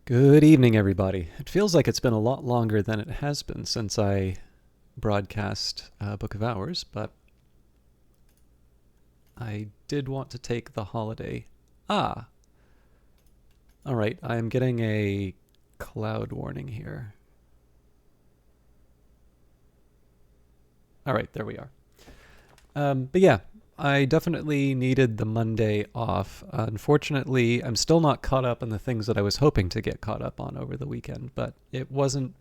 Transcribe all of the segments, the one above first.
Good evening, everybody. It feels like it's been a lot longer than it has been since I broadcast Book of Hours, but I did want to take the holiday. Ah, all right. I am getting a cloud warning here. All right, there we are. But yeah, I definitely needed the Monday off. Unfortunately, I'm still not caught up on the things that I was hoping to get caught up on over the weekend, but it wasn't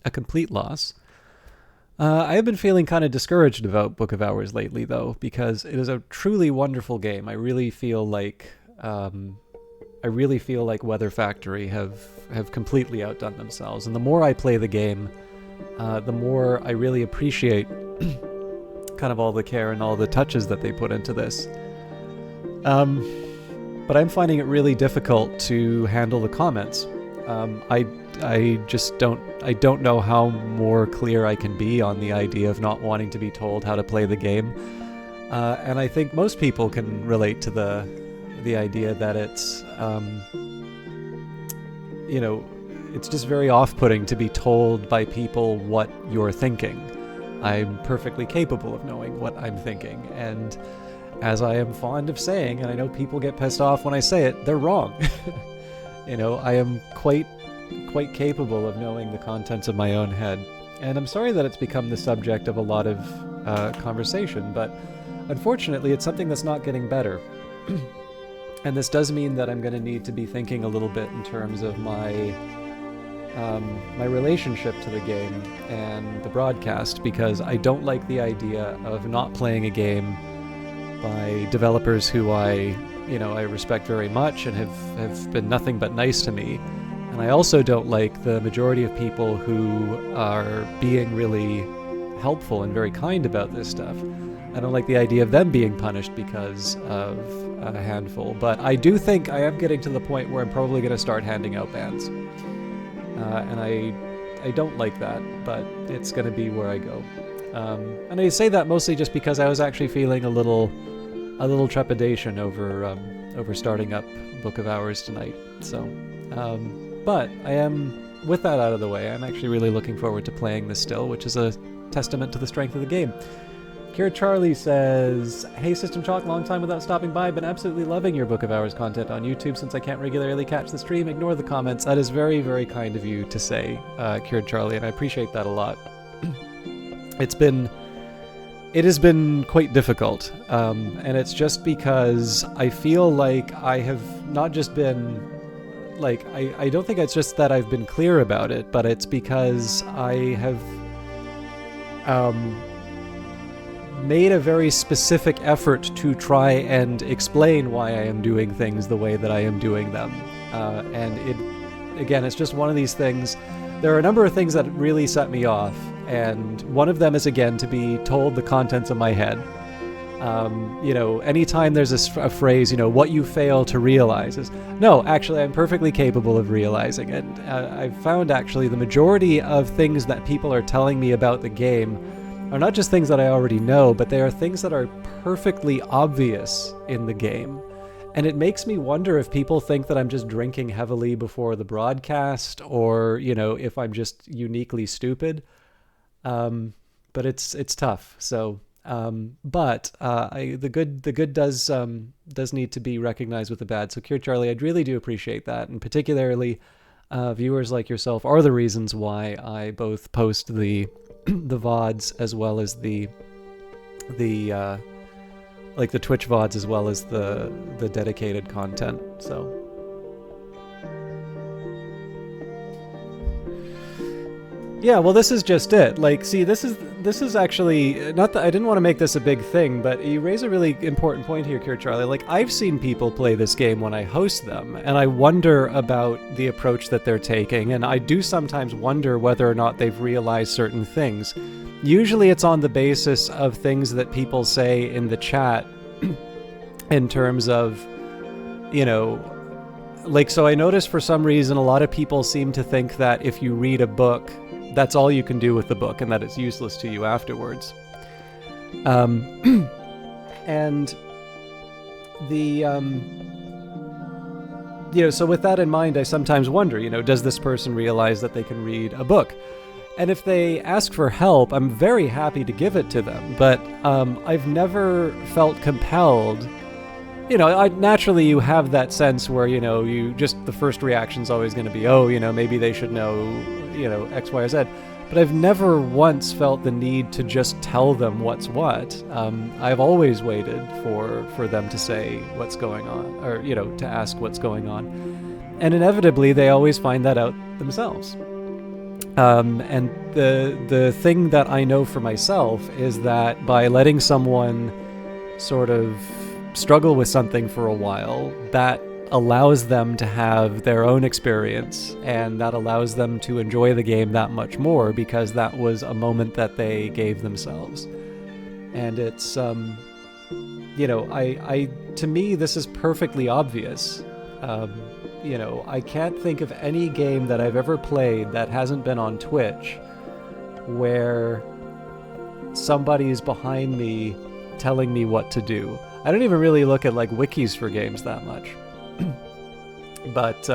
a complete loss. I have been feeling kind of discouraged about Book of Hours lately, though, because it is a truly wonderful game. I really feel like Weather Factory have completely outdone themselves, and the more I play the game, the more I really appreciate kind of all the care and all the touches that they put into this. But I'm finding it really difficult to handle the comments. I just don't know how more clear I can be on the idea of not wanting to be told how to play the game. And I think most people can relate to the idea that it's just very off-putting to be told by people what you're thinking. I'm perfectly capable of knowing what I'm thinking, and as I am fond of saying, and I know people get pissed off when I say it, they're wrong. I am quite capable of knowing the contents of my own head. And I'm sorry that it's become the subject of a lot of conversation, but unfortunately it's something that's not getting better. And this does mean that I'm going to need to be thinking a little bit in terms of my relationship to the game and the broadcast, because I don't like the idea of not playing a game by developers who I respect very much and have been nothing but nice to me. And I also don't like the majority of people who are being really helpful and very kind about this stuff. I don't like the idea of them being punished because of a handful. But I do think I am getting to the point where I'm probably going to start handing out bans. And I don't like that, but it's going to be where I go. And I say that mostly just because I was actually feeling a little trepidation over starting up Book of Hours tonight. So, but I am, with that out of the way, I'm actually really looking forward to playing this still, which is a testament to the strength of the game. Kira Charlie says, "Hey System Chalk, long time without stopping by. Been absolutely loving your Book of Hours content on YouTube since I can't regularly catch the stream. Ignore the comments." That is very, very kind of you to say, Kira Charlie, and I appreciate that a lot. It has been quite difficult, and it's just because I feel like I have not just been, I don't think it's just that I've been clear about it, but it's because I have made a very specific effort to try and explain why I am doing things the way that I am doing them. And it's just one of these things. There are a number of things that really set me off, and one of them is, again, to be told the contents of my head. Anytime there's a phrase, what you fail to realize is, no, actually, I'm perfectly capable of realizing it. I've found, actually, the majority of things that people are telling me about the game are not just things that I already know, but they are things that are perfectly obvious in the game. And it makes me wonder if people think that I'm just drinking heavily before the broadcast, or, if I'm just uniquely stupid. But it's tough. So, the good does need to be recognized with the bad. So, Kier Charlie, I really do appreciate that, and particularly viewers like yourself are the reasons why I both post the VODs as well as the Twitch VODs as well as the dedicated content. So yeah, well, this is just it. This is actually not that I didn't want to make this a big thing, but you raise a really important point here, Kier Charlie. I've seen people play this game when I host them, and I wonder about the approach that they're taking, and I do sometimes wonder whether or not they've realized certain things. Usually it's on the basis of things that people say in the chat in terms of, so I noticed for some reason a lot of people seem to think that if you read a book, that's all you can do with the book, and that it's useless to you afterwards. And so with that in mind, I sometimes wonder, does this person realize that they can read a book? And if they ask for help, I'm very happy to give it to them. But I've never felt compelled. Naturally you have that sense where, you just, the first reaction's always going to be, maybe they should know, X, Y, or Z. But I've never once felt the need to just tell them what's what. I've always waited for them to say what's going on, or, to ask what's going on. And inevitably, they always find that out themselves. And the thing that I know for myself is that by letting someone sort of struggle with something for a while, that allows them to have their own experience, and that allows them to enjoy the game that much more because that was a moment that they gave themselves. And it's, to me, this is perfectly obvious. I can't think of any game that I've ever played that hasn't been on Twitch where somebody's behind me telling me what to do. I don't even really look at wikis for games that much. But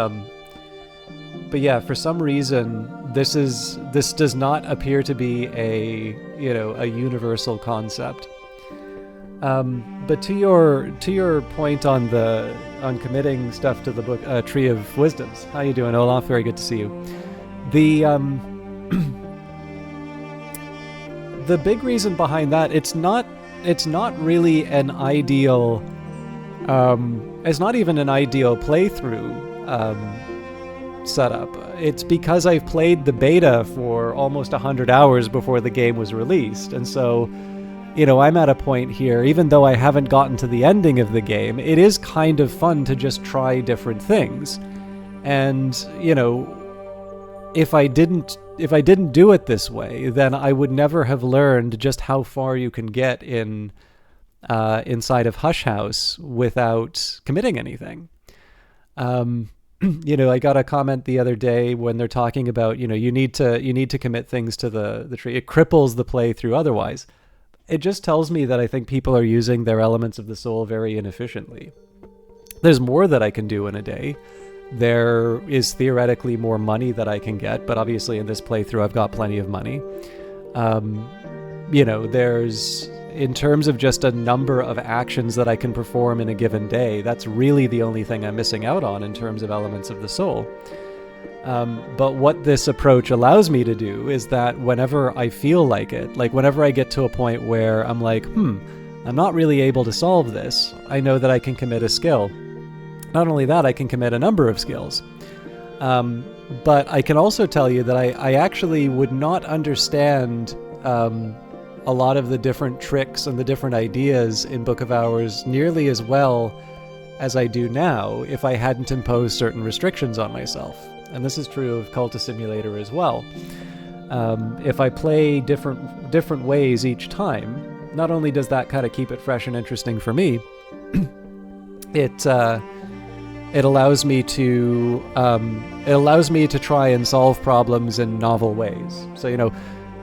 yeah, for some reason, this does not appear to be a universal concept. But to your point on committing stuff to the book, Tree of Wisdoms. How you doing, Olaf? Very good to see you. The big reason behind that, it's not really an ideal. It's not even an ideal playthrough setup. It's because I've played the beta for almost 100 hours before the game was released. And so, I'm at a point here, even though I haven't gotten to the ending of the game, it is kind of fun to just try different things. And, if I didn't do it this way, then I would never have learned just how far you can get inside of Hush House without committing anything. I got a comment the other day when they're talking about, you need to commit things to the tree. It cripples the playthrough otherwise. It just tells me that I think people are using their elements of the soul very inefficiently. There's more that I can do in a day. There is theoretically more money that I can get, but obviously in this playthrough I've got plenty of money. There's, in terms of just a number of actions that I can perform in a given day, that's really the only thing I'm missing out on in terms of elements of the soul. But what this approach allows me to do is that whenever I feel like it, whenever I get to a point where I'm like, I'm not really able to solve this, I know that I can commit a skill. Not only that, I can commit a number of skills. But I can also tell you that I actually would not understand a lot of the different tricks and the different ideas in Book of Hours nearly as well as I do now if I hadn't imposed certain restrictions on myself. And this is true of Cultist Simulator as well. If I play different ways each time, not only does that kind of keep it fresh and interesting for me, it allows me to try and solve problems in novel ways. So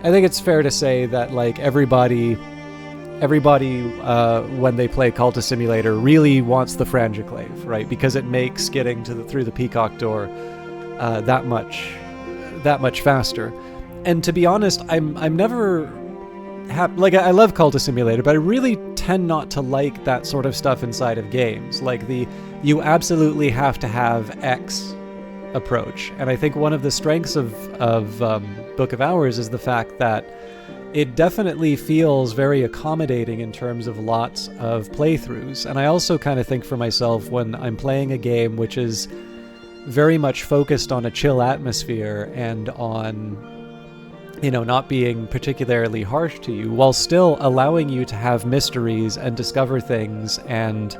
I think it's fair to say that everybody when they play Cultist Simulator really wants the Frangiclave, right? Because it makes getting through the Peacock Door that much faster. And to be honest, I'm never I love Cultist Simulator, but I really tend not to like that sort of stuff inside of games, you absolutely have to have X approach. And I think one of the strengths of Book of Hours is the fact that it definitely feels very accommodating in terms of lots of playthroughs. And I also kind of think for myself, when I'm playing a game which is very much focused on a chill atmosphere and on not being particularly harsh to you, while still allowing you to have mysteries and discover things and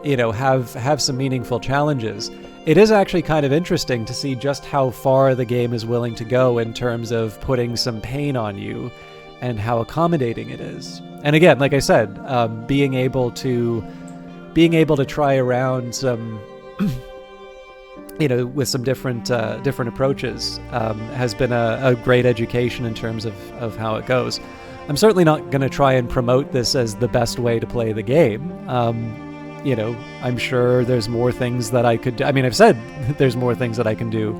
have some meaningful challenges, it is actually kind of interesting to see just how far the game is willing to go in terms of putting some pain on you and how accommodating it is. And again, like I said, being able to try around some with some different approaches has been a great education in terms of how it goes. I'm certainly not going to try and promote this as the best way to play the game. you know, I'm sure there's more things that I could do. I mean, I've said there's more things that I can do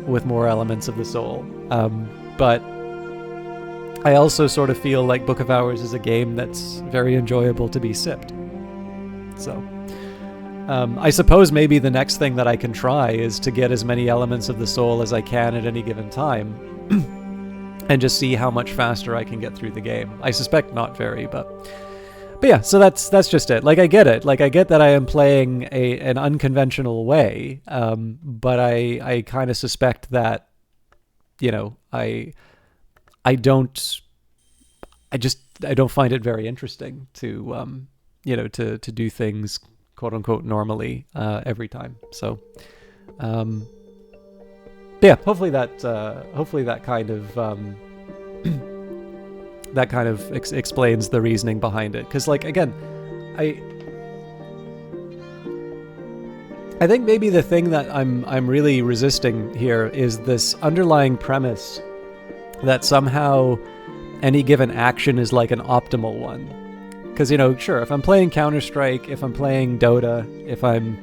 with more elements of the soul. But I also sort of feel like Book of Hours is a game that's very enjoyable to be sipped. So I suppose maybe the next thing that I can try is to get as many elements of the soul as I can at any given time and just see how much faster I can get through the game. I suspect not very, but yeah, so that's just it. Like, I get it. Like, I get that I am playing an unconventional way, but I kind of suspect that, you know, I don't find it very interesting to, you know, to do things quote unquote normally every time. So, yeah, hopefully that kind of explains the reasoning behind it. Because, like, again, I think maybe the thing that I'm really resisting here is this underlying premise that somehow any given action is like an optimal one. Because, you know, sure, if I'm playing Counter-Strike, if I'm playing Dota, if I'm,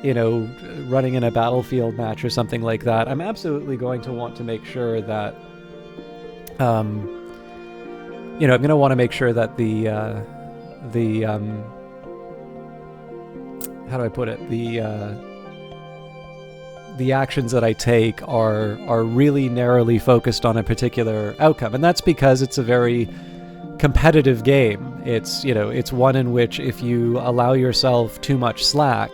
you know, running in a Battlefield match or something like that, I'm absolutely going to want to make sure that, you know, I'm going to want to make sure that how do I put it? The actions that I take are really narrowly focused on a particular outcome. And that's because it's a very competitive game. It's, you know, it's one in which if you allow yourself too much slack,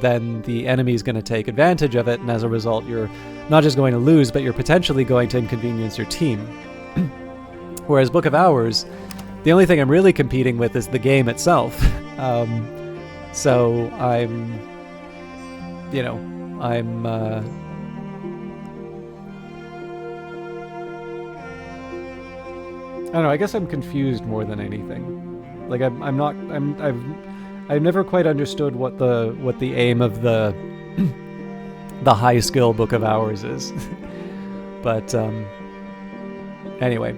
then the enemy is going to take advantage of it. And as a result, you're not just going to lose, but you're potentially going to inconvenience your team. Whereas Book of Hours, the only thing I'm really competing with is the game itself. So I'm, you know, I don't know, I guess I'm confused more than anything. Like, I've never quite understood what the aim of the high skill Book of Hours is. But anyway,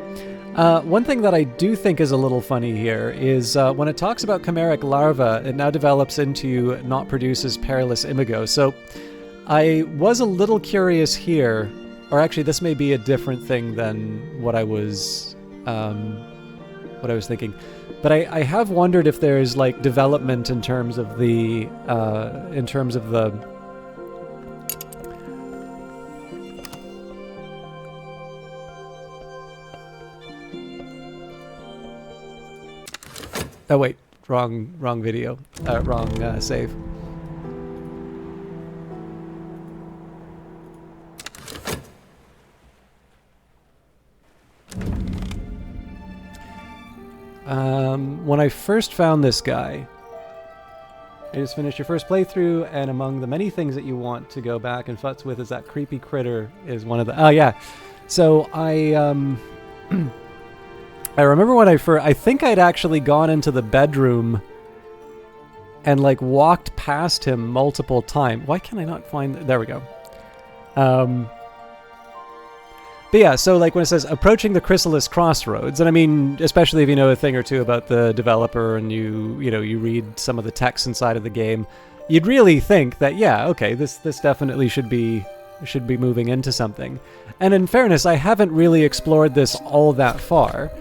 one thing that I do think is a little funny here is when it talks about chimeric larva, it now develops into not produces perilous imago. So I was a little curious here, or actually this may be a different thing than what I was thinking. But I have wondered if there's like development in terms of the oh wait, wrong video, wrong save. When I first found this guy, I just finished your first playthrough, and among the many things that you want to go back and futz with is that creepy critter is one of the... Oh, yeah. So I remember when I think I'd actually gone into the bedroom and, like, walked past him multiple times. Why can I not find... There we go. But yeah, so like when it says approaching the Chrysalis Crossroads, and I mean, especially if you know a thing or two about the developer and you read some of the text inside of the game, you'd really think that, yeah, okay, this definitely should be moving into something. And in fairness, I haven't really explored this all that far.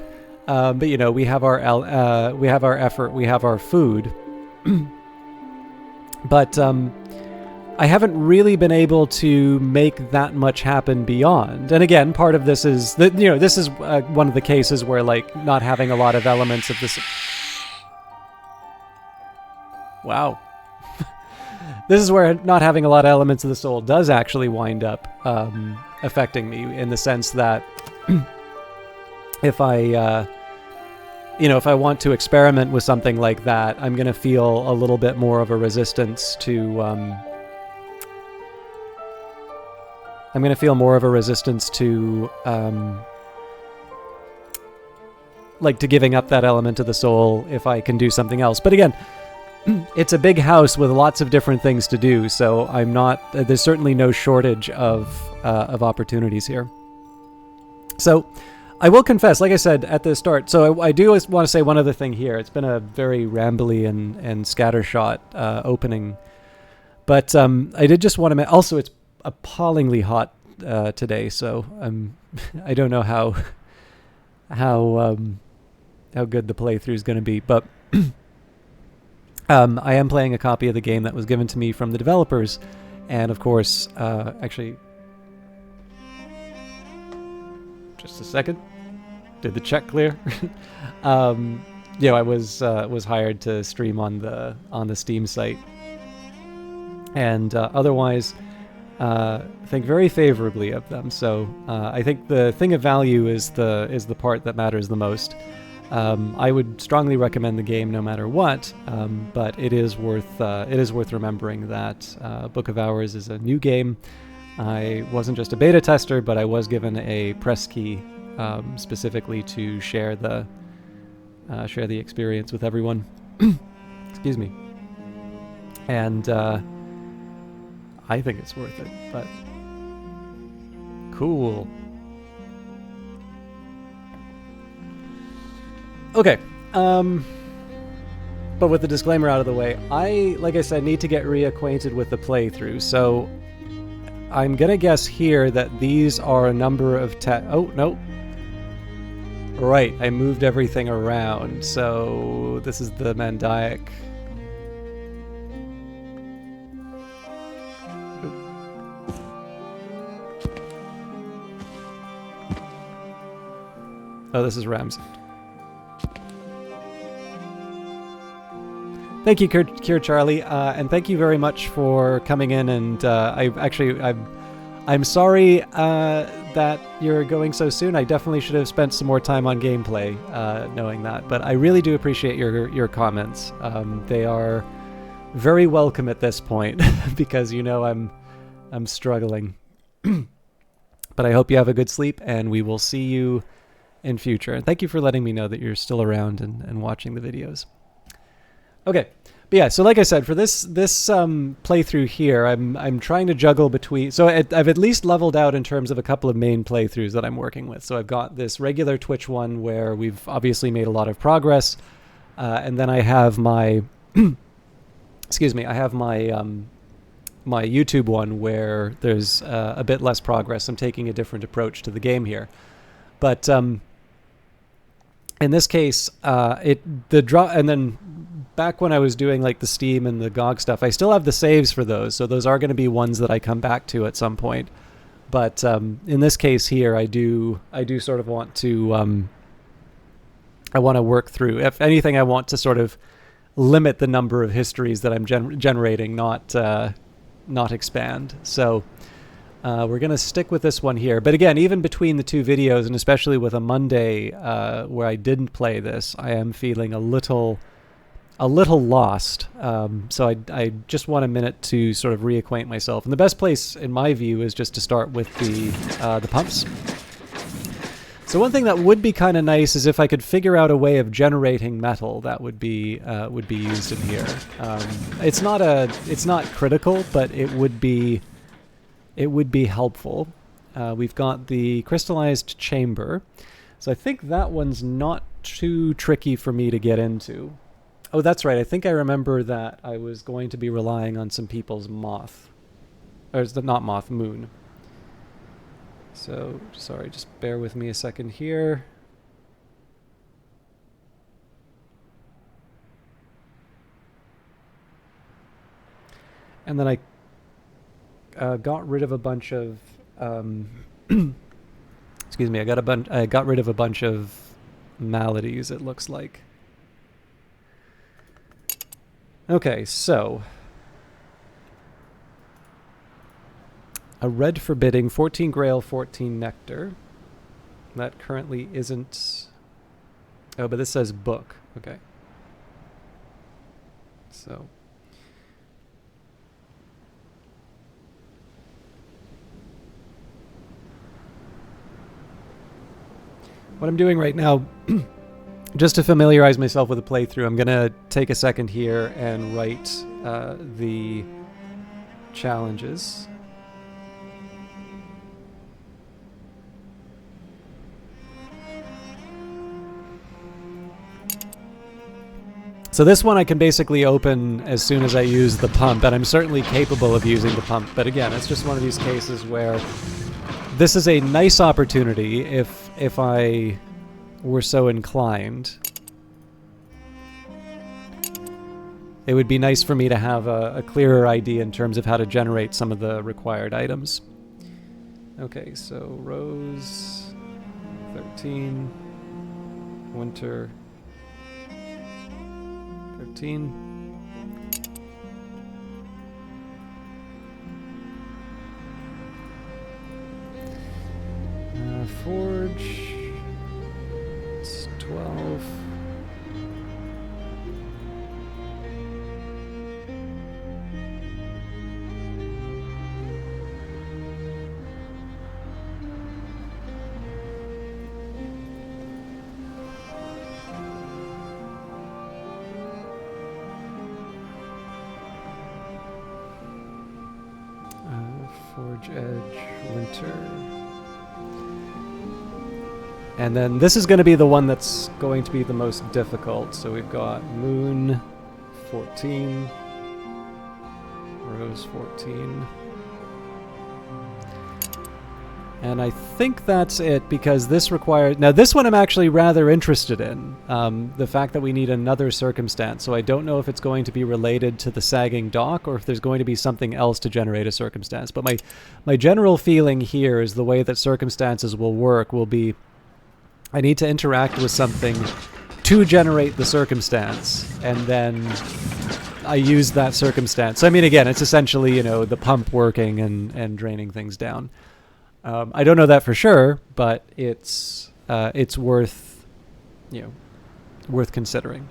But you know, we have our effort, we have our food. But I haven't really been able to make that much happen beyond. And again, part of this is that, you know, this is one of the cases where, like, not having a lot of elements of this... Wow. This is where not having a lot of elements of the soul does actually wind up affecting me, in the sense that if I want to experiment with something like that, I'm going to feel a little bit more of a resistance to... I'm going to feel more of a resistance to, like, to giving up that element of the soul if I can do something else. But again, it's a big house with lots of different things to do, so there's certainly no shortage of opportunities here. So I will confess, like I said at the start, so I do want to say one other thing here. It's been a very rambly and scattershot opening. But I did just want to also, it's appallingly hot today, so I don't know how good the playthrough is going to be. But I am playing a copy of the game that was given to me from the developers. And of course, actually, just a second. Did the check clear? I was hired to stream on the Steam site, and otherwise, think very favorably of them. So I think the thing of value is the part that matters the most. I would strongly recommend the game no matter what, but it is worth remembering that Book of Hours is a new game. I wasn't just a beta tester, but I was given a press key specifically to share the experience with everyone. Excuse me. And I think it's worth it. But cool. Okay. But with the disclaimer out of the way, like I said, need to get reacquainted with the playthrough. So I'm gonna guess here that these are a number of oh, no. Right, I moved everything around. So this is the Mandaic. Oh, this is Ramsey. Thank you, Kier Charlie, and thank you very much for coming in. And I'm sorry that you're going so soon. I definitely should have spent some more time on gameplay, knowing that. But I really do appreciate your comments. They are very welcome at this point because I'm struggling. But I hope you have a good sleep, and we will see you in future. And thank you for letting me know that you're still around and watching the videos. Okay, but yeah, so like I said, for this playthrough here, I'm trying to juggle between. So I've at least leveled out in terms of a couple of main playthroughs that I'm working with. So I've got this regular Twitch one where we've obviously made a lot of progress, and then I have my, excuse me, I have my my YouTube one where there's a bit less progress. I'm taking a different approach to the game here, but in this case, and then back when I was doing like the Steam and the GOG stuff, I still have the saves for those. So those are going to be ones that I come back to at some point. But in this case here, I do sort of want to, I want to work through. If anything, I want to sort of limit the number of histories that I'm generating, not expand. So we're going to stick with this one here. But again, even between the two videos, and especially with a Monday where I didn't play this, I am feeling a little lost. So I just want a minute to sort of reacquaint myself. And the best place, in my view, is just to start with the pumps. So one thing that would be kind of nice is if I could figure out a way of generating metal that would be used in here. It's not critical, but it would be helpful. We've got the crystallized chamber, so I think that one's not too tricky for me to get into. Oh, that's right. I think I remember that I was going to be relying on some people's moth. Or is that not moth, moon. So, sorry, just bear with me a second here. And then I got rid of a bunch of excuse me, I got rid of a bunch of maladies, it looks like. Okay, so a red forbidding, 14 grail, 14 nectar. That currently isn't. Oh, but this says book. Okay. So what I'm doing right now, just to familiarize myself with the playthrough, I'm going to take a second here and write the challenges. So this one I can basically open as soon as I use the pump, and I'm certainly capable of using the pump. But again, it's just one of these cases where this is a nice opportunity if I were so inclined. It would be nice for me to have a clearer idea in terms of how to generate some of the required items. Okay, so Rose, 13, Winter, 13. Forge, it's 12. Forge Edge, Winter. And then this is going to be the one that's going to be the most difficult. So we've got Moon, 14. Rose, 14. And I think that's it, because this requires... Now, this one I'm actually rather interested in. The fact that we need another circumstance. So I don't know if it's going to be related to the sagging dock or if there's going to be something else to generate a circumstance. But my general feeling here is the way that circumstances will work will be... I need to interact with something to generate the circumstance, and then I use that circumstance. So, I mean, again, it's essentially, you know, the pump working and draining things down. I don't know that for sure, but it's worth, you know, worth considering.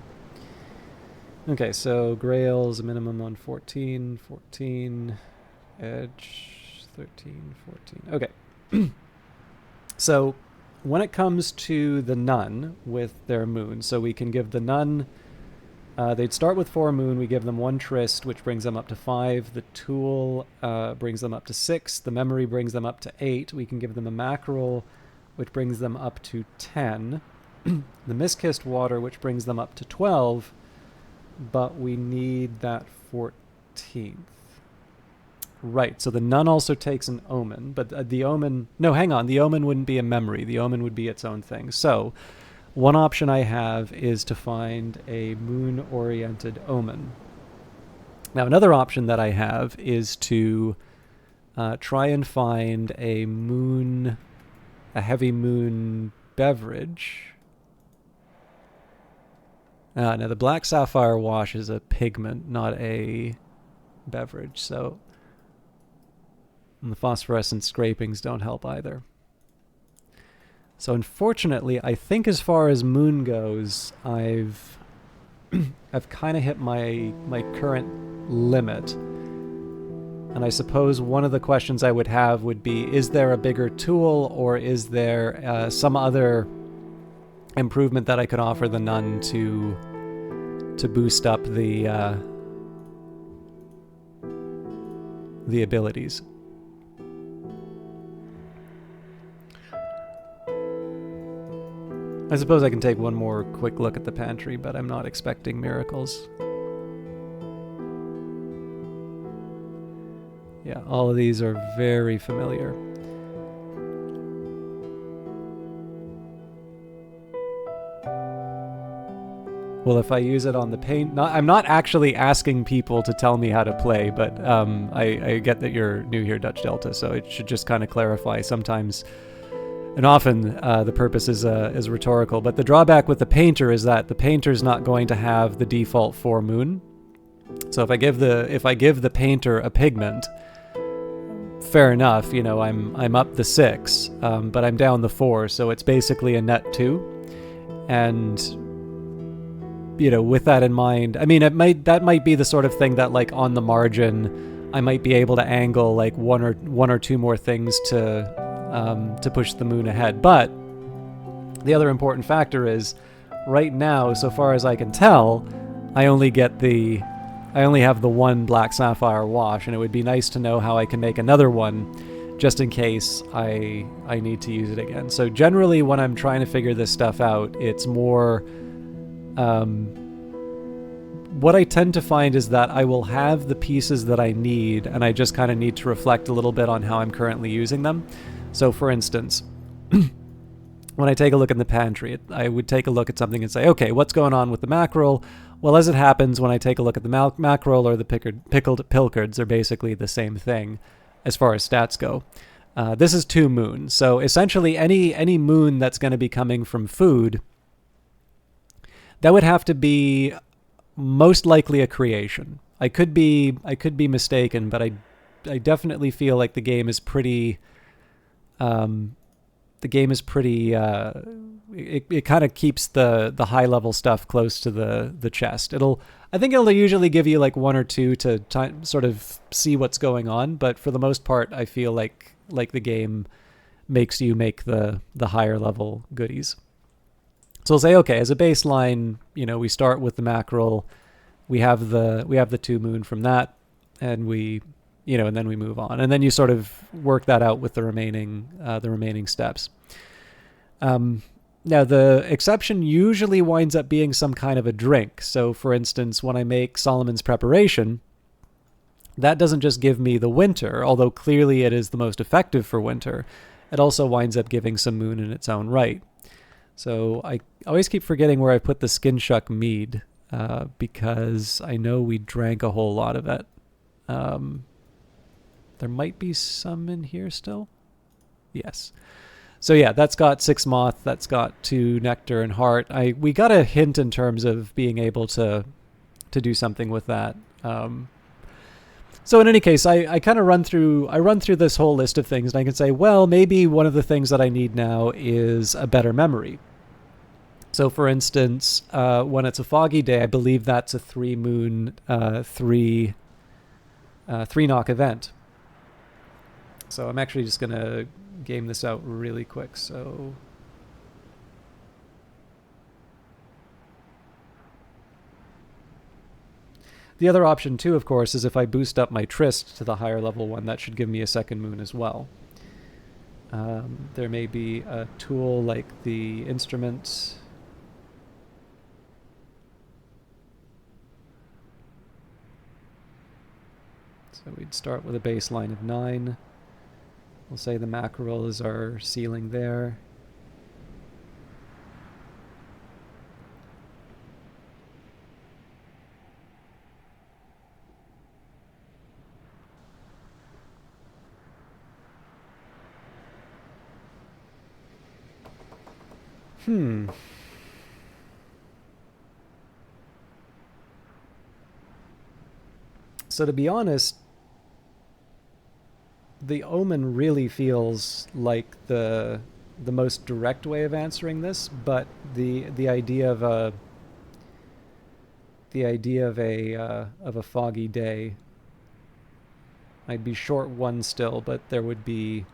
Okay, so Grail's a minimum on 14, 14, Edge, 13, 14. Okay. So when it comes to the Nun with their Moon, so we can give the Nun... they'd start with 4 Moon. We give them 1 Tryst, which brings them up to 5. The Tool brings them up to 6. The Memory brings them up to 8. We can give them a Mackerel, which brings them up to 10. The Mistkissed Water, which brings them up to 12. But we need that 14th. Right, so the Nun also takes an Omen. But the Omen... No, hang on. The Omen wouldn't be a Memory. The Omen would be its own thing. So... one option I have is to find a moon-oriented omen. Now, another option that I have is to try and find a heavy moon beverage. Now, the Black Sapphire Wash is a pigment, not a beverage, so and the phosphorescent scrapings don't help either. So unfortunately, I think as far as Moon goes, I've kind of hit my current limit. And I suppose one of the questions I would have would be, is there a bigger tool, or is there some other improvement that I could offer the Nun to boost up the abilities? I suppose I can take one more quick look at the pantry, but I'm not expecting miracles. Yeah, all of these are very familiar. Well, if I use it on the paint... I'm not actually asking people to tell me how to play, but I get that you're new here, Dutch Delta, so it should just kind of clarify. Sometimes... and often the purpose is rhetorical, but the drawback with the painter is that the painter's not going to have the default 4 Moon. So if I give the painter a pigment, fair enough, you know, I'm up the 6, but I'm down the 4, so it's basically a net 2. And you know, with that in mind, I mean, that might be the sort of thing that, like, on the margin, I might be able to angle like one or two more things to push the Moon ahead. But the other important factor is, right now, so far as I can tell, I only have the one Black Sapphire Wash, and it would be nice to know how I can make another one just in case I need to use it again. So generally, when I'm trying to figure this stuff out, it's more what I tend to find is that I will have the pieces that I need, and I just kind of need to reflect a little bit on how I'm currently using them. So, for instance, when I take a look in the pantry, I would take a look at something and say, okay, what's going on with the mackerel? Well, as it happens, when I take a look at the mackerel or the pickled pilchards, they're basically the same thing as far as stats go. This is 2 moon. So essentially any moon that's going to be coming from food, that would have to be most likely a creation. I could be mistaken, but I definitely feel like the game is pretty it kind of keeps the high level stuff close to the chest. I think it'll usually give you like 1 or 2 to sort of see what's going on, but for the most part I feel like the game makes you make the higher level goodies. So I'll say, okay, as a baseline, we start with the mackerel, we have the 2 moon from that, and and then we move on, and then you sort of work that out with the remaining steps. Now the exception usually winds up being some kind of a drink. So for instance, when I make Solomon's Preparation, that doesn't just give me the winter, although clearly it is the most effective for winter. It also winds up giving some moon in its own right. So I always keep forgetting where I put the Skin-Shuck mead, because I know we drank a whole lot of it. There might be some in here still. Yes. So yeah, that's got 6 moth, that's got 2 nectar and heart. We got a hint in terms of being able to do something with that. So in any case, I kind of run through this whole list of things, and I can say, well, maybe one of the things that I need now is a better memory. So for instance, when it's a foggy day, I believe that's a 3 moon, 3 knock event. So I'm actually just going to game this out really quick. So the other option too, of course, is if I boost up my Tryst to the higher level one, that should give me a 2nd moon as well. There may be a tool like the instrument. So we'd start with a baseline of 9. We'll say the mackerel is our ceiling there. So to be honest, the Omen really feels like the most direct way of answering this, but the idea of a foggy day, I'd be short 1 still, but there'd be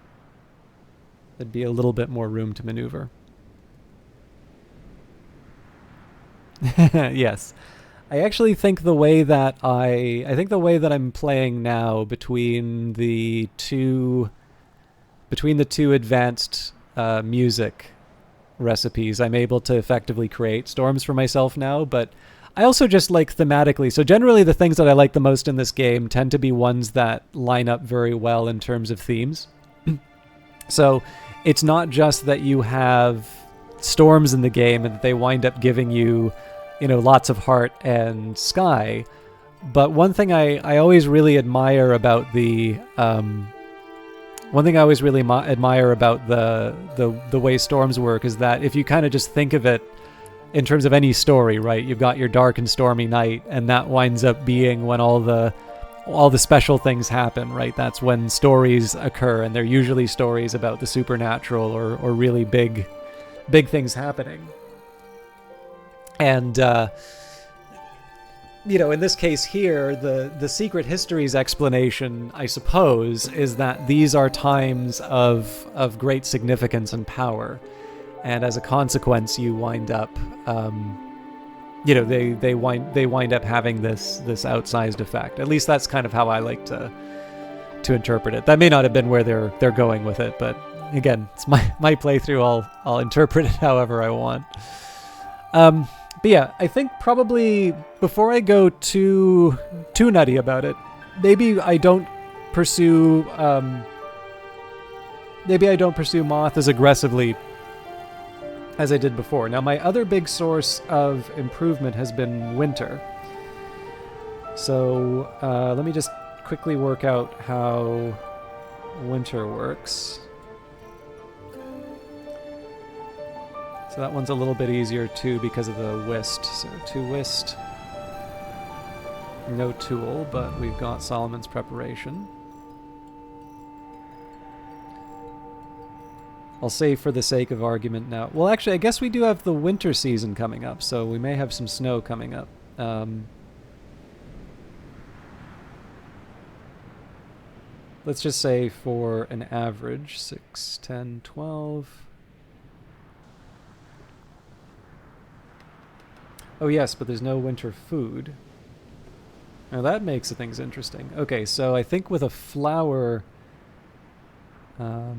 a little bit more room to maneuver. Yes. I actually think the way that I'm playing now between the two advanced music recipes, I'm able to effectively create storms for myself now, but I also just like thematically. So generally the things that I like the most in this game tend to be ones that line up very well in terms of themes. So it's not just that you have storms in the game and that they wind up giving you lots of heart and sky. But one thing I always really admire about the way storms work is that if you kind of just think of it in terms of any story, right? You've got your dark and stormy night, and that winds up being when all the special things happen, right? That's when stories occur, and they're usually stories about the supernatural or really big things happening. And, in this case here, the Secret Histories explanation, I suppose, is that these are times of great significance and power. And as a consequence, you wind up, they wind up having this outsized effect. At least that's kind of how I like to interpret it. That may not have been where they're going with it, but again, it's my playthrough. I'll interpret it however I want. But yeah, I think probably before I go too nutty about it, maybe I don't pursue Moth as aggressively as I did before. Now, my other big source of improvement has been Winter. So let me just quickly work out how Winter works. So that one's a little bit easier too because of the Whist. So 2 Whist. No Tool, but we've got Solomon's Preparation. I'll say for the sake of argument now. Well, actually, I guess we do have the winter season coming up, so we may have some snow coming up. Let's just say for an average, 6, 10, 12... Oh yes, but there's no winter food. Now that makes things interesting. Okay, so I think with a flower, I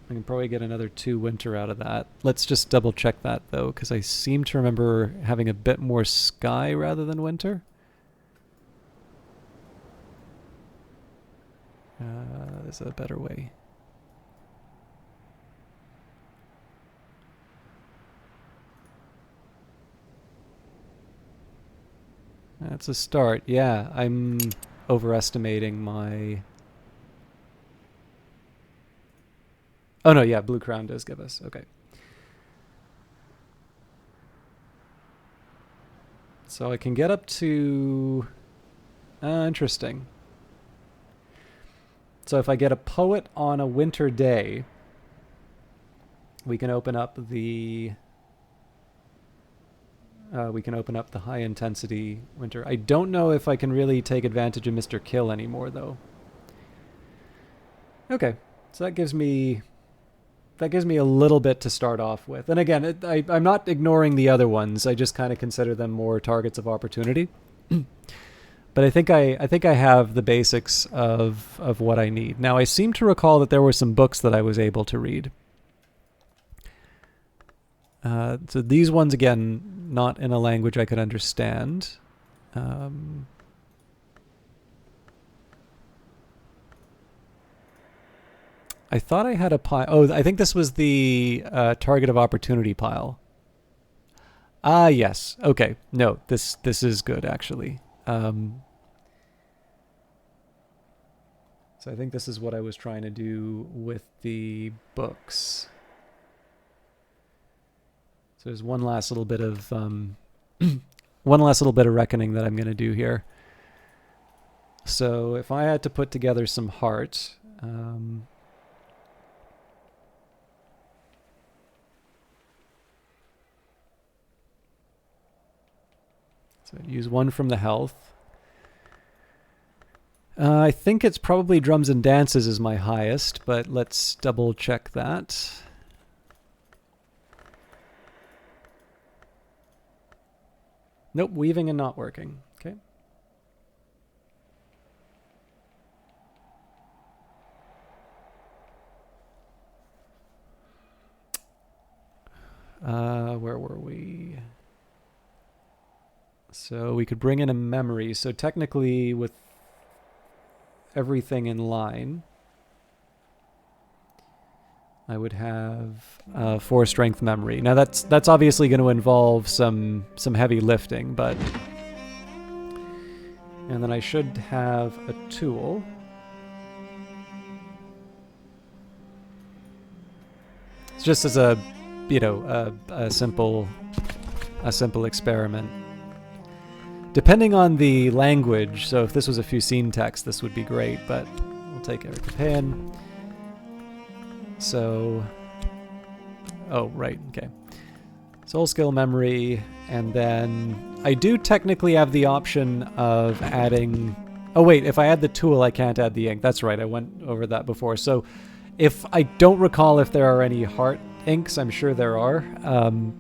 can probably get another 2 winter out of that. Let's just double check that though, because I seem to remember having a bit more sky rather than winter. There's a better way. That's a start. Yeah, I'm overestimating my... Oh no, yeah, Blue Crown does give us. Okay. So I can get up to... interesting. So if I get a poet on a winter day, we can open up the... high intensity winter. I don't know if I can really take advantage of Mr. Kill anymore though. Okay, so that gives me a little bit to start off with. And again, I'm not ignoring the other ones. I just kind of consider them more targets of opportunity. But I think I have the basics of what I need. Now I seem to recall that there were some books that I was able to read. So these ones, again, not in a language I could understand. I thought I had a pile. Oh, I think this was the target of opportunity pile. Ah, yes. Okay. No, this is good, actually. So I think this is what I was trying to do with the books. So there's one last little bit of reckoning that I'm going to do here. So if I had to put together some heart, so I'd use 1 from the health. I think it's probably drums and dances is my highest, but let's double check that. Nope, weaving and not working. Okay. Where were we? So we could bring in a memory. So technically with everything in line, I would have 4 strength memory. Now that's obviously going to involve some heavy lifting, but... And then I should have a tool. It's just as a, you know, a simple experiment. Depending on the language, so if this was a Fusine text, this would be great, but we'll take Ericapan. So, oh, right, okay. Soul skill memory, and then I do technically have the option of adding... Oh wait, if I add the tool, I can't add the ink. That's right, I went over that before. So if I don't recall if there are any heart inks, I'm sure there are,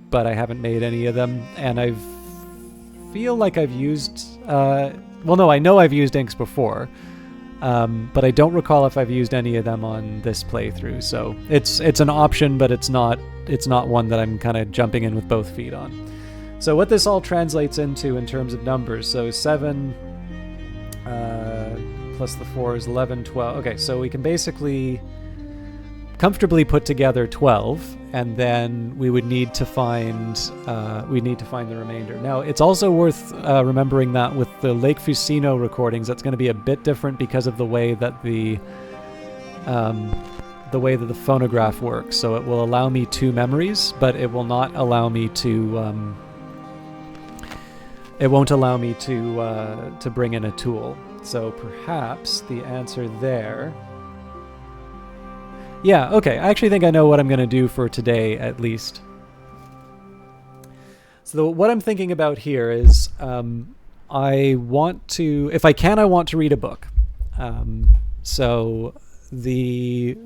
but I haven't made any of them, and I feel like I've used... well, no, I know I've used inks before, but I don't recall if I've used any of them on this playthrough. So it's an option, but it's not one that I'm kind of jumping in with both feet on. So what this all translates into in terms of numbers, so 7 plus the 4 is 11, 12. Okay, so we can basically comfortably put together 12, and then we would need to find the remainder. Now, it's also worth remembering that with the Lake Fusino recordings, that's going to be a bit different because of the way that the phonograph works. So it will allow me 2 memories, but it will not allow me to it won't allow me to bring in a tool. So perhaps the answer there... Yeah, okay, I actually think I know what I'm going to do for today, at least. So what I'm thinking about here is I want to... If I can, I want to read a book. So the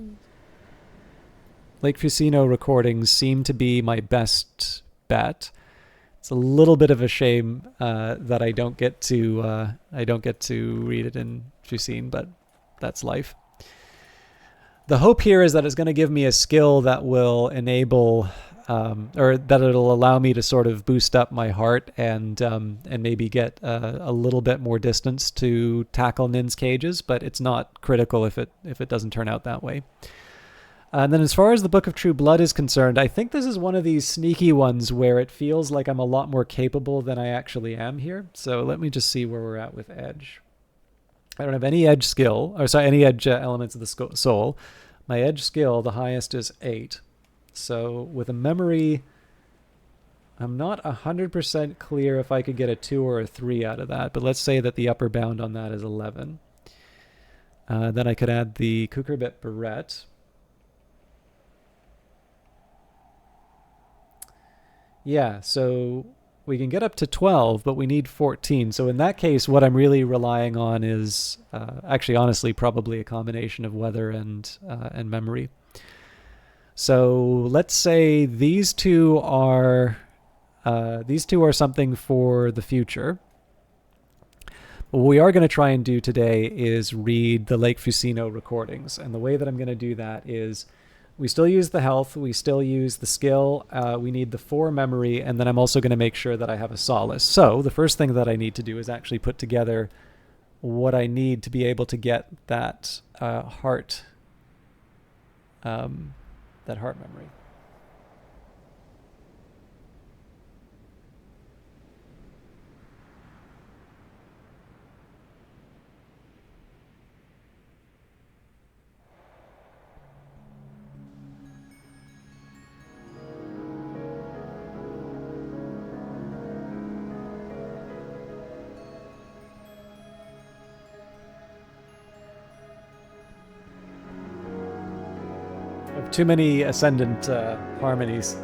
Lake Fusino recordings seem to be my best bet. It's a little bit of a shame that I don't get to read it in Fusine, but that's life. The hope here is that it's going to give me a skill that will enable, or that it'll allow me to sort of boost up my heart and maybe get a little bit more distance to tackle Nin's cages, but it's not critical if it doesn't turn out that way. And then as far as the Book of True Blood is concerned, I think this is one of these sneaky ones where it feels like I'm a lot more capable than I actually am here. So let me just see where we're at with edge. I don't have any edge skill, or sorry, any edge elements of the soul. My edge skill, the highest is 8. So with a memory, I'm not 100% clear if I could get a 2 or a 3 out of that, but let's say that the upper bound on that is 11. Then I could add the Cucurbit Barrette. Yeah, so we can get up to 12, but we need 14. So in that case, what I'm really relying on is actually, honestly, probably a combination of weather and memory. So let's say these two are something for the future. What we are going to try and do today is read the Lake Fusino recordings, and the way that I'm going to do that is we still use the health, we still use the skill, we need the 4 memory, and then I'm also going to make sure that I have a solace. So the first thing that I need to do is actually put together what I need to be able to get that heart memory. Too many ascendant harmonies.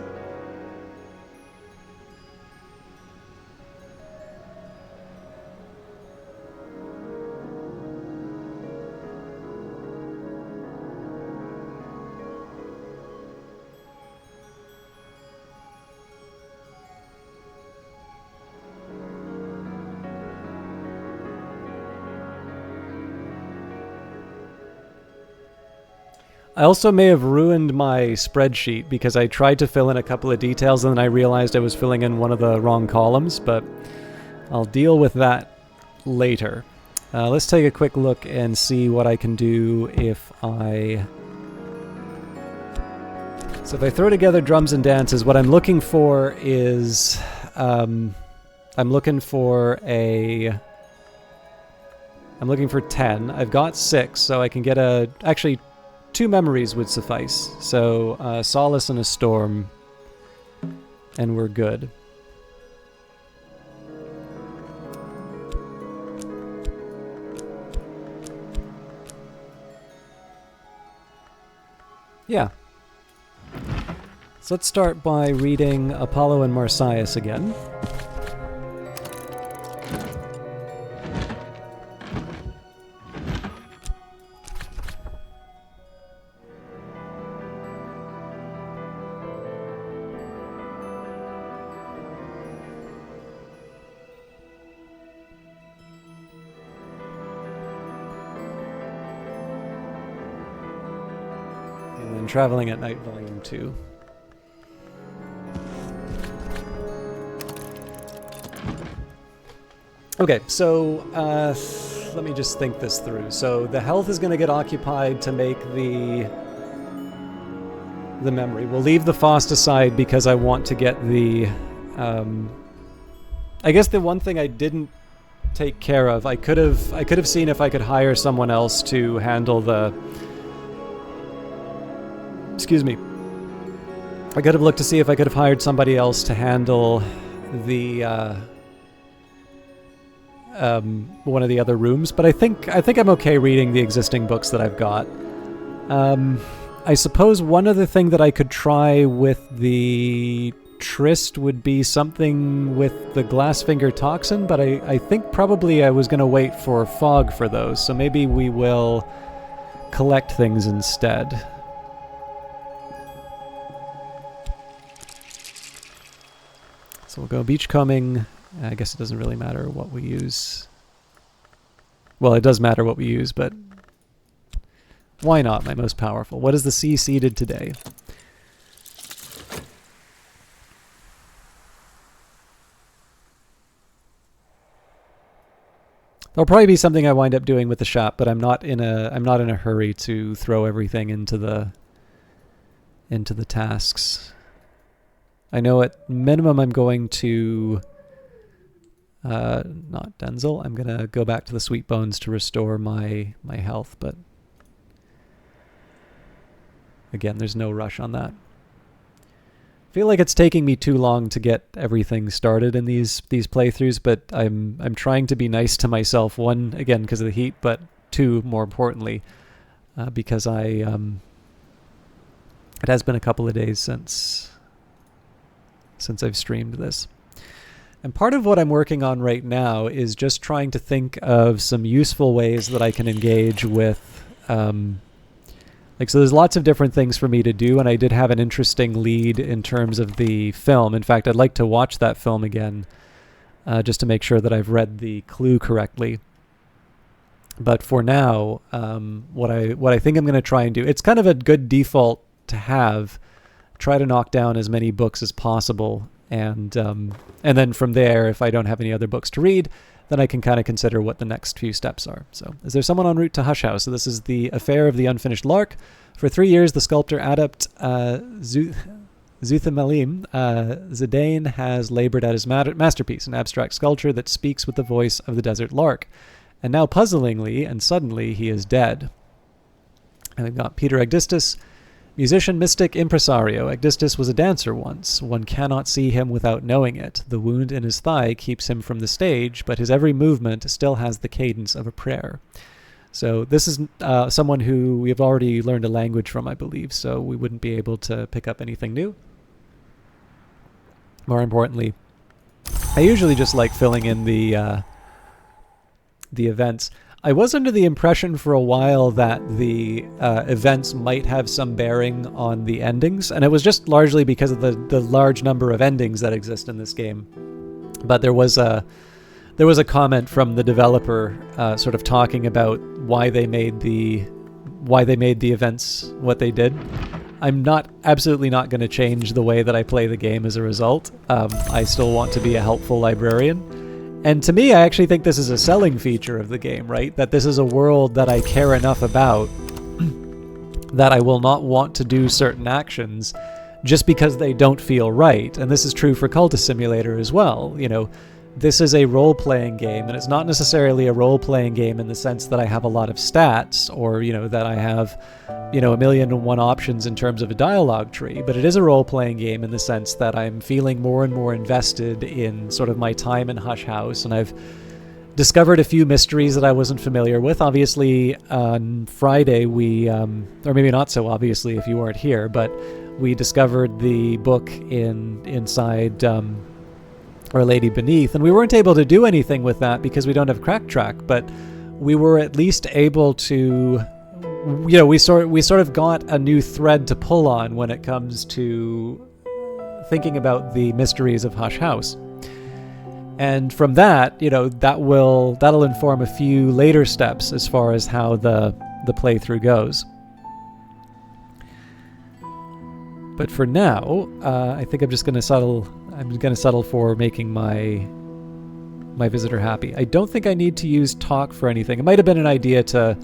I also may have ruined my spreadsheet because I tried to fill in a couple of details and then I realized I was filling in one of the wrong columns, but I'll deal with that later. Let's take a quick look and see what I can do if I... So if I throw together drums and dances, what I'm looking for is... I'm looking for 10. I've got 6, so I can get actually 2 memories would suffice. So Solace and a Storm, and we're good. Yeah. So let's start by reading Apollo and Marsyas again. And then Traveling at Night Volume 2. Okay, so let me just think this through. So the health is going to get occupied to make the memory. We'll leave the Faust aside because I want to get the... I guess the one thing I didn't take care of, I could have seen if I could hire someone else to handle the... Excuse me. I could have looked to see if I could have hired somebody else to handle the... one of the other rooms, but I think I'm okay reading the existing books that I've got. I suppose one other thing that I could try with the Tryst would be something with the Glassfinger toxin, but I think probably I was going to wait for fog for those, so maybe we will collect things instead. So we'll go beachcombing. I guess it doesn't really matter what we use. Well, it does matter what we use, but why not my most powerful? What is the C seeded today? There'll probably be something I wind up doing with the shop, but I'm not in a hurry to throw everything into the tasks. I know at minimum I'm going to not Denzel. I'm gonna go back to the Sweet Bones to restore my health, but again, there's no rush on that. I feel like it's taking me too long to get everything started in these playthroughs, but I'm trying to be nice to myself. One, again, because of the heat, but two, more importantly, because it has been a couple of days since I've streamed this. And part of what I'm working on right now is just trying to think of some useful ways that I can engage with, so there's lots of different things for me to do, and I did have an interesting lead in terms of the film. In fact, I'd like to watch that film again, just to make sure that I've read the clue correctly. But for now, what I think I'm going to try and do, it's kind of a good default to have, try to knock down as many books as possible, and then from there, if I don't have any other books to read, then I can kind of consider what the next few steps are. So, is there someone en route to Hush House? So this is the affair of the unfinished lark. For 3 years, the sculptor adept Zuthamalim Zidane has labored at his masterpiece, an abstract sculpture that speaks with the voice of the desert lark. And now, puzzlingly and suddenly, he is dead. And we've got Peter Agdistis, musician, mystic, impresario. Agdistis was a dancer once. One cannot see him without knowing it. The wound in his thigh keeps him from the stage, but his every movement still has the cadence of a prayer. So this is someone who we have already learned a language from, I believe, so we wouldn't be able to pick up anything new. More importantly, I usually just like filling in the events. I was under the impression for a while that the events might have some bearing on the endings, and it was just largely because of the large number of endings that exist in this game. But there was a comment from the developer sort of talking about why they made the events what they did. I'm absolutely not going to change the way that I play the game as a result. I still want to be a helpful librarian. And to me, I actually think this is a selling feature of the game, right? That this is a world that I care enough about that I will not want to do certain actions just because they don't feel right. And this is true for Cultist Simulator as well. You know, this is a role-playing game, and it's not necessarily a role-playing game in the sense that I have a lot of stats or, you know, that I have, you know, 1,000,001 options in terms of a dialogue tree, but it is a role-playing game in the sense that I'm feeling more and more invested in sort of my time in Hush House, and I've discovered a few mysteries that I wasn't familiar with. Obviously, on Friday we, or maybe not so obviously if you weren't here, but we discovered the book inside Our Lady Beneath, and we weren't able to do anything with that because we don't have Crack Track, but we were at least able to, you know, we sort of got a new thread to pull on when it comes to thinking about the mysteries of Hush House. And from that, you know, that'll inform a few later steps as far as how the playthrough goes. But for now, I think I'm just going to settle. I'm going to settle for making my visitor happy. I don't think I need to use talk for anything. It might have been an idea to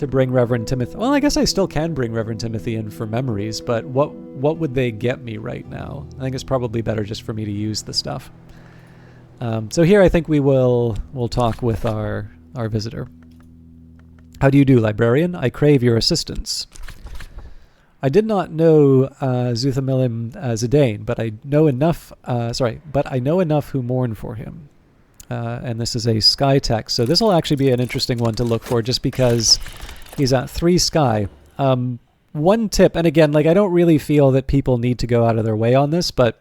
bring Reverend Timothy. Well, I guess I still can bring Reverend Timothy in for memories, but what would they get me right now? I think it's probably better just for me to use the stuff. So here I think we'll talk with our visitor. How do you do, librarian? I crave your assistance. I did not know Zuthamilim Zidane, but I know enough. But I know enough who mourn for him. And this is a sky text, so this will actually be an interesting one to look for, just because he's at 3 sky. One tip, and again, like I don't really feel that people need to go out of their way on this, but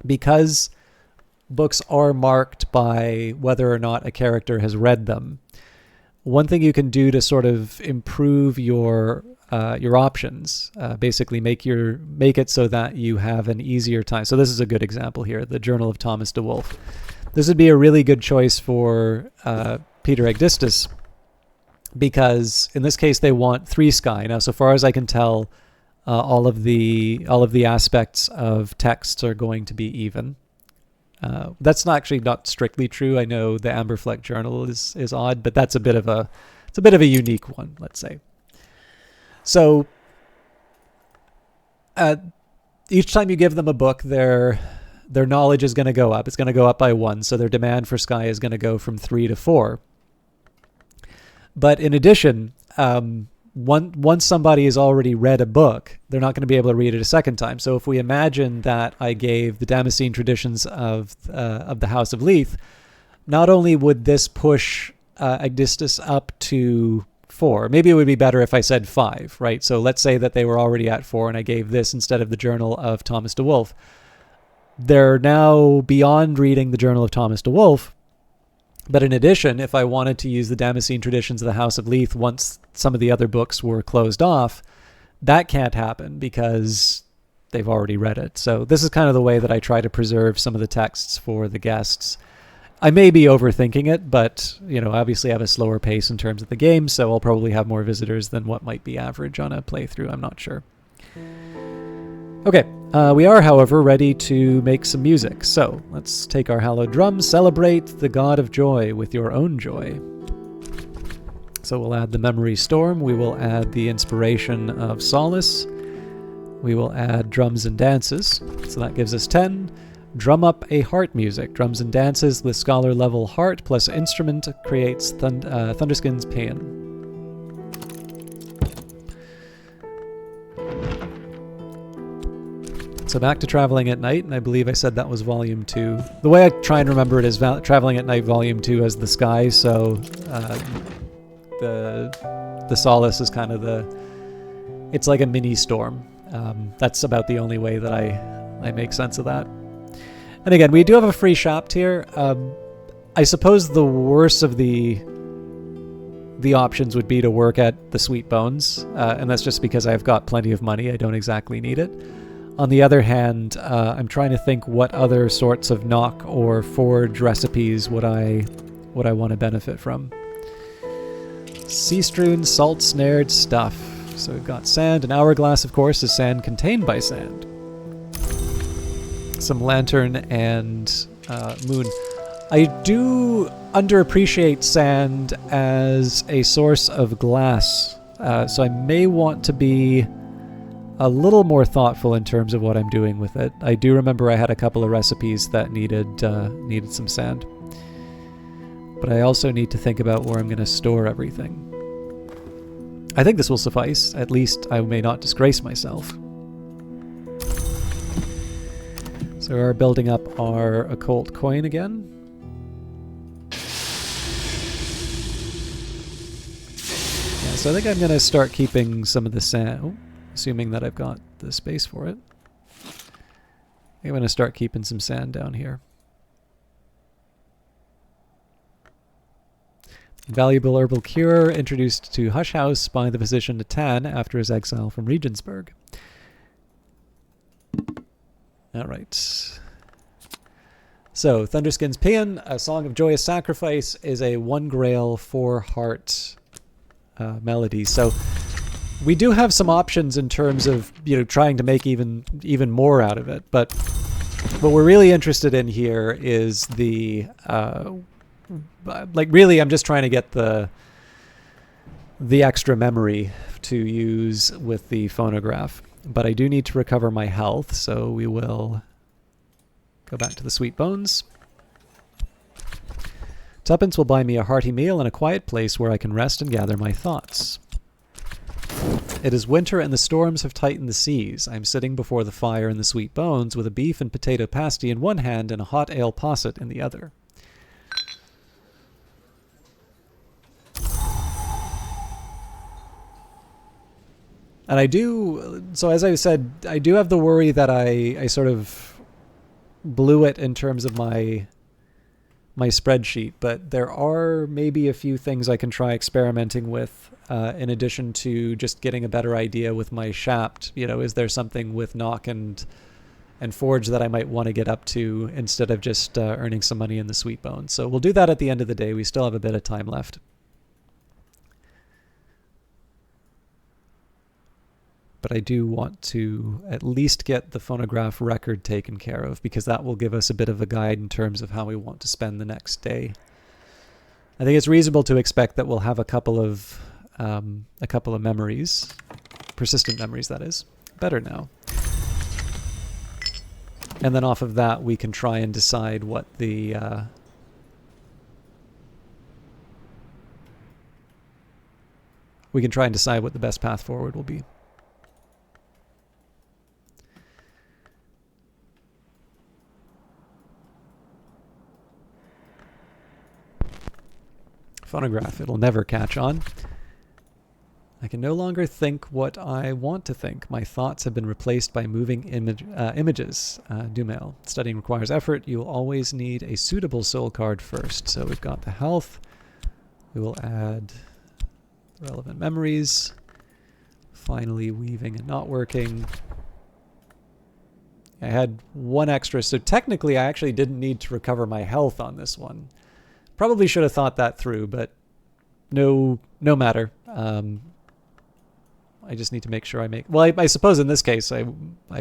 because books are marked by whether or not a character has read them, one thing you can do to sort of improve your options, basically make it so that you have an easier time. So this is a good example here, the Journal of Thomas de Wolfe. This would be a really good choice for Peter Egdistis, because in this case they want 3 sky. Now, so far as I can tell, all of the aspects of texts are going to be even. That's not strictly true. I know the Amberfleck Journal is odd, but that's a bit of a unique one, let's say. So each time you give them a book, their knowledge is going to go up. It's going to go up by 1, so their demand for sky is going to go from 3 to 4. But in addition, once somebody has already read a book, they're not going to be able to read it a second time. So if we imagine that I gave the Damascene Traditions of the House of Leith, not only would this push Egdistis up to 4, maybe it would be better if I said 5, right? So let's say that they were already at 4 and I gave this instead of the Journal of Thomas de Wolfe. They're now beyond reading the Journal of Thomas de Wolfe. But in addition, if I wanted to use the Damascene Traditions of the House of Leith once some of the other books were closed off, that can't happen because they've already read it. So this is kind of the way that I try to preserve some of the texts for the guests. I may be overthinking it, but obviously I have a slower pace in terms of the game, so I'll probably have more visitors than what might be average on a playthrough. I'm not sure. Okay, we are, however, ready to make some music. So let's take our hallowed drums, celebrate the God of joy with your own joy. So we'll add the memory storm. We will add the inspiration of solace. We will add drums and dances. So that gives us 10. Drum up a heart music. Drums and dances with scholar level heart plus instrument creates Thunderskin's Paean. So back to Traveling at Night, and I believe I said that was Volume 2. The way I try and remember it is Traveling at Night Volume 2 as the sky, so the solace is kind of it's like a mini storm. That's about the only way that I make sense of that. And again, we do have a free shop here. I suppose the worst of the options would be to work at the Sweet Bones, and that's just because I've got plenty of money. I don't exactly need it. On the other hand, I'm trying to think what other sorts of knock or forge recipes would I want to benefit from. Sea-strewn, salt-snared stuff. So we've got sand. An hourglass, of course, is sand contained by sand. Some lantern and moon. I do underappreciate sand as a source of glass, so I may want to be a little more thoughtful in terms of what I'm doing with it. I do remember I had a couple of recipes that needed some sand. But I also need to think about where I'm going to store everything. I think this will suffice. At least I may not disgrace myself. So we are building up our occult coin again. Yeah, so I think I'm going to start keeping some of the sand. Oh, assuming that I've got the space for it. I'm going to start keeping some sand down here. Valuable herbal cure introduced to Hush House by the physician Natan after his exile from Regensburg. All right. So, Thunderskin's Paean, a song of joyous sacrifice, is a 1 grail, 4 heart melody. So, we do have some options in terms of, trying to make even more out of it. But what we're really interested in here is the really, I'm just trying to get the extra memory to use with the phonograph. But I do need to recover my health, so we will go back to the Sweet Bones. Tuppence will buy me a hearty meal and a quiet place where I can rest and gather my thoughts. It is winter and the storms have tightened the seas. I am sitting before the fire in the Sweet Bones with a beef and potato pasty in one hand and a hot ale posset in the other. And so as I said, I do have the worry that I sort of blew it in terms of my spreadsheet, but there are maybe a few things I can try experimenting with in addition to just getting a better idea with my shaft. Is there something with Nock and Forge that I might want to get up to instead of just earning some money in the Sweet Bones? So we'll do that at the end of the day. We still have a bit of time left. But I do want to at least get the phonograph record taken care of, because that will give us a bit of a guide in terms of how we want to spend the next day. I think it's reasonable to expect that we'll have a couple of memories, persistent memories, that is, better now. And then off of that, we can try and decide what the best path forward will be. Phonograph, it'll never catch on. I can no longer think what I want to think. My thoughts have been replaced by moving images. Dumail. Studying requires effort. You will always need a suitable soul card first. So we've got the health. We will add relevant memories. Finally, weaving and not working. I had one extra, so technically I actually didn't need to recover my health on this one. Probably should have thought that through, but no matter. I just need to make sure I make... Well, I suppose in this case I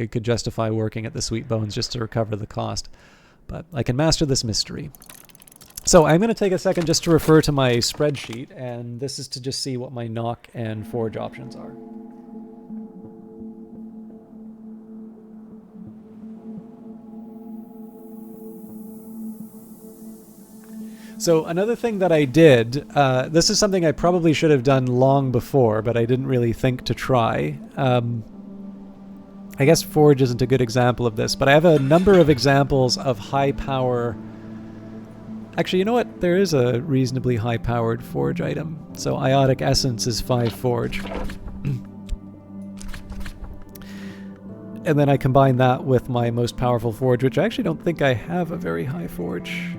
could justify working at the Sweet Bones just to recover the cost. But I can master this mystery. So I'm going to take a second just to refer to my spreadsheet, and this is to just see what my Nock and Forge options are. So another thing that I did, this is something I probably should have done long before, but I didn't really think to try. I guess Forge isn't a good example of this, but I have a number of examples of high power... Actually, you know what? There is a reasonably high-powered Forge item. So Iotic Essence is 5 Forge. And then I combine that with my most powerful Forge, which I actually don't think I have a very high Forge.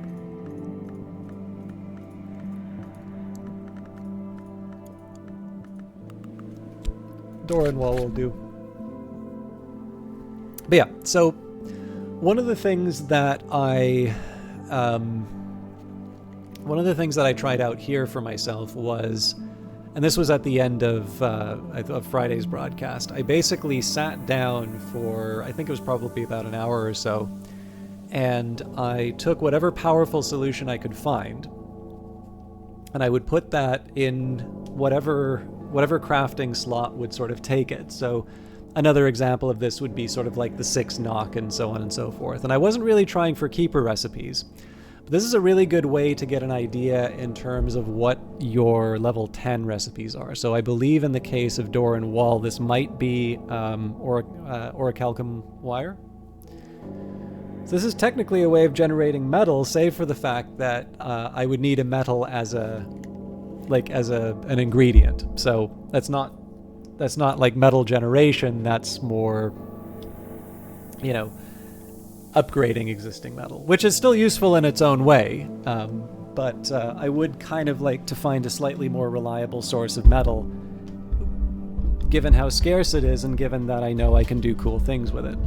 Doranwall will do. But yeah, so one of the things that I tried out here for myself was, and this was at the end of Friday's broadcast, I basically sat down for, I think it was probably about an hour or so, and I took whatever powerful solution I could find, and I would put that in whatever crafting slot would sort of take it. So another example of this would be sort of like the 6 Nock and so on and so forth. And I wasn't really trying for keeper recipes. But this is a really good way to get an idea in terms of what your level 10 recipes are. So I believe in the case of Doran Wall, this might be orichalcum wire. So this is technically a way of generating metal, save for the fact that I would need a metal as an ingredient. So that's not like metal generation, that's more, upgrading existing metal, which is still useful in its own way. But I would kind of like to find a slightly more reliable source of metal, given how scarce it is and given that I know I can do cool things with it.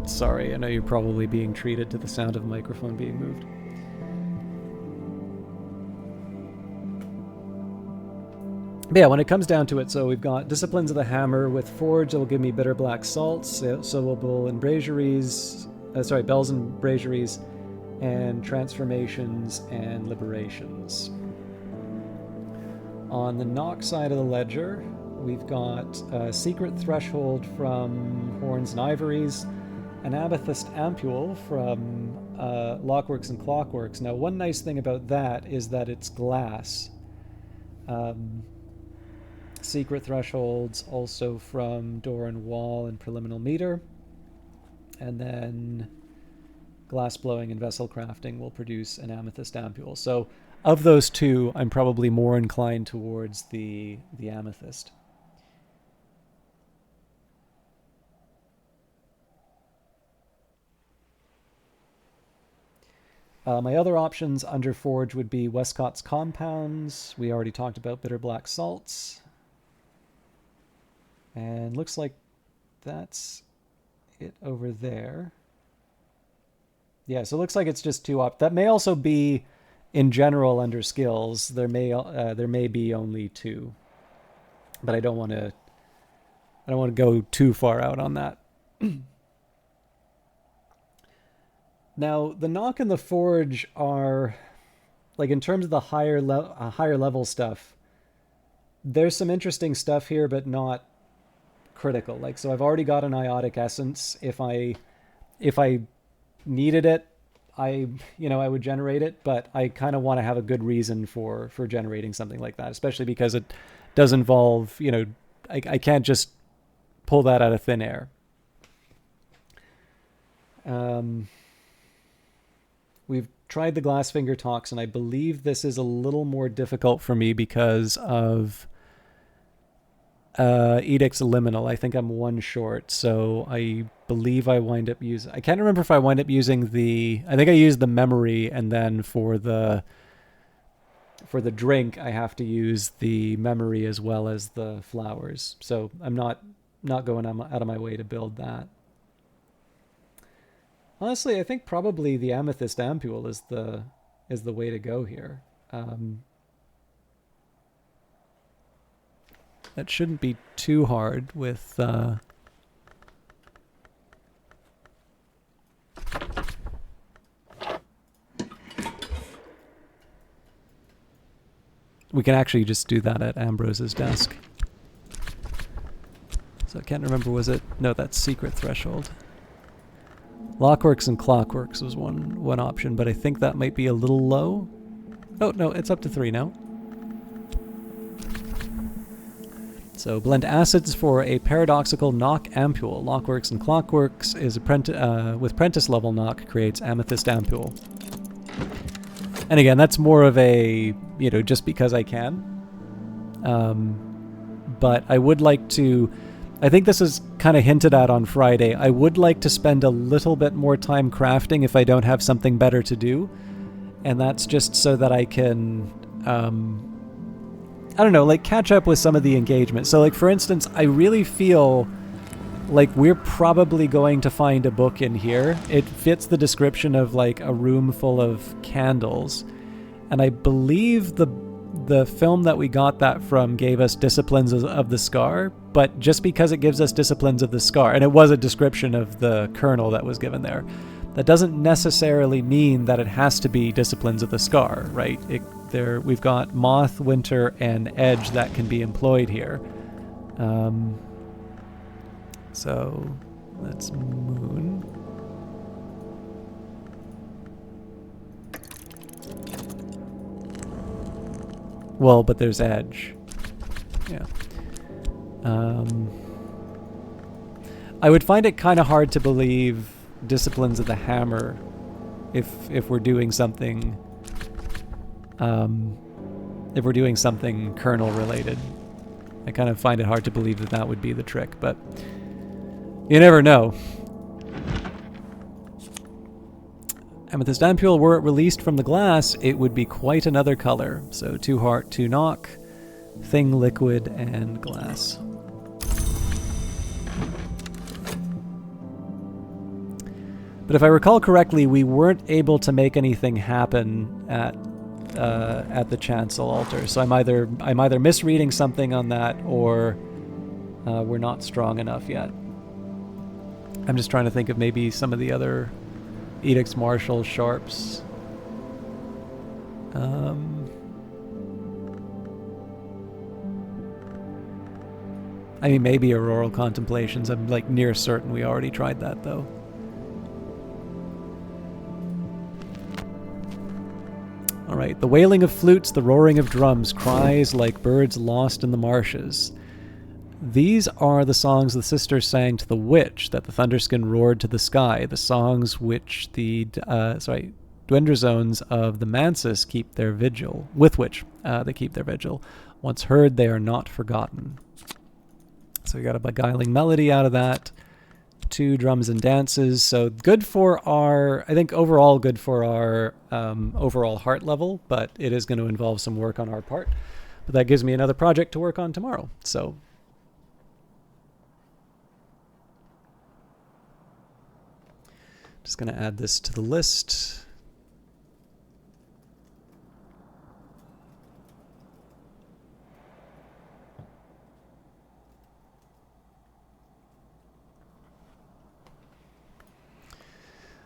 Sorry, I know you're probably being treated to the sound of a microphone being moved. But yeah, when it comes down to it, so we've got Disciplines of the Hammer with Forge that will give me bitter black salts, sowable and braziaries, bells and braziaries, and transformations and liberations. On the Nock side of the ledger, we've got Secret Threshold from Horns and Ivories, an Amethyst Ampule from Lockworks and Clockworks. Now, one nice thing about that is that it's glass. Secret Thresholds also from Door and Wall and Preliminal Meter. And then Glass Blowing and Vessel Crafting will produce an Amethyst Ampule. So of those two, I'm probably more inclined towards the Amethyst. My other options under Forge would be Westcott's Compounds. We already talked about Bitter Black Salts. And looks like that's it over there. Yeah, so it looks like it's just two that may also be in general under skills. There may be only two. But I don't want to go too far out on that. Now, the Nock and the Forge are, like, in terms of the higher level stuff, there's some interesting stuff here, but not critical. Like, so I've already got an Iotic Essence. If I needed it, I would generate it, but I kind of want to have a good reason for generating something like that, especially because it does involve, I can't just pull that out of thin air. We've tried the Glassfinger Toxin. I believe this is a little more difficult for me because of Edict's Liminal. I think I'm one short, so I believe I wind up using... I can't remember if I wind up using I think I used the memory, and then for the drink, I have to use the memory as well as the flowers. So I'm not going out of my way to build that. Honestly, I think probably the Amethyst Ampule is the way to go here. That shouldn't be too hard with... We can actually just do that at Ambrose's desk. So I can't remember, was it... No, that's Secret Threshold. Lockworks and Clockworks was one option, but I think that might be a little low. Oh, no, it's up to 3 now. So blend acids for a paradoxical Nock Ampule. Lockworks and Clockworks is with Prentice level Nock creates Amethyst Ampule. And again, that's more of a, just because I can. But I would like to... I think this is kind of hinted at on Friday. I would like to spend a little bit more time crafting if I don't have something better to do. And that's just so that I can, I don't know, like catch up with some of the engagement. So like, for instance, I really feel like we're probably going to find a book in here. It fits the description of like a room full of candles. And I believe the film that we got that from gave us Disciplines of the Scar, but just because it gives us Disciplines of the Scar, and it was a description of the kernel that was given there, that doesn't necessarily mean that it has to be Disciplines of the Scar, right? We've got Moth, Winter, and Edge that can be employed here. So that's Moon. Well, but there's Edge. Yeah. I would find it kind of hard to believe Disciplines of the Hammer if we're doing something kernel related. I kind of find it hard to believe that would be the trick, but you never know. Amethyst Ampule, were it released from the glass, it would be quite another color. So 2 heart, 2 knock, thing, liquid, and glass. But if I recall correctly, we weren't able to make anything happen at at the chancel altar. So I'm either misreading something on that, or we're not strong enough yet. I'm just trying to think of maybe some of the other edicts, martial, sharps. I mean, maybe auroral contemplations. I'm like near certain we already tried that though. All right, the wailing of flutes, the roaring of drums, cries like birds lost in the marshes. These are the songs the sisters sang to the witch that the Thunderskin roared to the sky, the songs which the Dwendrazones of the Mansus keep their vigil, with which they keep their vigil. Once heard, they are not forgotten. So we got a beguiling melody out of that. 2 drums and dances. So good for our, I think overall good for our overall heart level, but it is going to involve some work on our part. But that gives me another project to work on tomorrow. So just going to add this to the list.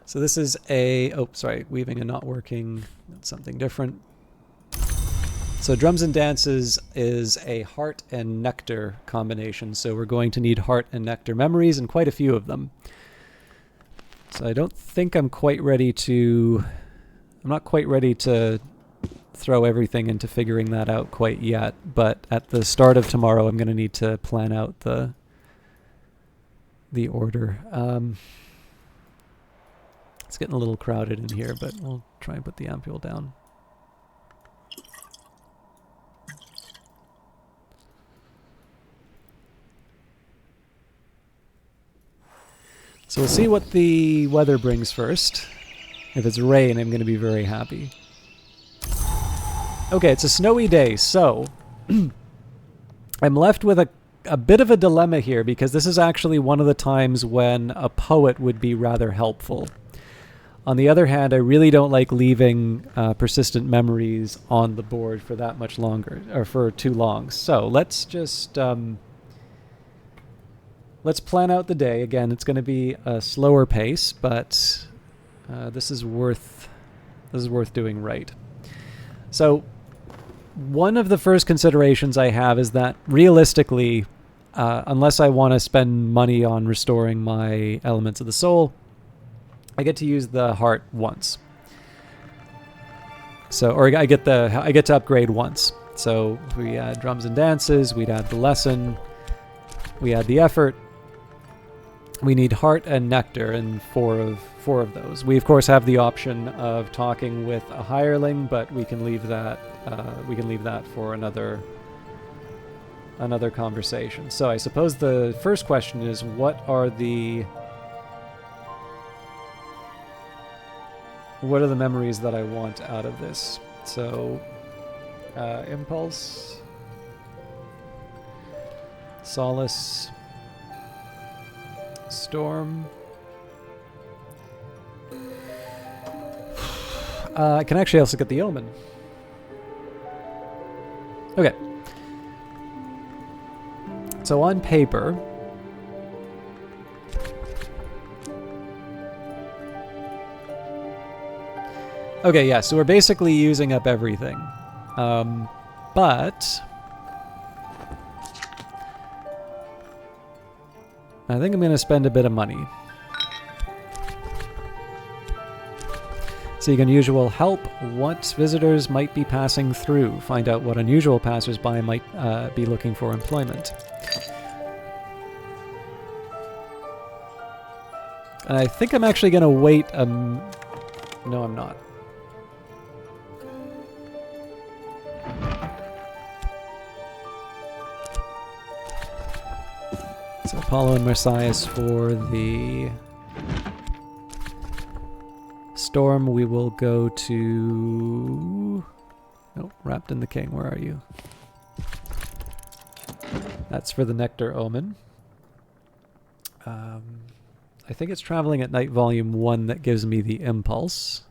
So this is weaving and not working. That's something different. So drums and dances is a heart and nectar combination. So we're going to need heart and nectar memories, and quite a few of them. So I don't think I'm not quite ready to throw everything into figuring that out quite yet, but at the start of tomorrow I'm going to need to plan out the order. It's getting a little crowded in here, but we'll try and put the ampule down. So we'll see what the weather brings first. If it's rain, I'm going to be very happy. Okay, it's a snowy day, so I'm left with a bit of a dilemma here, because this is actually one of the times when a poet would be rather helpful. On the other hand, I really don't like leaving persistent memories on the board for that much longer, or for too long. So let's just let's plan out the day. Again, it's going to be a slower pace, but this is worth doing right. So one of the first considerations I have is that realistically, unless I want to spend money on restoring my elements of the soul, I get to use the heart once. So, or I get to upgrade once. So if we add drums and dances, we'd add the lesson, we add the effort. We need heart and nectar, and four of those. We of course have the option of talking with a hireling, but we can leave that. For another conversation. So I suppose the first question is, what are the memories that I want out of this? So, impulse, solace, storm. I can actually also get the omen. Okay. So on paper, okay, yeah, so we're basically using up everything. But I think I'm going to spend a bit of money. Seek unusual help. What visitors might be passing through. Find out what unusual passersby might be looking for employment. And I think I'm actually going to wait. No, I'm not. So Apollo and Marsyas for the storm. We will go to... Nope, Wrapped in the King. Where are you? That's for the Nectar Omen. I think it's Traveling at Night Volume 1 that gives me the impulse.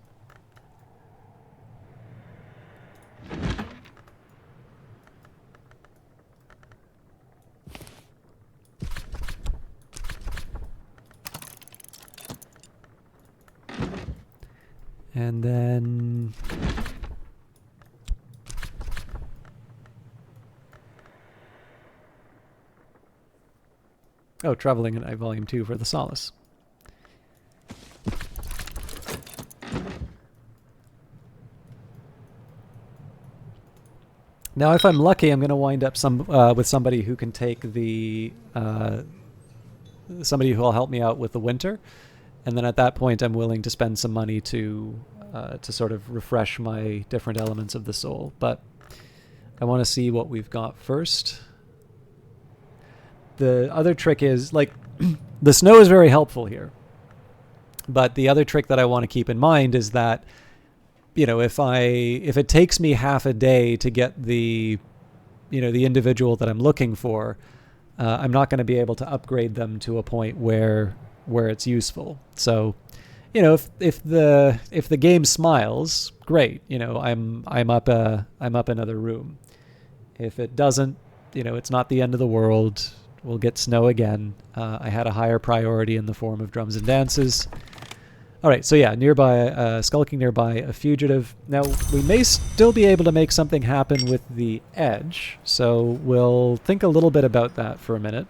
And then... Oh, Traveling at Night Volume 2 for the Solace. Now, if I'm lucky, I'm going to wind up with somebody who can take the... somebody who will help me out with the winter. And then at that point, I'm willing to spend some money to sort of refresh my different elements of the soul. But I want to see what we've got first. The other trick is, like, the snow is very helpful here. But the other trick that I want to keep in mind is that, you know, if it takes me half a day to get the individual that I'm looking for, I'm not going to be able to upgrade them to a point where it's useful. So, you know, if the game smiles, great. You know, I'm up another room. If it doesn't, you know, it's not the end of the world. We'll get snow again. I had a higher priority in the form of Drums and Dances. All right, so yeah, nearby, skulking nearby, a fugitive. Now, we may still be able to make something happen with the edge, so we'll think a little bit about that for a minute.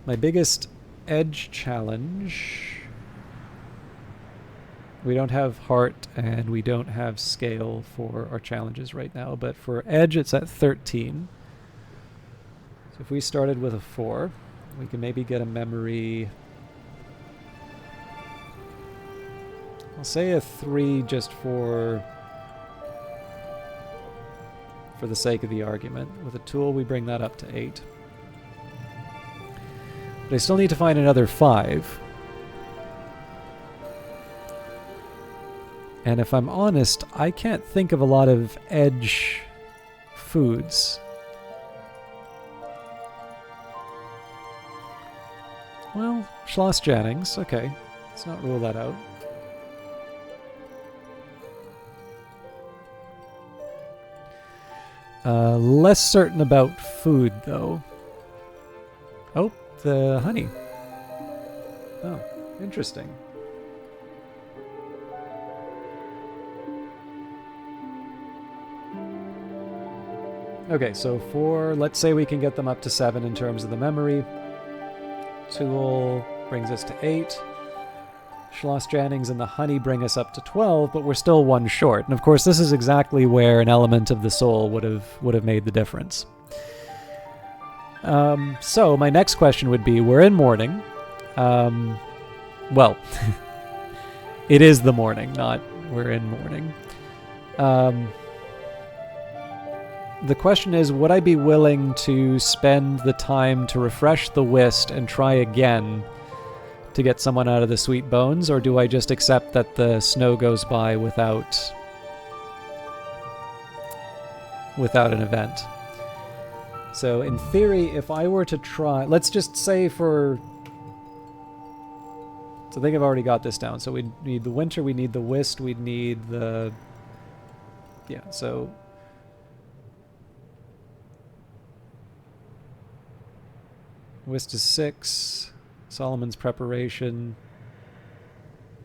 My biggest edge challenge... We don't have heart and we don't have scale for our challenges right now, but for edge it's at 13. So if we started with a 4, we can maybe get a memory... I'll say a 3 just for the sake of the argument. With a tool, we bring that up to 8. But I still need to find another 5. And if I'm honest, I can't think of a lot of edge foods. Well, Schloss Jannings, okay. Let's not rule that out. Less certain about food, though. Oh, the honey. Oh, interesting. Okay, so let's say we can get them up to 7 in terms of the memory. Tool brings us to 8. Schloss Jannings and the honey bring us up to 12, but we're still 1 short. And of course, this is exactly where an element of the soul would have made the difference. So my next question would be, we're in morning. Well, it is the morning, not we're in morning. The question is, would I be willing to spend the time to refresh the whist and try again to get someone out of the Sweet Bones, or do I just accept that the snow goes by without an event? So in theory, if I were to try, let's just say so I think I've already got this down. So we need the winter, we need the whist, we'd need the, yeah, so whist is 6. Solomon's Preparation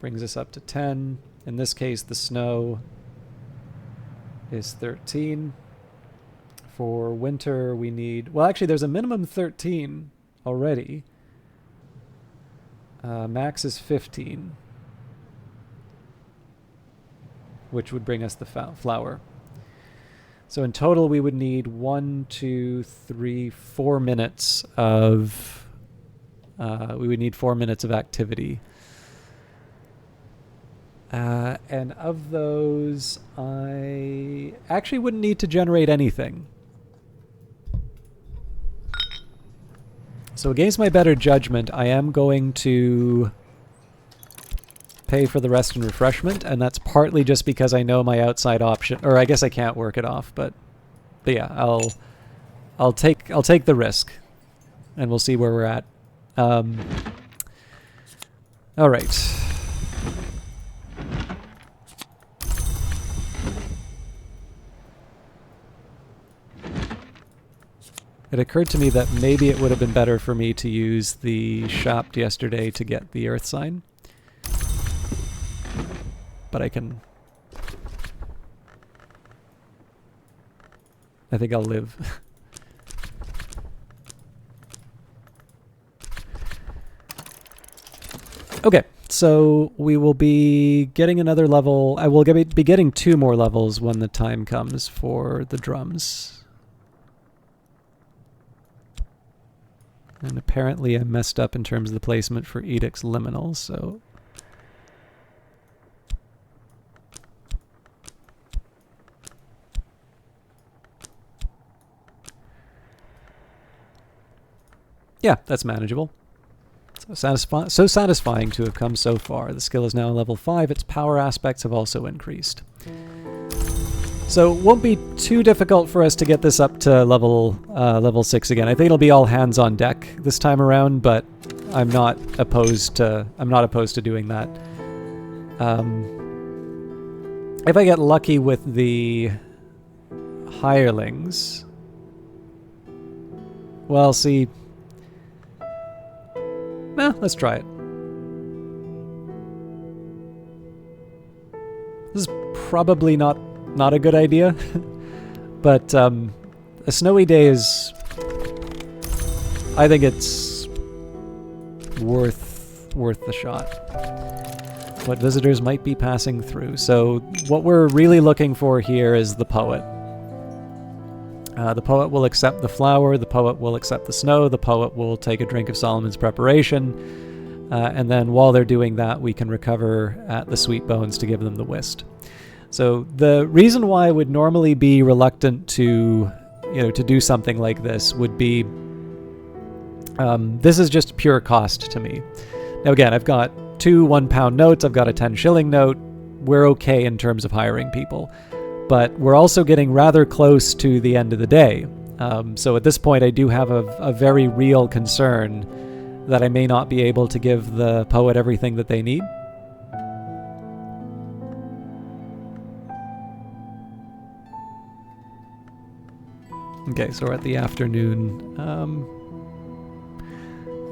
brings us up to 10. In this case, the snow is 13. For winter, we need... Well, actually, there's a minimum 13 already. Max is 15, which would bring us the flower. So in total, we would need 1, 2, 3, 4 minutes of... we would need 4 minutes of activity. And of those, I actually wouldn't need to generate anything. So against my better judgment, I am going to pay for the rest and refreshment, and that's partly just because I know my outside option, or I guess I can't work it off, but yeah, I'll take the risk, and we'll see where we're at. All right. It occurred to me that maybe it would have been better for me to use the Shapt yesterday to get the Earth Sign. but I think I'll live. Okay, so we will be getting another level. I will be getting 2 more levels when the time comes for the drums. And apparently I messed up in terms of the placement for Edict's Liminal, so... Yeah, that's manageable. So satisfying to have come so far. The skill is now level 5. Its power aspects have also increased. So it won't be too difficult for us to get this up to level 6 again. I think it'll be all hands on deck this time around, but I'm not opposed to doing that. If I get lucky with the hirelings, well, see. Nah, let's try it. This is probably not a good idea, but a snowy day is... I think it's worth the shot. What visitors might be passing through. So what we're really looking for here is the poet. The poet will accept the flower, the poet will accept the snow, the poet will take a drink of Solomon's preparation, and then while they're doing that, we can recover at the sweet bones to give them the whist. So the reason why I would normally be reluctant to do something like this would be, this is just pure cost to me. Now again, I've got 2 £1 notes, I've got a 10 shilling note, we're okay in terms of hiring people. But we're also getting rather close to the end of the day. So at this point, I do have a very real concern that I may not be able to give the poet everything that they need. Okay, so we're at the afternoon.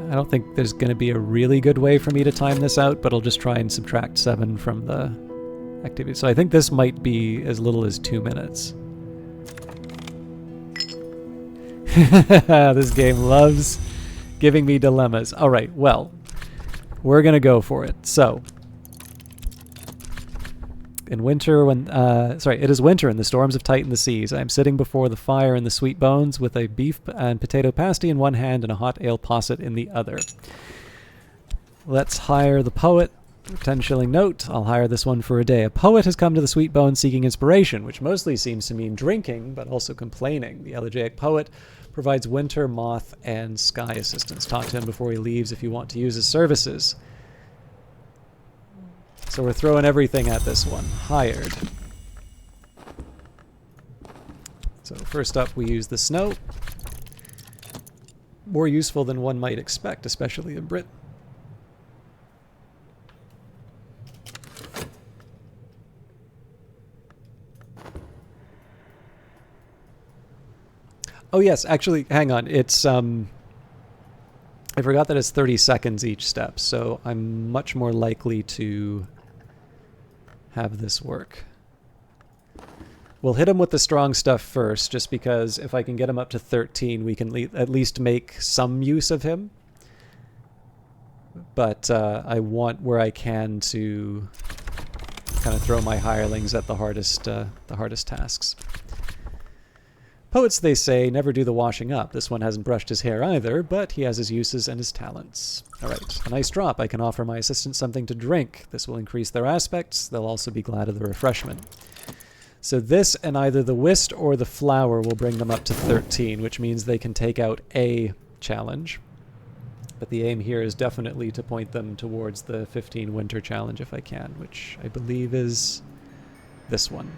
I don't think there's going to be a really good way for me to time this out, but I'll just try and subtract 7 from the activity. So I think this might be as little as 2 minutes. This game loves giving me dilemmas. All right, well, we're going to go for it. So, in winter, it is winter and the storms have tightened the seas. I am sitting before the fire in the sweet bones with a beef and potato pasty in one hand and a hot ale posset in the other. Let's hire the poet. 10 shilling note. I'll hire this one for a day. A poet has come to the sweet bones seeking inspiration, which mostly seems to mean drinking, but also complaining. The elegiac poet provides winter, moth, and sky assistance. Talk to him before he leaves if you want to use his services. So we're throwing everything at this one. Hired. So first up, we use the snow. More useful than one might expect, especially in Britain. Oh yes, actually, hang on. It's I forgot that it's 30 seconds each step, so I'm much more likely to have this work. We'll hit him with the strong stuff first, just because if I can get him up to 13, we can at least make some use of him. But I want, where I can, to kind of throw my hirelings at the hardest tasks. Poets, they say, never do the washing up. This one hasn't brushed his hair either, but he has his uses and his talents. All right, a nice drop. I can offer my assistants something to drink. This will increase their aspects. They'll also be glad of the refreshment. So this and either the whist or the flower will bring them up to 13, which means they can take out a challenge. But the aim here is definitely to point them towards the 15 winter challenge if I can, which I believe is this one.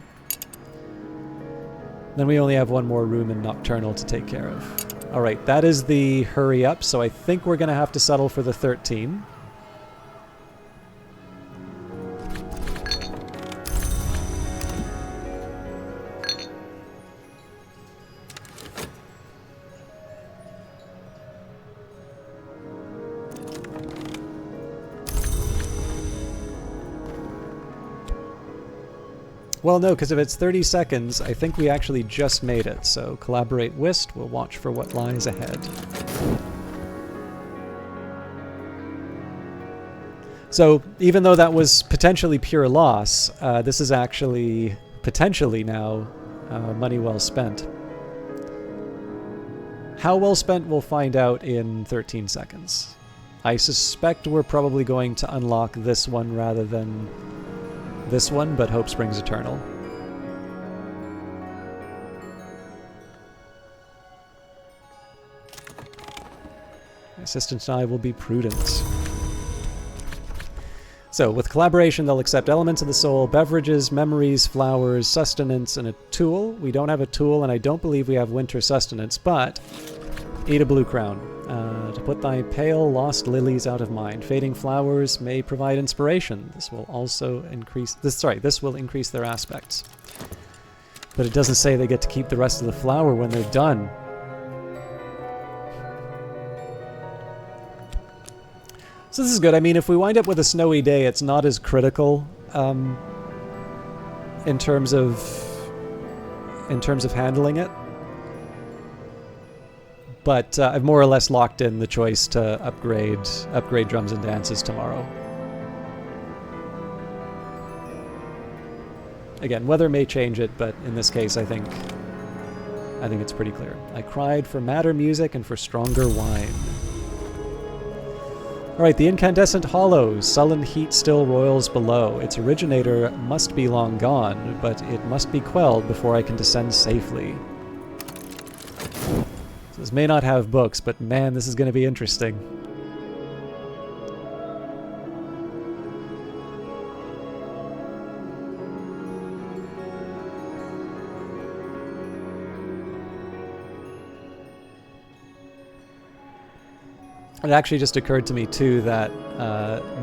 Then we only have one more room in Nocturnal to take care of. All right, that is the hurry up, so I think we're going to have to settle for the 13. Well, no, because if it's 30 seconds, I think we actually just made it. So collaborate whist, we'll watch for what lies ahead. So even though that was potentially pure loss, this is actually potentially now money well spent. How well spent we'll find out in 13 seconds. I suspect we're probably going to unlock this one rather than this one, but hope springs eternal. My assistant and I will be prudent. So, with collaboration, they'll accept elements of the soul, beverages, memories, flowers, sustenance, and a tool. We don't have a tool, and I don't believe we have winter sustenance, but eat a blue crown. To put thy pale, lost lilies out of mind. Fading flowers may provide inspiration. This will also increase... This will increase their aspects. But it doesn't say they get to keep the rest of the flower when they're done. So this is good. I mean, if we wind up with a snowy day, it's not as critical in terms of handling it. But I've more or less locked in the choice to upgrade drums and dances tomorrow. Again, weather may change it, but in this case, I think it's pretty clear. I cried for madder music and for stronger wine. All right, the incandescent hollows, sullen heat still roils below. Its originator must be long gone, but it must be quelled before I can descend safely. So this may not have books, but man, this is going to be interesting. It actually just occurred to me, too, that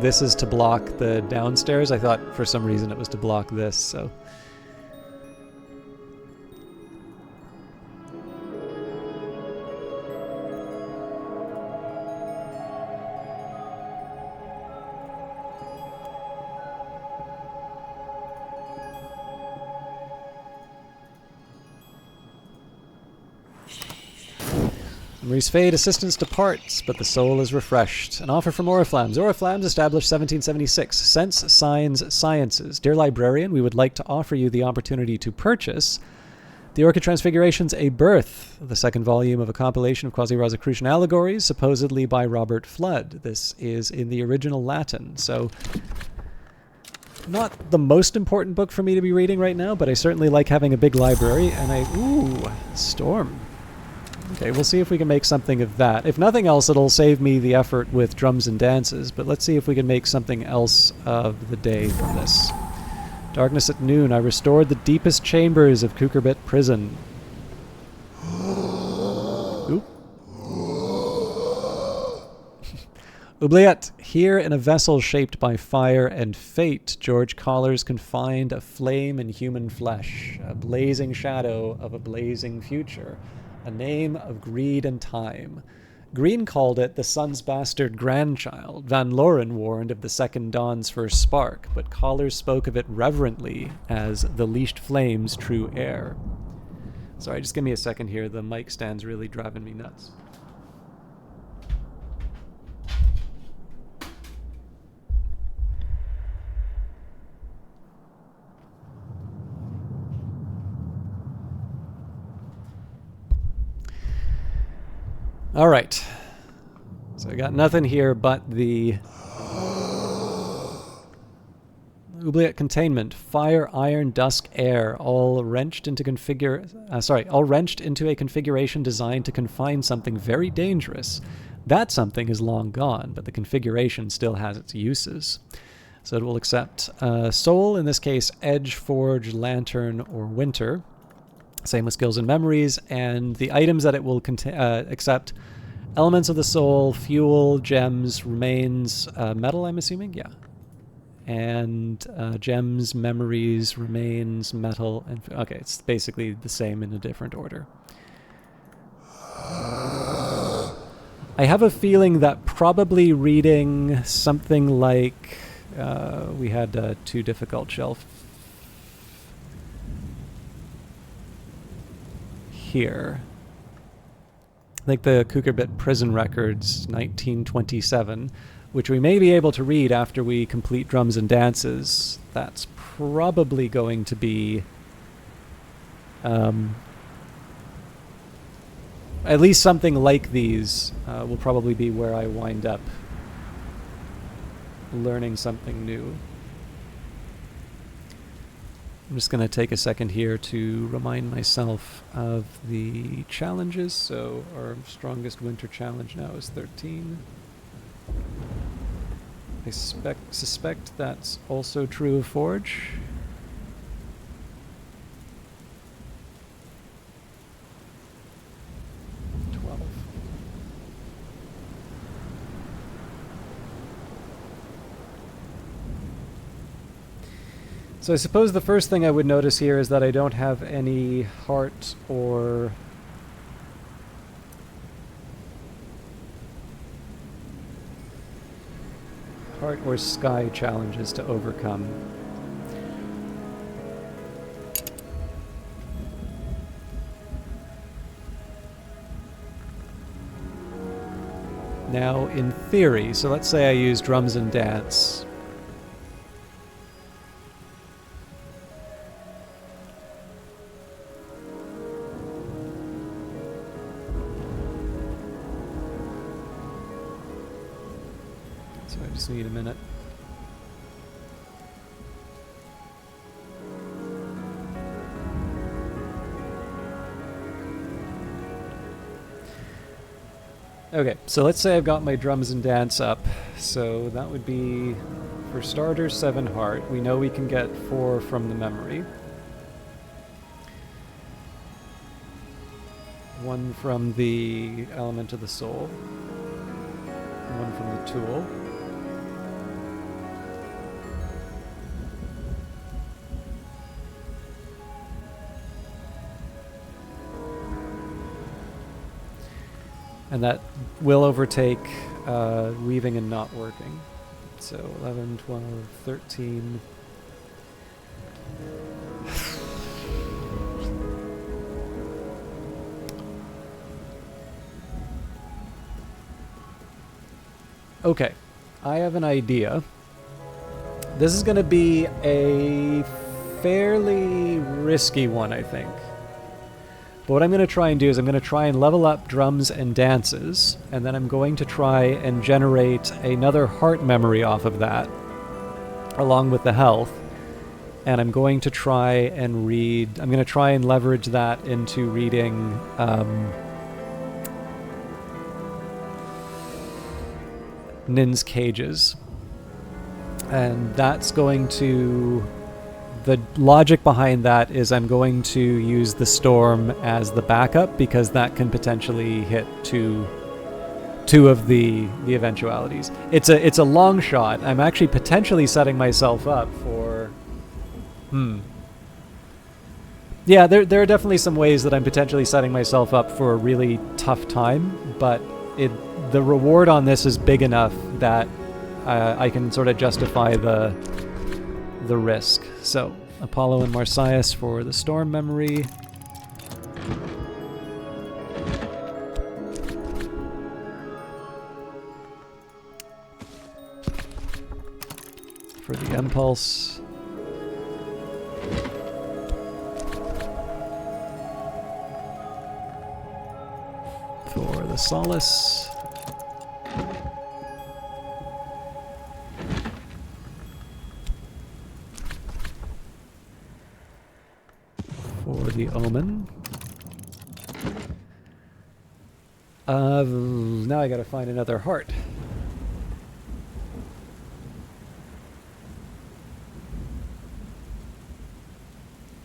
this is to block the downstairs. I thought for some reason it was to block this, so... Maurice Fade, assistance departs, but the soul is refreshed. An offer from Oriflammes. Oriflammes established 1776. Sense, Signs, Sciences. Dear librarian, we would like to offer you the opportunity to purchase The Orchid Transfigurations, A Birth, the second volume of a compilation of Quasi-Rosicrucian allegories, supposedly by Robert Flood. This is in the original Latin, so... not the most important book for me to be reading right now, but I certainly like having a big library, and ooh, Storm. Okay, we'll see if we can make something of that. If nothing else, it'll save me the effort with drums and dances, but let's see if we can make something else of the day from this. Darkness at noon. I restored the deepest chambers of Kukurbit prison. Oop. Oubliette. Here in a vessel shaped by fire and fate, George Collars can find a flame in human flesh, a blazing shadow of a blazing future. A name of greed and time. Green called it the sun's bastard grandchild. Van Loren warned of the second dawn's first spark, but Collars spoke of it reverently as the leashed flame's true heir. Sorry, just give me a second here. The mic stand's really driving me nuts. All right, so I got nothing here but the Oubliette containment, fire, iron, dusk, air, all wrenched into a configuration designed to confine something very dangerous. That something is long gone, but the configuration still has its uses. So it will accept soul, in this case, edge, forge, lantern, or winter. Same with skills and memories, and the items that it will accept: elements of the soul, fuel, gems, remains, metal, I'm assuming? Yeah. And gems, memories, remains, metal, and... okay, it's basically the same in a different order. I have a feeling that probably reading something like... we had too difficult shelf. here. I think the Cucurbit prison records, 1927, which we may be able to read after we complete Drums and Dances. That's probably going to be at least something like these will probably be where I wind up learning something new. I'm just going to take a second here to remind myself of the challenges. So our strongest winter challenge now is 13. I suspect that's also true of Forge. So I suppose the first thing I would notice here is that I don't have any heart or sky challenges to overcome. Now, in theory, so let's say I use Drums and Dance. Just need a minute. Okay, so let's say I've got my Drums and Dance up. So that would be, for starters, 7 heart. We know we can get 4 from the memory. 1 from the element of the soul. 1 from the tool. And that will overtake weaving and not working. So 11, 12, 13. Okay, I have an idea. This is going to be a fairly risky one, I think. But what I'm going to try and do is I'm going to try and level up Drums and Dances, and then I'm going to try and generate another heart memory off of that, along with the health. And I'm going to try and read... I'm going to try and leverage that into reading... Nin's Cages. And that's going to... The logic behind that is I'm going to use the Storm as the backup, because that can potentially hit two of the eventualities. It's a long shot. I'm actually potentially setting myself up for... Yeah, there are definitely some ways that I'm potentially setting myself up for a really tough time, but the reward on this is big enough that I can sort of justify the risk. So, Apollo and Marsyas for the Storm memory. For the Impulse. For the Solace. For the Omen. Now I gotta find another heart.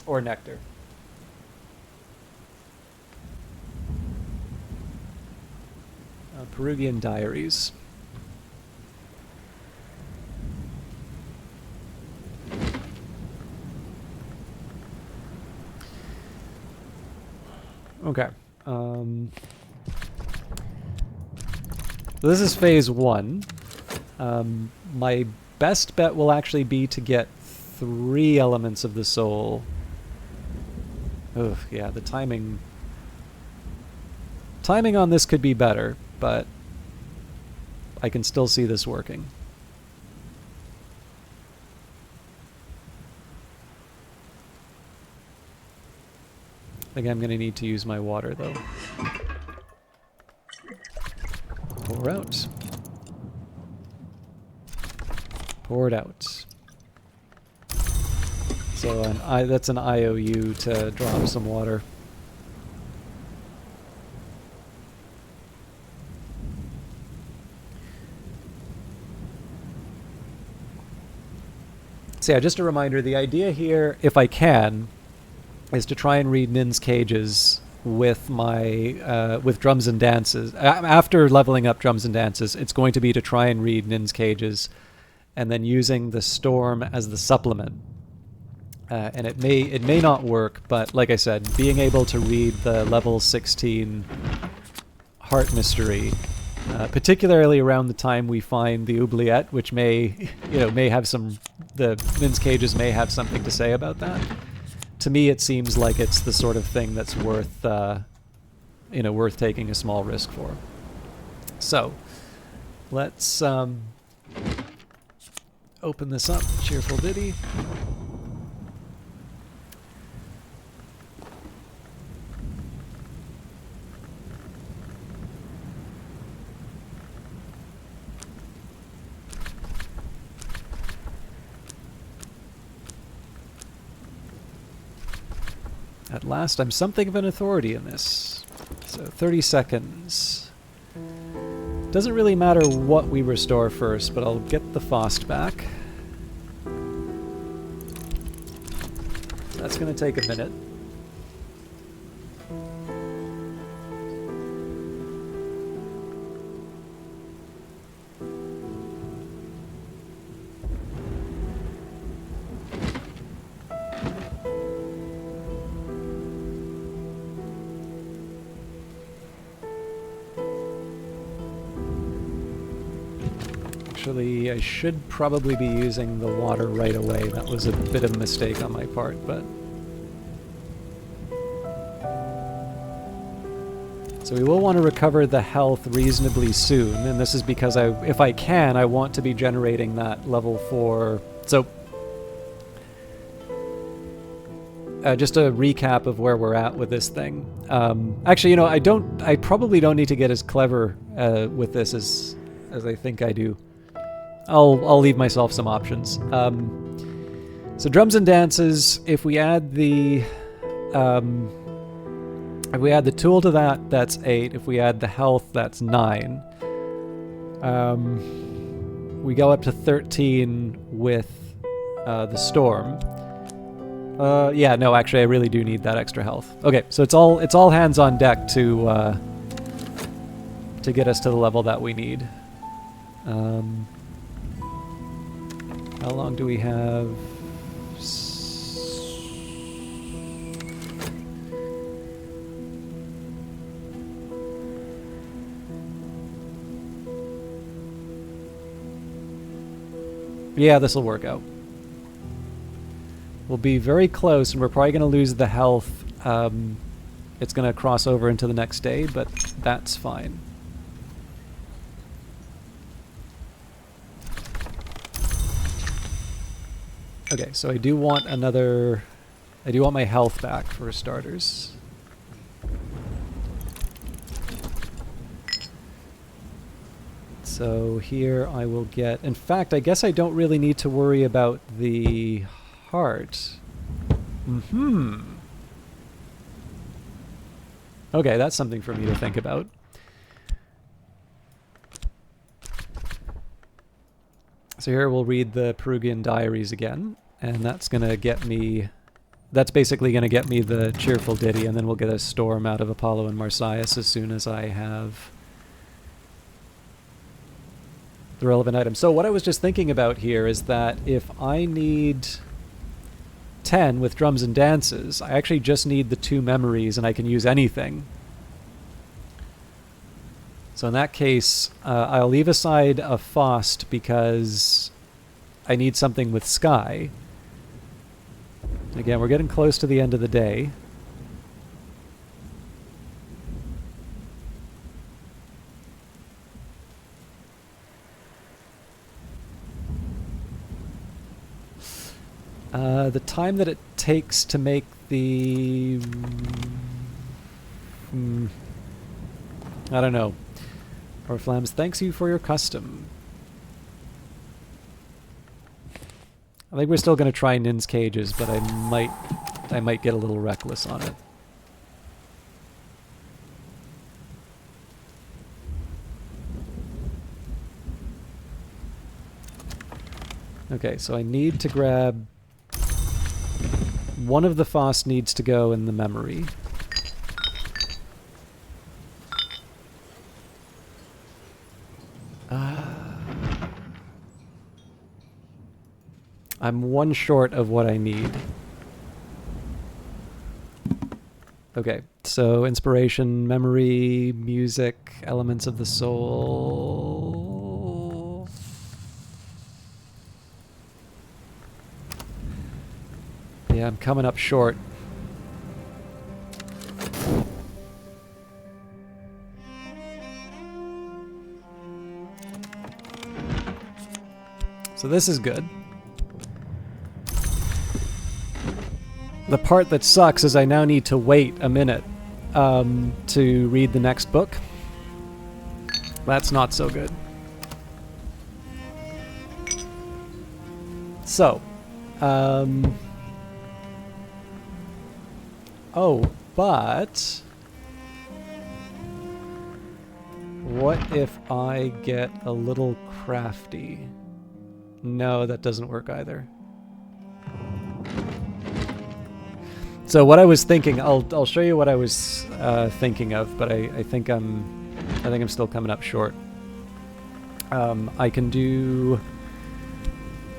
Or nectar. Peruvian Diaries. Okay. This is phase 1. My best bet will actually be to get 3 elements of the soul. Ugh, yeah, the timing Timing on this could be better, but I can still see this working. I think I'm going to need to use my water, though. Pour out. Pour it out. So that's an IOU to drop some water. So yeah, just a reminder, the idea here, if I can, is to try and read Nin's Cages with my with Drums and Dances. After leveling up Drums and Dances, it's going to be to try and read Nin's Cages, and then using the Storm as the supplement. And it may not work, but like I said, being able to read the level 16 Heart Mystery, particularly around the time we find the oubliette, which may have some, the Nin's Cages may have something to say about that. To me, it seems like it's the sort of thing that's worth, worth taking a small risk for. So, let's open this up. Cheerful Ditty. At last, I'm something of an authority in this. So 30 seconds. Doesn't really matter what we restore first, but I'll get the Faust back. That's going to take a minute. Actually, I should probably be using the water right away. That was a bit of a mistake on my part, but... So we will want to recover the health reasonably soon, and this is because if I can, I want to be generating that level 4... So... just a recap of where we're at with this thing. Actually, I probably don't need to get as clever with this as I think I do. I'll leave myself some options. So Drums and Dances, if we add the tool to that, that's 8. If we add the health, that's 9. We go up to 13 with the Storm. Yeah, no, actually, I really do need that extra health. Okay, so it's all hands on deck to get us to the level that we need. How long do we have? Yeah, this will work out. We'll be very close, and we're probably going to lose the health. It's going to cross over into the next day, but that's fine. Okay, so I do want my health back for starters. So here I will get... In fact, I guess I don't really need to worry about the heart. Okay, that's something for me to think about. So here we'll read the Perugian Diaries again, and that's going to get me... That's basically going to get me the Cheerful Ditty, and then we'll get a Storm out of Apollo and Marsyas as soon as I have the relevant item. So what I was just thinking about here is that if I need 10 with Drums and Dances, I actually just need the 2 memories, and I can use anything. So in that case, I'll leave aside a Faust because I need something with Sky. Again, we're getting close to the end of the day. The time that it takes to make the... I don't know. Orflams, thanks you for your custom. I think we're still going to try Nin's Cages, but I might get a little reckless on it. Okay, so I need to grab... One of the FOSS needs to go in the memory. I'm one short of what I need. Okay, so inspiration, memory, music, elements of the soul. Yeah, I'm coming up short. So this is good. The part that sucks is I now need to wait a minute to read the next book. That's not so good. So, oh, but what if I get a little crafty? No, that doesn't work either. So what I was thinking, I'll show you what I was thinking of, but I think I'm still coming up short. I can do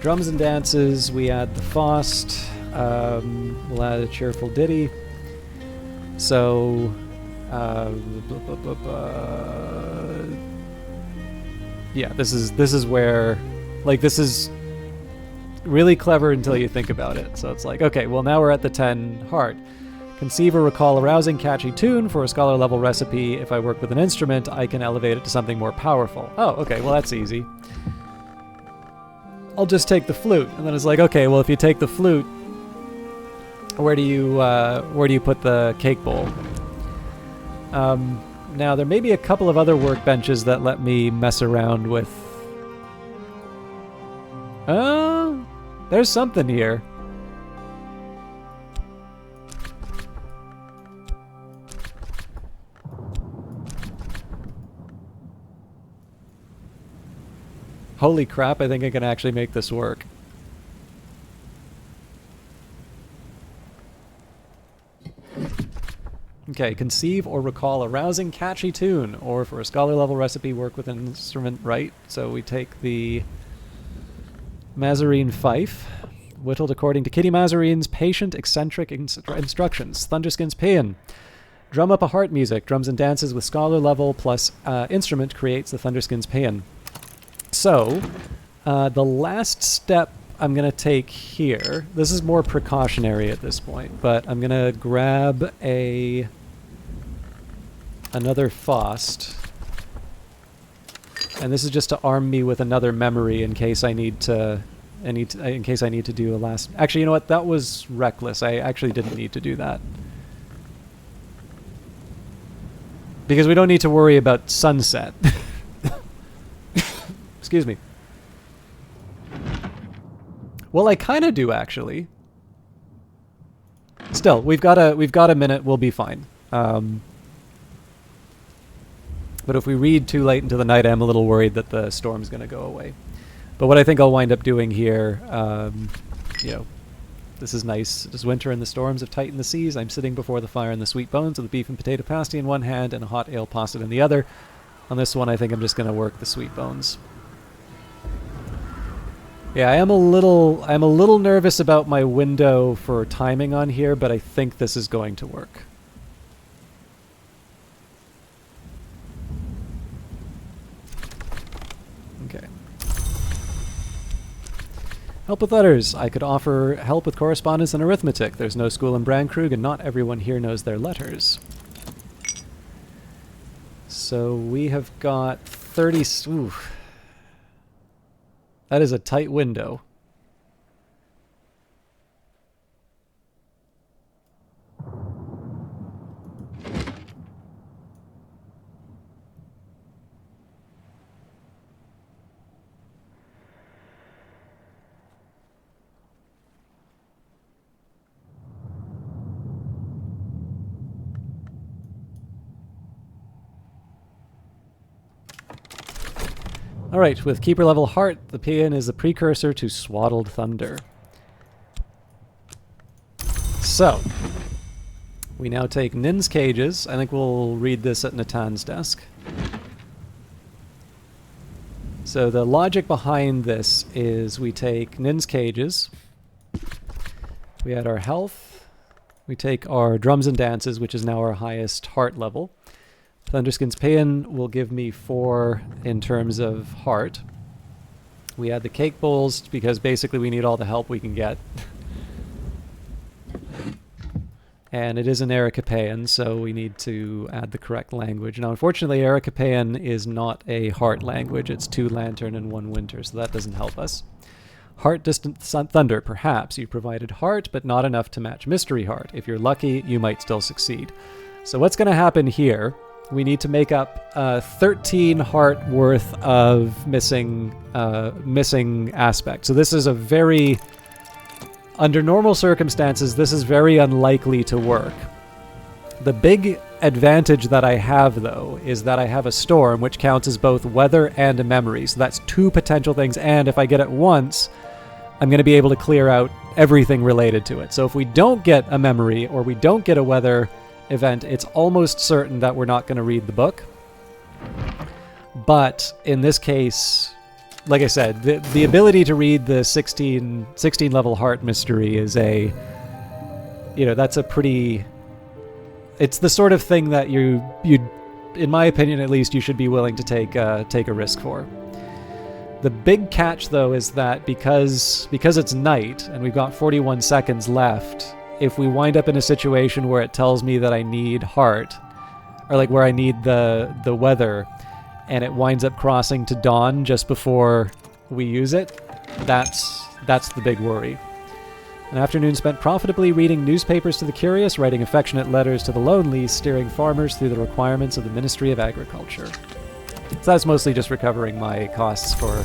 drums and dances. We add the Faust. We'll add a cheerful ditty. So, yeah, this is where, like, this is really clever until you think about it. So it's like, okay, well, now we're at the 10 hard. Conceive or recall a rousing, catchy tune for a scholar level recipe. If I work with an instrument, I can elevate it to something more powerful. Oh, okay, well, that's easy. I'll just take the flute. And then it's like, okay, well, if you take the flute, where do you put the cake bowl? Now, there may be a couple of other workbenches that let me mess around with... there's something here. Holy crap, I think I can actually make this work. Okay, conceive or recall a rousing, catchy tune, or for a scholar level recipe, work with an instrument, right? So we take the Mazarine Fife, whittled according to Kitty Mazarine's patient, eccentric instructions. Thunderskin's Paean. Drum up a heart music. Drums and dances with scholar level plus instrument creates the Thunderskin's Paean. So, the last step I'm going to take here, this is more precautionary at this point, but I'm going to grab another Faust. And this is just to arm me with another memory in case I need to do a last... Actually, you know what? That was reckless. I actually didn't need to do that. Because we don't need to worry about sunset. Excuse me. Well, I kind of do, actually. Still, we've got a minute. We'll be fine. But if we read too late into the night, I'm a little worried that the storm's going to go away. But what I think I'll wind up doing here, you know, this is nice. It is winter and the storms have tightened the seas. I'm sitting before the fire in the sweet bones with a beef and potato pasty in one hand and a hot ale posset in the other. On this one, I think I'm just going to work the sweet bones. Yeah, I'm a little nervous about my window for timing on here, but I think this is going to work. Okay. Help with letters. I could offer help with correspondence and arithmetic. There's no school in Brandkrug, and not everyone here knows their letters. So we have got 30... Ooh. That is a tight window. Alright, with Keeper level Heart, the Paean is the precursor to Swaddled Thunder. So, we now take Nin's Cages. I think we'll read this at Natan's desk. So the logic behind this is we take Nin's Cages, we add our health, we take our Drums and Dances, which is now our highest heart level. Thunderskin's Paean will give me 4 in terms of heart. We add the Cake Bowls because basically we need all the help we can get. And it is an Ericapean, so we need to add the correct language. Now, unfortunately, Ericapean is not a heart language. It's 2 Lantern and 1 Winter, so that doesn't help us. Heart Distant Thunder, perhaps. You provided heart, but not enough to match Mystery Heart. If you're lucky, you might still succeed. So what's going to happen here, we need to make up 13 heart worth of missing aspect. So this is a very... Under normal circumstances, this is very unlikely to work. The big advantage that I have, though, is that I have a storm, which counts as both weather and a memory. So that's 2 potential things, and if I get it once, I'm going to be able to clear out everything related to it. So if we don't get a memory, or we don't get a weather event, it's almost certain that we're not going to read the book. But in this case... Like I said, the ability to read the 16 level heart mystery is a, that's a pretty, it's the sort of thing that you, in my opinion at least, you should be willing to take a risk for. The big catch though is that because it's night and we've got 41 seconds left, if we wind up in a situation where it tells me that I need heart, or like where I need the weather, and it winds up crossing to dawn just before we use it, that's the big worry. An afternoon spent profitably reading newspapers to the curious, writing affectionate letters to the lonely, steering farmers through the requirements of the Ministry of Agriculture. So that's mostly just recovering my costs for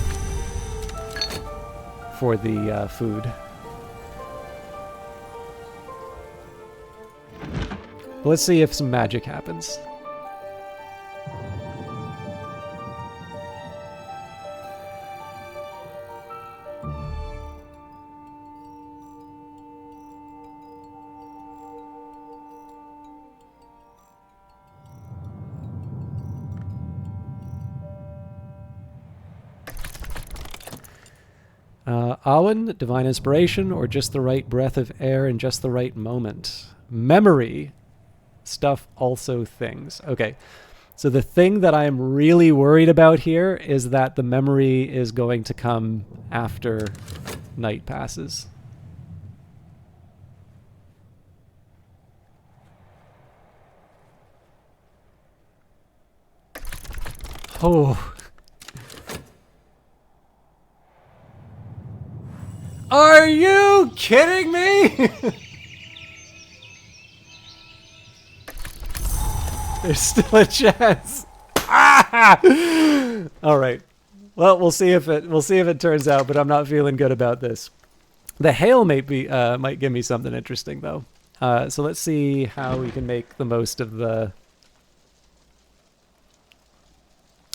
the food. But let's see if some magic happens. Awen, Divine Inspiration, or just the right breath of air in just the right moment. Memory, stuff, also things. Okay, so the thing that I'm really worried about here is that the memory is going to come after night passes. Oh. Are you kidding me? There's still a chance. Ah! All right. Well, we'll see if it turns out, but I'm not feeling good about this. The hail might give me something interesting though. So let's see how we can make the most of the...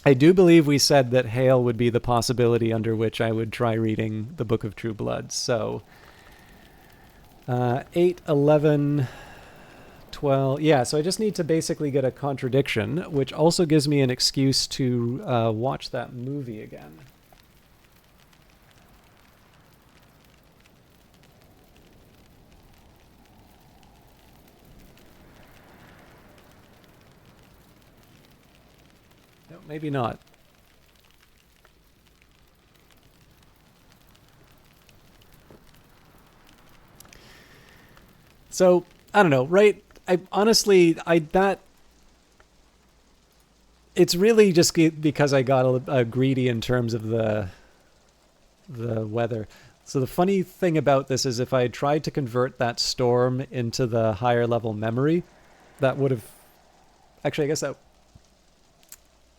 I do believe we said that hail would be the possibility under which I would try reading the Book of True Blood. So 8, 11, 12. Yeah, so I just need to basically get a contradiction, which also gives me an excuse to watch that movie again. No, maybe not. So, I don't know, right? It's really just because I got greedy in terms of the weather. So the funny thing about this is if I tried to convert that storm into the higher level memory, that would have... Actually, I guess that...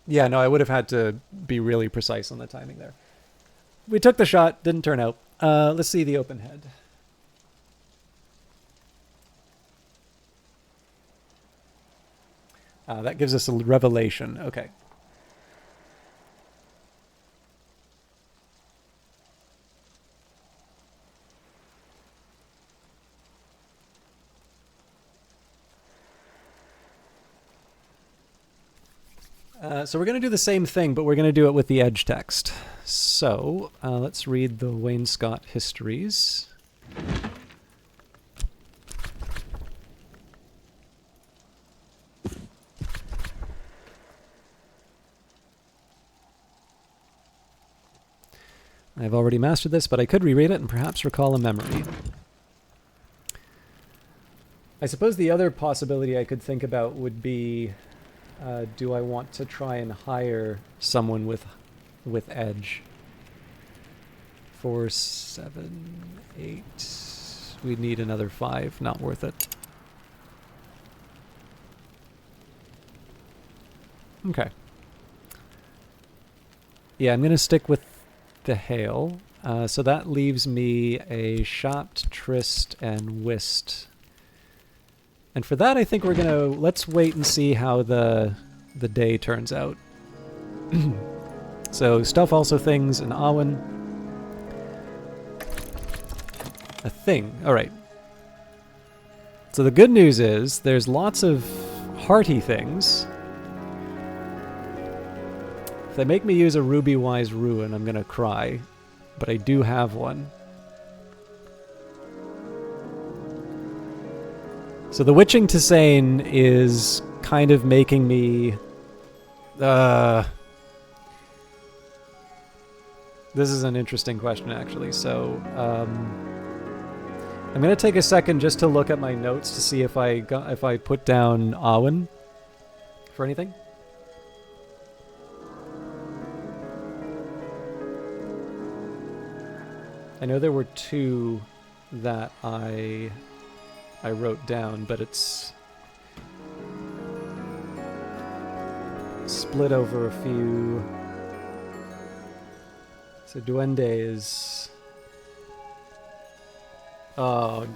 Yeah, no, I would have had to be really precise on the timing there. We took the shot, didn't turn out. Let's see the open head. That gives us a revelation. Okay. So we're going to do the same thing, but we're going to do it with the edge text. So let's read the Wainscot histories. I've already mastered this, but I could reread it and perhaps recall a memory. I suppose the other possibility I could think about would be, do I want to try and hire someone with edge? 4, 7, 8. We'd need another 5. Not worth it. Okay. Yeah, I'm going to stick with the Hail. So that leaves me a Shapt, Tryst, and Whist. And for that, I think we're gonna let's wait and see how the day turns out. So stuff also things and Awen. A thing. All right. So the good news is there's lots of hearty things. If they make me use a Ruby-wise Ruin, I'm gonna cry. But I do have one. So the Witching Tisane is kind of making me... This is an interesting question, actually. So I'm going to take a second just to look at my notes to see if I put down Awen for anything. I know there were 2 that I wrote down, but it's split over a few. So Duende is... Oh.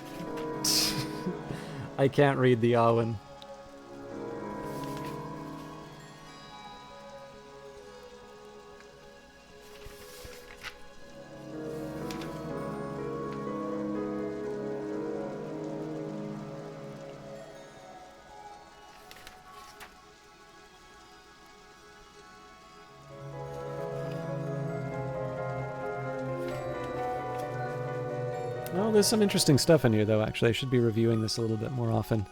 I can't read the Awen. Oh, there's some interesting stuff in here, though, actually. I should be reviewing this a little bit more often.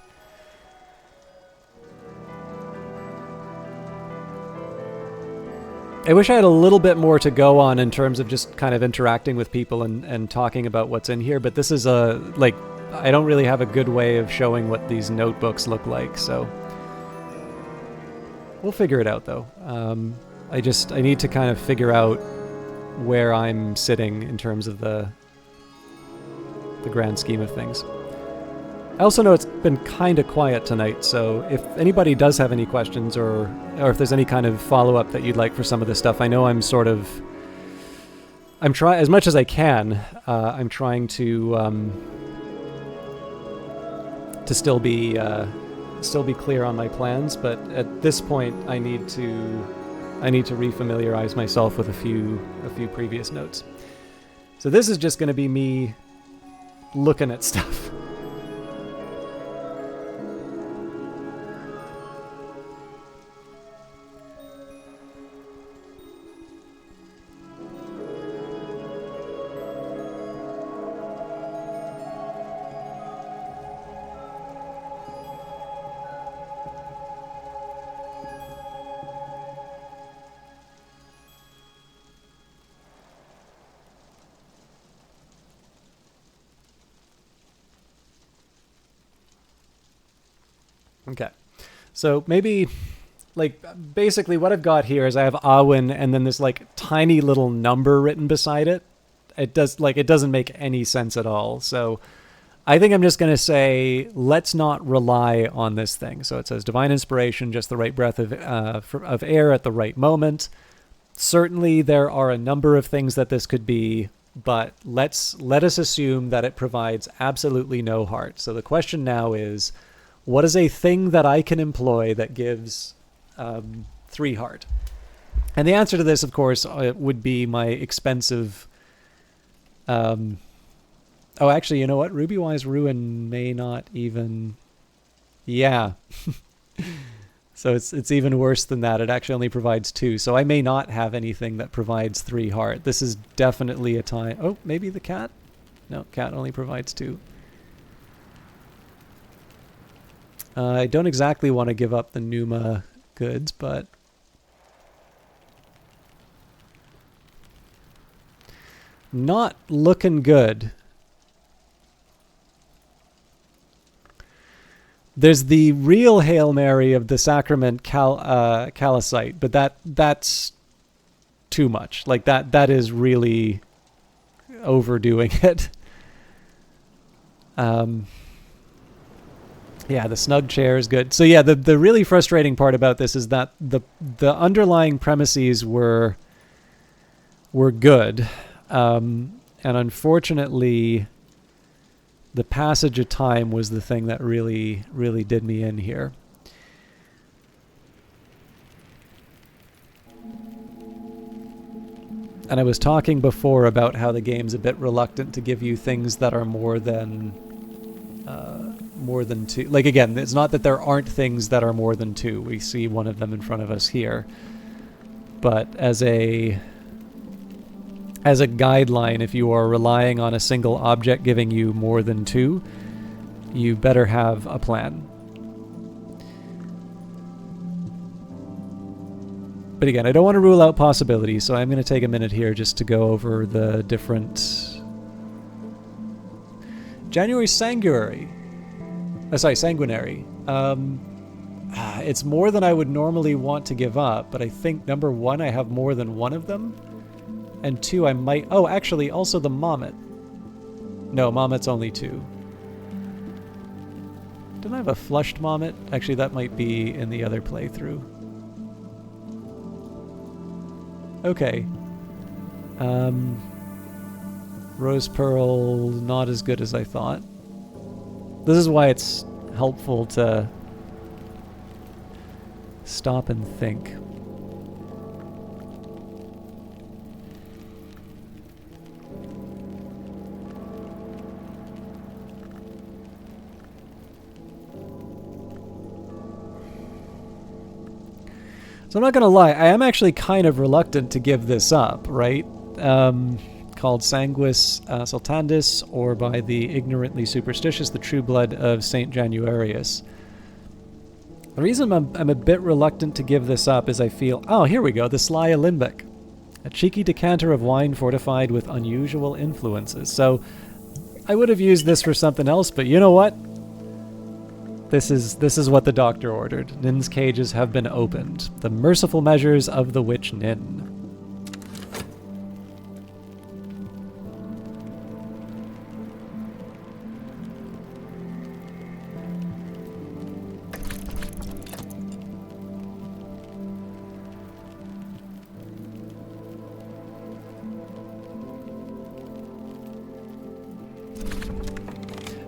I wish I had a little bit more to go on in terms of just kind of interacting with people and talking about what's in here, but this is I don't really have a good way of showing what these notebooks look like, so... We'll figure it out, though. I need to kind of figure out where I'm sitting in terms of the grand scheme of things. I also know it's been kind of quiet tonight, so if anybody does have any questions or if there's any kind of follow-up that you'd like for some of this stuff, I know I'm trying as much as I can. I'm trying to still be clear on my plans, but at this point, I need to refamiliarize myself with a few previous notes. So this is just going to be me looking at stuff. Okay, so maybe, basically what I've got here is I have Awen and then this, tiny little number written beside it. It doesn't make any sense at all. So I think I'm just going to say, let's not rely on this thing. So it says Divine Inspiration, just the right breath of air at the right moment. Certainly there are a number of things that this could be, but let us assume that it provides absolutely no heart. So the question now is, what is a thing that I can employ that gives 3 heart? And the answer to this, of course, would be my expensive... oh, actually, you know what? Ruby-wise Ruin may not even... Yeah. So it's even worse than that. It actually only provides 2. So I may not have anything that provides 3 heart. This is definitely a time. Oh, maybe the cat? No, cat only provides 2. I don't exactly want to give up the Numa goods, but not looking good. There's the real Hail Mary of the Sacrament Callicite, but that's too much. Like that is really overdoing it. Yeah, the snug chair is good. So yeah, the really frustrating part about this is that the underlying premises were good, and unfortunately, the passage of time was the thing that really did me in here. And I was talking before about how the game's a bit reluctant to give you things that are more than 2. Like, again, it's not that there aren't things that are more than 2. We see one of them in front of us here. But as a guideline, if you are relying on a single object giving you more than 2, you better have a plan. But again, I don't want to rule out possibilities, so I'm going to take a minute here just to go over the different... January Sanguinary. Sanguinary. It's more than I would normally want to give up, but I think, number 1, I have more than one of them. And 2, I might... Oh, actually, also the Mommet. No, Mommet's only 2. Didn't I have a flushed Mommet? Actually, that might be in the other playthrough. Okay. Rose Pearl, not as good as I thought. This is why it's helpful to stop and think. So I'm not going to lie, I am actually kind of reluctant to give this up, right? Called Sanguis Sultandis, or by the ignorantly superstitious, the true blood of Saint Januarius. The reason I'm a bit reluctant to give this up is I feel... Oh, here we go, the Sly Alimbic. A cheeky decanter of wine fortified with unusual influences. So I would have used this for something else, but you know what? This is what the doctor ordered. Nin's cages have been opened. The merciful measures of the witch Nin.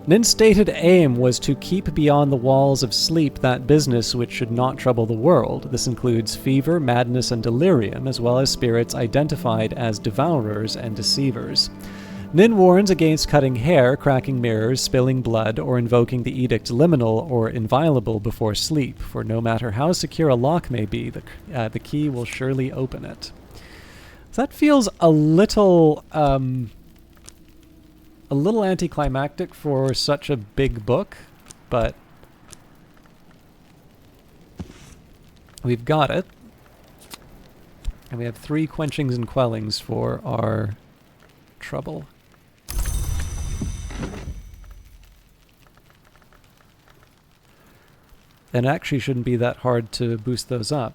Nin's stated aim was to keep beyond the walls of sleep that business which should not trouble the world. This includes fever, madness, and delirium, as well as spirits identified as devourers and deceivers. Nin warns against cutting hair, cracking mirrors, spilling blood, or invoking the edict liminal or inviolable before sleep, for no matter how secure a lock may be, the key will surely open it. So that feels a little anticlimactic for such a big book, but we've got it. And we have 3 quenchings and quellings for our trouble. And it actually shouldn't be that hard to boost those up.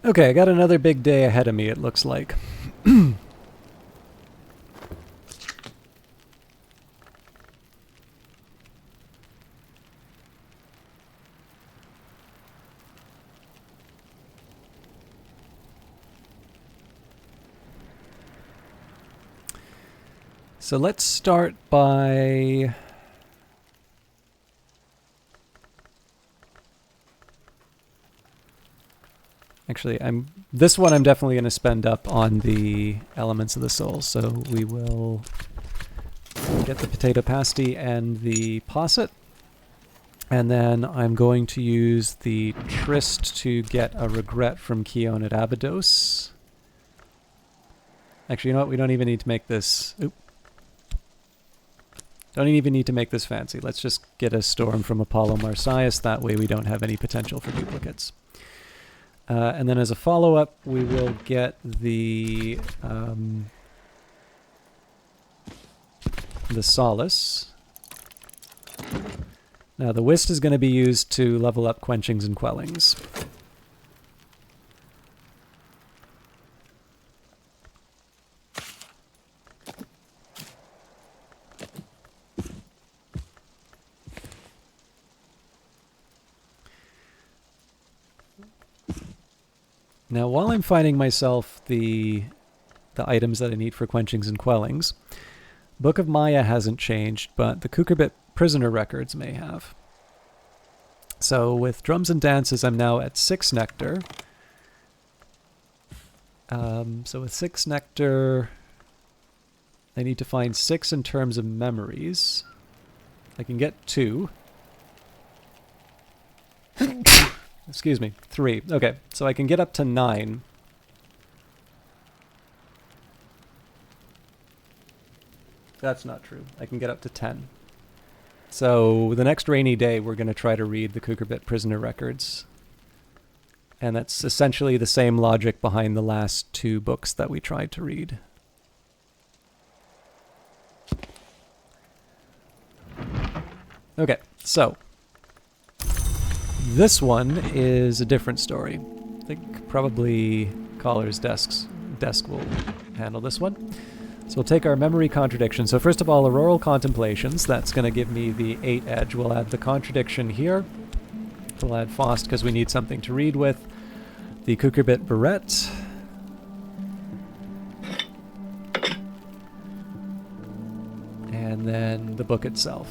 Okay, I got another big day ahead of me, it looks like. So let's start by... Actually, this one I'm definitely going to spend up on the Elements of the Soul. So we will get the Potato Pasty and the Posset. And then I'm going to use the Tryst to get a Regret from Keon at Abydos. Actually, you know what? We don't even need to make this... Oop. Don't even need to make this fancy. Let's just get a Storm from Apollo Marsyas. That way we don't have any potential for duplicates. And then as a follow-up, we will get the Solace. Now the Whist is going to be used to level up Quenchings and Quellings. Now, while I'm finding myself the items that I need for Quenchings and Quellings, Book of Maya hasn't changed, but the Kukurbit Prisoner records may have. So with Drums and Dances, I'm now at 6 Nectar. So with 6 Nectar, I need to find 6 in terms of memories. I can get 2. Excuse me, 3. Okay, so I can get up to 9. That's not true. I can get up to 10. So the next rainy day, we're going to try to read the Kukurbit Prisoner records. And that's essentially the same logic behind the last 2 books that we tried to read. Okay, so this one is a different story. I think probably Caller's desk will handle this one. So we'll take our memory contradiction. So first of all, Auroral Contemplations. That's going to give me the 8 edge. We'll add the contradiction here. We'll add Faust because we need something to read with. The Kukurbit Barrette. And then the book itself.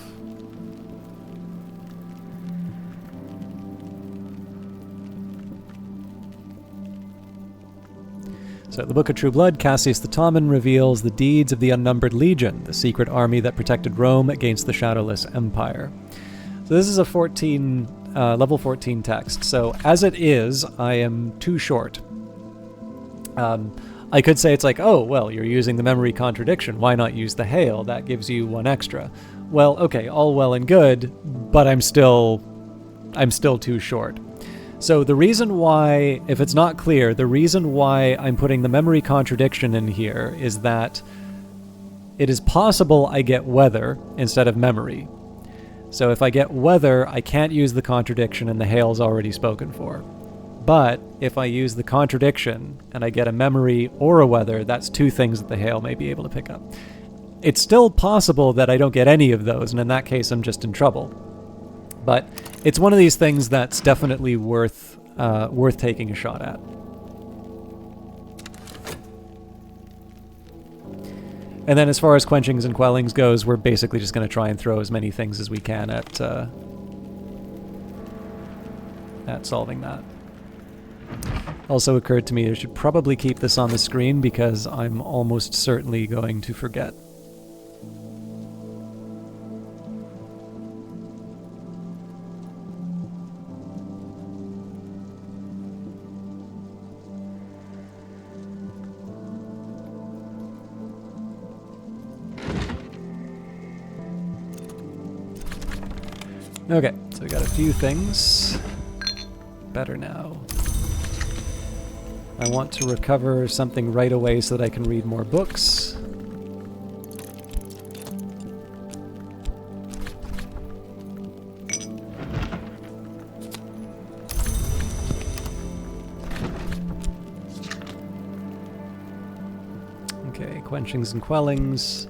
So the Book of True Blood, Cassius the Tommen reveals the deeds of the Unnumbered Legion, the secret army that protected Rome against the Shadowless Empire. So this is a level 14 text. So as it is, I am too short. I could say it's like, oh, well, you're using the memory contradiction. Why not use the hail? That gives you 1 extra. Well, okay, all well and good, but I'm still too short. So the reason why, if it's not clear, the reason why I'm putting the memory contradiction in here is that it is possible I get weather instead of memory. So if I get weather, I can't use the contradiction and the hail's already spoken for. But if I use the contradiction and I get a memory or a weather, that's 2 things that the hail may be able to pick up. It's still possible that I don't get any of those, and in that case I'm just in trouble. But it's one of these things that's definitely worth taking a shot at. And then as far as Quenchings and Quellings goes, we're basically just going to try and throw as many things as we can at solving that. Also occurred to me I should probably keep this on the screen because I'm almost certainly going to forget. Okay, so we got a few things. Better now. I want to recover something right away so that I can read more books. Okay, Quenchings and Quellings.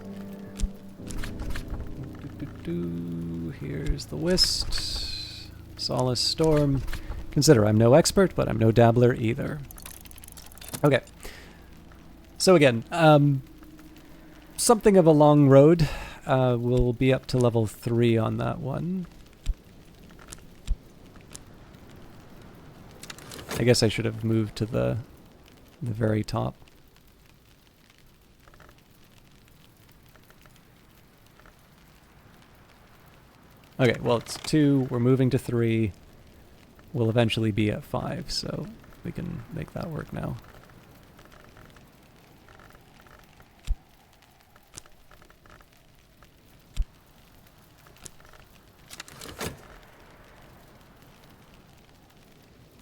Here's the Whist. Solace, Storm. Consider I'm no expert, but I'm no dabbler either. Okay. So again, something of a long road. We'll be up to level 3 on that one. I guess I should have moved to the very top. Okay, well, it's 2. We're moving to 3. We'll eventually be at 5, so we can make that work now.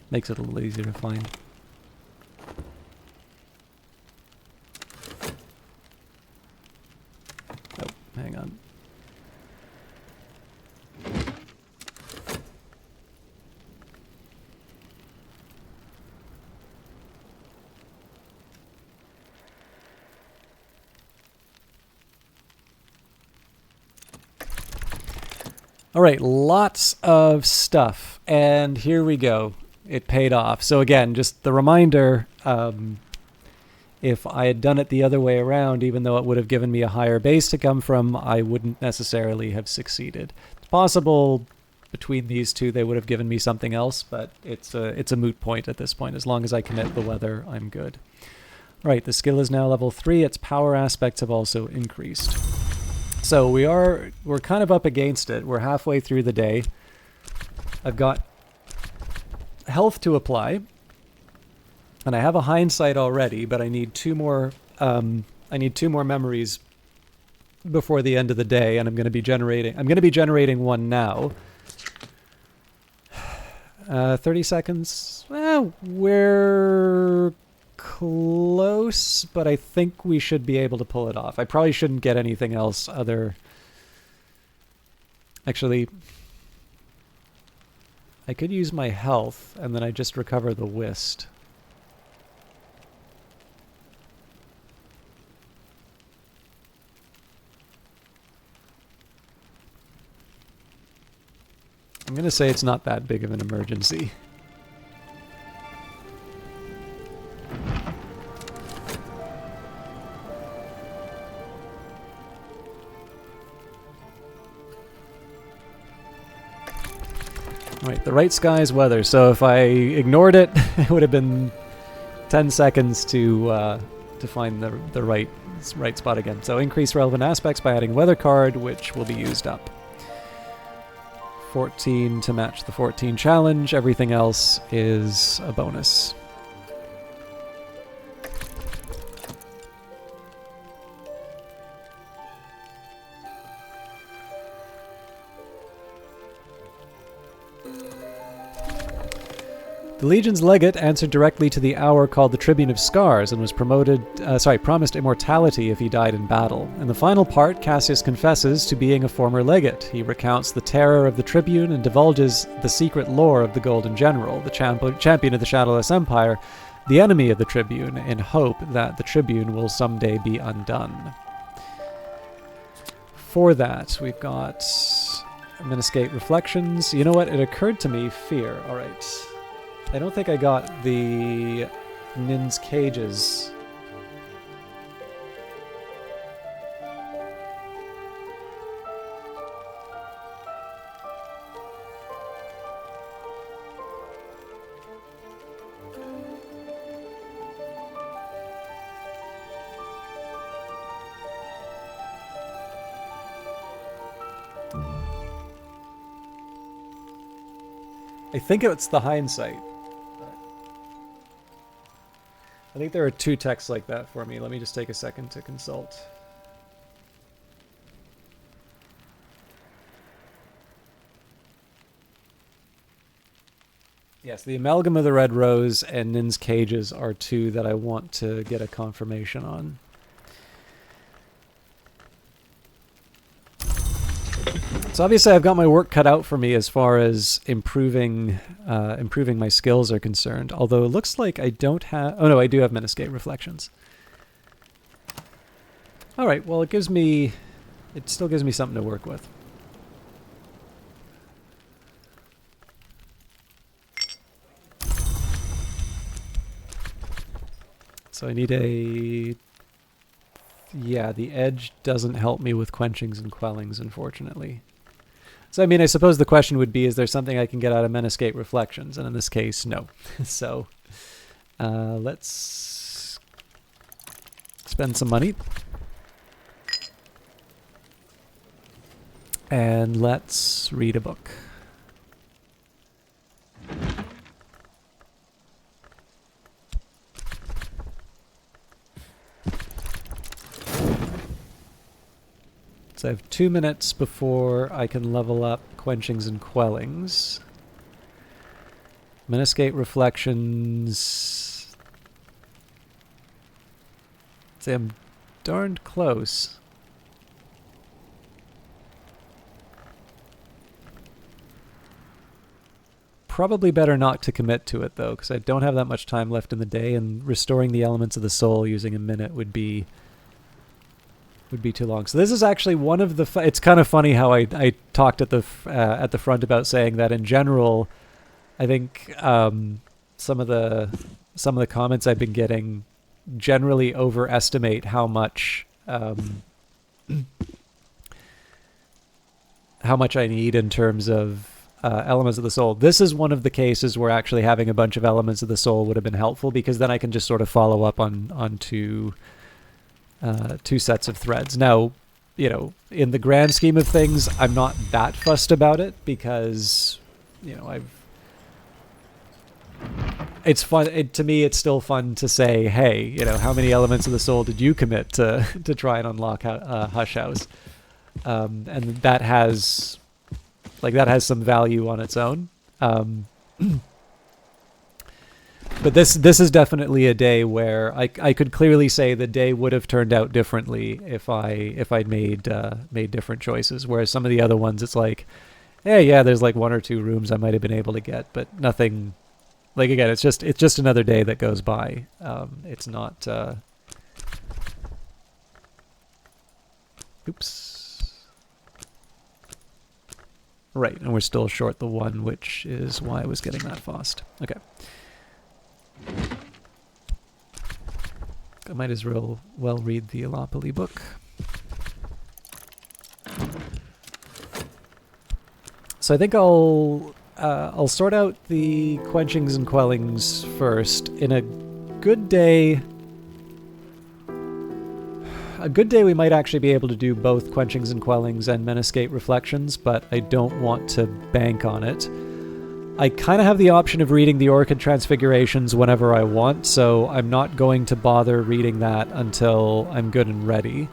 Makes it a little easier to find. Oh, hang on. All right, lots of stuff, and here we go. It paid off. So again, just the reminder, if I had done it the other way around, even though it would have given me a higher base to come from, I wouldn't necessarily have succeeded. It's possible between these two they would have given me something else, but it's a moot point at this point. As long as I commit the weather, I'm good. All right, the skill is now level 3. Its power aspects have also increased. So we're kind of up against it. We're halfway through the day. I've got health to apply, and I have a hindsight already, but I need 2 more. I need 2 more memories before the end of the day, and I'm going to be generating one now. 30 seconds. Well, we're close, but I think we should be able to pull it off. I probably shouldn't get anything else other... Actually, I could use my health, and then I just recover the whist. I'm going to say it's not that big of an emergency. Right, the right sky's weather. So if I ignored it, it would have been 10 seconds to find the right spot again. So increase relevant aspects by adding weather card, which will be used up. 14 to match the 14 challenge. Everything else is a bonus. The Legion's legate answered directly to the hour called the Tribune of Scars and was promised immortality if he died in battle. In the final part, Cassius confesses to being a former legate. He recounts the terror of the Tribune and divulges the secret lore of the Golden General, the champion of the Shadowless Empire, the enemy of the Tribune, in hope that the Tribune will someday be undone. For that, we've got Miniscate Reflections. You know what? It occurred to me, Fear. All right. I don't think I got the Nin's Cages. I think it's the hindsight. I think there are 2 texts like that for me. Let me just take a second to consult. Yes, the Amalgam of the Red Rose and Nin's Cages are 2 that I want to get a confirmation on. So obviously I've got my work cut out for me as far as improving my skills are concerned. Although it looks like I don't have... Oh no, I do have Miniscate Reflections. Alright, well it still gives me something to work with. So I need a... Yeah, the edge doesn't help me with quenchings and quellings, unfortunately. So, I mean, I suppose the question would be, is there something I can get out of Menescape Reflections? And in this case, no. So, let's spend some money. And let's read a book. So I have 2 minutes before I can level up Quenchings and Quellings. Menescape Reflections. See, I'm darned close. Probably better not to commit to it, though, because I don't have that much time left in the day, and restoring the elements of the soul using a minute would be too long. So this is actually one of the... it's kind of funny how I talked at the front about saying that in general, I think some of the comments I've been getting generally overestimate how much I need in terms of elements of the soul. This is one of the cases where actually having a bunch of elements of the soul would have been helpful, because then I can just sort of follow up on two sets of threads. Now, you know, in the grand scheme of things, I'm not that fussed about it, because, you know, it's fun. To me, it's still fun to say, hey, you know, how many elements of the soul did you commit to try and unlock Hush House? And that has some value on its own. But this is definitely a day where I could clearly say the day would have turned out differently if I'd made different choices. Whereas some of the other ones, it's like, yeah, there's like 1 or 2 rooms I might have been able to get, but nothing. Like, again, it's just another day that goes by. It's not. Oops. Right, and we're still short the 1, which is why I was getting that fast. Okay. I might as well read the Alopoli book. So I think I'll sort out the Quenchings and Quellings first. In a good day, we might actually be able to do both Quenchings and Quellings and Menescape Reflections, but I don't want to bank on it. I kind of have the option of reading the Orchid Transfigurations whenever I want, so I'm not going to bother reading that until I'm good and ready.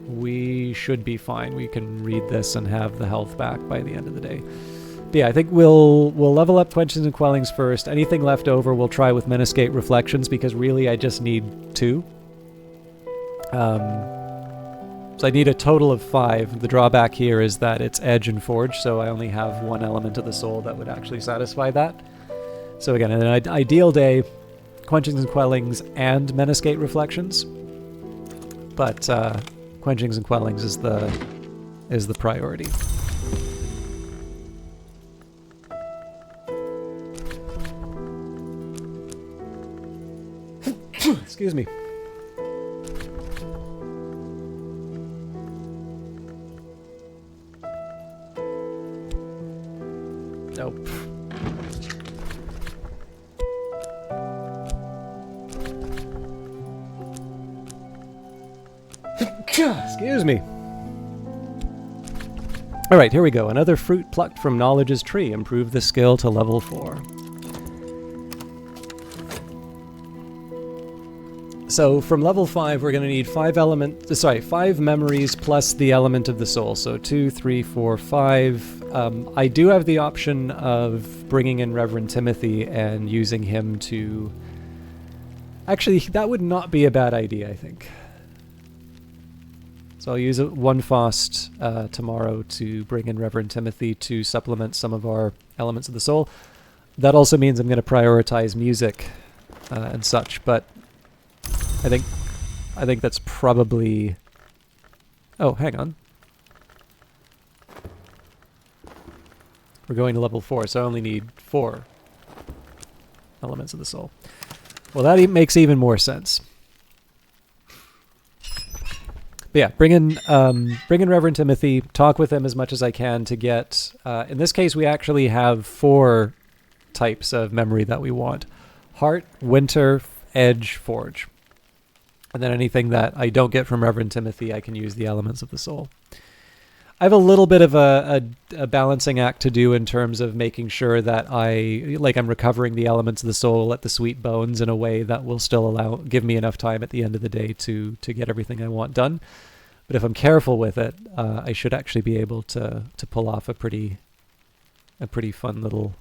We should be fine. We can read this and have the health back by the end of the day. But yeah, I think we'll level up Quenchings and Quellings first. Anything left over we'll try with Menescape Reflections, because really I just need 2. So I need a total of 5. The drawback here is that it's Edge and Forge, so I only have 1 element of the soul that would actually satisfy that. So again, in an ideal day, Quenchings and Quellings and Menescape Reflections. But Quenchings and Quellings is the priority. Excuse me. Nope. Excuse me. Alright, here we go. Another fruit plucked from Knowledge's tree. Improve the skill to level 4. So from level 5, we're going to need 5 memories plus the element of the soul. So 2, 3, 4, 5. I do have the option of bringing in Reverend Timothy and using him to... Actually, that would not be a bad idea, I think. So I'll use 1 Fost tomorrow to bring in Reverend Timothy to supplement some of our elements of the soul. That also means I'm going to prioritize music and such, but I think that's probably... Oh, hang on. We're going to level 4, so I only need 4 elements of the soul. Well, that makes even more sense. But yeah, bring in Reverend Timothy. Talk with him as much as I can to get. In this case, we actually have 4 types of memory that we want: Heart, Winter, Edge, Forge. And then anything that I don't get from Reverend Timothy, I can use the Elements of the Soul. I have a little bit of a balancing act to do in terms of making sure that I'm recovering the elements of the soul at the sweet bones in a way that will still give me enough time at the end of the day to get everything I want done. But if I'm careful with it, I should actually be able to pull off a pretty fun little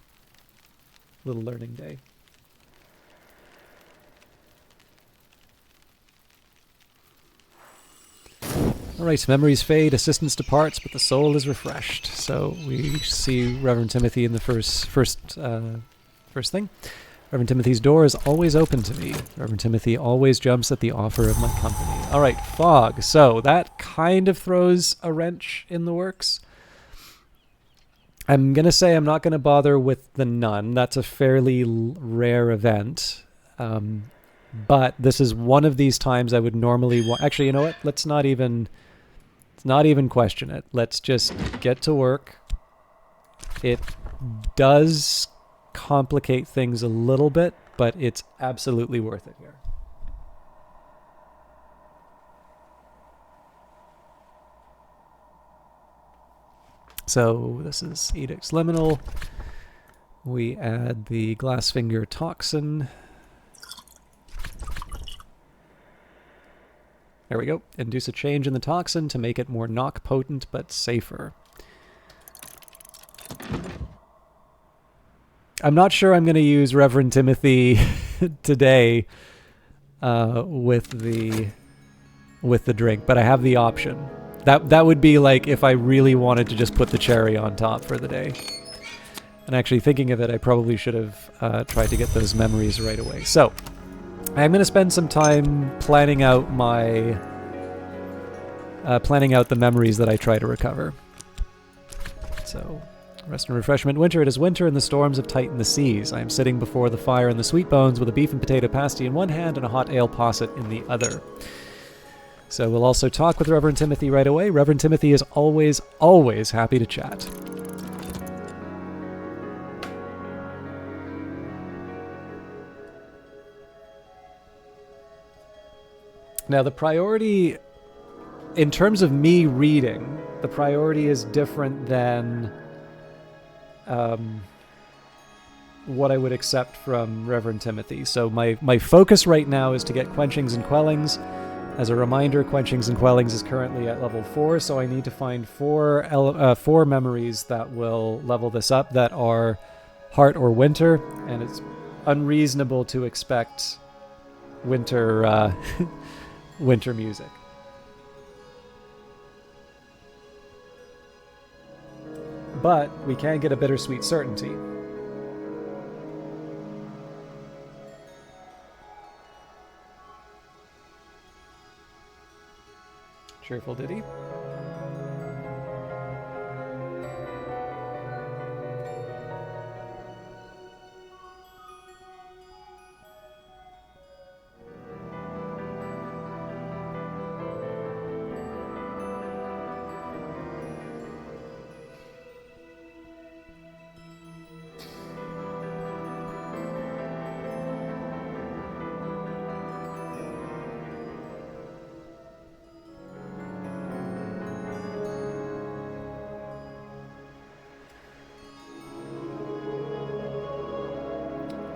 learning day. All right, memories fade, assistance departs, but the soul is refreshed. So we see Reverend Timothy in the first thing. Reverend Timothy's door is always open to me. Reverend Timothy always jumps at the offer of my company. All right, fog. So that kind of throws a wrench in the works. I'm going to say I'm not going to bother with the nun. That's a fairly rare event. But this is one of these times I would normally want. Actually, you know what? Let's not even question it. Let's just get to work. It does complicate things a little bit, but it's absolutely worth it here. So this is Edict's Liminal. We add the Glassfinger Toxin. There we go. Induce a change in the toxin to make it more knock potent but safer. I'm not sure I'm going to use Reverend Timothy today with the drink, but I have the option. That would be like if I really wanted to just put the cherry on top for the day. And actually thinking of it, I probably should have tried to get those memories right away. So I'm going to spend some time planning out the memories that I try to recover. So, rest and refreshment. Winter. It is winter, and the storms have tightened the seas. I am sitting before the fire in the sweet bones with a beef and potato pasty in one hand and a hot ale posset in the other. So we'll also talk with Reverend Timothy right away. Reverend Timothy is always, always happy to chat. Now, the priority, in terms of me reading, the priority is different than what I would accept from Reverend Timothy. So my focus right now is to get Quenchings and Quellings. As a reminder, Quenchings and Quellings is currently at level 4, so I need to find four memories that will level this up that are Heart or Winter, and it's unreasonable to expect winter winter music. But we can get a bittersweet certainty. Cheerful ditty.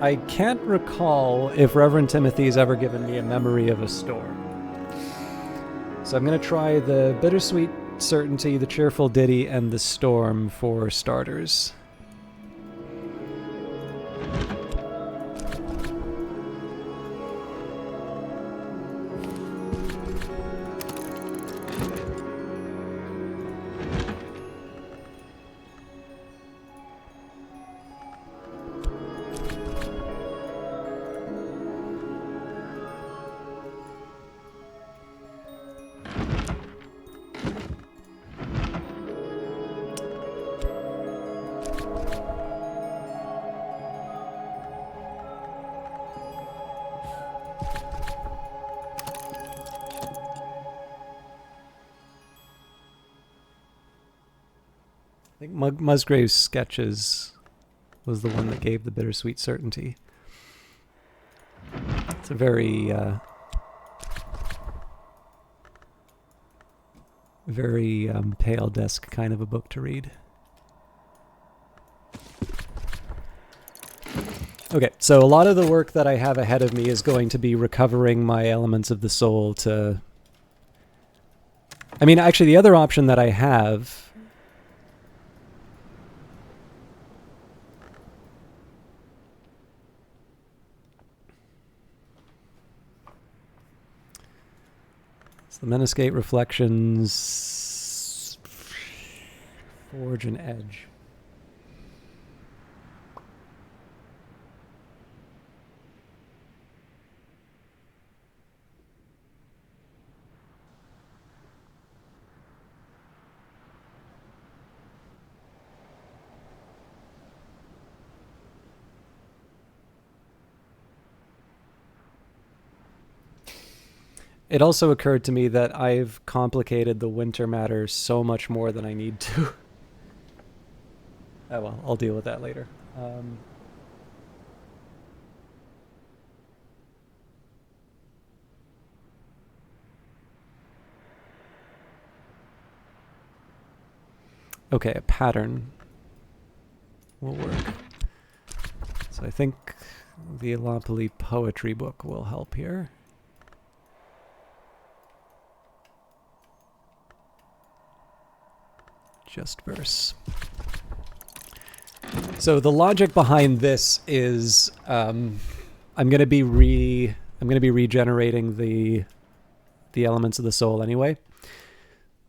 I can't recall if Reverend Timothy's ever given me a memory of a storm. So I'm going to try the bittersweet certainty, the cheerful ditty, and the storm for starters. think Musgrave's Sketches was the one that gave the Bittersweet Certainty. It's a very pale desk kind of a book to read. Okay, so a lot of the work that I have ahead of me is going to be recovering my elements of the soul to... I mean, actually, the other option that I have... It's the Meniscate Reflections... Forge and Edge. It also occurred to me that I've complicated the winter matter so much more than I need to. Oh well, I'll deal with that later. Okay, a pattern will work. So I think the Alapali poetry book will help here. Just verse. So the logic behind this is I'm going to be regenerating the elements of the soul anyway.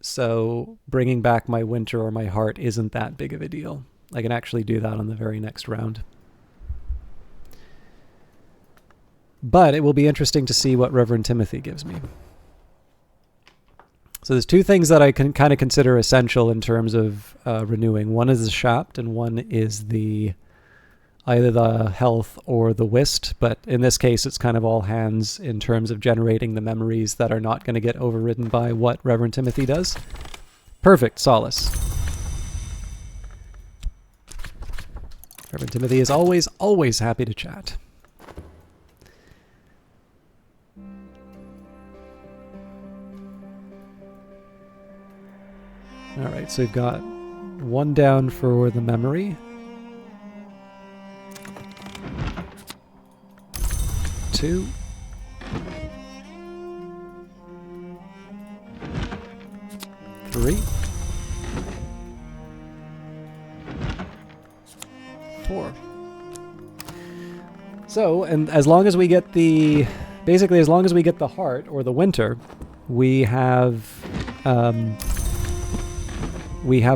So bringing back my winter or my heart isn't that big of a deal. I can actually do that on the very next round. But it will be interesting to see what Reverend Timothy gives me. So there's two things that I can kind of consider essential in terms of renewing. One is the Shapt, and one is either the Health or the Whist. But in this case, it's kind of all hands in terms of generating the memories that are not going to get overridden by what Reverend Timothy does. Perfect, Solace. Reverend Timothy is always, always happy to chat. All right, so we've got one down for the memory. 2. 3. 4. So, and as long as we get basically as long as we get the heart or the winter, we have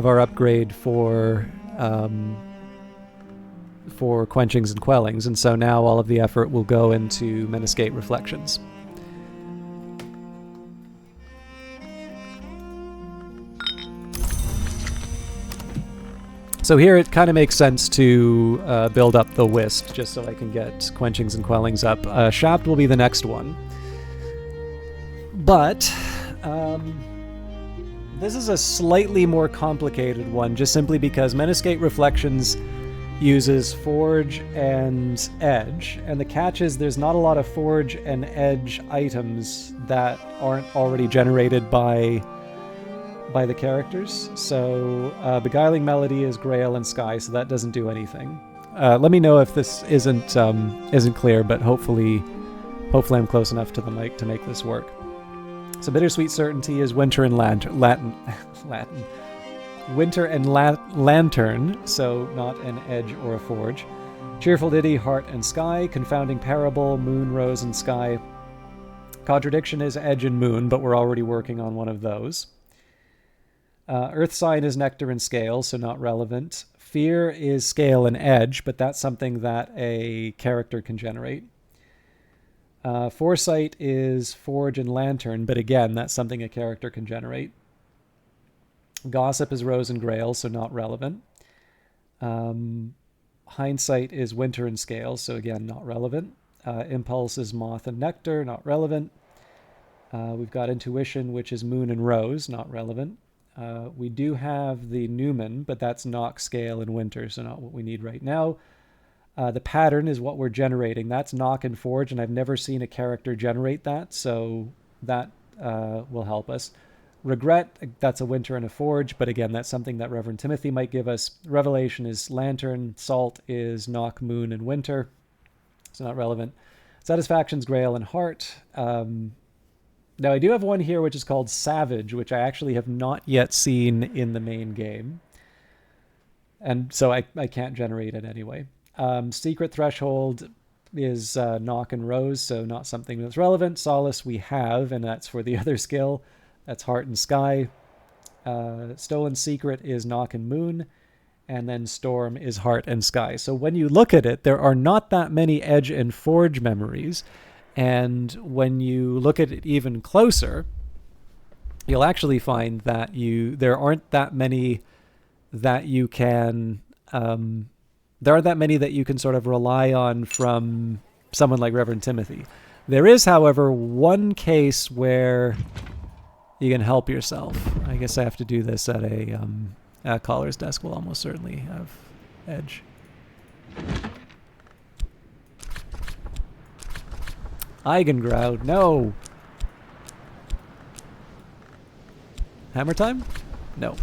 our upgrade for quenchings and quellings, and so now all of the effort will go into Meniscate Reflections. So here it kind of makes sense to build up the Whist, just so I can get quenchings and quellings up. Shapt will be the next one. But this is a slightly more complicated one, just simply because Meniscate Reflections uses Forge and Edge, and the catch is there's not a lot of Forge and Edge items that aren't already generated by the characters. So Beguiling Melody is Grail and Sky, so that doesn't do anything. Let me know if this isn't clear, but hopefully I'm close enough to the mic to make this work. So Bittersweet Certainty is Winter and Latin. Winter and Lantern, so not an Edge or a Forge. Cheerful Ditty, Heart and Sky. Confounding Parable, Moon, Rose and Sky. Contradiction is Edge and Moon, but we're already working on one of those. Earth Sign is Nectar and Scale, so not relevant. Fear is Scale and Edge, but that's something that a character can generate. Foresight is Forge and Lantern, but again, that's something a character can generate. Gossip is Rose and Grail, so not relevant. Hindsight is Winter and Scale, so again, not relevant. Impulse is Moth and Nectar, not relevant. We've got Intuition, which is Moon and Rose, not relevant. We do have the Newman, but that's Nock, Scale, and Winter, so not what we need right now. The pattern is what we're generating. That's Nock and Forge, and I've never seen a character generate that, so that will help us. Regret, that's a Winter and a Forge, but again, that's something that Reverend Timothy might give us. Revelation is Lantern. Salt is Nock, Moon, and Winter, so not relevant. Satisfaction's Grail and Heart. Now, I do have one here which is called Savage, which I actually have not yet seen in the main game. And so I can't generate it anyway. Secret Threshold is Nock and Rose, so not something that's relevant. Solace we have, and that's for the other skill. That's Heart and Sky. Stolen Secret is Nock and Moon. And then Storm is Heart and Sky. So when you look at it, there are not that many Edge and Forge memories. And when you look at it even closer, you'll actually find that there aren't that many that you can there aren't that many that you can sort of rely on from someone like Reverend Timothy. There is, however, one case where you can help yourself. I guess I have to do this at a caller's desk. Will almost certainly have Edge. Eigengroud, no. Hammer time? No.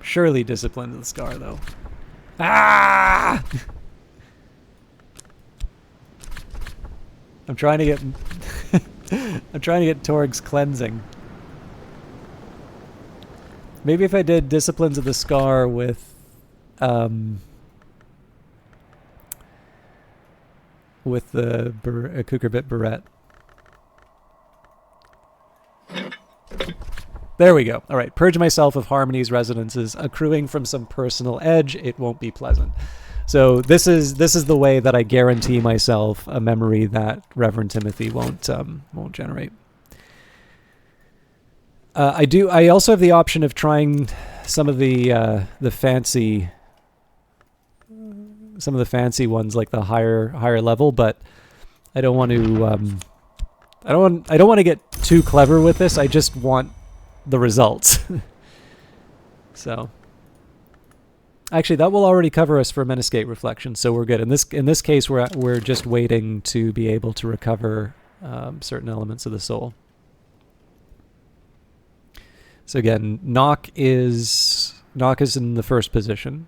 Surely Discipline to the Scar, though. Ah! I'm trying to get Torg's Cleansing. Maybe if I did Disciplines of the Scar with the Kukurbit Barrette. There we go. All right. Purge myself of harmonies, resonances, accruing from some personal edge. It won't be pleasant. So this is the way that I guarantee myself a memory that Reverend Timothy won't generate. I also have the option of trying some of the fancy ones, like the higher level, but I don't want to I don't want to get too clever with this. I just want the results. So actually that will already cover us for Menescate Reflection, so we're good. In this case we're just waiting to be able to recover certain elements of the soul. So again, Nock is in the first position.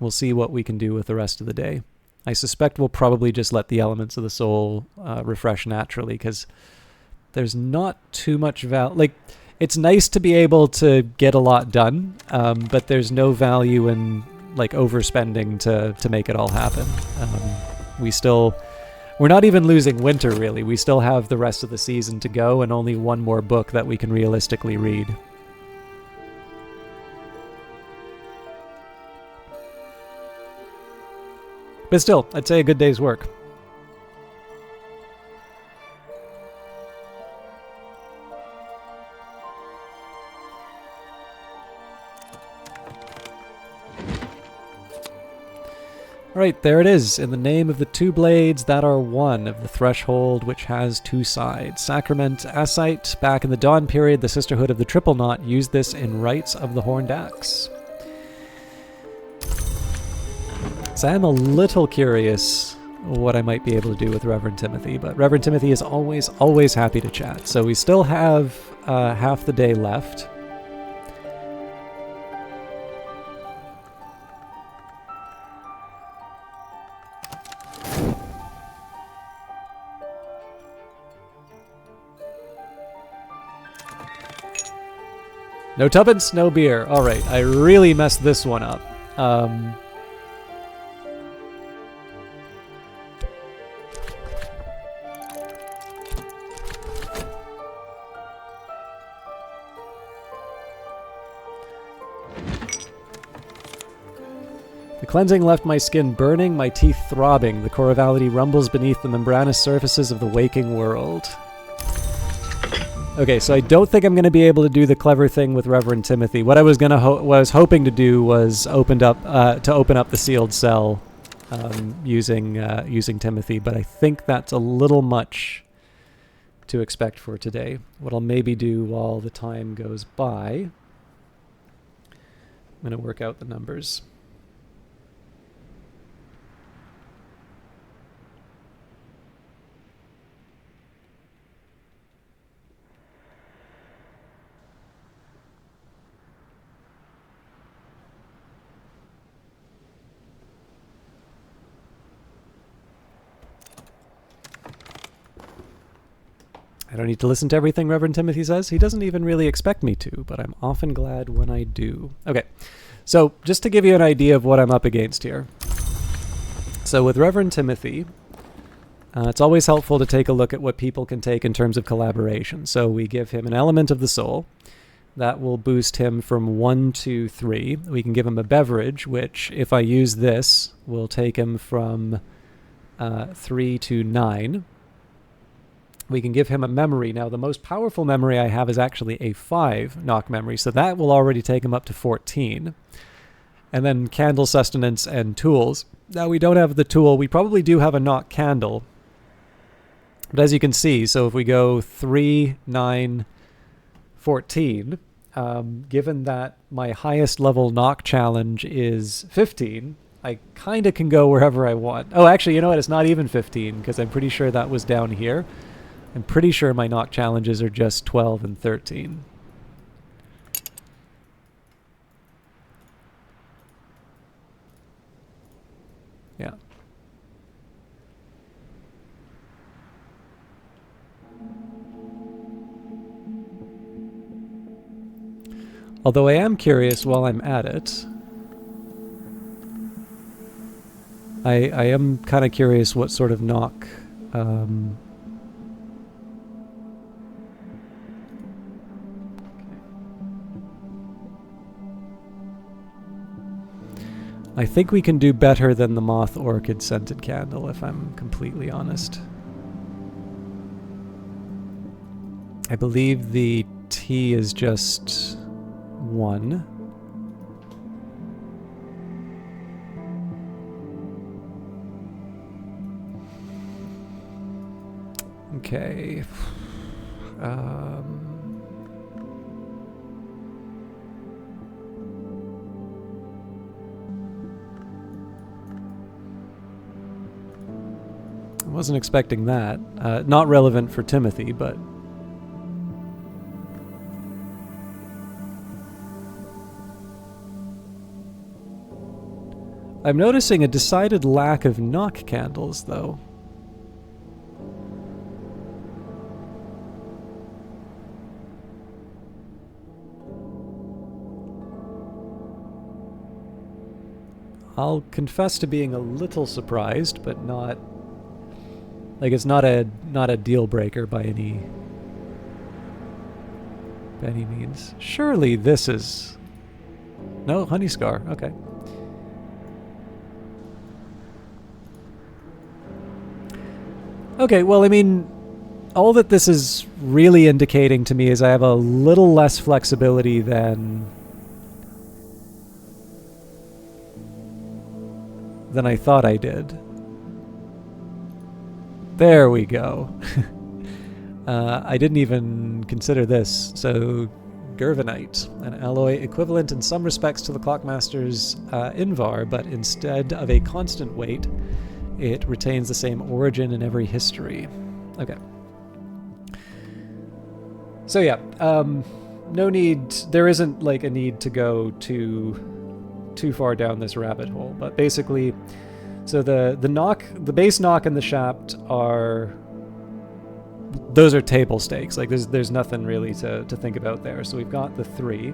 We'll see what we can do with the rest of the day. I suspect we'll probably just let the elements of the soul refresh naturally, because there's not too much value. Like, it's nice to be able to get a lot done, but there's no value in like overspending to make it all happen. We're not even losing winter, really. We still have the rest of the season to go and only one more book that we can realistically read. But still, I'd say a good day's work. Alright, there it is. In the name of the two blades that are one, of the threshold which has two sides. Sacrament Asite. Back in the Dawn period, the Sisterhood of the Triple Knot used this in Rites of the Horned Axe. So I'm a little curious what I might be able to do with Reverend Timothy, but Reverend Timothy is always happy to chat. So we still have half the day left. No tuppence, no beer. All right, I really messed this one up. The cleansing left my skin burning, my teeth throbbing. The chorality rumbles beneath the membranous surfaces of the waking world. Okay, so I don't think I'm going to be able to do the clever thing with Reverend Timothy. What I was hoping to do was open up the sealed cell using Timothy, but I think that's a little much to expect for today. What I'll maybe do while the time goes by, I'm going to work out the numbers. I don't need to listen to everything Reverend Timothy says. He doesn't even really expect me to, but I'm often glad when I do. Okay, so just to give you an idea of what I'm up against here. So with Reverend Timothy, it's always helpful to take a look at what people can take in terms of collaboration. So we give him an element of the soul. That will boost him from 1 to 3. We can give him a beverage, which, if I use this, will take him from 3 to 9. We can give him a memory. Now, the most powerful memory I have is actually a 5 knock memory, so that will already take him up to 14. And then candle sustenance and tools. Now, we don't have the tool. We probably do have a knock candle. But as you can see, so if we go 3, 9, 14, given that my highest level knock challenge is 15, I kind of can go wherever I want. Oh, actually, you know what? It's not even 15, because I'm pretty sure that was down here. I'm pretty sure my knock challenges are just 12 and 13. Yeah. Although I am curious while I'm at it, I am kind of curious what sort of knock I think we can do better than the Moth Orchid Scented Candle, if I'm completely honest. I believe the T is just 1. Okay. I wasn't expecting that. Not relevant for Timothy, but... I'm noticing a decided lack of knock candles, though. I'll confess to being a little surprised, but not... Like, it's not a deal breaker by any means. Surely this is... No, Honey Scar. Okay. Okay, well, I mean, all that this is really indicating to me is I have a little less flexibility than I thought I did. There we go. I didn't even consider this. So, Gervanite, an alloy equivalent in some respects to the Clockmaster's Invar, but instead of a constant weight, it retains the same origin in every history. Okay. So yeah, no need, there isn't like a need to go too far down this rabbit hole, but basically, so the base knock and the shaft those are table stakes. Like there's nothing really to think about there. So we've got the 3.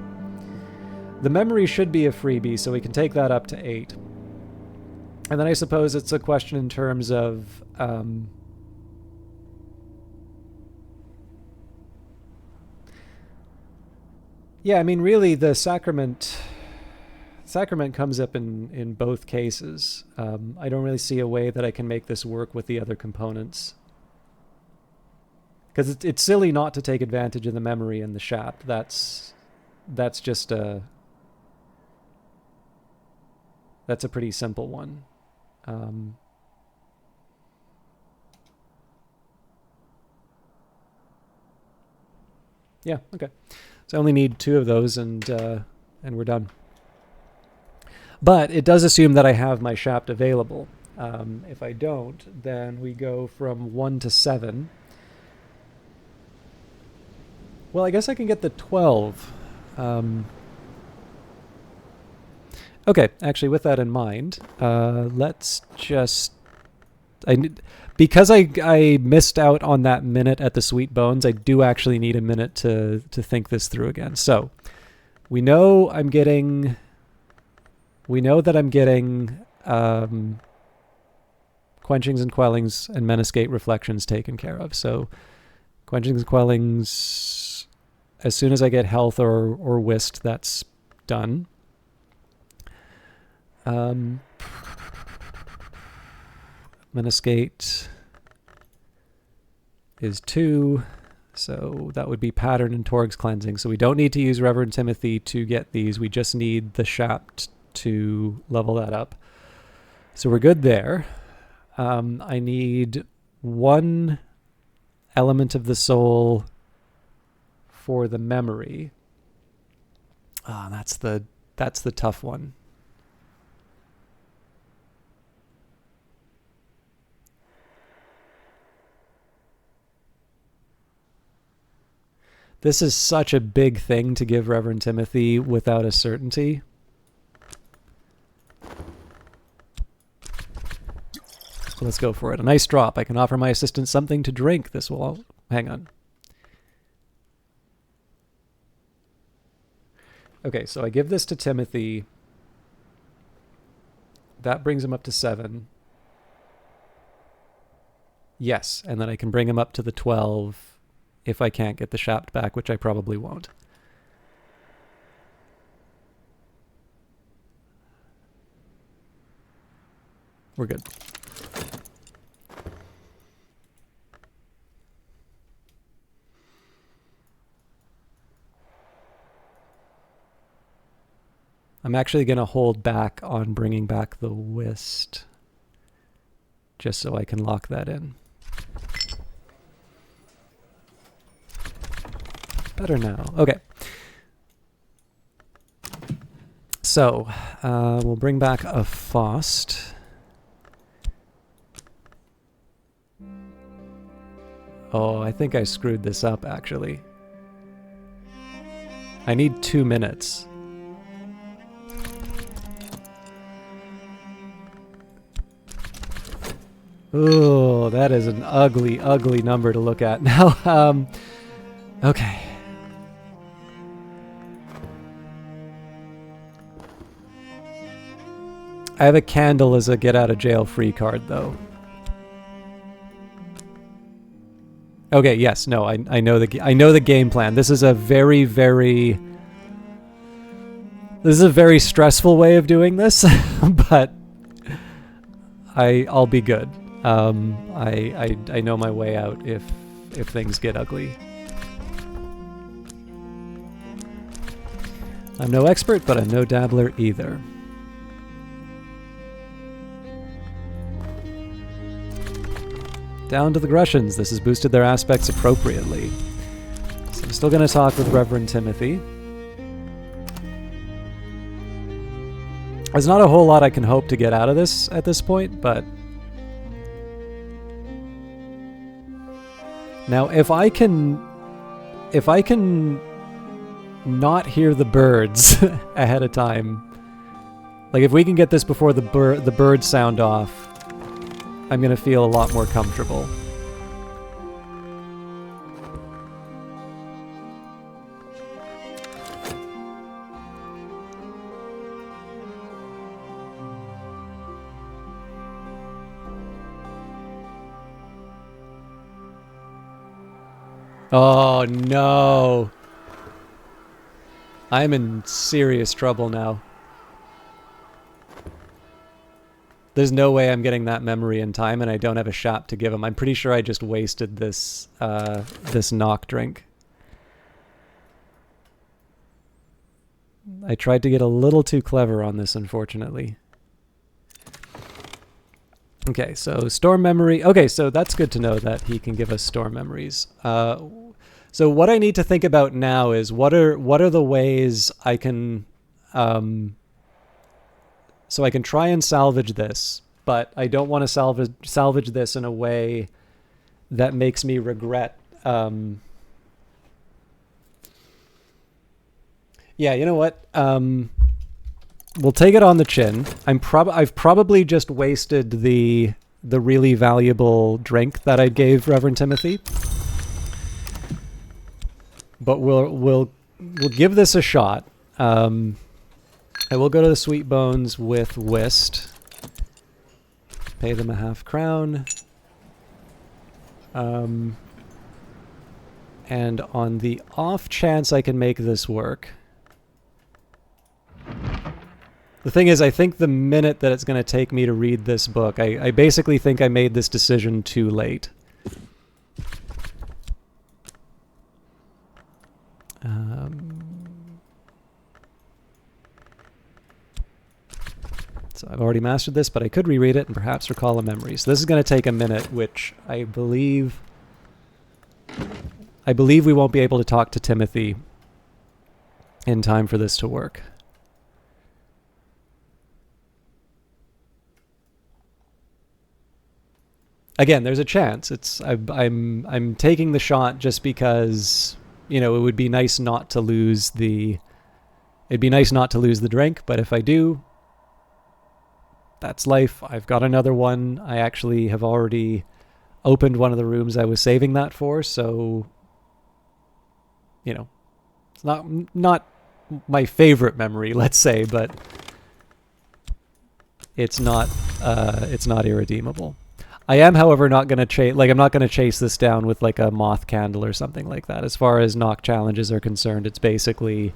The memory should be a freebie, so we can take that up to 8. And then I suppose it's a question in terms of yeah, I mean, really, the sacrament comes up in both cases. I don't really see a way that I can make this work with the other components. Because it's silly not to take advantage of the memory and the shaft. That's just that's a pretty simple one. Yeah, okay. So I only need 2 of those, and we're done. But it does assume that I have my shaft available. If I don't, then we go from 1 to 7. Well, I guess I can get the 12. Okay, actually, with that in mind, let's just... because I missed out on that minute at the Sweet Bones, I do actually need a minute to think this through again. So, we know that I'm getting Quenchings and Quellings and Menascate Reflections taken care of. So, Quenchings and Quellings, as soon as I get health or whist, that's done. Menascate is 2, so that would be Pattern and Torg's Cleansing. So we don't need to use Reverend Timothy to get these. We just need the Shapt to level that up. So we're good there. I need 1 element of the soul for the memory. That's the tough one. This is such a big thing to give Reverend Timothy without a certainty. So let's go for it. A nice drop. I can offer my assistant something to drink. This will all... Hang on. Okay, so I give this to Timothy. That brings him up to 7. Yes, and then I can bring him up to the 12 if I can't get the Shapt back, which I probably won't. We're good. I'm actually going to hold back on bringing back the whist just so I can lock that in. Better now. Okay. So, we'll bring back a Faust. Oh, I think I screwed this up, actually. I need 2 minutes. Oh, that is an ugly, ugly number to look at now. Okay. I have a candle as a get-out-of-jail-free card, though. Okay, yes, no, I know the game plan. This is a very, very... This is a very stressful way of doing this, but I'll be good. I know my way out if things get ugly. I'm no expert, but I'm no dabbler either. Down to the Grushans. This has boosted their aspects appropriately. So I'm still going to talk with Reverend Timothy. There's not a whole lot I can hope to get out of this at this point, but... Now, if I can not hear the birds ahead of time, like if we can get this before the birds sound off, I'm going to feel a lot more comfortable. Oh no! I'm in serious trouble now. There's no way I'm getting that memory in time, and I don't have a shot to give him. I'm pretty sure I just wasted this this knock drink. I tried to get a little too clever on this, unfortunately. Okay, so storm memory. Okay, so that's good to know that he can give us storm memories. So what I need to think about now is what are the ways I can so I can try and salvage this, but I don't want to salvage this in a way that makes me regret. Yeah, you know what? We'll take it on the chin. I've probably just wasted the really valuable drink that I gave Reverend Timothy. But we'll give this a shot. I will go to the Sweet Bones with Whist. Pay them a half crown. And on the off chance I can make this work. The thing is, I think the minute that it's going to take me to read this book, I basically think I made this decision too late. So I've already mastered this, but I could reread it and perhaps recall a memory. So this is going to take a minute, which I believe we won't be able to talk to Timothy in time for this to work. Again, there's a chance. I'm taking the shot just because, it would be nice not to lose the drink, but if I do, that's life. I've got another one. I actually have already opened one of the rooms I was saving that for, so it's not my favorite memory, let's say, but it's not irredeemable. I am, however, not going to chase. I'm not going to chase this down with like a moth candle or something like that. As far as knock challenges are concerned, it's basically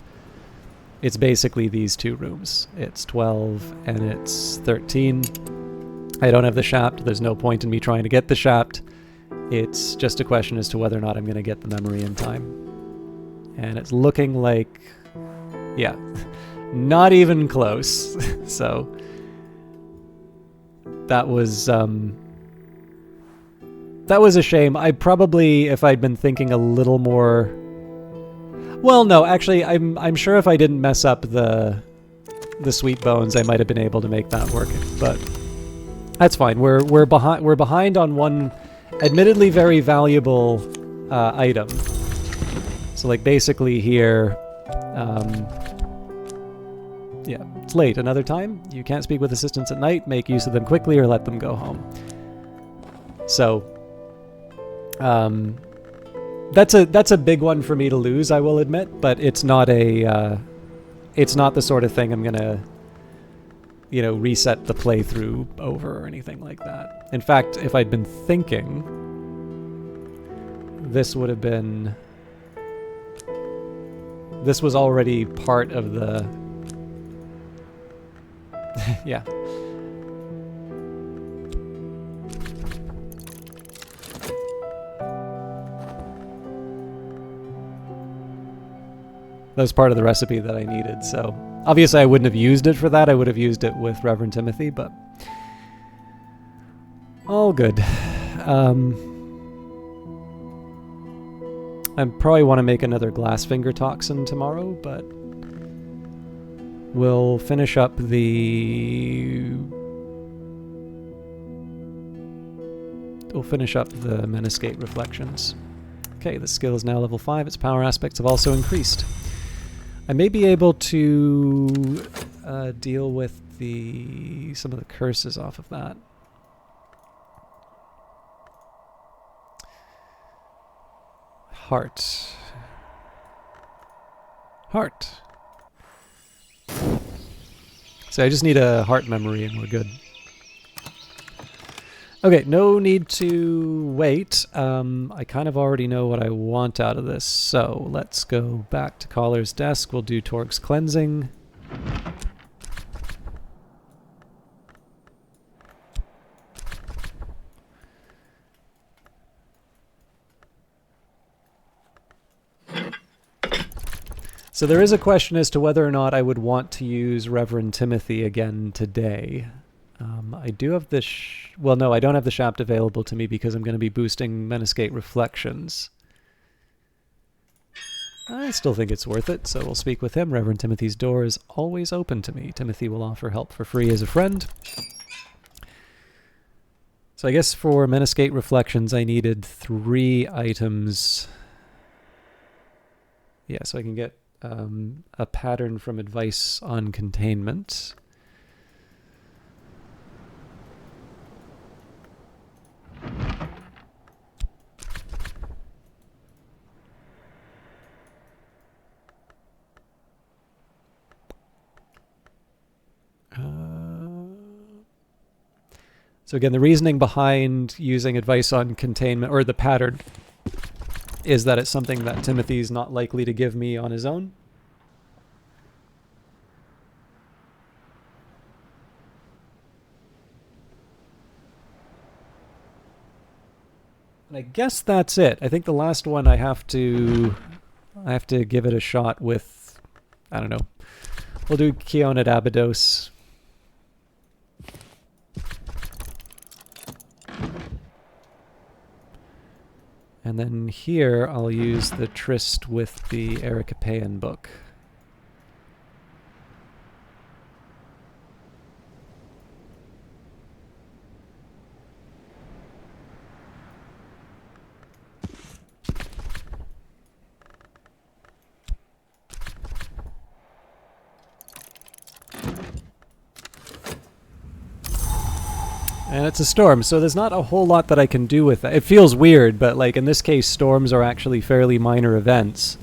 these two rooms. It's 12 and it's 13. I don't have the shaft. There's no point in me trying to get the shaft. It's just a question as to whether or not I'm going to get the memory in time. And it's looking like, yeah, not even close. So that was a shame. I probably, if I'd been thinking a little more. Well, no, actually, I'm sure if I didn't mess up the Sweet Bones, I might have been able to make that work. But that's fine. We're behind on one, admittedly very valuable item. So like basically here, yeah, it's late. Another time. You can't speak with assistants at night. Make use of them quickly or let them go home. So. That's a big one for me to lose, I will admit, but it's not the sort of thing I'm gonna, reset the playthrough over or anything like that. In fact, if I'd been thinking, this was already part of the, yeah. That was part of the recipe that I needed, so obviously I wouldn't have used it for that. I would have used it with Reverend Timothy, but all good. I probably want to make another Glassfinger toxin tomorrow, but we'll finish up the Menescate Reflections. Okay, the skill is now level 5. Its power aspects have also increased. I may be able to deal with some of the curses off of that. Heart. So I just need a heart memory and we're good. Okay, no need to wait. I kind of already know what I want out of this, so let's go back to Collar's desk. We'll do Torque's cleansing. So there is a question as to whether or not I would want to use Reverend Timothy again today. I do have this. Well, no, I don't have the shaft available to me because I'm going to be boosting Menescate Reflections. I still think it's worth it, so we'll speak with him. Reverend Timothy's door is always open to me. Timothy will offer help for free as a friend. So I guess for Meniscate Reflections, I needed 3 items. Yeah, so I can get a pattern from Advice on Containment. So again, the reasoning behind using Advice on Containment, or the pattern, is that it's something that Timothy's not likely to give me on his own. And I guess that's it. I think the last one I have to give it a shot with, I don't know. We'll do Keonid Abydos. And then here I'll use the Tryst with the Ericapean book. And it's a storm, so there's not a whole lot that I can do with that. It feels weird, but like in this case, storms are actually fairly minor events.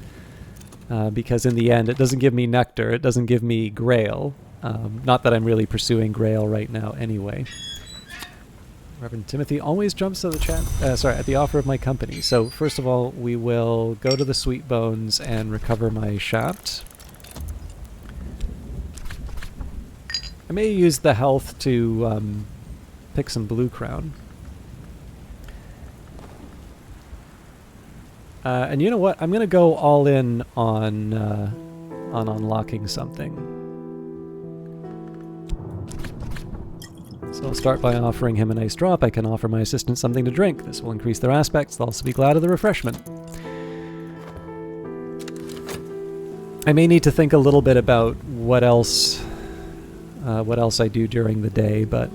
Because in the end, it doesn't give me Nectar, it doesn't give me Grail. Not that I'm really pursuing Grail right now anyway. Reverend Timothy always jumps at the at the offer of my company. So first of all, we will go to the Sweet Bones and recover my shaft. I may use the health to pick some Blue Crown. And you know what? I'm going to go all in on unlocking something. So I'll start by offering him a nice drop. I can offer my assistant something to drink. This will increase their aspects. They'll also be glad of the refreshment. I may need to think a little bit about what else I do during the day, but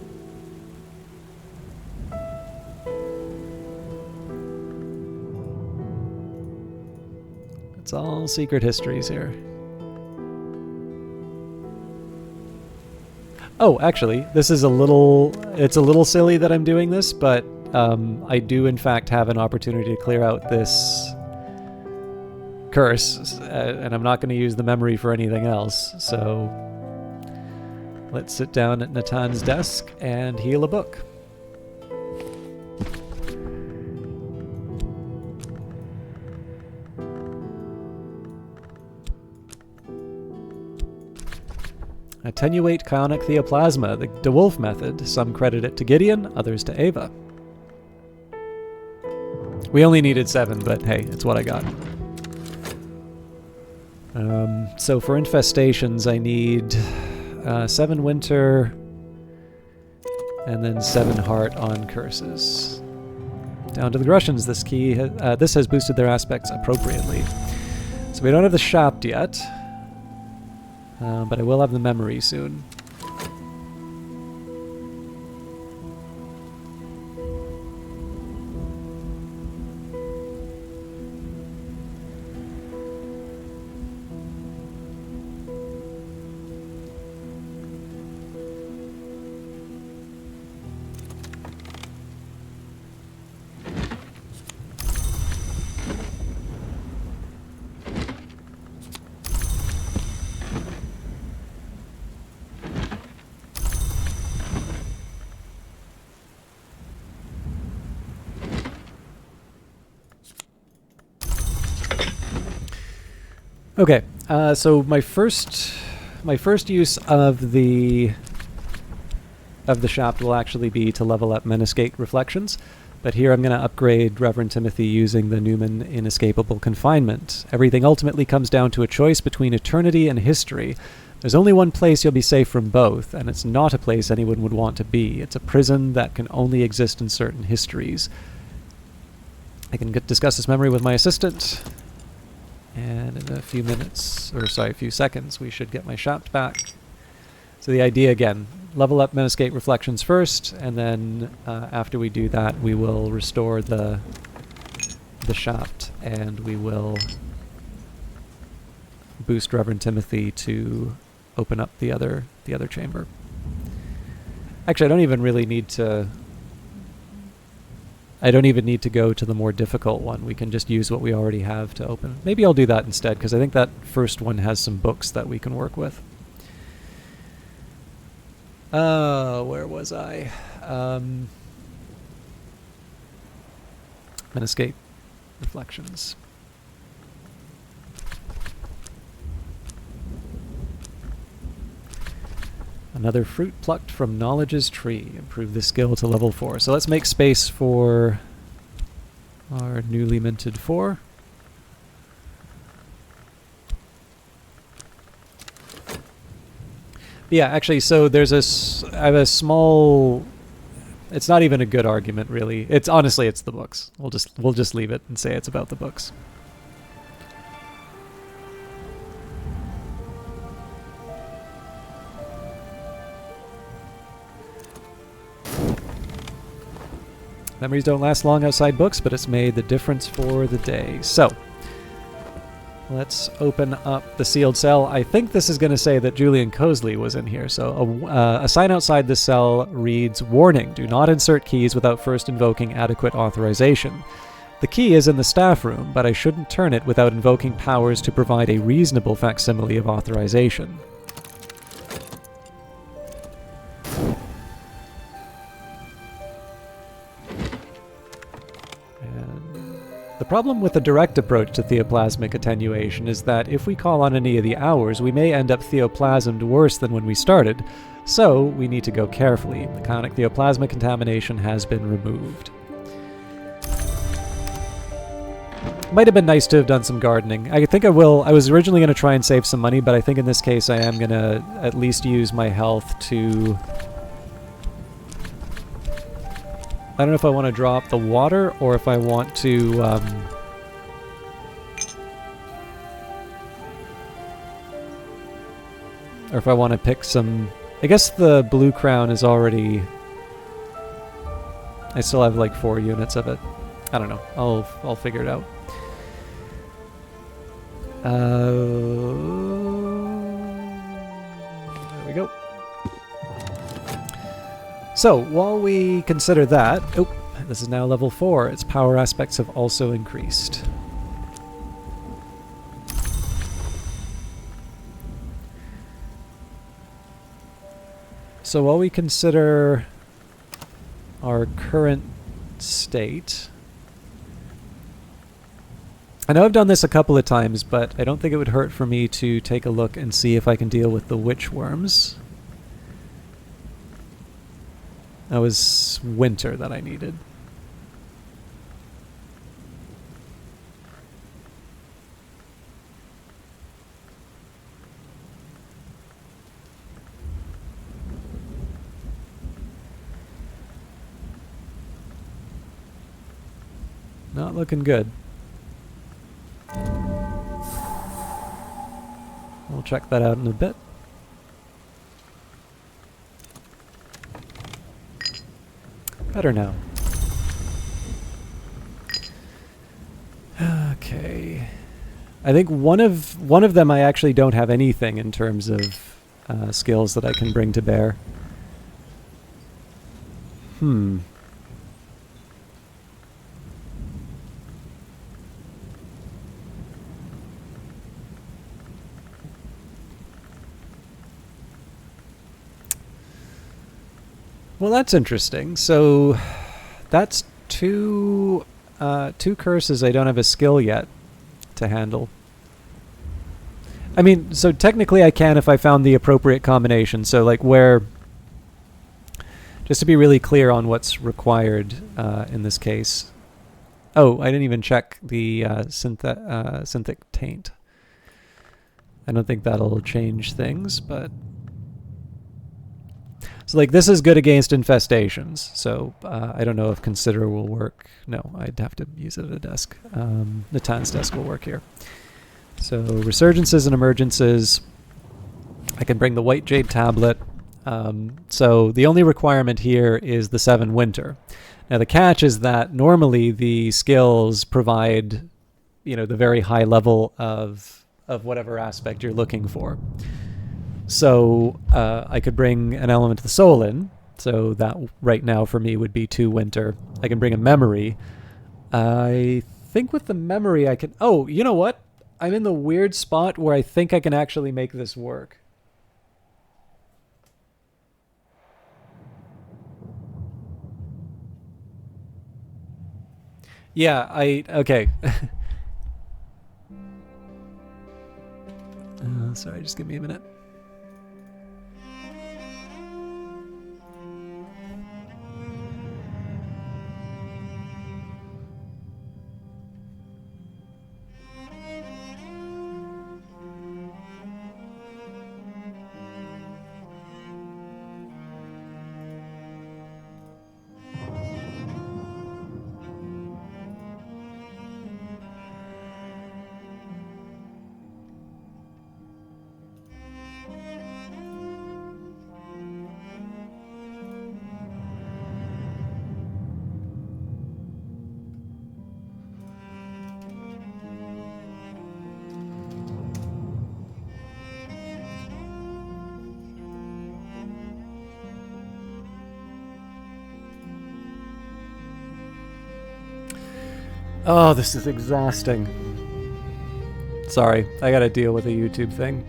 it's all secret histories here. Oh, actually, this is it's a little silly that I'm doing this, but I do in fact have an opportunity to clear out this curse, and I'm not going to use the memory for anything else, so let's sit down at Natan's desk and heal a book. Attenuate Chionic Theoplasma, the DeWolf method. Some credit it to Gideon, others to Ava. We only needed 7, but hey, it's what I got. So for infestations, I need 7 Winter, and then 7 Heart on curses. Down to the Grussians. This has boosted their aspects appropriately. So we don't have the Shapt yet. But I will have the memory soon. Okay, so my first use of the Shaft will actually be to level up Meniscate Reflections, but here I'm going to upgrade Reverend Timothy using the Newman Inescapable Confinement. Everything ultimately comes down to a choice between eternity and history. There's only one place you'll be safe from both, and it's not a place anyone would want to be. It's a prison that can only exist in certain histories. I can discuss this memory with my assistant. And in a few minutes, or sorry, a few seconds, we should get my shaft back. So the idea again, level up Metascape Reflections first, and then after we do that, we will restore the shaft, and we will boost Reverend Timothy to open up the other chamber. Actually, I don't even need to go to the more difficult one. We can just use what we already have to open. Maybe I'll do that instead, because I think that first one has some books that we can work with. Where was I? Metascape Reflections. Another fruit plucked from Knowledge's tree. Improve the skill to level 4. So let's make space for our newly minted 4. Yeah, actually, so there's I have a small. It's not even a good argument, really. It's honestly, it's the books. We'll just leave it and say it's about the books. Memories don't last long outside books, but it's made the difference for the day. So, let's open up the sealed cell. I think this is going to say that Julian Cosley was in here. So, a sign outside this cell reads, "Warning, do not insert keys without first invoking adequate authorization. The key is in the staff room, but I shouldn't turn it without invoking powers to provide a reasonable facsimile of authorization." The problem with the direct approach to theoplasmic attenuation is that if we call on any of the hours, we may end up theoplasmed worse than when we started, so we need to go carefully. The conic theoplasmic contamination has been removed. Might have been nice to have done some gardening. I think I will. I was originally going to try and save some money, but I think in this case I am going to at least use my health to... I don't know if I want to drop the water or if I want to or if I want to pick some... I guess the blue crown is already... I still have like 4 units of it. I don't know. I'll figure it out. There we go. So, while we consider that... Oh, this is now level 4. Its power aspects have also increased. So while we consider our current state... I know I've done this a couple of times, but I don't think it would hurt for me to take a look and see if I can deal with the witch worms. That was winter that I needed. Not looking good. We'll check that out in a bit. Better now. Okay. I think one of them I actually don't have anything in terms of skills that I can bring to bear. Well, that's interesting. So that's two curses I don't have a skill yet to handle. I mean, so technically I can if I found the appropriate combination. So like where, just to be really clear on what's required in this case. Oh, I didn't even check the synthic taint. I don't think that'll change things, but... So like this is good against infestations, so I don't know if Consider will work. No, I'd have to use it at a desk. Natan's desk will work here. So resurgences and emergences. I can bring the White Jade Tablet. So the only requirement here is the 7 Winter. Now the catch is that normally the skills provide, the very high level of whatever aspect you're looking for. So I could bring an element of the soul in. So that right now for me would be 2 Winter. I can bring a memory. I think with the memory I can... Oh, you know what? I'm in the weird spot where I think I can actually make this work. Yeah, okay. Sorry, just give me a minute. Oh, this is exhausting. Sorry, I gotta deal with a YouTube thing.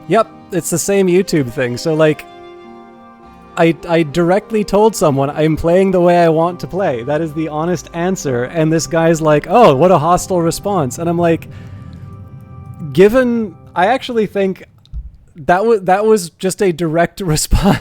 Yep, it's the same YouTube thing. So, like, I directly told someone I'm playing the way I want to play. That is the honest answer. And this guy's like, oh, what a hostile response. And I'm like, I actually think that was just a direct response.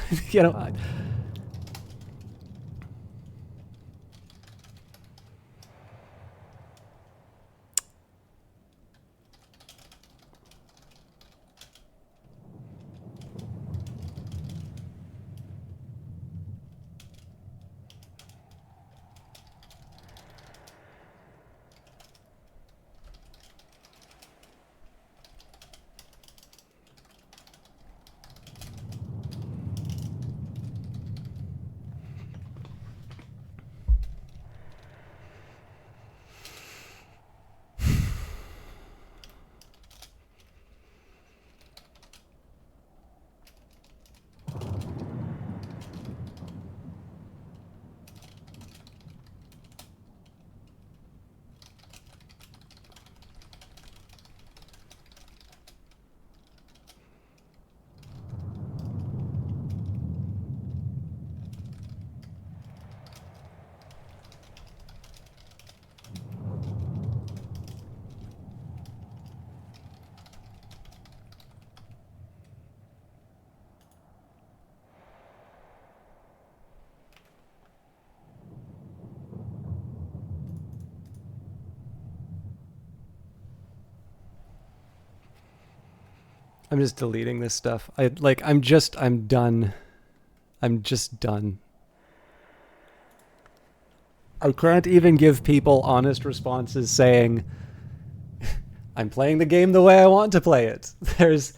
I'm just deleting this stuff. I'm done. I'm just done. I can't even give people honest responses saying, I'm playing the game the way I want to play it. There's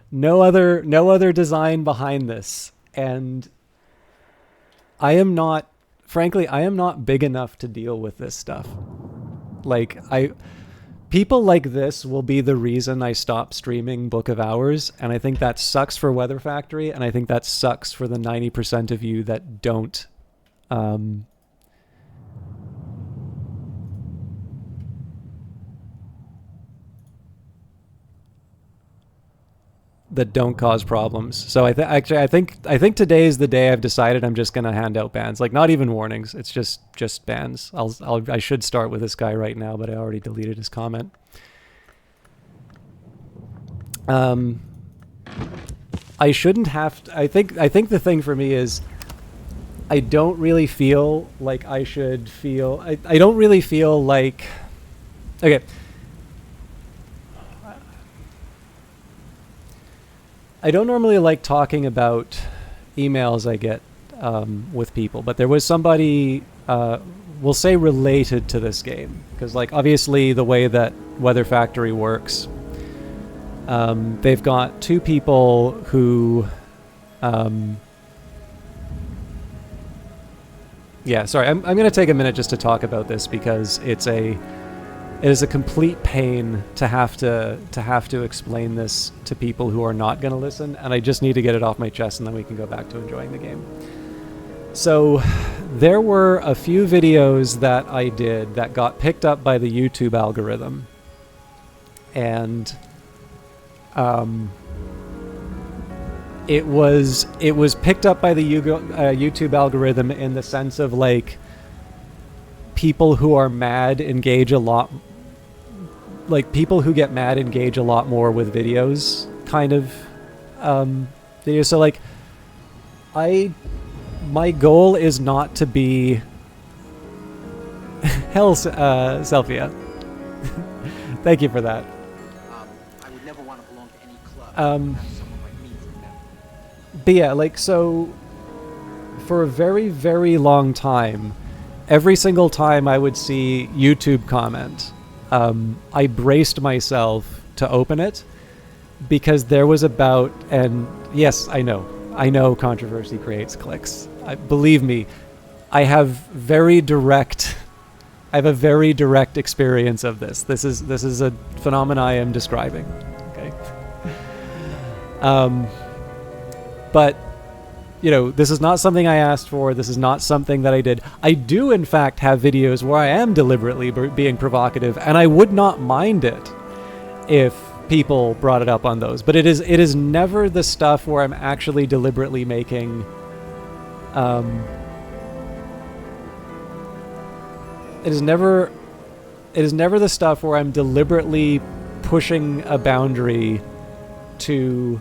no other design behind this. And frankly, I am not big enough to deal with this stuff. People like this will be the reason I stop streaming Book of Hours, and I think that sucks for Weather Factory, and I think that sucks for the 90% of you that don't that don't cause problems. So I think today is the day I've decided I'm just gonna hand out bans. Like, not even warnings. It's just bans. I should start with this guy right now, but I already deleted his comment. I shouldn't have to, I think the thing for me is I don't really feel like I should feel I don't really feel like okay. I don't normally like talking about emails I get with people, but there was somebody we'll say related to this game, because like obviously the way that Weather Factory works, they've got two people who yeah, sorry, I'm going to take a minute just to talk about this, because it is a complete pain to have to explain this to people who are not going to listen, and I just need to get it off my chest, and then we can go back to enjoying the game. So there were a few videos that I did that got picked up by the YouTube algorithm, and it was picked up by the YouTube algorithm in the sense of like people who are mad engage a lot, like people who get mad engage a lot more with videos kind of videos. So like my goal is not to be hell Selphia. Thank you for that. I would never want to belong to any club. But yeah, like, so for a very, very long time, every single time I would see YouTube comment, I braced myself to open it, because there was about, and yes, I know controversy creates clicks. Believe me, I have a very direct experience of this. This is a phenomenon I am describing. Okay. But, you know, this is not something I asked for. This is not something that I did. I do, in fact, have videos where I am deliberately being provocative, and I would not mind it if people brought it up on those. But it is never the stuff where I'm actually deliberately making... It is never the stuff where I'm deliberately pushing a boundary to...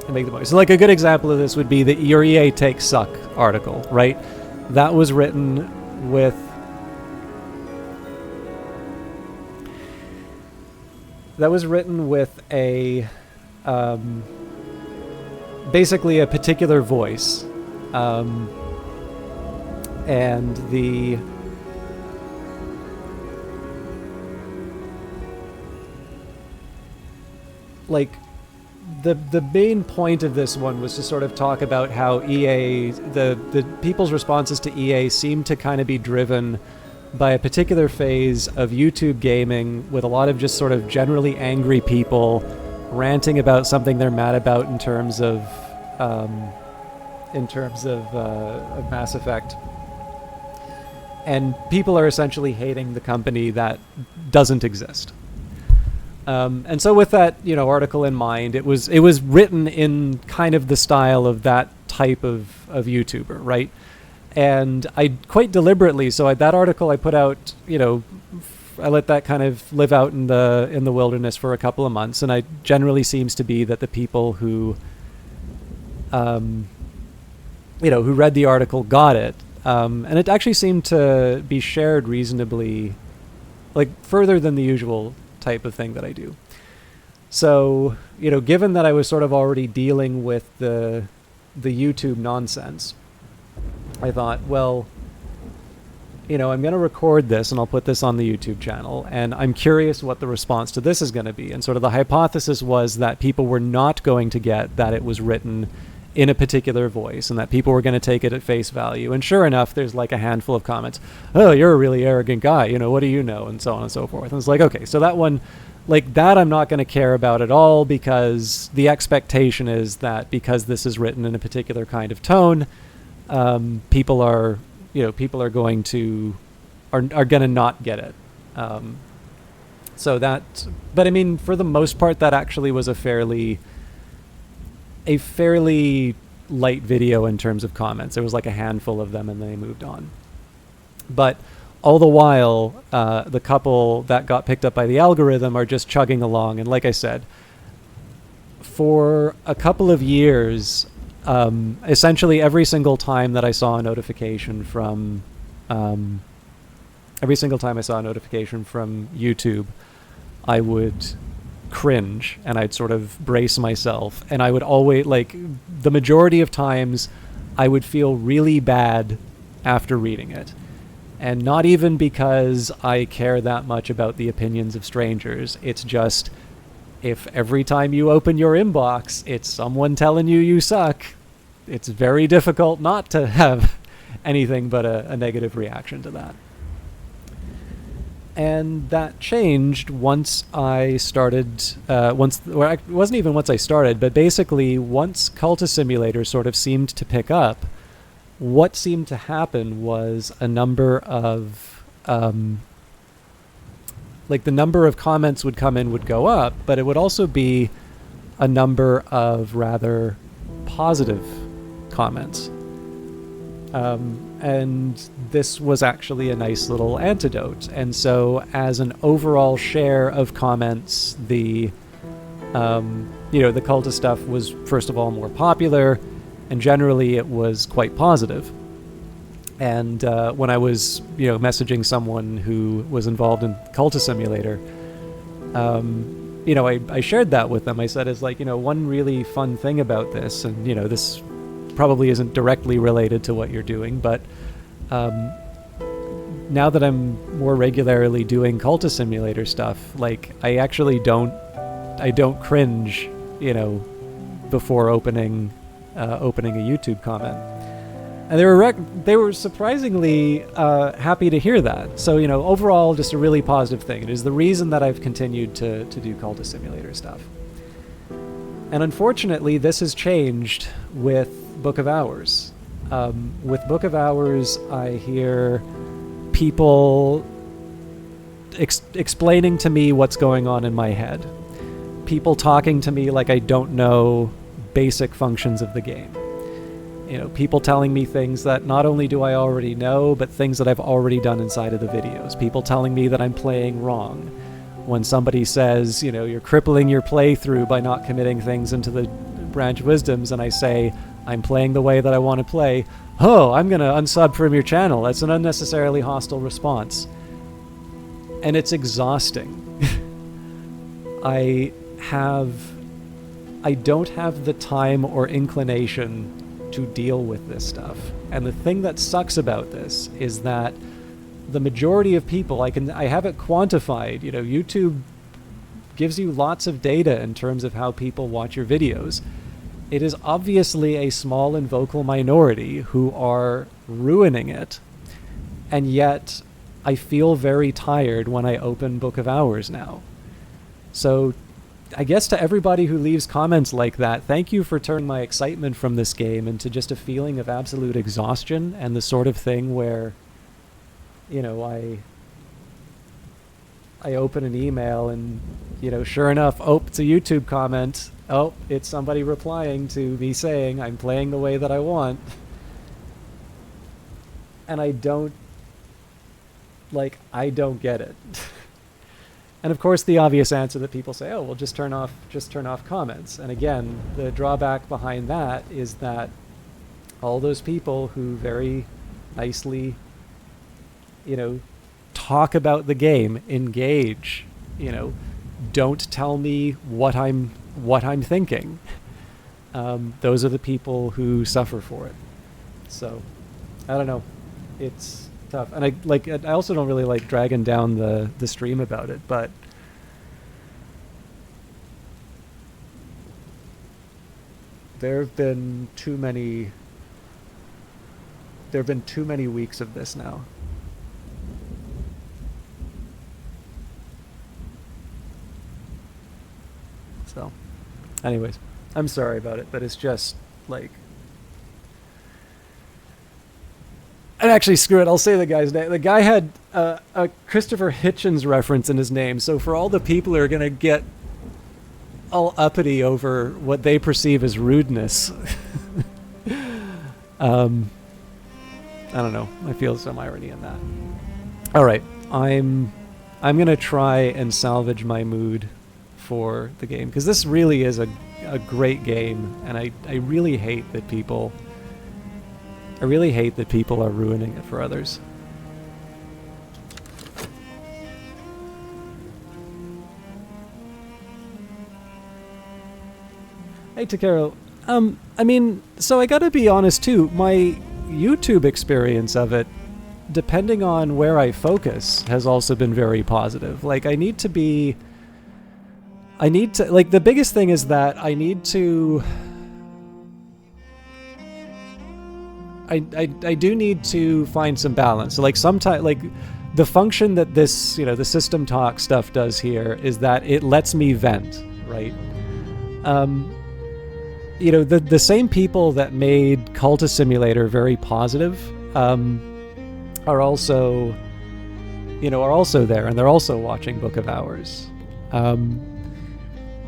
make the point. So like a good example of this would be the your EA Takes Suck article, right? That was written with a basically a particular voice, and the like the main point of this one was to sort of talk about how EA, the people's responses to EA seem to kind of be driven by a particular phase of YouTube gaming, with a lot of just sort of generally angry people ranting about something they're mad about in terms of Mass Effect. And people are essentially hating the company that doesn't exist. And so with that, you know, article in mind, it was written in kind of the style of that type of YouTuber, right? And I quite deliberately, so that article I put out, you know, I let that kind of live out in the wilderness for a couple of months, and I generally seems to be that the people who, you know, who read the article got it, and it actually seemed to be shared reasonably, like further than the usual type of thing that I do. So, you know, given that I was sort of already dealing with the YouTube nonsense, I thought, well, you know, I'm going to record this and I'll put this on the YouTube channel, and I'm curious what the response to this is going to be. And sort of the hypothesis was that people were not going to get that it was written in a particular voice, and that people were going to take it at face value. And sure enough, there's like a handful of comments. Oh, you're a really arrogant guy. You know, what do you know? And so on and so forth. And it's like, okay, so that one, like that I'm not going to care about at all, because the expectation is that because this is written in a particular kind of tone, people are going to not get it. So that, but I mean, for the most part, that actually was a fairly light video in terms of comments. There was like a handful of them and then they moved on. But all the while, the couple that got picked up by the algorithm are just chugging along. And like I said, for a couple of years, essentially every single time that I saw a notification from YouTube, I would cringe and I'd sort of brace myself, and I would always, like, the majority of times I would feel really bad after reading it. And not even because I care that much about the opinions of strangers. It's just, if every time you open your inbox, it's someone telling you you suck, it's very difficult not to have anything but a negative reaction to that. And that changed once I started, it wasn't even once I started, but basically once Cultist Simulator sort of seemed to pick up, what seemed to happen was a number of, the number of comments would come in would go up, but it would also be a number of rather positive comments. And this was actually a nice little antidote. And so as an overall share of comments, the cultist stuff was, first of all, more popular, and generally it was quite positive. And when I was, messaging someone who was involved in Cultist Simulator, I shared that with them. I said, it's like, one really fun thing about this, and, this probably isn't directly related to what you're doing, but now that I'm more regularly doing Cultist Simulator stuff, like, I actually don't cringe, before opening a YouTube comment. And they were surprisingly happy to hear that. So, overall, just a really positive thing. It is the reason that I've continued to do Cultist Simulator stuff. And unfortunately, this has changed with Book of Hours. With Book of Hours, I hear people explaining to me what's going on in my head. People talking to me like I don't know basic functions of the game. People telling me things that not only do I already know, but things that I've already done inside of the videos. People telling me that I'm playing wrong. When somebody says, you're crippling your playthrough by not committing things into the Branch of Wisdoms, and I say, I'm playing the way that I want to play, oh, I'm going to unsub from your channel. That's an unnecessarily hostile response. And it's exhausting. I don't have the time or inclination to deal with this stuff. And the thing that sucks about this is that the majority of people, I have it quantified. YouTube gives you lots of data in terms of how people watch your videos. It is obviously a small and vocal minority who are ruining it. And yet, I feel very tired when I open Book of Hours now. So, I guess to everybody who leaves comments like that, thank you for turning my excitement from this game into just a feeling of absolute exhaustion, and the sort of thing where, I open an email and, sure enough, it's a YouTube comment. Oh, it's somebody replying to me saying I'm playing the way that I want. And I don't get it. And of course, the obvious answer that people say, oh, well, just turn off comments. And again, the drawback behind that is that all those people who very nicely, talk about the game, engage, don't tell me what I'm thinking. Those are the people who suffer for it. So, I don't know. It's tough. And I also don't really like dragging down the stream about it, but there have been too many weeks of this now. So, anyways, I'm sorry about it, but it's just like, and actually, screw it, I'll say the guy's name. The guy had a Christopher Hitchens reference in his name, so for all the people who are going to get all uppity over what they perceive as rudeness, I don't know, I feel some irony in that. All right, I'm gonna try and salvage my mood for the game, because this really is a great game, and I really hate that people are ruining it for others. Hey, Takaro. I mean, so I gotta be honest too, my YouTube experience of it, depending on where I focus, has also been very positive. Like, the biggest thing is that I do need to find some balance. So, like, sometimes, like, the function that this, the System Talk stuff does here is that it lets me vent, right? The same people that made Cultist Simulator very positive, are also there, and they're also watching Book of Hours.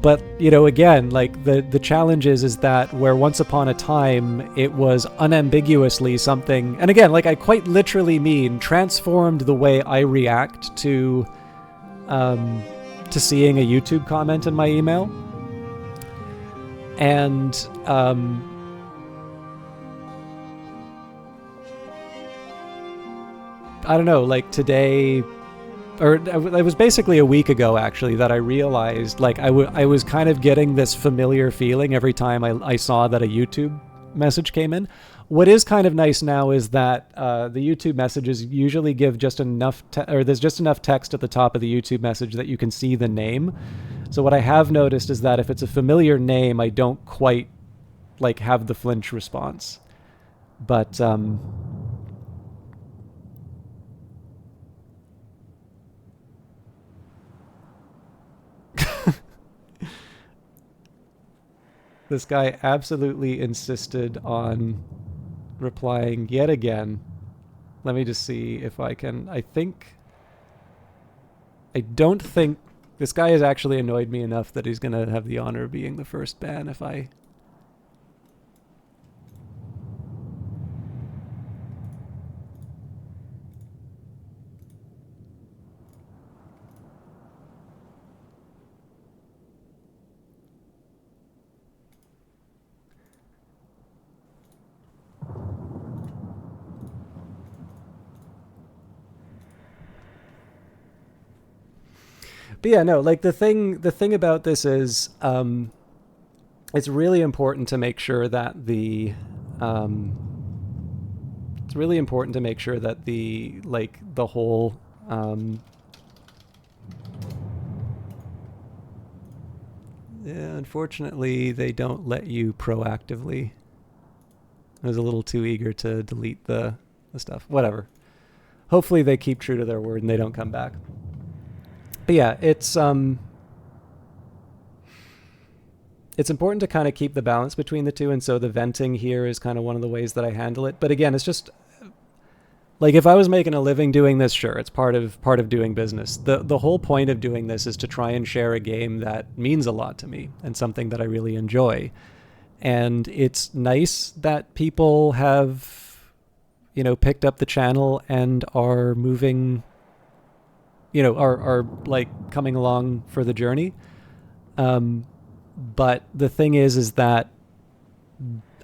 But, again, like, the challenge is that where once upon a time it was unambiguously something, and again, like, I quite literally mean transformed the way I react to seeing a YouTube comment in my email. And I don't know, like, today, or it was basically a week ago actually, that I realized, like, I was kind of getting this familiar feeling every time I saw that a YouTube message came in. What is kind of nice now is that the YouTube messages usually give just enough there's just enough text at the top of the YouTube message that you can see the name. So what I have noticed is that if it's a familiar name, I don't quite, like, have the flinch response. But this guy absolutely insisted on replying yet again. Let me just see if I can. I don't think this guy has actually annoyed me enough that he's going to have the honor of being the first ban if I... But yeah, no, like, the thing about this is, it's really important to make sure that the whole unfortunately they don't let you proactively. I was a little too eager to delete the stuff. Whatever. Hopefully they keep true to their word and they don't come back. But yeah, it's important to kind of keep the balance between the two, and so the venting here is kind of one of the ways that I handle it. But again, it's just like, if I was making a living doing this, sure, it's part of doing business. The whole point of doing this is to try and share a game that means a lot to me and something that I really enjoy. And it's nice that people have, picked up the channel and are moving, are like coming along for the journey. But the thing is that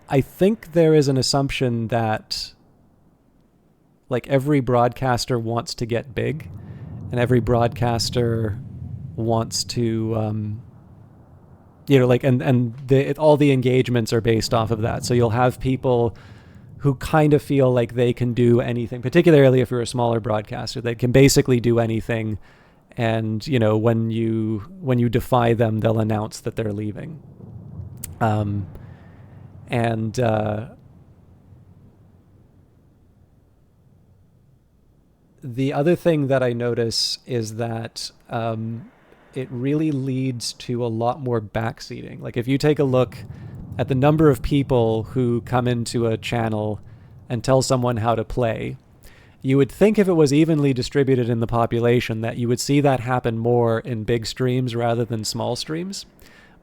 I think there is an assumption that, like, every broadcaster wants to get big, and every broadcaster wants to, all the engagements are based off of that. So you'll have people who kind of feel like they can do anything, particularly if you're a smaller broadcaster, they can basically do anything. And, when you defy them, they'll announce that they're leaving. The other thing that I notice is that it really leads to a lot more backseating. Like, if you take a look at the number of people who come into a channel and tell someone how to play, you would think if it was evenly distributed in the population that you would see that happen more in big streams rather than small streams.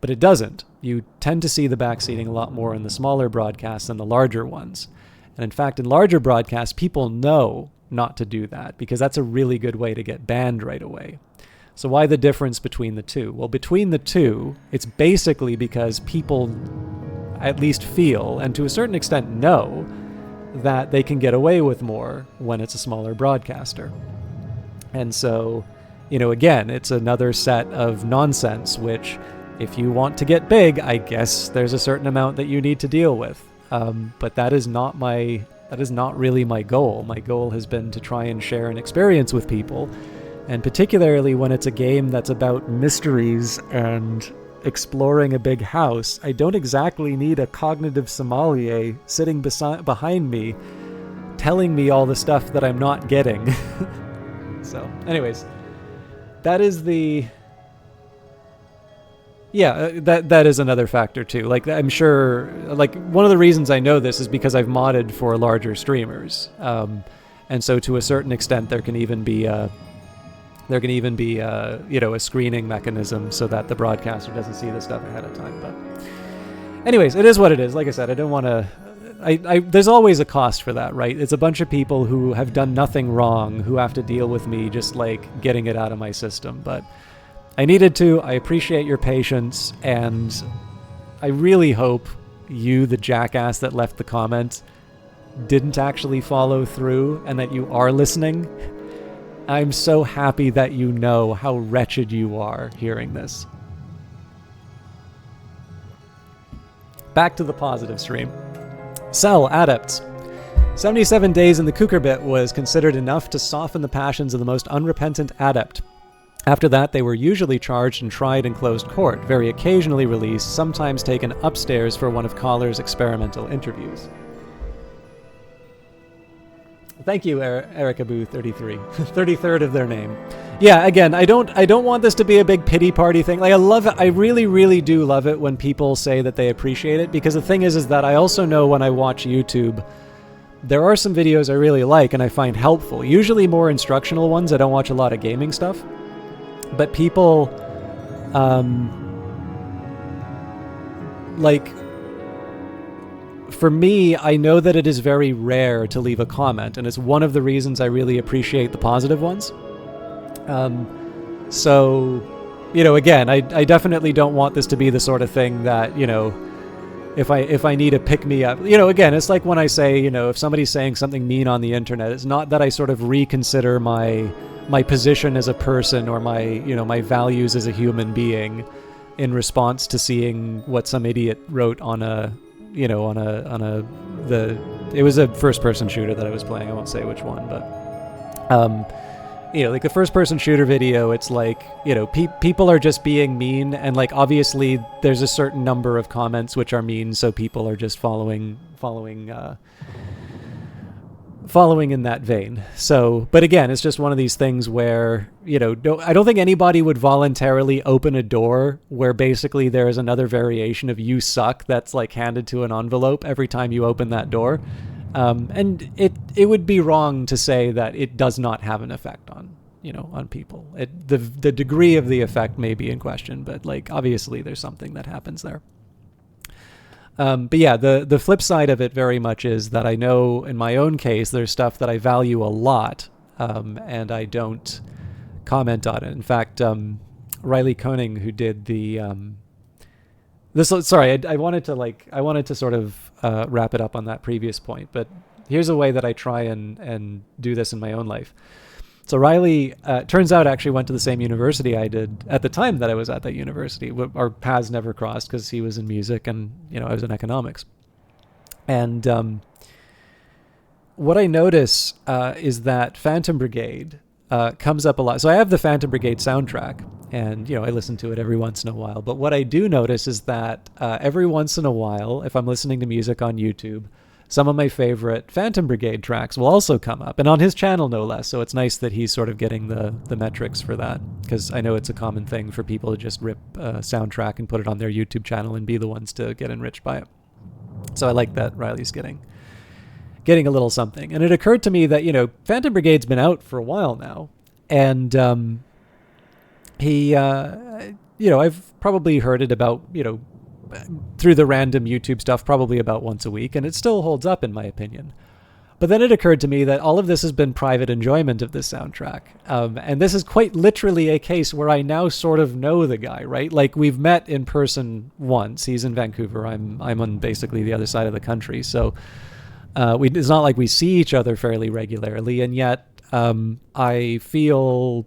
But it doesn't. You tend to see the backseating a lot more in the smaller broadcasts than the larger ones. And in fact, in larger broadcasts, people know not to do that, because that's a really good way to get banned right away. So why the difference between the two? Well, between the two, it's basically because people at least feel, and to a certain extent know, that they can get away with more when it's a smaller broadcaster. And so, again, it's another set of nonsense, which if you want to get big, I guess there's a certain amount that you need to deal with. But that is not really my goal. My goal has been to try and share an experience with people, and particularly when it's a game that's about mysteries and exploring a big house, I don't exactly need a cognitive sommelier sitting behind me telling me all the stuff that I'm not getting. So, anyways, that is that is another factor too. Like, I'm sure, like, one of the reasons I know this is because I've modded for larger streamers, and so to a certain extent there can even be a screening mechanism so that the broadcaster doesn't see the stuff ahead of time. But anyways, it is what it is. Like I said, I don't want to. There's always a cost for that, right? It's a bunch of people who have done nothing wrong who have to deal with me just like getting it out of my system. But I needed to. I appreciate your patience, and I really hope you, the jackass that left the comment, didn't actually follow through and that you are listening. I'm so happy that you know how wretched you are hearing this. Back to the positive stream. Cell Adepts. 77 days in the Kukurbit was considered enough to soften the passions of the most unrepentant adept. After that, they were usually charged and tried in closed court, very occasionally released, sometimes taken upstairs for one of Collar's experimental interviews. Thank you, Erikabu33. 33rd of their name. Yeah, again, I don't want this to be a big pity party thing. Like, I love it. I really, really do love it when people say that they appreciate it, because the thing is that I also know when I watch YouTube, there are some videos I really like and I find helpful. Usually more instructional ones. I don't watch a lot of gaming stuff. But people, like, for me, I know that it is very rare to leave a comment, and it's one of the reasons I really appreciate the positive ones. So, again, I definitely don't want this to be the sort of thing that, if I need a pick-me-up, again, it's like when I say, if somebody's saying something mean on the internet, it's not that I sort of reconsider my position as a person or my values as a human being in response to seeing what some idiot wrote on it was a first-person shooter that I was playing. I won't say which one, but like the first-person shooter video, it's like, people are just being mean, and like obviously there's a certain number of comments which are mean, so people are just following in that vein. So, but again, it's just one of these things where, I don't think anybody would voluntarily open a door where basically there is another variation of "you suck" that's like handed to an envelope every time you open that door. And it would be wrong to say that it does not have an effect on, on people. The degree of the effect may be in question, but like obviously there's something that happens there. But yeah, the flip side of it very much is that I know in my own case, there's stuff that I value a lot, and I don't comment on it. In fact, Riley Koenig, who did the, I wanted to sort of wrap it up on that previous point, but here's a way that I try and do this in my own life. So Riley, turns out, actually went to the same university I did at the time that I was at that university. Our paths never crossed because he was in music and, I was in economics. And what I notice is that Phantom Brigade comes up a lot. So I have the Phantom Brigade soundtrack, and, I listen to it every once in a while. But what I do notice is that every once in a while, if I'm listening to music on YouTube, some of my favorite Phantom Brigade tracks will also come up, and on his channel no less, so it's nice that he's sort of getting the metrics for that, because I know it's a common thing for people to just rip a soundtrack and put it on their YouTube channel and be the ones to get enriched by it. So I like that Riley's getting a little something. And it occurred to me that, Phantom Brigade's been out for a while now, and he, I've probably heard it about, through the random YouTube stuff probably about once a week, and it still holds up in my opinion. But then it occurred to me that all of this has been private enjoyment of this soundtrack. And this is quite literally a case where I now sort of know the guy, right? Like, we've met in person once. He's in Vancouver. I'm on basically the other side of the country. So it's not like we see each other fairly regularly. And yet I feel,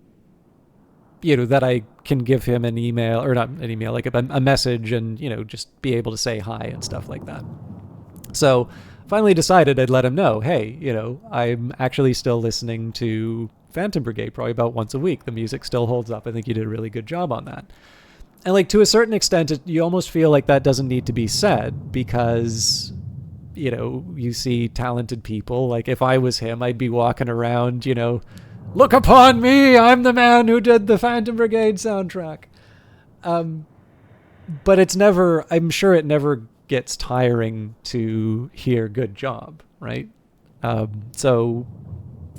that I can give him an email, or not an email, like a message, and, just be able to say hi and stuff like that. So finally decided I'd let him know, hey, I'm actually still listening to Phantom Brigade probably about once a week. The music still holds up. I think you did a really good job on that. And like, to a certain extent, you almost feel like that doesn't need to be said, because, you see talented people. Like, if I was him, I'd be walking around, look upon me, I'm the man who did the Phantom Brigade soundtrack. But I'm sure it never gets tiring to hear good job, right? So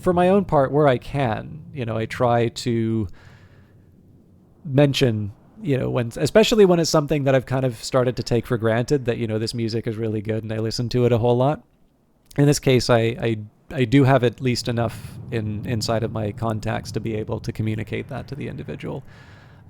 for my own part, where I can, I try to mention, especially when it's something that I've kind of started to take for granted, that, this music is really good and I listen to it a whole lot. In this case, I do have at least enough inside of my contacts to be able to communicate that to the individual.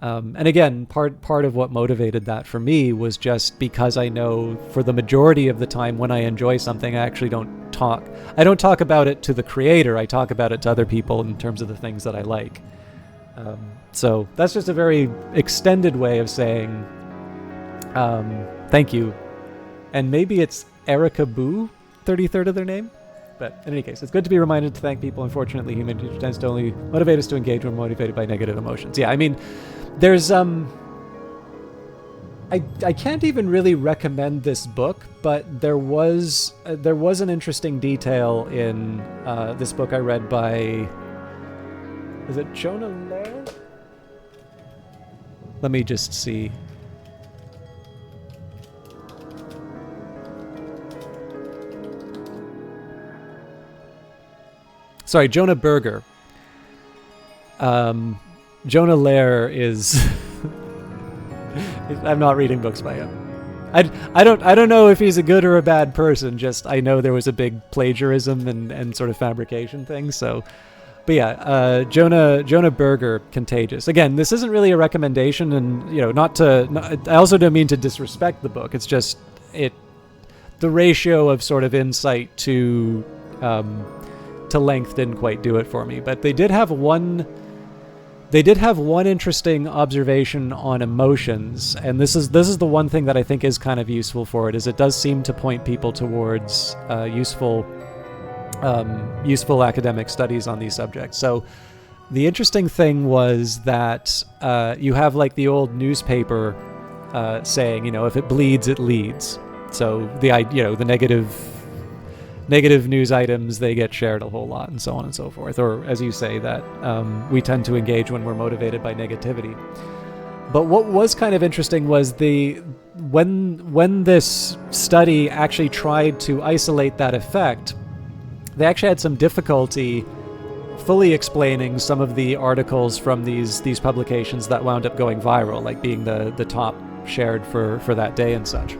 And again, part of what motivated that for me was just because I know for the majority of the time when I enjoy something, I actually don't talk about it to the creator. I talk about it to other people in terms of the things that I like. So that's just a very extended way of saying thank you. And maybe it's Erica Boo, 33rd of their name. But in any case, it's good to be reminded to thank people. Unfortunately, human nature tends to only motivate us to engage when motivated by negative emotions. Yeah, I mean, there's I can't even really recommend this book, but there was an interesting detail in this book I read by, is it Jonah Lehrer? Let me just see. Sorry, Jonah Berger. Jonah Lehrer is I'm not reading books by him. I don't know if he's a good or a bad person, just I know there was a big plagiarism and sort of fabrication thing, so but yeah, Jonah Berger, Contagious. Again, this isn't really a recommendation, and I also don't mean to disrespect the book. It's just the ratio of sort of insight to length didn't quite do it for me. But they did have one interesting observation on emotions, and this is the one thing that I think is kind of useful for it, is it does seem to point people towards useful academic studies on these subjects. So the interesting thing was that you have like the old newspaper saying, if it bleeds, it leads. So the negative news items, they get shared a whole lot, and so on and so forth. Or as you say, that we tend to engage when we're motivated by negativity. But what was kind of interesting was when this study actually tried to isolate that effect, they actually had some difficulty fully explaining some of the articles from these publications that wound up going viral, like being the top shared for that day and such.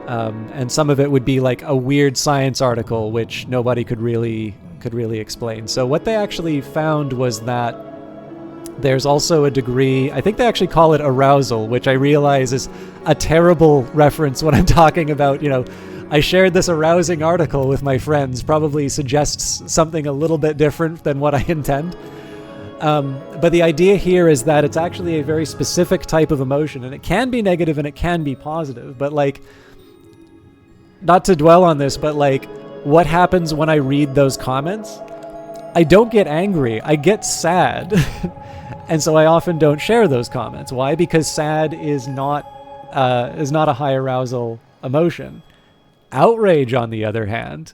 And some of it would be like a weird science article which nobody could really explain. So what they actually found was that there's also a degree, I think they actually call it arousal, which I realize is a terrible reference when I'm talking about, I shared this arousing article with my friends, probably suggests something a little bit different than what I intend. But the idea here is that it's actually a very specific type of emotion, and it can be negative and it can be positive, but like, not to dwell on this, but like, what happens when I read those comments? I don't get angry, I get sad. And so I often don't share those comments. Why? Because sad is not a high arousal emotion. Outrage, on the other hand,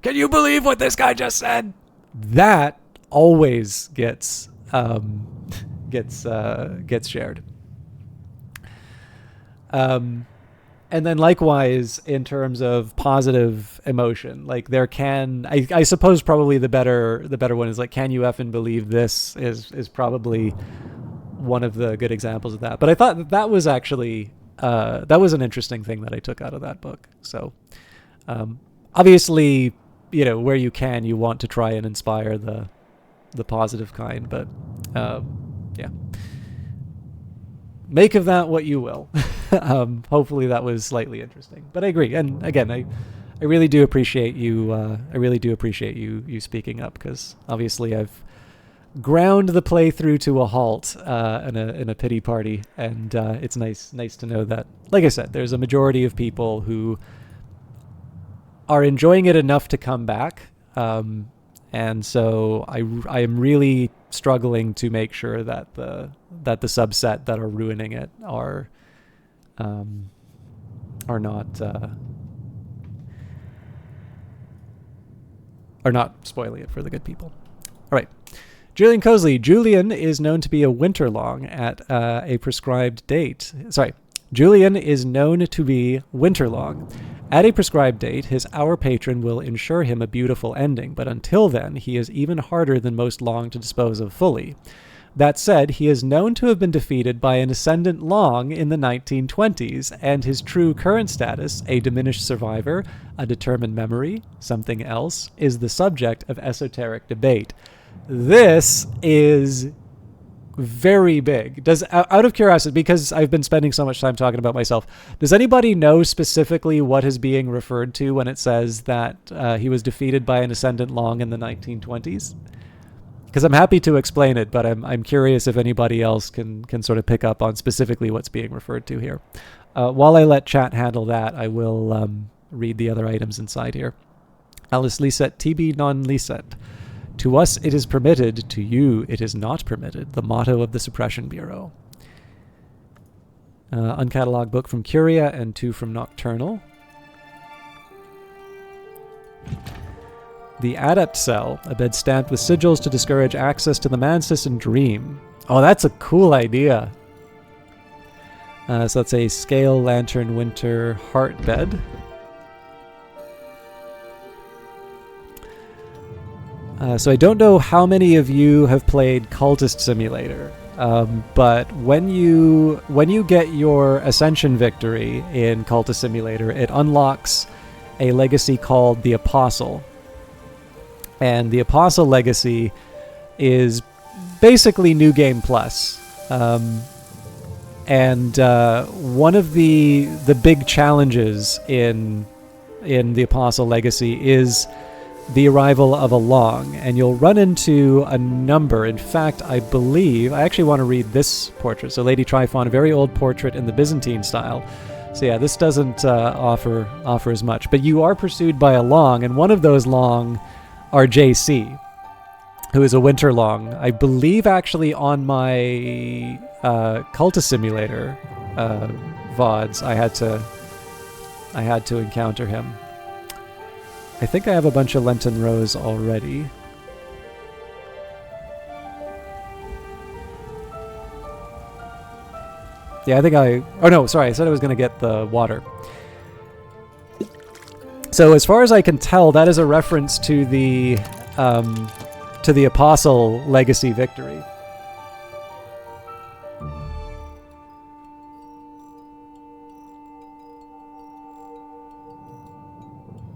can you believe what this guy just said? That always gets shared. And then likewise, in terms of positive emotion, like there can, I suppose probably the better one is like, can you effing believe this is probably one of the good examples of that. But I thought that was actually, that was an interesting thing that I took out of that book. So obviously, where you can, you want to try and inspire the positive kind. But yeah, make of that what you will. Hopefully that was slightly interesting. But I agree, and again, I really do appreciate you. I really do appreciate you speaking up, because obviously I've ground the playthrough to a halt in a pity party, and it's nice to know that, like I said, there's a majority of people who are enjoying it enough to come back, and so I am really struggling to make sure that the subset that are ruining it are not spoiling it for the good people. All right. Julian Cosley. Julian is known to be a winterlong at a prescribed date. Julian is known to be winterlong. At a prescribed date, his Hour patron will ensure him a beautiful ending, but until then, he is even harder than most long to dispose of fully. That said, he is known to have been defeated by an Ascendant Long in the 1920s, and his true current status, a diminished survivor, a determined memory, something else, is the subject of esoteric debate. This is very big. Out of curiosity, because I've been spending so much time talking about myself, does anybody know specifically what is being referred to when it says that he was defeated by an Ascendant Long in the 1920s? Because I'm happy to explain it, but I'm curious if anybody else can sort of pick up on specifically what's being referred to here. While I let chat handle that, I will read the other items inside here. Alice Lisette, TB non-Lisette. To us it is permitted, to you it is not permitted, the motto of the Suppression Bureau. Uncatalogued book from Curia and 2 from Nocturnal. The Adept Cell, a bed stamped with sigils to discourage access to the Mansis and Dream. Oh, that's a cool idea. So that's a Scale Lantern Winter Heart Bed. So I don't know how many of you have played Cultist Simulator, but when you get your Ascension victory in Cultist Simulator, it unlocks a legacy called the Apostle. And the Apostle legacy is basically New Game Plus. And one of the big challenges in the Apostle legacy is the arrival of a Long, and you'll run into a number. In fact, I actually want to read this portrait. So Lady Tryphon, a very old portrait in the Byzantine style. So yeah, this doesn't offer as much, but you are pursued by a Long, and one of those Long are JC, who is a Winter Long. I believe actually on my Cultist Simulator VODs, I had to encounter him. I think I have a bunch of Lenten Rose already. Yeah, I said I was going to get the water. So as far as I can tell, that is a reference to the Apostle legacy victory.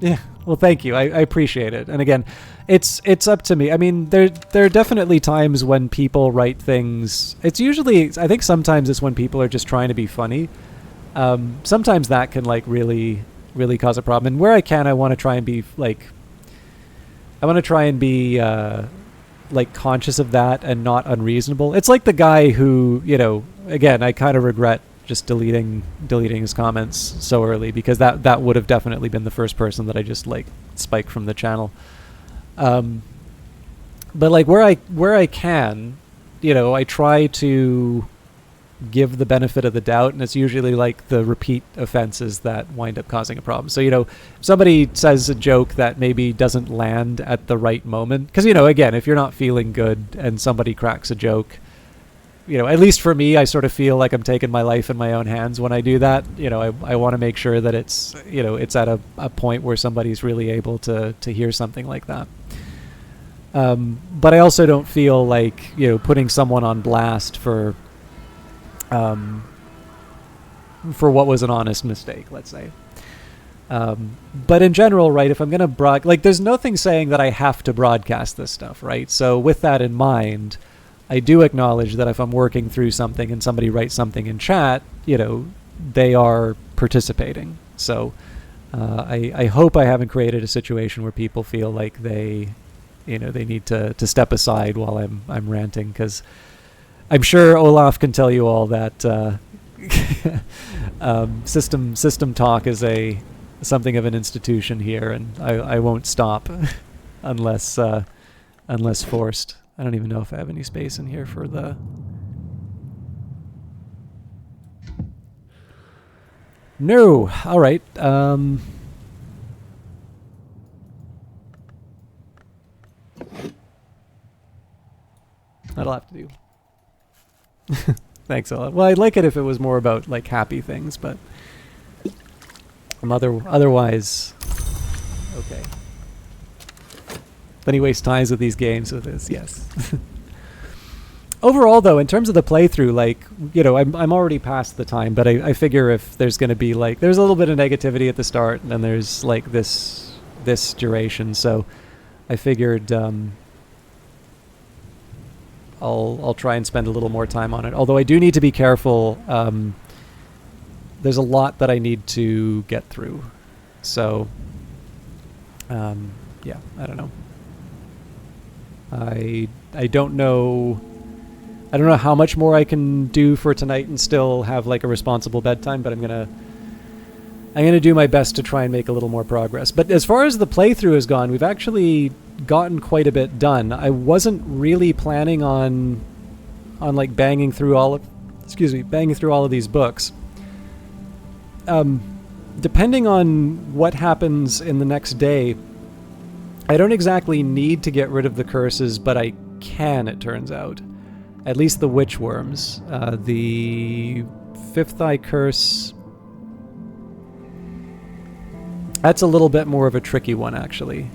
Yeah, well, thank you. I appreciate it. And again, it's up to me. I mean, there are definitely times when people write things. It's usually, I think sometimes it's when people are just trying to be funny. Sometimes that can like really cause a problem. And where I can, I want to try and be like conscious of that and not unreasonable. It's like the guy who, again, I kind of regret just deleting his comments so early, because that would have definitely been the first person that I just like spiked from the channel. But like where I can, I try to give the benefit of the doubt, and it's usually like the repeat offenses that wind up causing a problem. So if somebody says a joke that maybe doesn't land at the right moment, because again, if you're not feeling good and somebody cracks a joke, at least for me, I sort of feel like I'm taking my life in my own hands when I do that. I want to make sure that it's at a point where somebody's really able to hear something like that. But I also don't feel like, putting someone on blast for what was an honest mistake, let's say. But in general, right, if I'm going to like, there's nothing saying that I have to broadcast this stuff, right? So with that in mind, I do acknowledge that if I'm working through something and somebody writes something in chat, they are participating. So I hope I haven't created a situation where people feel like they need to step aside while I'm ranting, because I'm sure Olaf can tell you all that system talk is something of an institution here, and I won't stop unless forced. I don't even know if I have any space in here for the... No! Alright. That'll have to do. Thanks, Ella. Well, I'd like it if it was more about, like, happy things, but... otherwise... Okay. Then he wastes times with these games with this, yes. Overall, though, in terms of the playthrough, like, I'm already past the time, but I figure if there's going to be, like, there's a little bit of negativity at the start, and then there's, like, this duration, so I figured I'll try and spend a little more time on it. Although I do need to be careful. There's a lot that I need to get through, so yeah, I don't know. I don't know. I don't know how much more I can do for tonight and still have like a responsible bedtime, but I'm gonna do my best to try and make a little more progress. But as far as the playthrough has gone, we've actually gotten quite a bit done. I wasn't really planning on like banging through all of these books. Depending on what happens in the next day, I don't exactly need to get rid of the curses, but I can, it turns out. At least the witch worms. The Fifth Eye Curse... That's a little bit more of a tricky one, actually.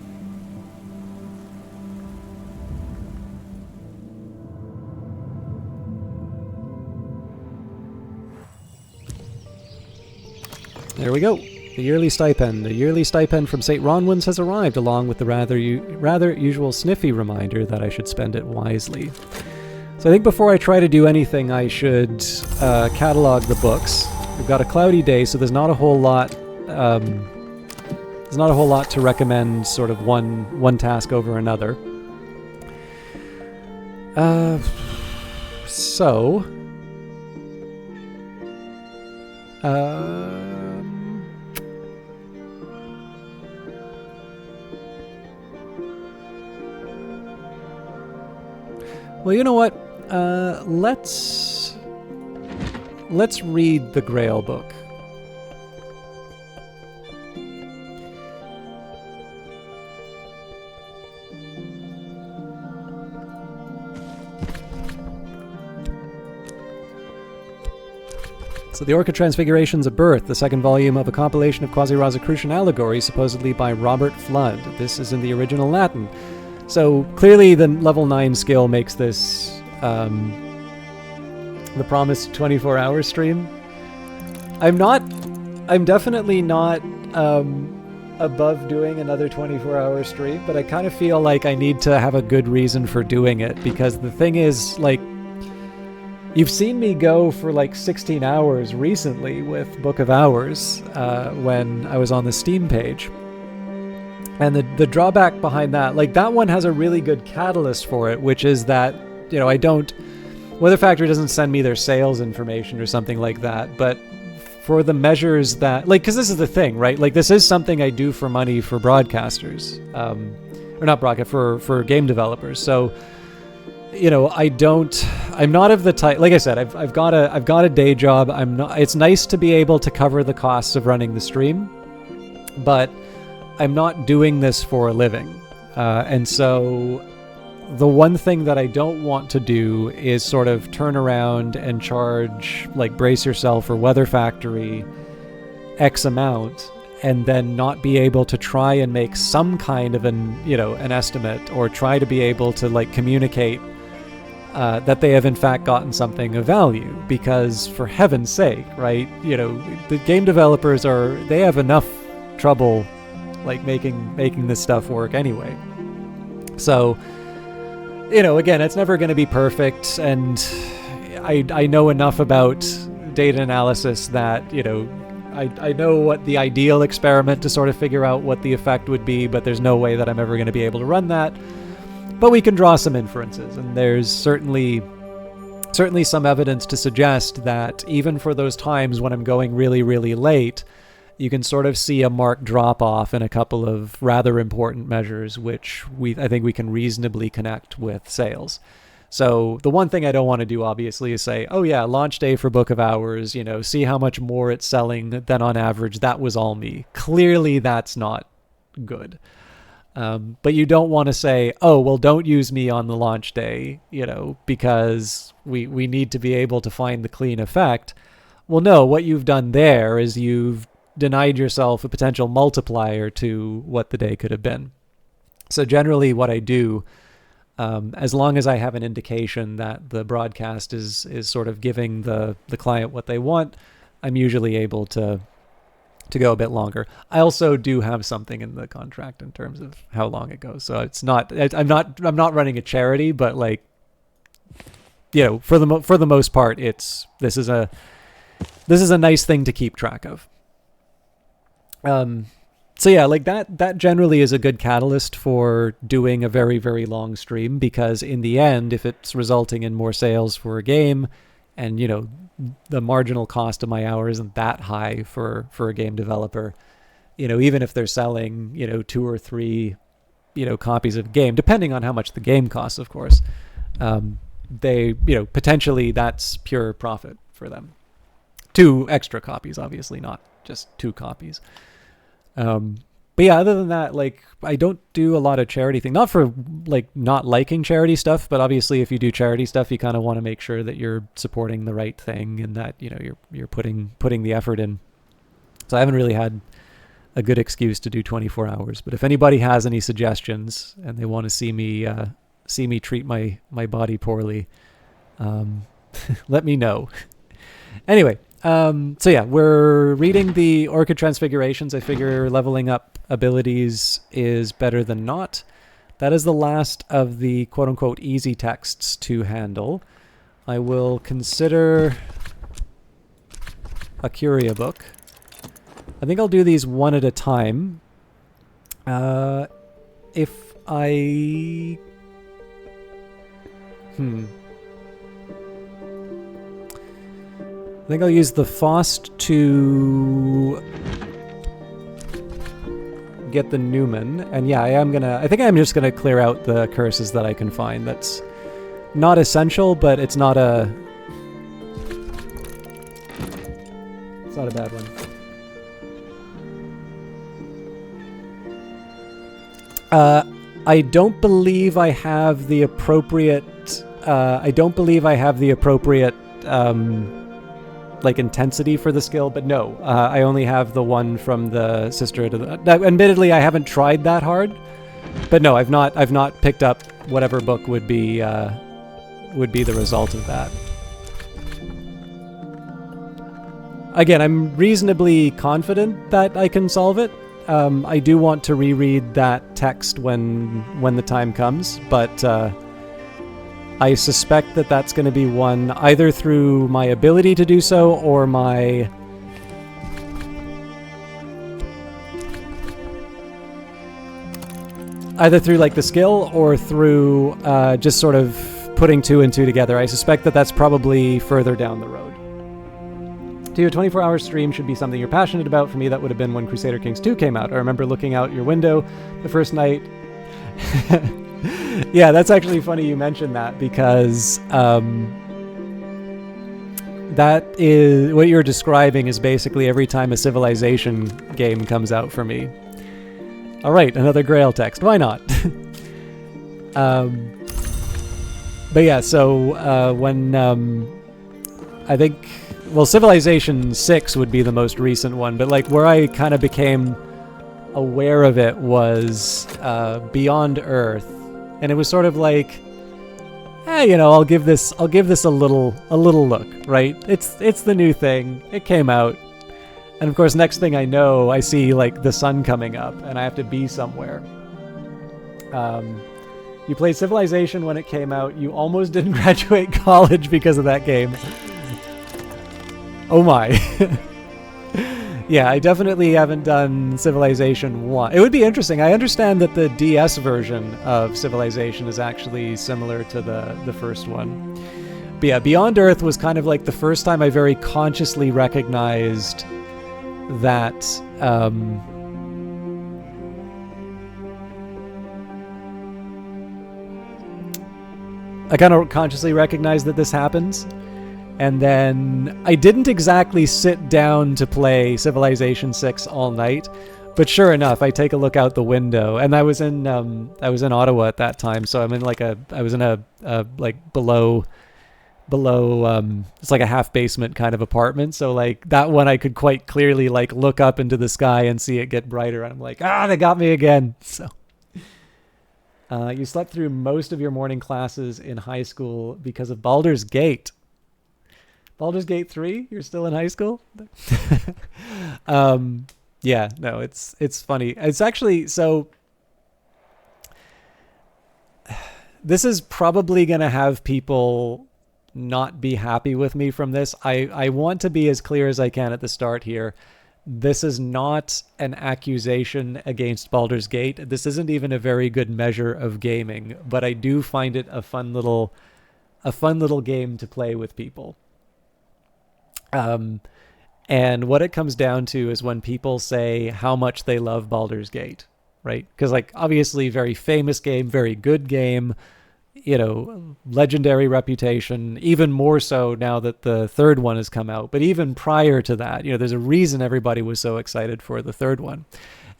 There we go. The yearly stipend. The yearly stipend from St. Ronwin's has arrived, along with the rather usual sniffy reminder that I should spend it wisely. So I think before I try to do anything, I should catalog the books. We've got a cloudy day, so there's not a whole lot. There's not a whole lot to recommend. Sort of one task over another. So. Well, you know what? Let's read the Grail book. So the Orca Transfigurations of Birth, the second volume of a compilation of quasi-Rosicrucian allegories, supposedly by Robert Flood. This is in the original Latin. So clearly the level 9 skill makes this the promised 24-hour stream. I'm definitely not above doing another 24-hour stream, but I kind of feel like I need to have a good reason for doing it, because the thing is, like, you've seen me go for like 16 hours recently with Book of Hours when I was on the Steam page. And the drawback behind that, like, that one has a really good catalyst for it, which is that, Weather Factory doesn't send me their sales information or something like that, but for the measures that, like, because this is the thing, right? Like, this is something I do for money for broadcasters, or not broadcast, for game developers. So, I'm not of the type, like I said, I've got a day job. It's nice to be able to cover the costs of running the stream, but I'm not doing this for a living. And so the one thing that I don't want to do is sort of turn around and charge, like, brace yourself or Weather Factory X amount, and then not be able to try and make some kind of an estimate, or try to be able to, like, communicate that they have in fact gotten something of value. Because for heaven's sake, right, the game developers they have enough trouble like making this stuff work anyway. So, again, it's never going to be perfect, and I know enough about data analysis that, I know what the ideal experiment to sort of figure out what the effect would be, but there's no way that I'm ever going to be able to run that. But we can draw some inferences, and there's certainly some evidence to suggest that even for those times when I'm going really, really late, you can sort of see a marked drop-off in a couple of rather important measures, which I think we can reasonably connect with sales. So the one thing I don't want to do, obviously, is say, oh yeah, launch day for Book of Hours, see how much more it's selling than on average. That was all me. Clearly, that's not good. But you don't want to say, oh, well, don't use me on the launch day, because we need to be able to find the clean effect. Well, no, what you've done there is you've denied yourself a potential multiplier to what the day could have been. So generally what I do, as long as I have an indication that the broadcast is sort of giving the client what they want, I'm usually able to go a bit longer. I also do have something in the contract in terms of how long it goes. So it's not, I'm not running a charity, but like, for the most part, this is a nice thing to keep track of. So yeah, like that generally is a good catalyst for doing a very, very long stream, because in the end, if it's resulting in more sales for a game, and the marginal cost of my hour isn't that high for a game developer, even if they're selling 2 or 3 copies of a game, depending on how much the game costs, of course, they potentially that's pure profit for them. 2 extra copies, obviously, not just 2 copies. But yeah, other than that, like, I don't do a lot of charity thing, not for like not liking charity stuff, but obviously if you do charity stuff, you kind of want to make sure that you're supporting the right thing and that, you're putting the effort in. So I haven't really had a good excuse to do 24 hours, but if anybody has any suggestions and they want to see me treat my body poorly, let me know. Anyway, so yeah, we're reading the Orchid Transfigurations. I figure leveling up abilities is better than not. That is the last of the quote-unquote easy texts to handle. I will consider a Curia book. I think I'll do these one at a time. If I... I think I'll use the Faust to get the Newman. And yeah, I think I'm just gonna clear out the curses that I can find. That's not essential, but it's not a bad one. I don't believe I have the appropriate like intensity for the skill, but no, I only have the one from the Sisterhood of the... Admittedly, I haven't tried that hard, but no, I've not picked up whatever book would be the result of that. Again, I'm reasonably confident that I can solve it. I do want to reread that text when the time comes, but I suspect that that's going to be one either through my ability to do so or my... either through like the skill or through just sort of putting 2 and 2 together. I suspect that that's probably further down the road. To you, a 24-hour stream should be something you're passionate about. For me, that would have been when Crusader Kings 2 came out. I remember looking out your window the first night... Yeah, that's actually funny you mentioned that, because that is what you're describing is basically every time a Civilization game comes out for me. All right, another Grail text. Why not? But yeah, so when I think, well, Civilization 6 would be the most recent one, but like where I kind of became aware of it was Beyond Earth. And it was sort of like, I'll give this a little look, right? It's the new thing. It came out. And of course, next thing I know, I see like the sun coming up and I have to be somewhere. You played Civilization when it came out. You almost didn't graduate college because of that game. Oh my. Yeah, I definitely haven't done Civilization 1. It would be interesting. I understand that the DS version of Civilization is actually similar to the first one. But yeah, Beyond Earth was kind of like the first time I very consciously recognized that I kind of consciously recognized that this happens. And then I didn't exactly sit down to play Civilization 6 all night, but sure enough, I take a look out the window, and I was in Ottawa at that time, so I'm in like I was in a like below it's like a half basement kind of apartment, so like that one I could quite clearly like look up into the sky and see it get brighter, and I'm like, they got me again. So you slept through most of your morning classes in high school because of Baldur's Gate. Baldur's Gate 3? You're still in high school? Yeah, no, it's funny. It's actually, so this is probably going to have people not be happy with me from this. I want to be as clear as I can at the start here. This is not an accusation against Baldur's Gate. This isn't even a very good measure of gaming, but I do find it a fun little game to play with people. And what it comes down to is when people say how much they love Baldur's Gate, right? Because like obviously very famous game, very good game, you know, legendary reputation, even more so now that the third one has come out. But even prior to that, you know, there's a reason everybody was so excited for the third one.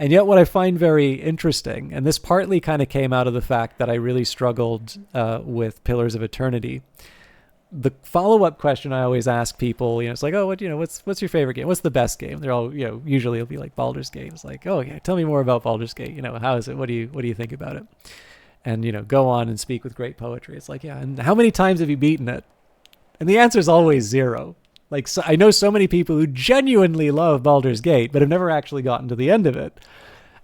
And yet what I find very interesting, and this partly kind of came out of the fact that I really struggled with Pillars of Eternity. The follow-up question I always ask people, you know, it's like, oh, what's your favorite game? What's the best game? They're all, you know, usually it'll be like Baldur's Gate. It's like, oh yeah, tell me more about Baldur's Gate. You know, how is it? What do you think about it? And, you know, go on and speak with great poetry. It's like, yeah, and how many times have you beaten it? And the answer is always 0. Like, so I know so many people who genuinely love Baldur's Gate, but have never actually gotten to the end of it.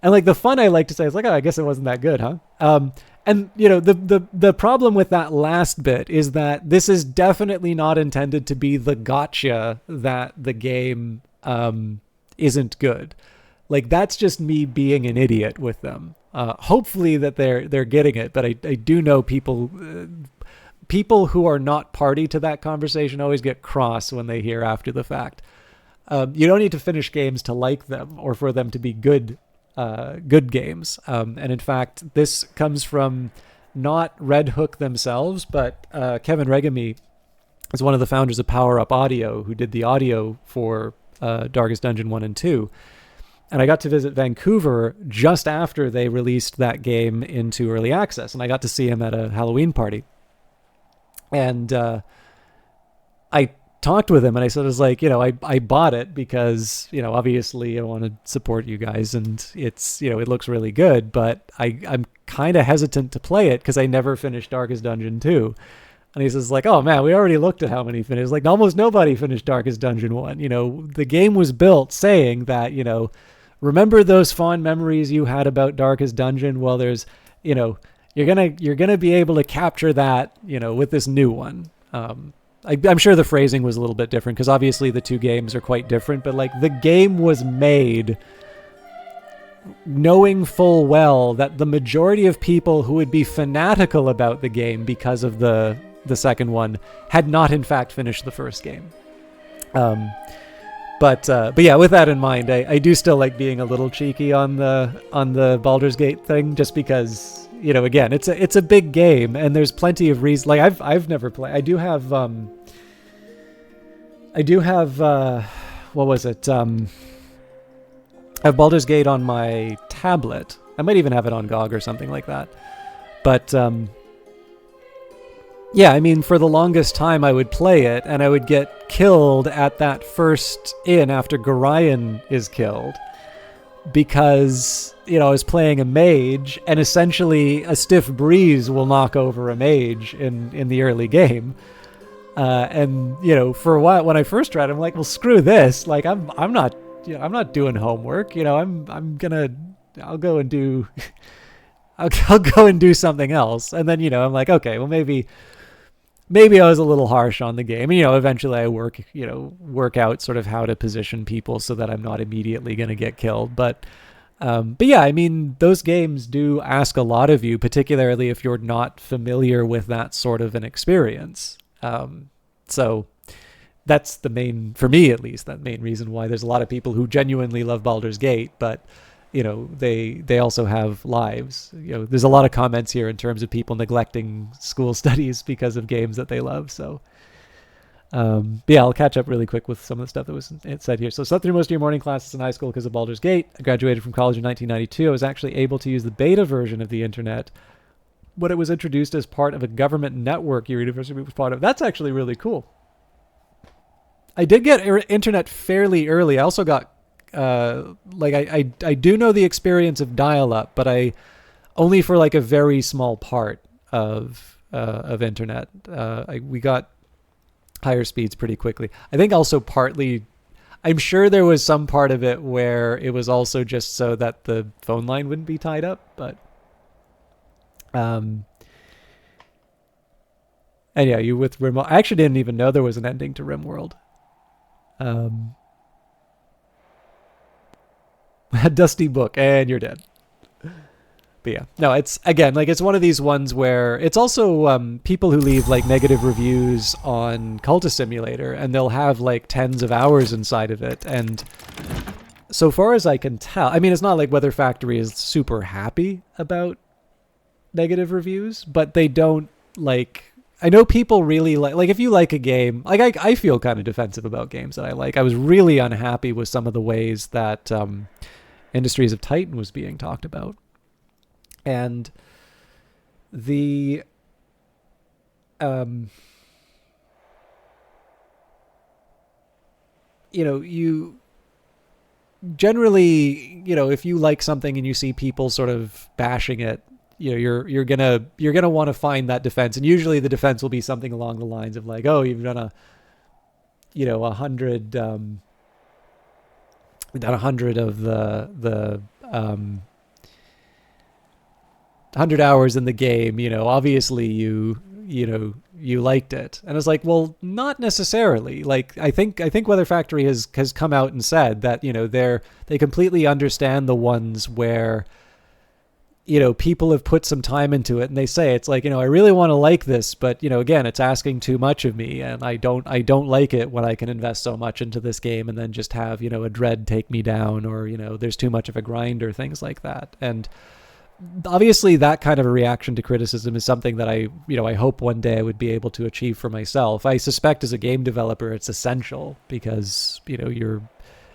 And like the fun I like to say is like, oh, I guess it wasn't that good, huh? And, you know, the problem with that last bit is that this is definitely not intended to be the gotcha that the game isn't good. Like, that's just me being an idiot with them. Hopefully that they're getting it, but I do know people who are not party to that conversation always get cross when they hear after the fact. You don't need to finish games to like them or for them to be good games. And in fact, this comes from not Red Hook themselves, but Kevin Regami is one of the founders of Power Up Audio, who did the audio for Darkest Dungeon 1 and 2. And I got to visit Vancouver just after they released that game into early access, and I got to see him at a Halloween party. And I talked with him, and I said, I was like, you know, I bought it because, you know, obviously I want to support you guys, and it's, you know, it looks really good, but I'm kind of hesitant to play it because I never finished Darkest Dungeon 2. And he says like, oh man, we already looked at how many finished. Like almost nobody finished Darkest Dungeon 1. You know, the game was built saying that, you know, remember those fond memories you had about Darkest Dungeon? Well, there's, you know, you're gonna be able to capture that, you know, with this new one. I'm sure the phrasing was a little bit different because obviously the two games are quite different, but like the game was made knowing full well that the majority of people who would be fanatical about the game because of the second one had not in fact finished the first game. But yeah, with that in mind, I do still like being a little cheeky on the Baldur's Gate thing, just because, you know, again, it's a big game, and there's plenty of reasons. Like I've never played. I do have what was it? I have Baldur's Gate on my tablet. I might even have it on GOG or something like that. But yeah, I mean, for the longest time I would play it, and I would get killed at that first inn after Gorion is killed, because, you know, I was playing a mage, and essentially a stiff breeze will knock over a mage in the early game. And, you know, for a while, when I first tried, I'm like, well, screw this. Like, I'm not I'm not doing homework. I'll go and do, I'll go and do something else. And then, I'm like, okay, well, maybe I was a little harsh on the game. And, eventually I work out sort of how to position people so that I'm not immediately going to get killed. But yeah, I mean, those games do ask a lot of you, particularly if you're not familiar with that sort of an experience. So that's for me at least, that main reason why there's a lot of people who genuinely love Baldur's Gate, but they also have lives. There's a lot of comments here in terms of people neglecting school studies because of games that they love. So yeah, I'll catch up really quick with some of the stuff that was said here. So slept through most of your morning classes in high school because of Baldur's Gate. I graduated from college in 1992. I was actually able to use the beta version of the internet when it was introduced as part of a government network your university was part of. That's actually really cool. I did get internet fairly early. I also got I do know the experience of dial-up, but I only for like a very small part of internet. We got higher speeds pretty quickly. I think also partly, I'm sure there was some part of it where it was also just so that the phone line wouldn't be tied up, but and yeah, you with RimWorld. I actually didn't even know there was an ending to RimWorld. A dusty book and you're dead. But yeah, no, it's again, like it's one of these ones where it's also people who leave like negative reviews on Cultist Simulator and they'll have like tens of hours inside of it. And so far as I can tell, I mean, it's not like Weather Factory is super happy about negative reviews, but they don't like, I know people really like if you like a game, like I feel kind of defensive about games that I like. I was really unhappy with some of the ways that Industries of Titan was being talked about. And the you generally, if you like something and you see people sort of bashing it, you're gonna want to find that defense, and usually the defense will be something along the lines of like, oh, you've done 100 of the 100 hours in the game, obviously you liked it. And I was like, well, not necessarily. Like, I think Weather Factory has come out and said that, they completely understand the ones where, people have put some time into it and they say, it's like, I really want to like this, but, again, it's asking too much of me. And I don't like it when I can invest so much into this game and then just have, a dread take me down, or, there's too much of a grind or things like that. And obviously that kind of a reaction to criticism is something that I hope one day I would be able to achieve for myself. I suspect as a game developer, it's essential because,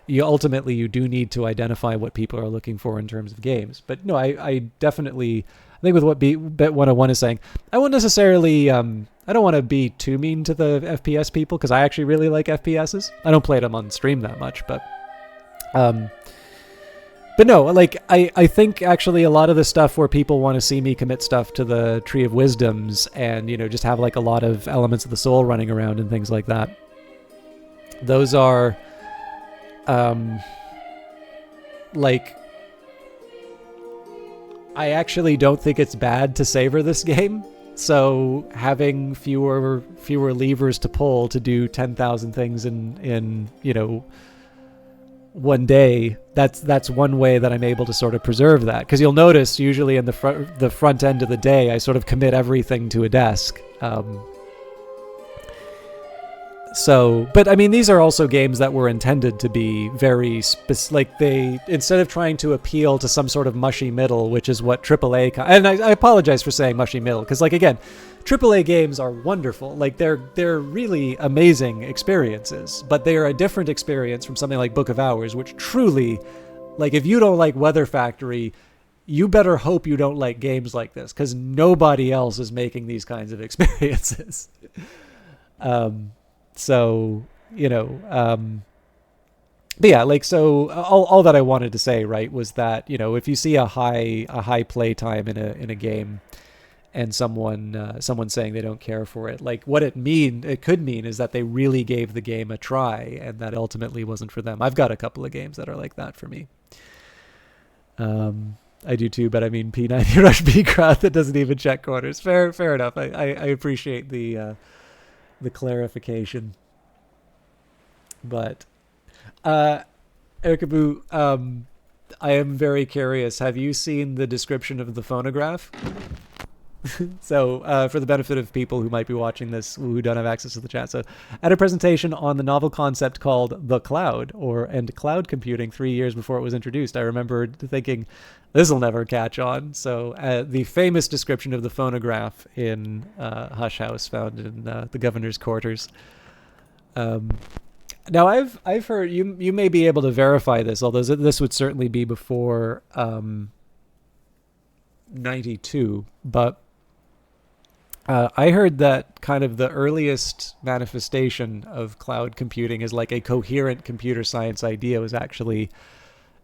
you ultimately you do need to identify what people are looking for in terms of games. But no, I definitely, I think with what Bet101 is saying, I won't necessarily, I don't want to be too mean to the FPS people because I actually really like FPSs. I don't play them on stream that much, but no, like, I think actually a lot of the stuff where people want to see me commit stuff to the Tree of Wisdoms and, just have like a lot of elements of the soul running around and things like that, those are, like, I actually don't think it's bad to savor this game. So having fewer levers to pull to do 10,000 things in one day, that's one way that I'm able to sort of preserve that. Because you'll notice usually in the front end of the day, I sort of commit everything to a desk. But I mean, these are also games that were intended to be very like they, instead of trying to appeal to some sort of mushy middle, which is what AAA, and I apologize for saying mushy middle, because like, again, AAA games are wonderful. Like they're really amazing experiences, but they are a different experience from something like Book of Hours, which truly, like, if you don't like Weather Factory, you better hope you don't like games like this, because nobody else is making these kinds of experiences. So, but yeah, like, so all that I wanted to say, right, was that, if you see a high play time in a game, and someone saying they don't care for it. Like what it could mean is that they really gave the game a try and that ultimately wasn't for them. I've got a couple of games that are like that for me. I do too, but I mean P90 Rush B crowd that doesn't even check corners. Fair enough. I appreciate the clarification. But Erikabu, I am very curious. Have you seen the description of the phonograph? So for the benefit of people who might be watching this who don't have access to the chat. So at a presentation on the novel concept called The Cloud and cloud computing 3 years before it was introduced, I remember thinking this will never catch on. So the famous description of the phonograph in Hush House found in the governor's quarters. Now I've heard you may be able to verify this, although this would certainly be before 92, but I heard that kind of the earliest manifestation of cloud computing as like a coherent computer science idea was actually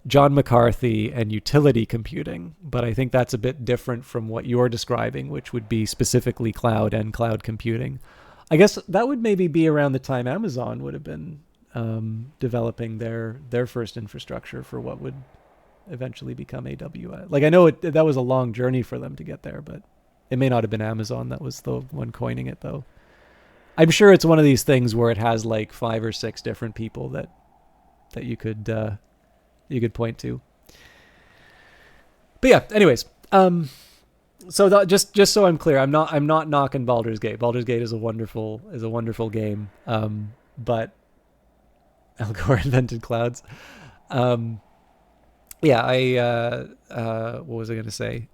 John McCarthy and utility computing. But I think that's a bit different from what you're describing, which would be specifically cloud and cloud computing. I guess that would maybe be around the time Amazon would have been developing their first infrastructure for what would eventually become AWS. Like I know that was a long journey for them to get there, but it may not have been Amazon that was the one coining it, though. I'm sure it's one of these things where it has like 5 or 6 different people that you could point to. But yeah, anyways, so just so I'm clear, I'm not knocking Baldur's Gate. Baldur's Gate is a wonderful game. But Al Gore invented clouds. Yeah, what was I going to say?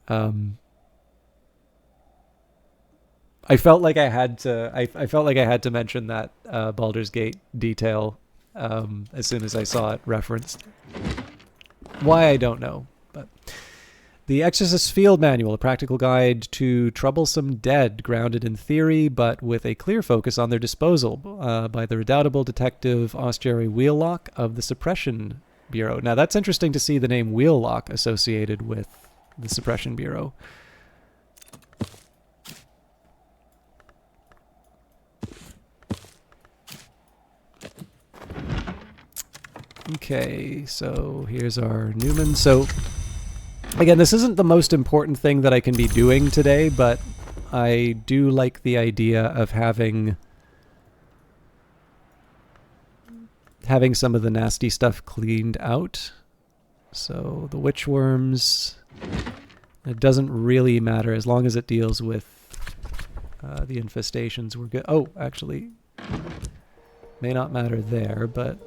I felt like I had to mention that Baldur's Gate detail as soon as I saw it referenced. Why, I don't know, but The Exorcist Field Manual, a practical guide to troublesome dead, grounded in theory but with a clear focus on their disposal, by the redoubtable detective Ostjerry Wheellock of the Suppression Bureau. Now that's interesting to see the name Wheellock associated with the Suppression Bureau. Okay, so here's our Newman. So again, this isn't the most important thing that I can be doing today, but I do like the idea of having some of the nasty stuff cleaned out. So the witchworms, it doesn't really matter as long as it deals with the infestations. We're good. Oh, actually, may not matter there, but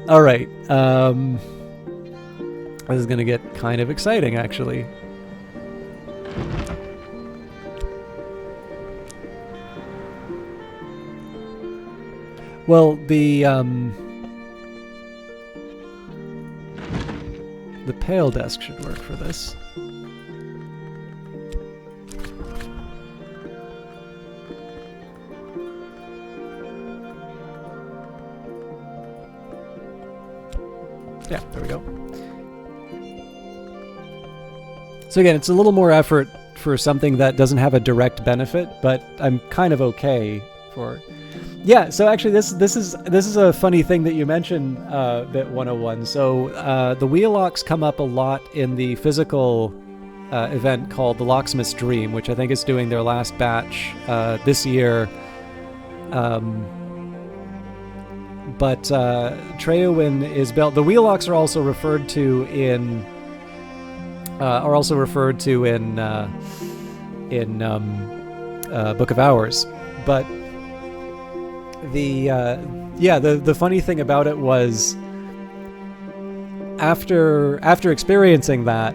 all right. This is going to get kind of exciting, actually. Well, the Pale Desk should work for this. Yeah, there we go. So again, it's a little more effort for something that doesn't have a direct benefit, but I'm kind of okay for. Yeah, so actually this is a funny thing that you mentioned, Bit 101. So the Wheellocks come up a lot in the physical event called the Locksmith's Dream, which I think is doing their last batch this year. But Treowin is built. The Wheellocks are also referred to in Book of Hours. But the funny thing about it was after experiencing that,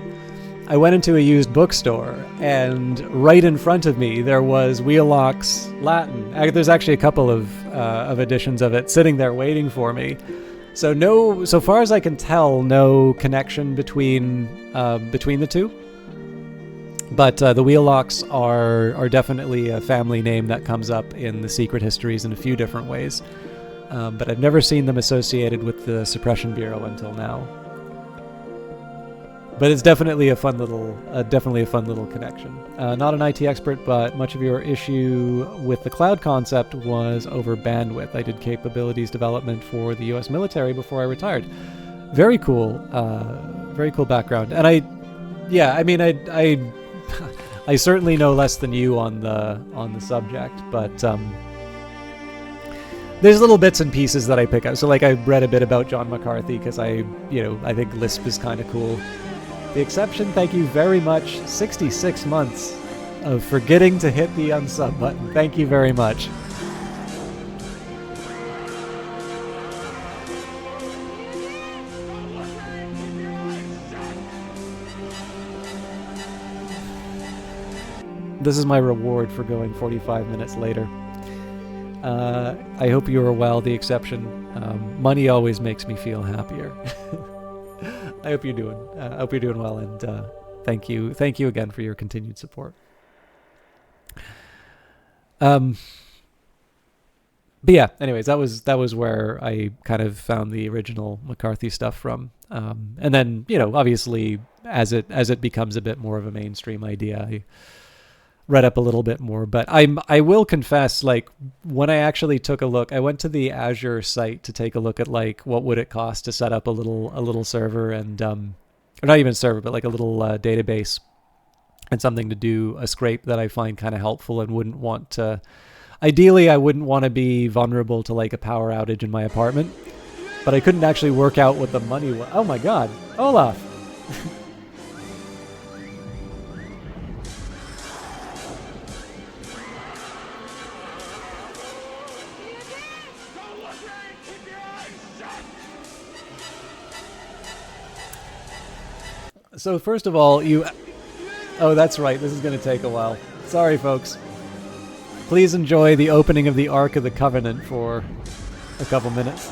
I went into a used bookstore, and right in front of me there was Wheellock's Latin. There's actually a couple of editions of it sitting there waiting for me. So so far as I can tell, no connection between the two. But the Wheellocks are definitely a family name that comes up in the Secret Histories in a few different ways. but I've never seen them associated with the Suppression Bureau until now. But it's definitely a fun little connection. Not an IT expert, but much of your issue with the cloud concept was over bandwidth. I did capabilities development for the U.S. military before I retired. Very cool background. And I certainly know less than you on the subject, but there's little bits and pieces that I pick up. So like I read a bit about John McCarthy because I think Lisp is kind of cool. The exception, thank you very much. 66 months of forgetting to hit the unsub button. Thank you very much. This is my reward for going 45 minutes later. I hope you are well, the exception. Money always makes me feel happier. I hope you're doing well, and thank you again for your continued support. But yeah, anyways, that was where I kind of found the original McCarthy stuff from, and then obviously as it becomes a bit more of a mainstream idea, I read up a little bit more. But I will confess, like when I actually took a look, I went to the Azure site to take a look at like what would it cost to set up a little server, and or not even a server, but like a little database and something to do a scrape that I find kind of helpful and wouldn't want to. Ideally, I wouldn't want to be vulnerable to like a power outage in my apartment, but I couldn't actually work out what the money was. Oh my God, Olaf. So first of all, oh, that's right. This is going to take a while. Sorry, folks. Please enjoy the opening of the Ark of the Covenant for a couple minutes.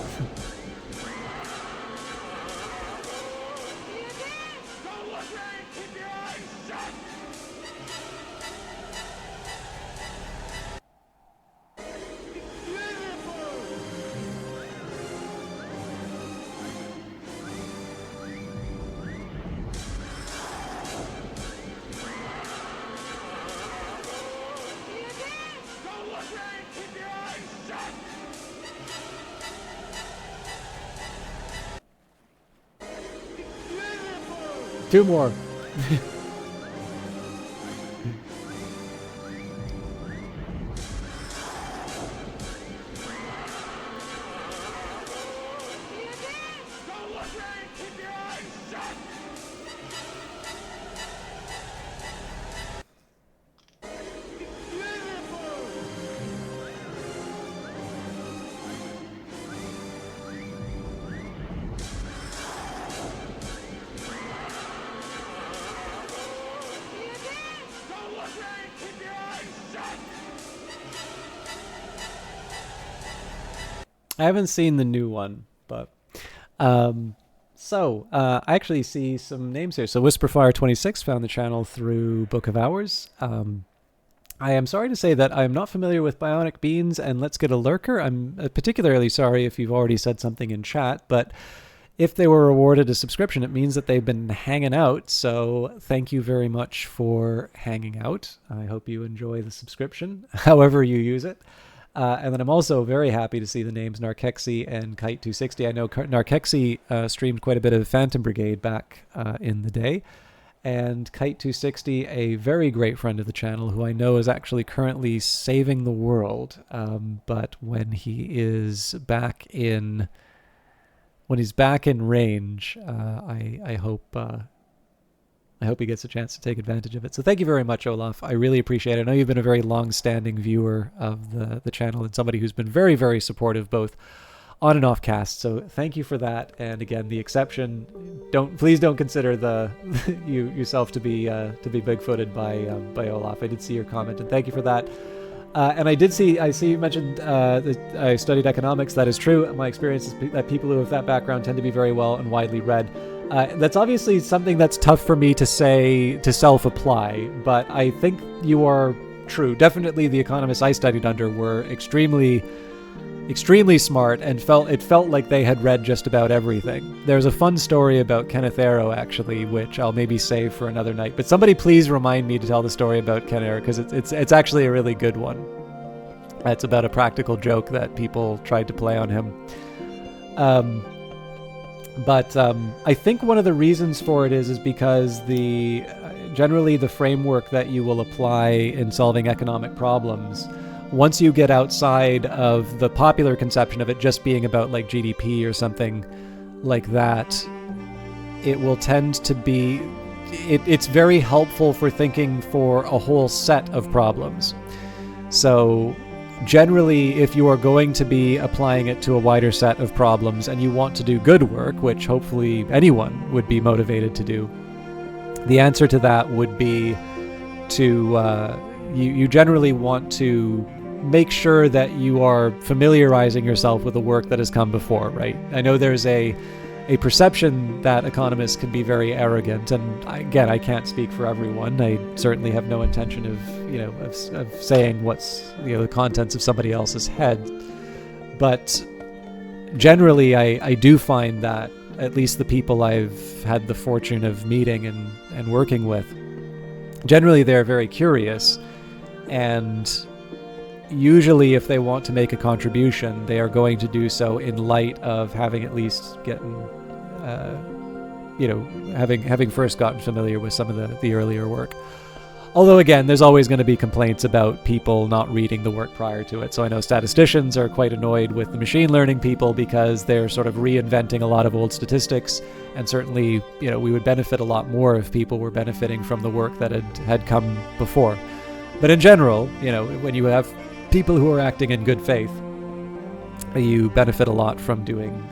Two more. I haven't seen the new one, but I actually see some names here. So Whisperfire26 found the channel through Book of Hours. I am sorry to say that I'm not familiar with Bionic Beans and Let's Get a Lurker. I'm particularly sorry if you've already said something in chat, but if they were awarded a subscription, it means that they've been hanging out. So thank you very much for hanging out. I hope you enjoy the subscription, however you use it. And then I'm also very happy to see the names Narkexy and Kite260. I know Narkexy streamed quite a bit of Phantom Brigade back in the day. And Kite260, a very great friend of the channel, who I know is actually currently saving the world. But when he's back in range, I hope he gets a chance to take advantage of it. So thank you very much, Olaf. I really appreciate it. I know you've been a very long-standing viewer of the channel and somebody who's been very, very supportive both on and off cast. So thank you for that. And again, the exception, please don't consider yourself to be big-footed by Olaf. I did see your comment, and thank you for that. And I see you mentioned that I studied economics. That is true. My experience is that people who have that background tend to be very well and widely read. That's obviously something that's tough for me to say, to self-apply, but I think you are true. Definitely the economists I studied under were extremely extremely smart, and it felt like they had read just about everything. There's a fun story about Kenneth Arrow, actually, which I'll maybe save for another night. But somebody please remind me to tell the story about Ken Arrow, because it's actually a really good one. It's about a practical joke that people tried to play on him. But I think one of the reasons for it is because generally the framework that you will apply in solving economic problems, once you get outside of the popular conception of it just being about like GDP or something like that, it will tend to be, it's very helpful for thinking for a whole set of problems. So generally, if you are going to be applying it to a wider set of problems and you want to do good work, which hopefully anyone would be motivated to do, the answer to that would be to, you generally want to make sure that you are familiarizing yourself with the work that has come before, right? I know there's a perception that economists can be very arrogant, and again, I can't speak for everyone. I certainly have no intention of saying what's the contents of somebody else's head, but generally, I do find that at least the people I've had the fortune of meeting and working with, generally they're very curious, and usually if they want to make a contribution, they are going to do so in light of having at least having first gotten familiar with some of the earlier work. Although again, there's always going to be complaints about people not reading the work prior to it. So I know statisticians are quite annoyed with the machine learning people because they're sort of reinventing a lot of old statistics. And certainly, we would benefit a lot more if people were benefiting from the work that had come before. But in general, when you have people who are acting in good faith, you benefit a lot from doing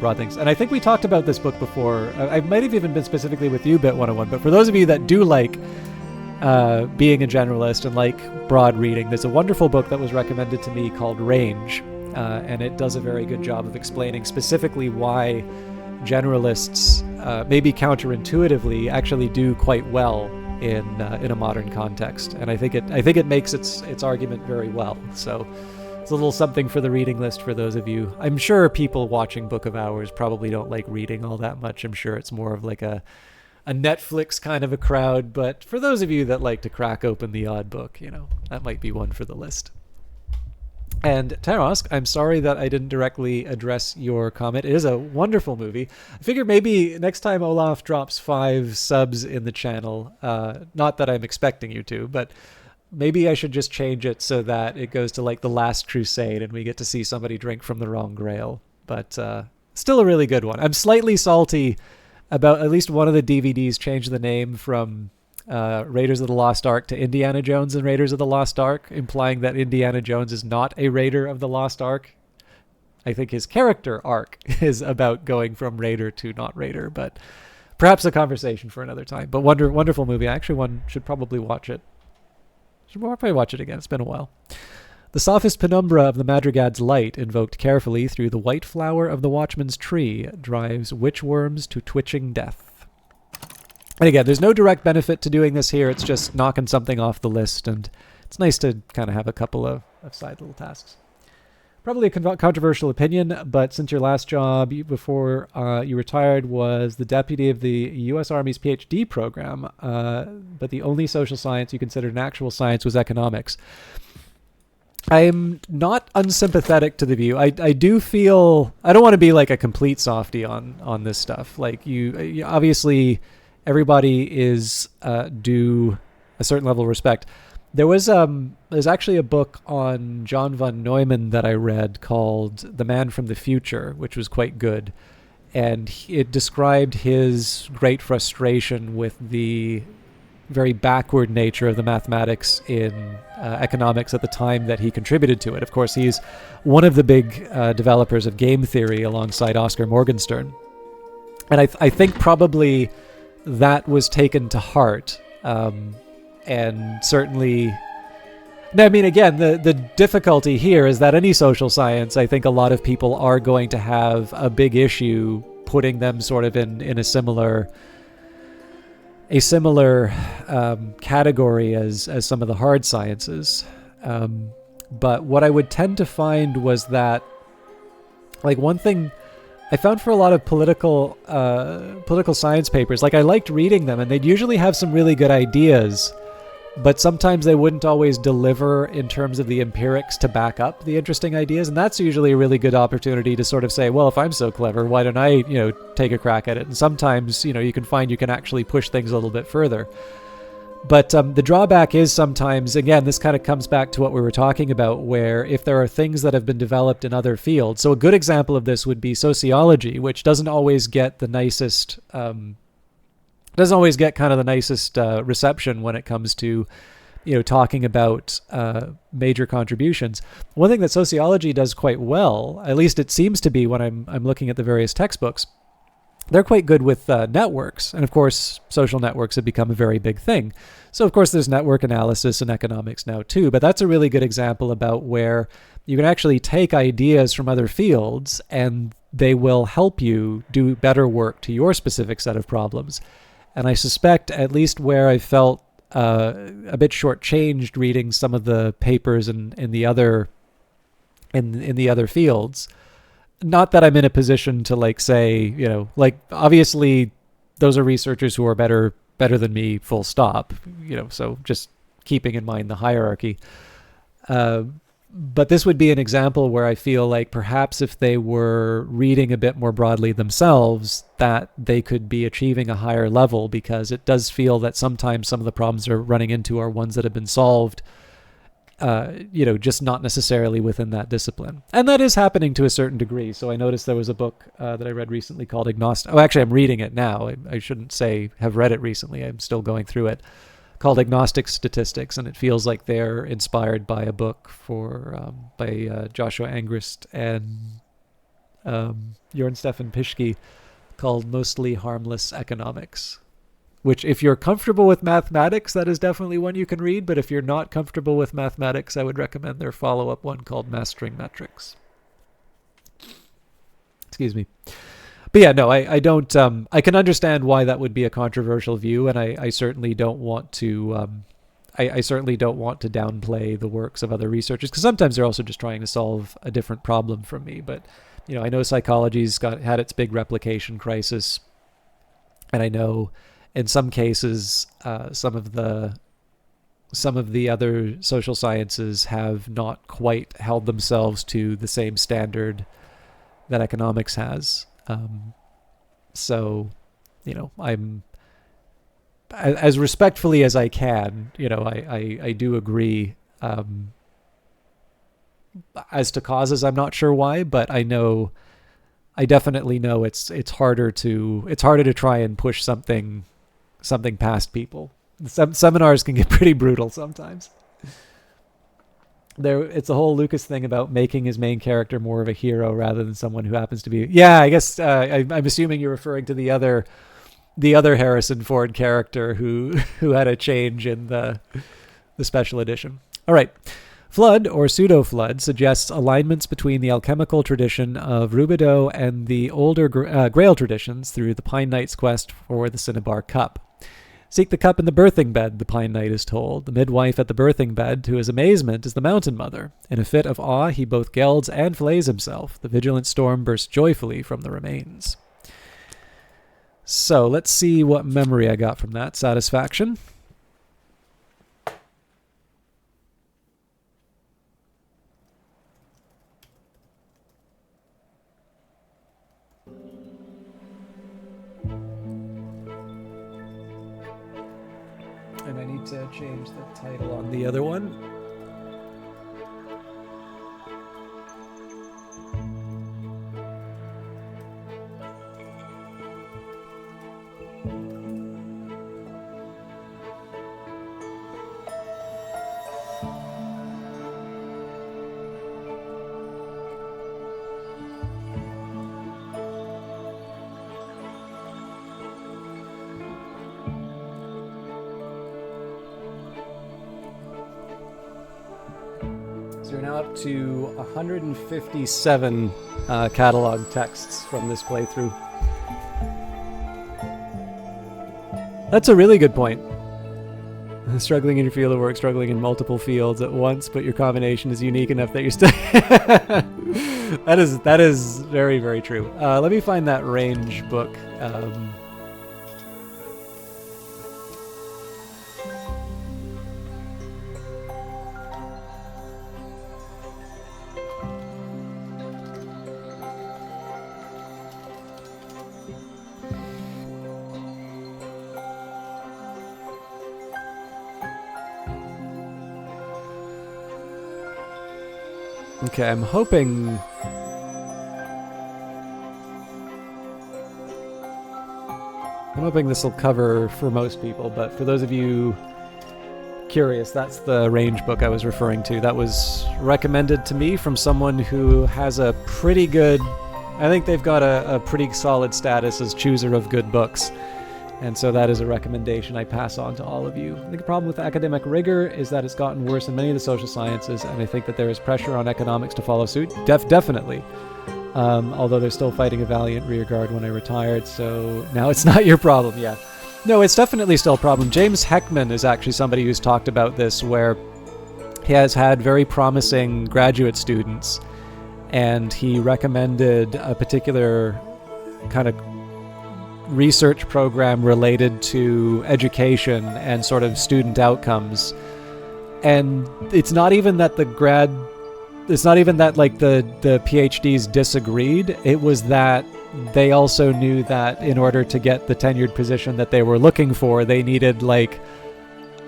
broad things. And I think we talked about this book before. I might have even been specifically with you, Bit 101. But for those of you that do like being a generalist and like broad reading, there's a wonderful book that was recommended to me called Range, and it does a very good job of explaining specifically why generalists, maybe counterintuitively, actually do quite well in a modern context. And I think it makes its argument very well. So it's a little something for the reading list for those of you. I'm sure people watching Book of Hours probably don't like reading all that much. I'm sure it's more of like a Netflix kind of a crowd, but for those of you that like to crack open the odd book, that might be one for the list. And Tarosk, I'm sorry that I didn't directly address your comment. It is a wonderful movie. I figure maybe next time Olaf drops 5 subs in the channel, not that I'm expecting you to, but maybe I should just change it so that it goes to like The Last Crusade and we get to see somebody drink from the wrong grail. But still a really good one. I'm slightly salty about at least one of the DVDs changed the name from Raiders of the Lost Ark to Indiana Jones and Raiders of the Lost Ark, implying that Indiana Jones is not a Raider of the Lost Ark. I think his character arc is about going from Raider to not Raider, but perhaps a conversation for another time. But wonderful movie. Actually, one should probably watch it. Should probably watch it again. It's been a while. The softest penumbra of the Madrigad's light, invoked carefully through the white flower of the watchman's tree, drives witchworms to twitching death. And again, there's no direct benefit to doing this here. It's just knocking something off the list, and it's nice to kind of have a couple of side little tasks. Probably a controversial opinion, but since your last job before you retired was the deputy of the U.S. Army's PhD program, but the only social science you considered an actual science was economics. I'm not unsympathetic to the view. I do feel, I don't want to be like a complete softie on this stuff. Like you obviously everybody is due a certain level of respect. There's actually a book on John von Neumann that I read called The Man from the Future, which was quite good. And it described his great frustration with the very backward nature of the mathematics in economics at the time that he contributed to it. Of course, he's one of the big developers of game theory alongside Oscar Morgenstern. And I think probably that was taken to heart. And certainly, I mean, again, the difficulty here is that any social science, I think a lot of people are going to have a big issue putting them sort of in a similar category as some of the hard sciences. But what I would tend to find was that, like, one thing I found for a lot of political science papers, like, I liked reading them, and they'd usually have some really good ideas, but sometimes they wouldn't always deliver in terms of the empirics to back up the interesting ideas. And that's usually a really good opportunity to sort of say, well, if I'm so clever, why don't I, take a crack at it? And sometimes, you can find you can actually push things a little bit further. But the drawback is sometimes, again, this kind of comes back to what we were talking about, where if there are things that have been developed in other fields. So a good example of this would be sociology, which doesn't always get the nicest reception when it comes to, talking about major contributions. One thing that sociology does quite well, at least it seems to be when I'm looking at the various textbooks, they're quite good with networks. And of course, social networks have become a very big thing. So of course, there's network analysis in economics now too, but that's a really good example about where you can actually take ideas from other fields and they will help you do better work to your specific set of problems. And I suspect, at least where I felt a bit shortchanged reading some of the papers in the other fields, not that I'm in a position to say, obviously those are researchers who are better than me, full stop, so just keeping in mind the hierarchy. But this would be an example where I feel like perhaps if they were reading a bit more broadly themselves, that they could be achieving a higher level, because it does feel that sometimes some of the problems they're running into are ones that have been solved, just not necessarily within that discipline. And that is happening to a certain degree. So I noticed there was a book that I read recently called Agnostic. Oh, actually, I'm reading it now. I shouldn't say have read it recently. I'm still going through it. Called Agnostic Statistics, and it feels like they're inspired by a book by Joshua Angrist and Jorn Stefan Pischke called Mostly Harmless Economics, which, if you're comfortable with mathematics, that is definitely one you can read. But if you're not comfortable with mathematics, I would recommend their follow-up one called Mastering Metrics. Excuse me. But yeah, no, I don't. I can understand why that would be a controversial view, and I certainly don't want to. I certainly don't want to downplay the works of other researchers, because sometimes they're also just trying to solve a different problem from me. But I know psychology's had its big replication crisis, and I know in some cases some of the other social sciences have not quite held themselves to the same standard that economics has. So, I'm as respectfully as I can, I do agree. As to causes, I'm not sure why, but I definitely know it's harder to try and push something past people. Some seminars can get pretty brutal sometimes. It's a whole Lucas thing about making his main character more of a hero rather than someone who happens to be. Yeah, I guess I'm assuming you're referring to the other Harrison Ford character who had a change in the special edition. All right. Flood, or pseudo-flood, suggests alignments between the alchemical tradition of Rubidoux and the older Grail traditions through the Pine Knight's quest for the Cinnabar Cup. Seek the cup in the birthing bed, the Pine Knight is told. The midwife at the birthing bed, to his amazement, is the Mountain Mother. In a fit of awe, he both gelds and flays himself. The vigilant storm bursts joyfully from the remains. So, let's see what memory I got from that. Satisfaction. And I need to change the title on the other one. So you're now up to 157 catalog texts from this playthrough. That's a really good point. Struggling in your field of work, struggling in multiple fields at once, but your combination is unique enough that you're still... that is very, very true. Let me find that range book. Okay, I'm hoping... this will cover for most people, but for those of you curious, that's the range book I was referring to. That was recommended to me from someone who has a pretty good... I think they've got a pretty solid status as chooser of good books. And so that is a recommendation I pass on to all of you. I think the problem with academic rigor is that it's gotten worse in many of the social sciences, and I think that there is pressure on economics to follow suit. Definitely. Although they're still fighting a valiant rearguard when I retired, so now it's not your problem, yeah. No, it's definitely still a problem. James Heckman is actually somebody who's talked about this, where he has had very promising graduate students, and he recommended a particular kind of research program related to education and sort of student outcomes. And it's not even that the PhDs disagreed. It was that they also knew that in order to get the tenured position that they were looking for, they needed like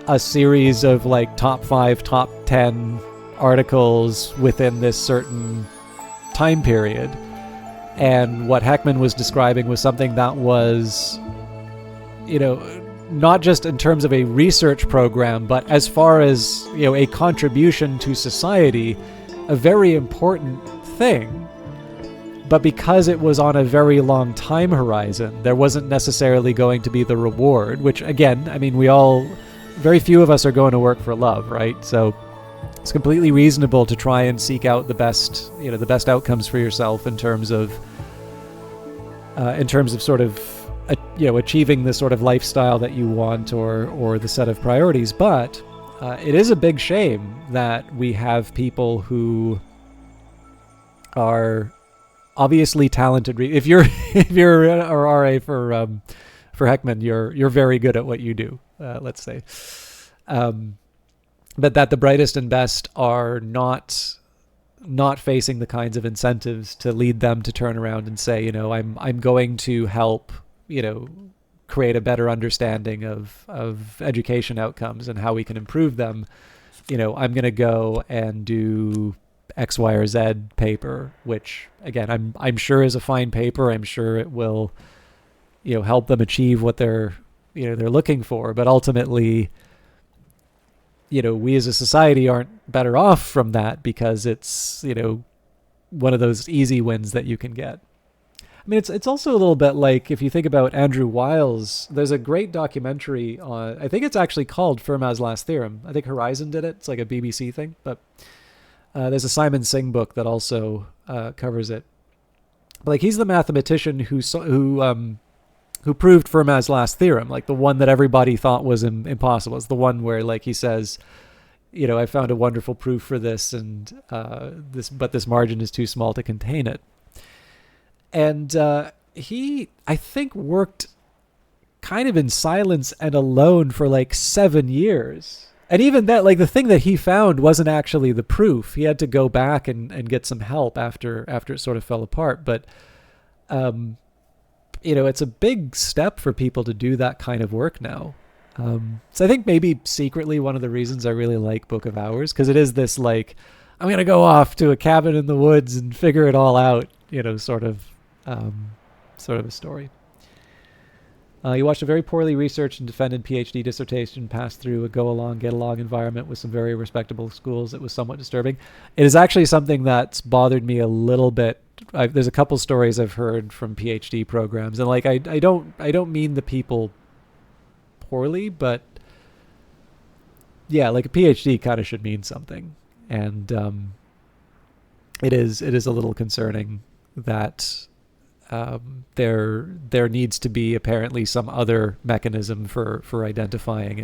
a series of like top 5, top 10 articles within this certain time period. And what Heckman was describing was something that was, not just in terms of a research program, but as far as, a contribution to society, a very important thing. But because it was on a very long time horizon, there wasn't necessarily going to be the reward, which again, I mean, very few of us are going to work for love, right? So it's completely reasonable to try and seek out the best outcomes for yourself in terms of sort of, achieving the sort of lifestyle that you want or the set of priorities. But it is a big shame that we have people who are obviously talented. If you're a RA for Heckman, you're very good at what you do. Let's say, but that the brightest and best are not facing the kinds of incentives to lead them to turn around and say, I'm going to help, create a better understanding of education outcomes and how we can improve them. I'm going to go and do X, Y, or Z paper, which again, I'm sure is a fine paper. I'm sure it will, help them achieve what they're looking for. But ultimately, we as a society aren't better off from that because it's, one of those easy wins that you can get. I mean, it's also a little bit like if you think about Andrew Wiles, there's a great documentary on, I think it's actually called Fermat's Last Theorem. I think Horizon did it. It's like a BBC thing, but there's a Simon Singh book that also covers it. But like he's the mathematician who proved Fermat's last theorem, like the one that everybody thought was impossible. It's the one where, like, he says, I found a wonderful proof for this, and this margin is too small to contain it. And he, I think, worked kind of in silence and alone for like 7 years. And even that, like, the thing that he found wasn't actually the proof. He had to go back and get some help after it sort of fell apart. But it's a big step for people to do that kind of work now. So I think maybe secretly one of the reasons I really like Book of Hours, because it is this, like, I'm going to go off to a cabin in the woods and figure it all out, sort of a story. You watched a very poorly researched and defended PhD dissertation pass through a go-along, get-along environment with some very respectable schools. It was somewhat disturbing. It is actually something that's bothered me a little bit. There's a couple stories I've heard from PhD programs, and like I don't mean the people poorly, but yeah, like a PhD kind of should mean something, and it is a little concerning that there needs to be apparently some other mechanism for identifying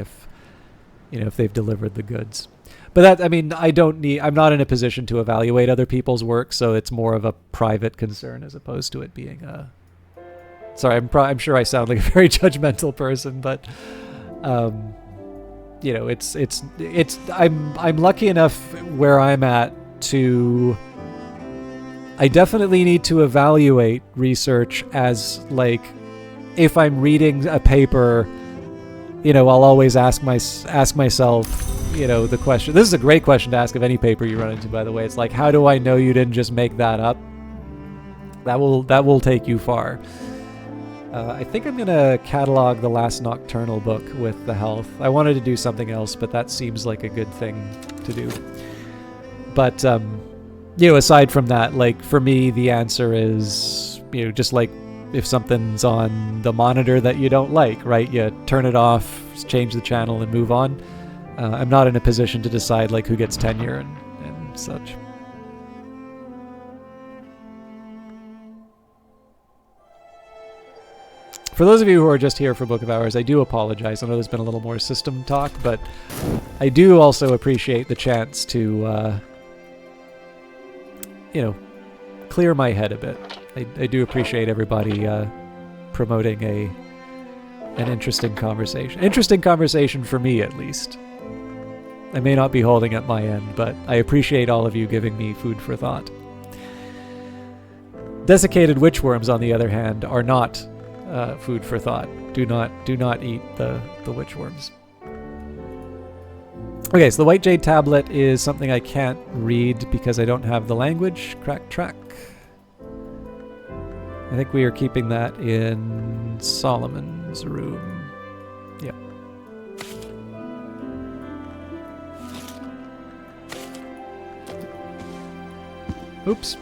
if they've delivered the goods. But I'm not in a position to evaluate other people's work, so it's more of a private concern as opposed to it being a... Sorry, I'm sure I sound like a very judgmental person, but I'm lucky enough where I'm at to... I definitely need to evaluate research as, like, if I'm reading a paper, I'll always ask myself, the question. This is a great question to ask of any paper you run into, by the way. It's like, how do I know you didn't just make that up? That will take you far. I think I'm going to catalog the last Nocturnal book with the health. I wanted to do something else, but that seems like a good thing to do. But, aside from that, like, for me, the answer is, just like if something's on the monitor that you don't like, right? You turn it off, change the channel, and move on. I'm not in a position to decide, like, who gets tenure and such. For those of you who are just here for Book of Hours, I do apologize. I know there's been a little more system talk, but I do also appreciate the chance to, clear my head a bit. I do appreciate everybody promoting an interesting conversation. Interesting conversation for me, at least. I may not be holding up my end, but I appreciate all of you giving me food for thought. Desiccated witchworms, on the other hand, are not food for thought. Do not eat the witchworms. Okay, so the White Jade Tablet is something I can't read because I don't have the language. Crack track. I think we are keeping that in Solomon's room. Yeah. Oops.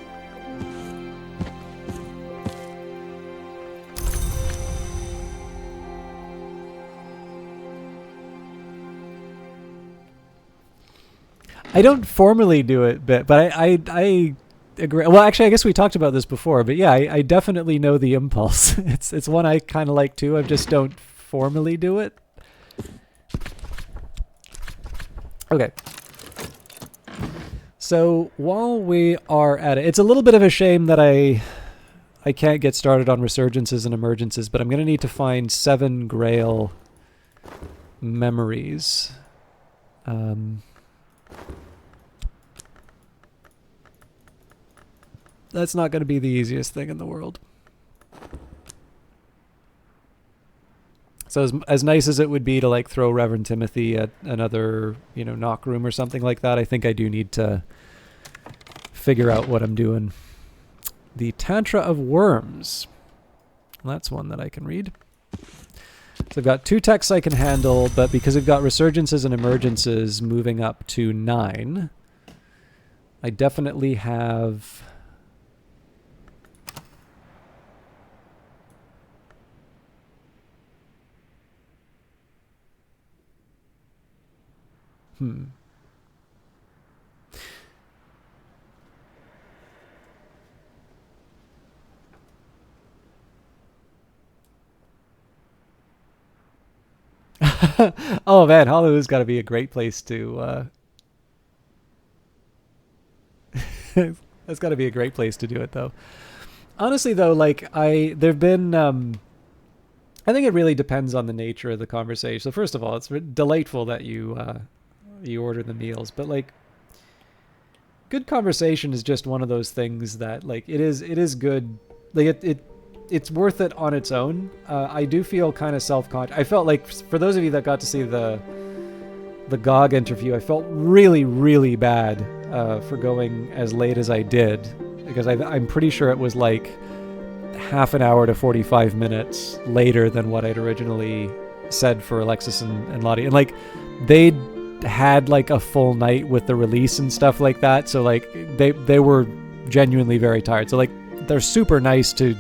I don't formally do it, but I agree. Well, actually, I guess we talked about this before, but yeah, I definitely know the impulse. It's one I kind of like too. I just don't formally do it. Okay. So while we are at it, it's a little bit of a shame that I can't get started on resurgences and emergences, but I'm going to need to find 7 Grail memories. That's not going to be the easiest thing in the world. So as nice as it would be to, like, throw Reverend Timothy at another, knock room or something like that, I think I do need to figure out what I'm doing. The Tantra of Worms. That's one that I can read. So I've got 2 texts I can handle, but because I've got resurgences and emergences moving up to 9, I definitely have... Oh man, Honolulu's got to be a great place to that's got to be a great place to do it, though. Honestly, though, like, there've been I think it really depends on the nature of the conversation. So first of all, it's delightful that you order the meals, but, like, good conversation is just one of those things that, like, it is good. Like, it's worth it on its own. I do feel kind of self-conscious. I felt like, for those of you that got to see the GOG interview, I felt really, really bad for going as late as I did, because I'm pretty sure it was like half an hour to 45 minutes later than what I'd originally said for Alexis and Lottie. And, like, they'd had, like, a full night with the release and stuff like that, so, like, they were genuinely very tired. So, like, they're super nice to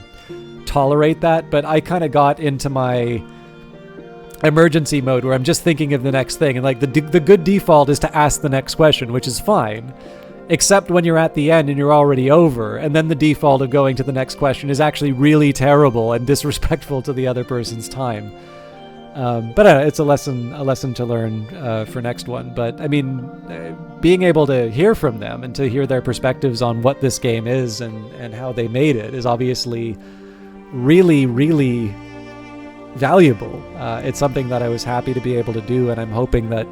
tolerate that, but I kind of got into my emergency mode where I'm just thinking of the next thing, and, like, the good default is to ask the next question, which is fine, except when you're at the end and you're already over, and then the default of going to the next question is actually really terrible and disrespectful to the other person's time. But it's a lesson to learn for next one. But I mean, being able to hear from them and to hear their perspectives on what this game is and how they made it is obviously really, really valuable. It's something that I was happy to be able to do, and I'm hoping that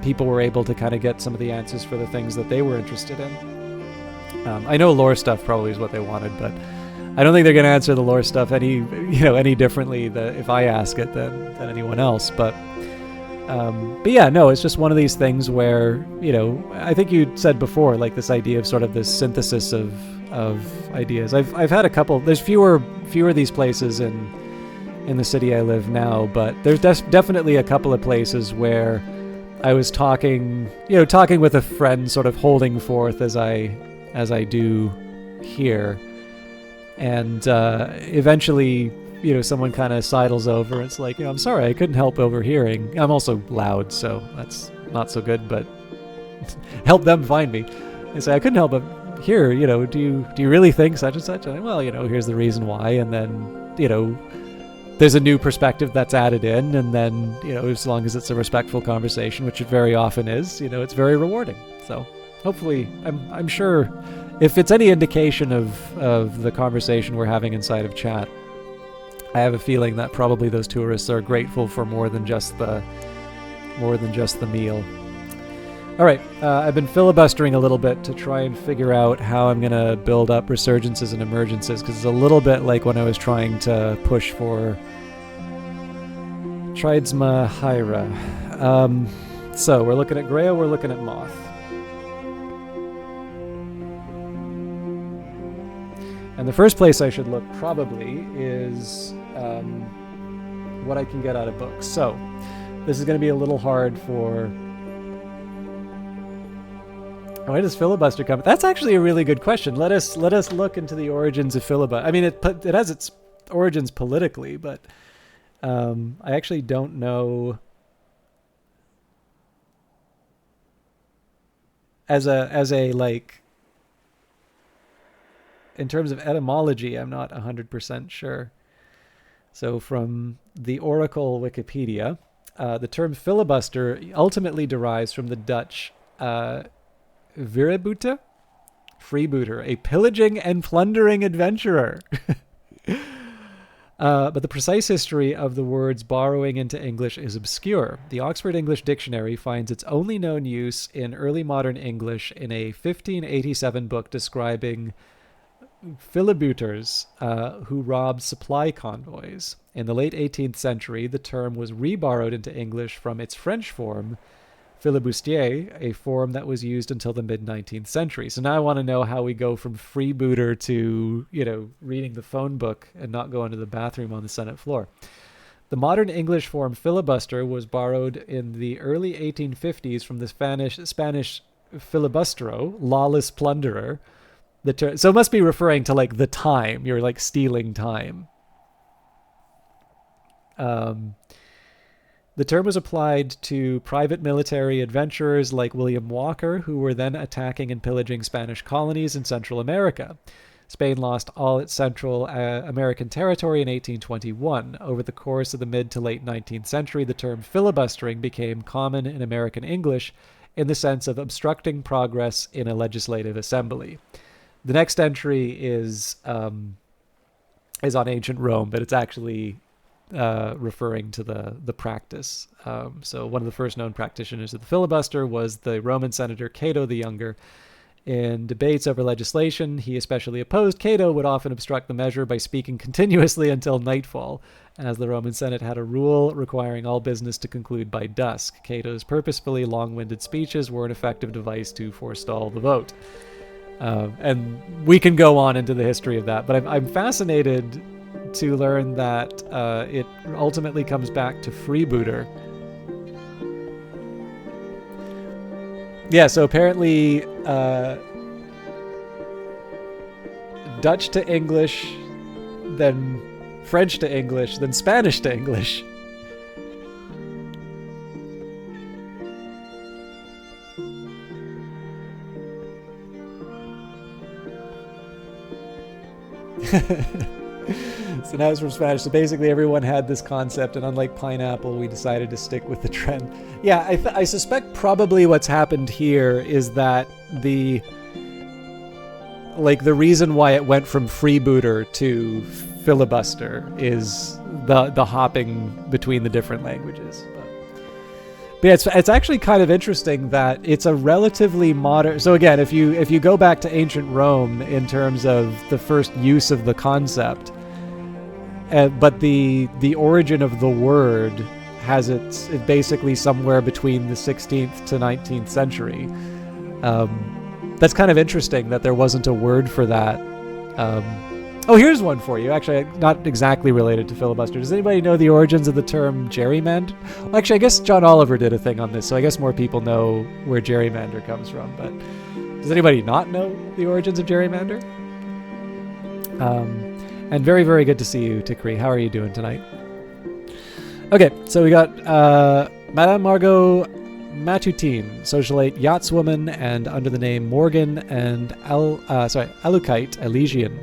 people were able to kind of get some of the answers for the things that they were interested in. I know lore stuff probably is what they wanted, but I don't think they're going to answer the lore stuff any differently if I ask it than anyone else. But yeah, no, it's just one of these things where I think you said before, like this idea of sort of this synthesis of ideas. I've had a couple. There's fewer of these places in the city I live now, but there's definitely a couple of places where I was talking with a friend, sort of holding forth as I do here. And eventually, someone kind of sidles over. It's like, I'm sorry, I couldn't help overhearing. I'm also loud, so that's not so good, but help them find me. They say, I couldn't help but hear, do you really think such and such? And well, here's the reason why. And then, there's a new perspective that's added in. And then, as long as it's a respectful conversation, which it very often is, it's very rewarding. So hopefully, I'm sure if it's any indication of the conversation we're having inside of chat, I have a feeling that probably those tourists are grateful for more than just the meal. All right, I've been filibustering a little bit to try and figure out how I'm gonna build up resurgences and emergences, because it's a little bit like when I was trying to push for Tridesma Hyra. So we're looking at Grail, we're looking at Moth. And the first place I should look probably is what I can get out of books. So this is going to be a little hard for... Why does filibuster come? That's actually a really good question. Let us look into the origins of filibuster. I mean, it has its origins politically, but I actually don't know. As a like, in terms of etymology, I'm not 100% sure. So from the Oracle Wikipedia, the term filibuster ultimately derives from the Dutch vrijbuiter, freebooter, a pillaging and plundering adventurer. But the precise history of the word's borrowing into English is obscure. The Oxford English Dictionary finds its only known use in early modern English in a 1587 book describing filibutters who robbed supply convoys. In the late 18th century, the term was reborrowed into English from its French form, filibustier, a form that was used until the mid-19th century. So now I want to know how we go from freebooter to, reading the phone book and not going to the bathroom on the Senate floor. The modern English form filibuster was borrowed in the early 1850s from the Spanish filibustero, lawless plunderer. So it must be referring to like the time. You're like stealing time. The term was applied to private military adventurers like William Walker, who were then attacking and pillaging Spanish colonies in Central America. Spain lost all its Central American territory in 1821. Over the course of the mid to late 19th century, the term filibustering became common in American English in the sense of obstructing progress in a legislative assembly. The next entry is on ancient Rome, but it's actually referring to the practice. So one of the first known practitioners of the filibuster was the Roman senator Cato the Younger. In debates over legislation he especially opposed, Cato would often obstruct the measure by speaking continuously until nightfall, as the Roman Senate had a rule requiring all business to conclude by dusk. Cato's purposefully long-winded speeches were an effective device to forestall the vote. And we can go on into the history of that, but I'm fascinated to learn that it ultimately comes back to freebooter. Yeah, so apparently Dutch to English, then French to English, then Spanish to English. So now it's from Spanish. So basically everyone had this concept, and unlike pineapple, we decided to stick with the trend. Yeah, I suspect probably what's happened here is that the reason why it went from freebooter to filibuster is the hopping between the different languages. But yeah, it's actually kind of interesting that it's a relatively modern. So again, if you go back to ancient Rome in terms of the first use of the concept, but the origin of the word has it basically somewhere between the 16th to 19th century. That's kind of interesting that there wasn't a word for that. Oh, here's one for you. Actually, not exactly related to filibuster. Does anybody know the origins of the term gerrymander? Well, actually, I guess John Oliver did a thing on this, so I guess more people know where gerrymander comes from. But does anybody not know the origins of gerrymander? And very, very good to see you, Tikri. How are you doing tonight? Okay, so we got Madame Margot Matutine, socialite, yachtswoman, and under the name Morgan and Alucite Elysian.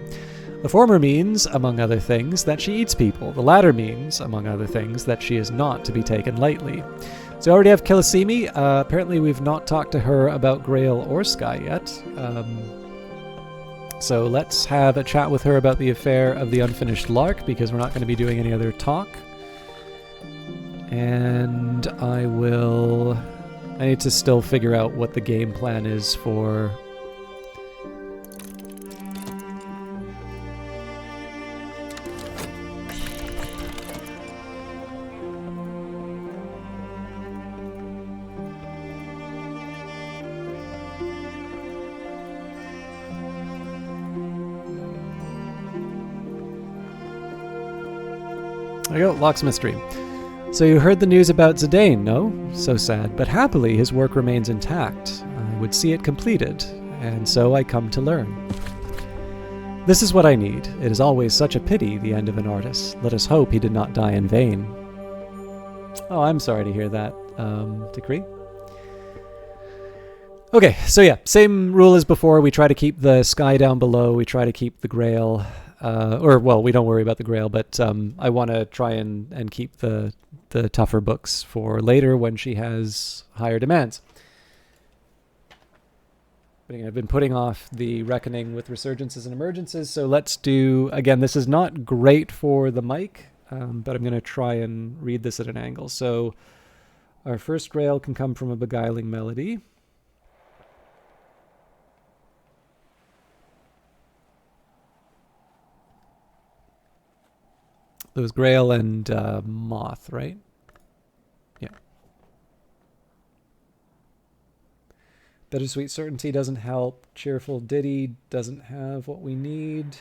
The former means, among other things, that she eats people. The latter means, among other things, that she is not to be taken lightly. So we already have Kilisimi. Apparently we've not talked to her about Grail or Sky yet. So let's have a chat with her about the affair of the Unfinished Lark, because we're not going to be doing any other talk. And I need to still figure out what the game plan is for... There you go, Locksmith Stream. So you heard the news about Zidane, no? So sad, but happily his work remains intact. I would see it completed, and so I come to learn. This is what I need. It is always such a pity, the end of an artist. Let us hope he did not die in vain. Oh, I'm sorry to hear that, Tikri. Okay, so yeah, same rule as before. We try to keep the Sky down below. We try to keep the Grail... we don't worry about the Grail, but I want to try and keep the tougher books for later when she has higher demands. But again, I've been putting off the Reckoning with Resurgences and Emergences, so let's do... Again, this is not great for the mic, but I'm going to try and read this at an angle. So our first Grail can come from a Beguiling Melody. It was Grail and Moth, right? Yeah. Bittersweet Certainty doesn't help. Cheerful Ditty doesn't have what we need.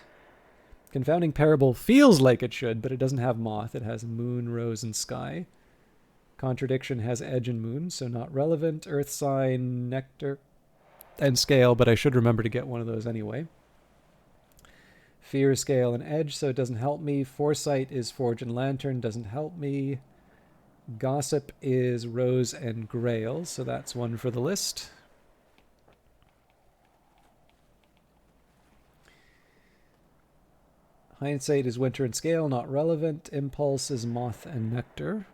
Confounding Parable feels like it should, but it doesn't have Moth. It has Moon, Rose, and Sky. Contradiction has Edge and Moon, so not relevant. Earth Sign, Nectar, and Scale, but I should remember to get one of those anyway. Fear, Scale, and Edge, so it doesn't help me. Foresight is Forge and Lantern, doesn't help me. Gossip is Rose and Grail, so that's one for the list. Hindsight is Winter and Scale, not relevant. Impulse is Moth and Nectar.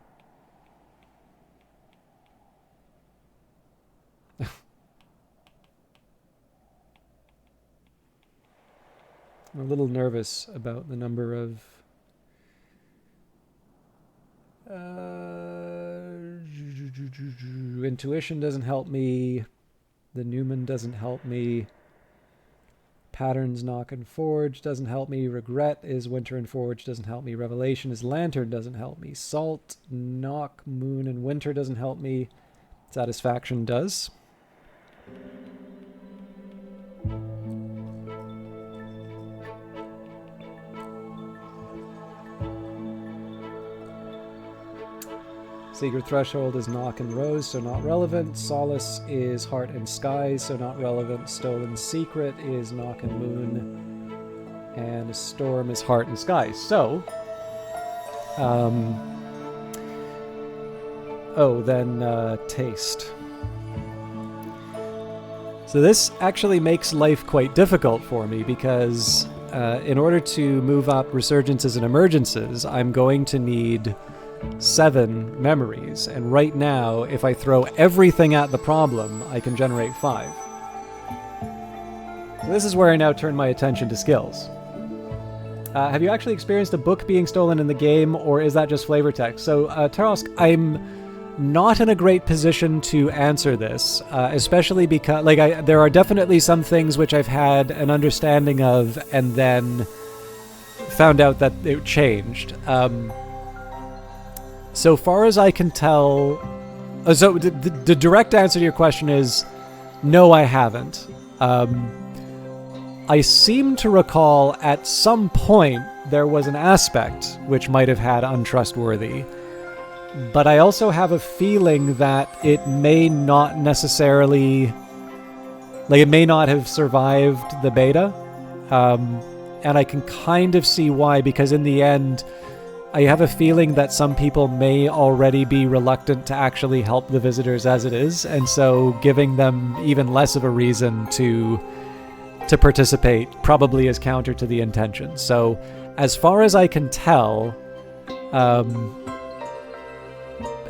I'm a little nervous about the number of... Intuition doesn't help me. The Newman doesn't help me. Patterns, Knock, and Forge doesn't help me. Regret is Winter and Forge doesn't help me. Revelation is Lantern doesn't help me. Salt, Knock, Moon, and Winter doesn't help me. Satisfaction does. Secret Threshold is Knock and Rose, so not relevant. Solace is Heart and Sky, so not relevant. Stolen Secret is Knock and Moon. And Storm is Heart and Sky. So, Taste. So this actually makes life quite difficult for me because in order to move up resurgences and emergences, I'm going to need 7 memories. And right now, if I throw everything at the problem, I can generate 5. So this is where I now turn my attention to skills. Have you actually experienced a book being stolen in the game, or is that just flavor text? So, Tarosk, I'm not in a great position to answer this, especially because, there are definitely some things which I've had an understanding of and then found out that it changed. So far as I can tell... so the direct answer to your question is, no, I haven't. I seem to recall at some point there was an aspect which might have had untrustworthy, but I also have a feeling that it may not necessarily... it may not have survived the beta, and I can kind of see why, because in the end, I have a feeling that some people may already be reluctant to actually help the visitors as it is, and so giving them even less of a reason to participate probably is counter to the intention. So, as far as I can tell,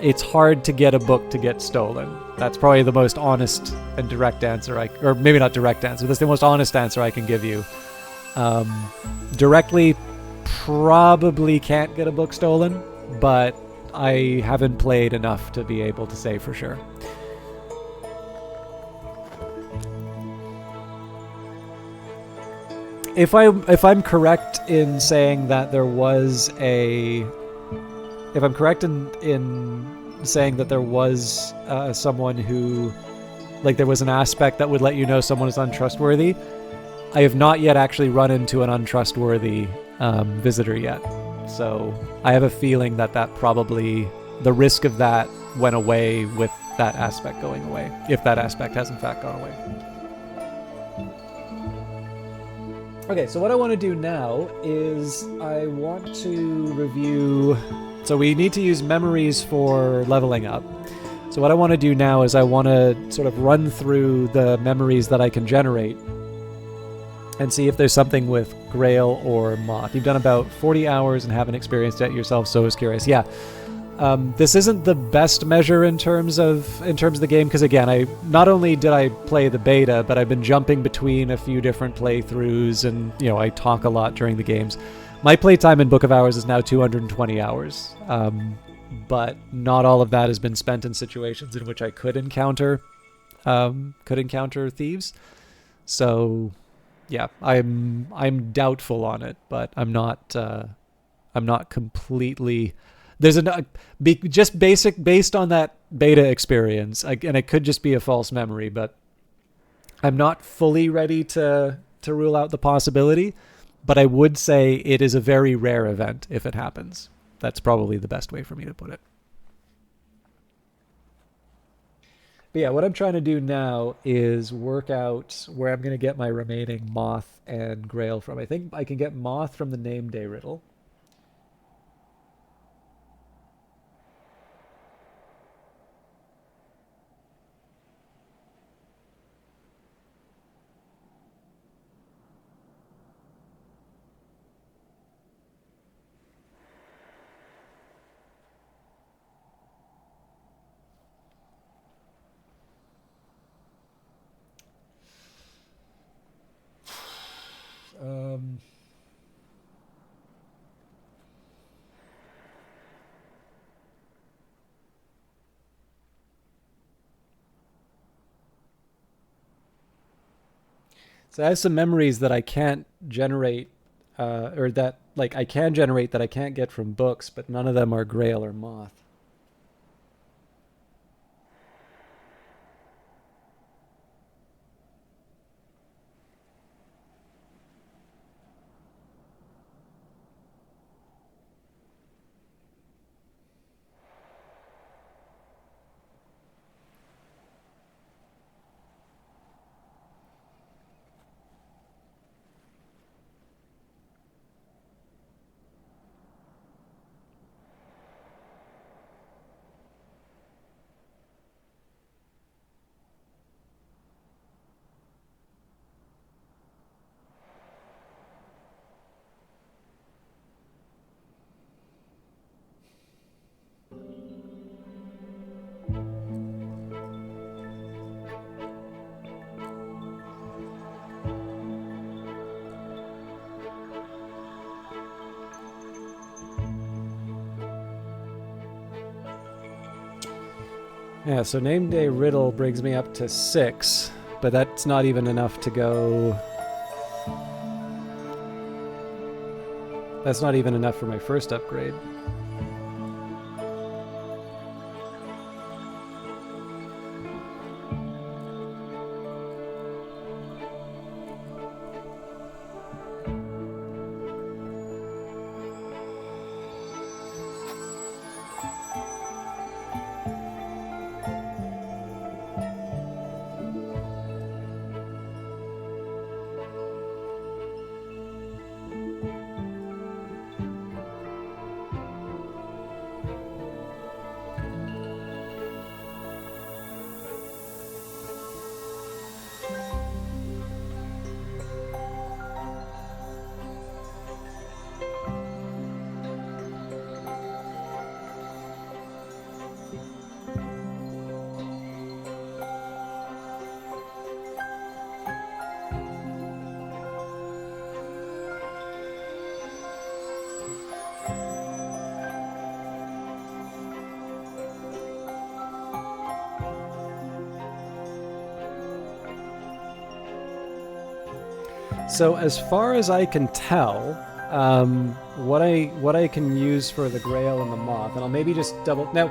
it's hard to get a book to get stolen. That's probably the most honest and direct answer or maybe not direct answer, that's the most honest answer I can give you. Directly, probably can't get a book stolen, but I haven't played enough to be able to say for sure. If I'm correct in saying that there was a... If I'm correct in saying that there was someone who... there was an aspect that would let you know someone is untrustworthy, I have not yet actually run into an untrustworthy visitor yet. So I have a feeling that probably... the risk of that went away with that aspect going away, if that aspect has in fact gone away. Okay, so what I want to do now is I want to review... So we need to use memories for leveling up. So what I want to do now is I want to sort of run through the memories that I can generate and see if there's something with Grail or Moth. You've done about 40 hours and haven't experienced it yourself, so I was curious. Yeah. This isn't the best measure in terms of the game, because again, not only did I play the beta, but I've been jumping between a few different playthroughs, and I talk a lot during the games. My playtime in Book of Hours is now 220 hours, but not all of that has been spent in situations in which I could encounter thieves. So, yeah, I'm doubtful on it, but I'm not completely... There's just based on that beta experience, and it could just be a false memory, but I'm not fully ready to rule out the possibility, but I would say it is a very rare event if it happens. That's probably the best way for me to put it. But yeah, what I'm trying to do now is work out where I'm going to get my remaining Moth and Grail from. I think I can get Moth from the Name Day riddle. So I have some memories that I can't generate, or that I can generate that I can't get from books, but none of them are Grail or Moth. Yeah, so name day riddle brings me up to 6, but that's not even enough to go... That's not even enough for my first upgrade. So as far as I can tell, what I can use for the Grail and the Moth, and I'll maybe just double... Now,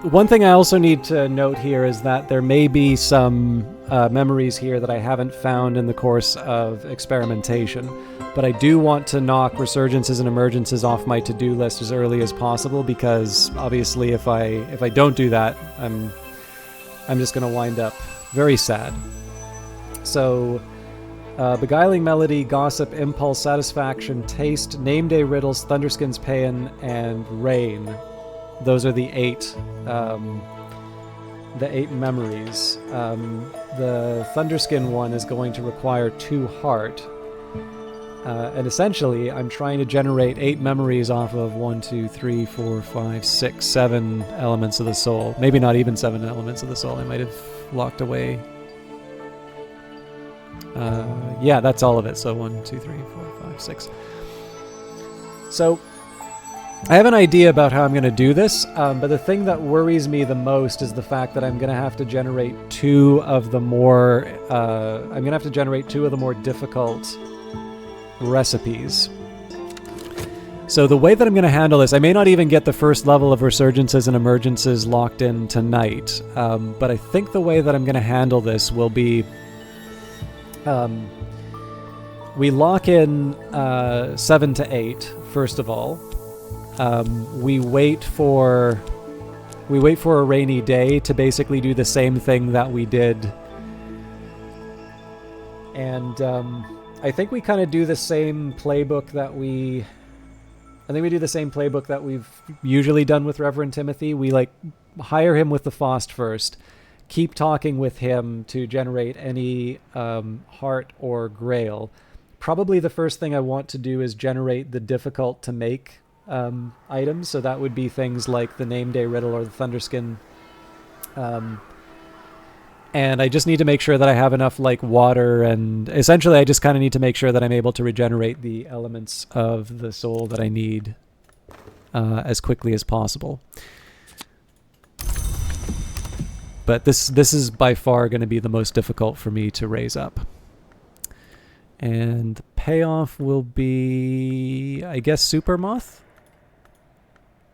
one thing I also need to note here is that there may be some memories here that I haven't found in the course of experimentation, but I do want to knock Resurgences and Emergences off my to-do list as early as possible, because obviously if I don't do that, I'm just going to wind up very sad. So... Beguiling Melody, Gossip, Impulse, Satisfaction, Taste, Name Day Riddles, Thunderskin's Paean, and Rain. Those are the 8 memories. The Thunderskin one is going to require 2 heart. And essentially, I'm trying to generate 8 memories off of 1, 2, 3, 4, 5, 6, 7 elements of the soul. Maybe not even 7 elements of the soul. I might have locked away... yeah, that's all of it. So 1, 2, 3, 4, 5, 6. So I have an idea about how I'm going to do this, but the thing that worries me the most is the fact that I'm going to have to generate 2 of the more difficult recipes. So the way that I'm going to handle this, I may not even get the first level of Resurgences and Emergences locked in tonight, but I think the way that I'm going to handle this will be... we lock in 7 to 8, first of all. We wait for a rainy day to basically do the same thing that we did. And I think we kind of do the same playbook that we... I think we do the same playbook that we've usually done with Reverend Timothy. We, hire him with the Faust first. Keep talking with him to generate any heart or grail. Probably the first thing I want to do is generate the difficult to make items. So that would be things like the Name Day Riddle or the Thunderskin. And I just need to make sure that I have enough water, and essentially I just kind of need to make sure that I'm able to regenerate the elements of the soul that I need as quickly as possible. But this is by far going to be the most difficult for me to raise up. And the payoff will be, I guess, Super Moth?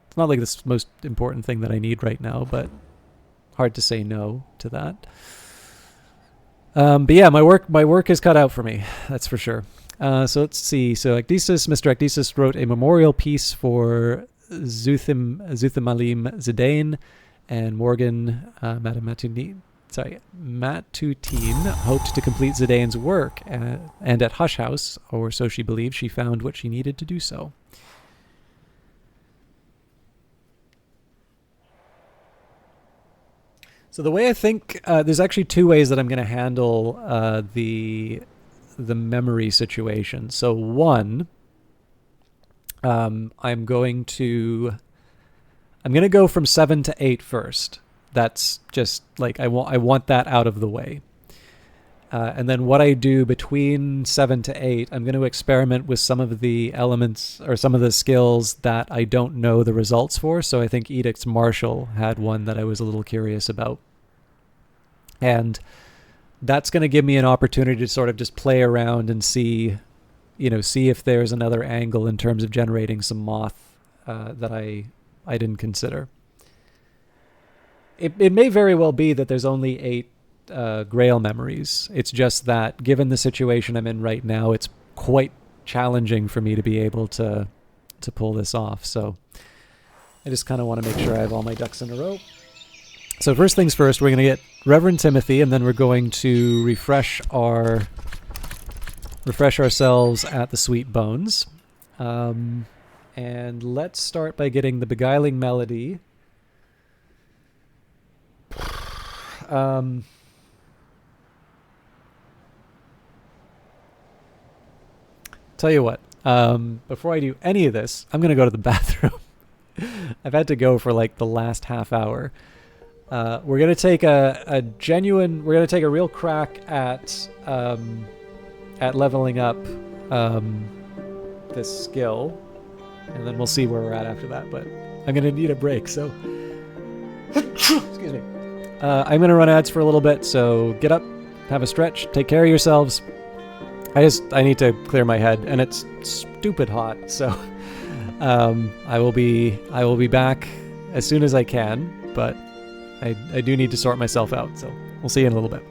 It's not like this most important thing that I need right now, but hard to say no to that. But yeah, my work is cut out for me, that's for sure. So let's see. So Mr. Ecdysis wrote a memorial piece for Zuthim-Malim Zidane, and Morgan Matutine hoped to complete Zidane's work, and at Hush House, or so she believed, she found what she needed to do so. So the way I think, there's actually 2 ways that I'm going to handle the memory situation. So one, I'm going to go from 7 to 8 first. That's just I want that out of the way. And then what I do between 7 to 8, I'm going to experiment with some of the elements or some of the skills that I don't know the results for. So I think Edict's Martial had one that I was a little curious about. And that's going to give me an opportunity to sort of just play around and see if there's another angle in terms of generating some moth that I didn't consider. It may very well be that there's only 8 Grail memories. It's just that given the situation I'm in right now, it's quite challenging for me to be able to pull this off. So I just kind of want to make sure I have all my ducks in a row. So first things first, we're going to get Reverend Timothy, and then we're going to refresh ourselves at the Sweet Bones. And let's start by getting the Beguiling Melody. Tell you what, before I do any of this, I'm going to go to the bathroom. I've had to go for like the last half hour. We're going to take we're going to take a real crack at leveling up this skill, and then we'll see where we're at after that, but I'm going to need a break, so excuse me. I'm going to run ads for a little bit, so get up, have a stretch, take care of yourselves. I need to clear my head, and it's stupid hot, so I will be back as soon as I can, but I do need to sort myself out, so we'll see you in a little bit.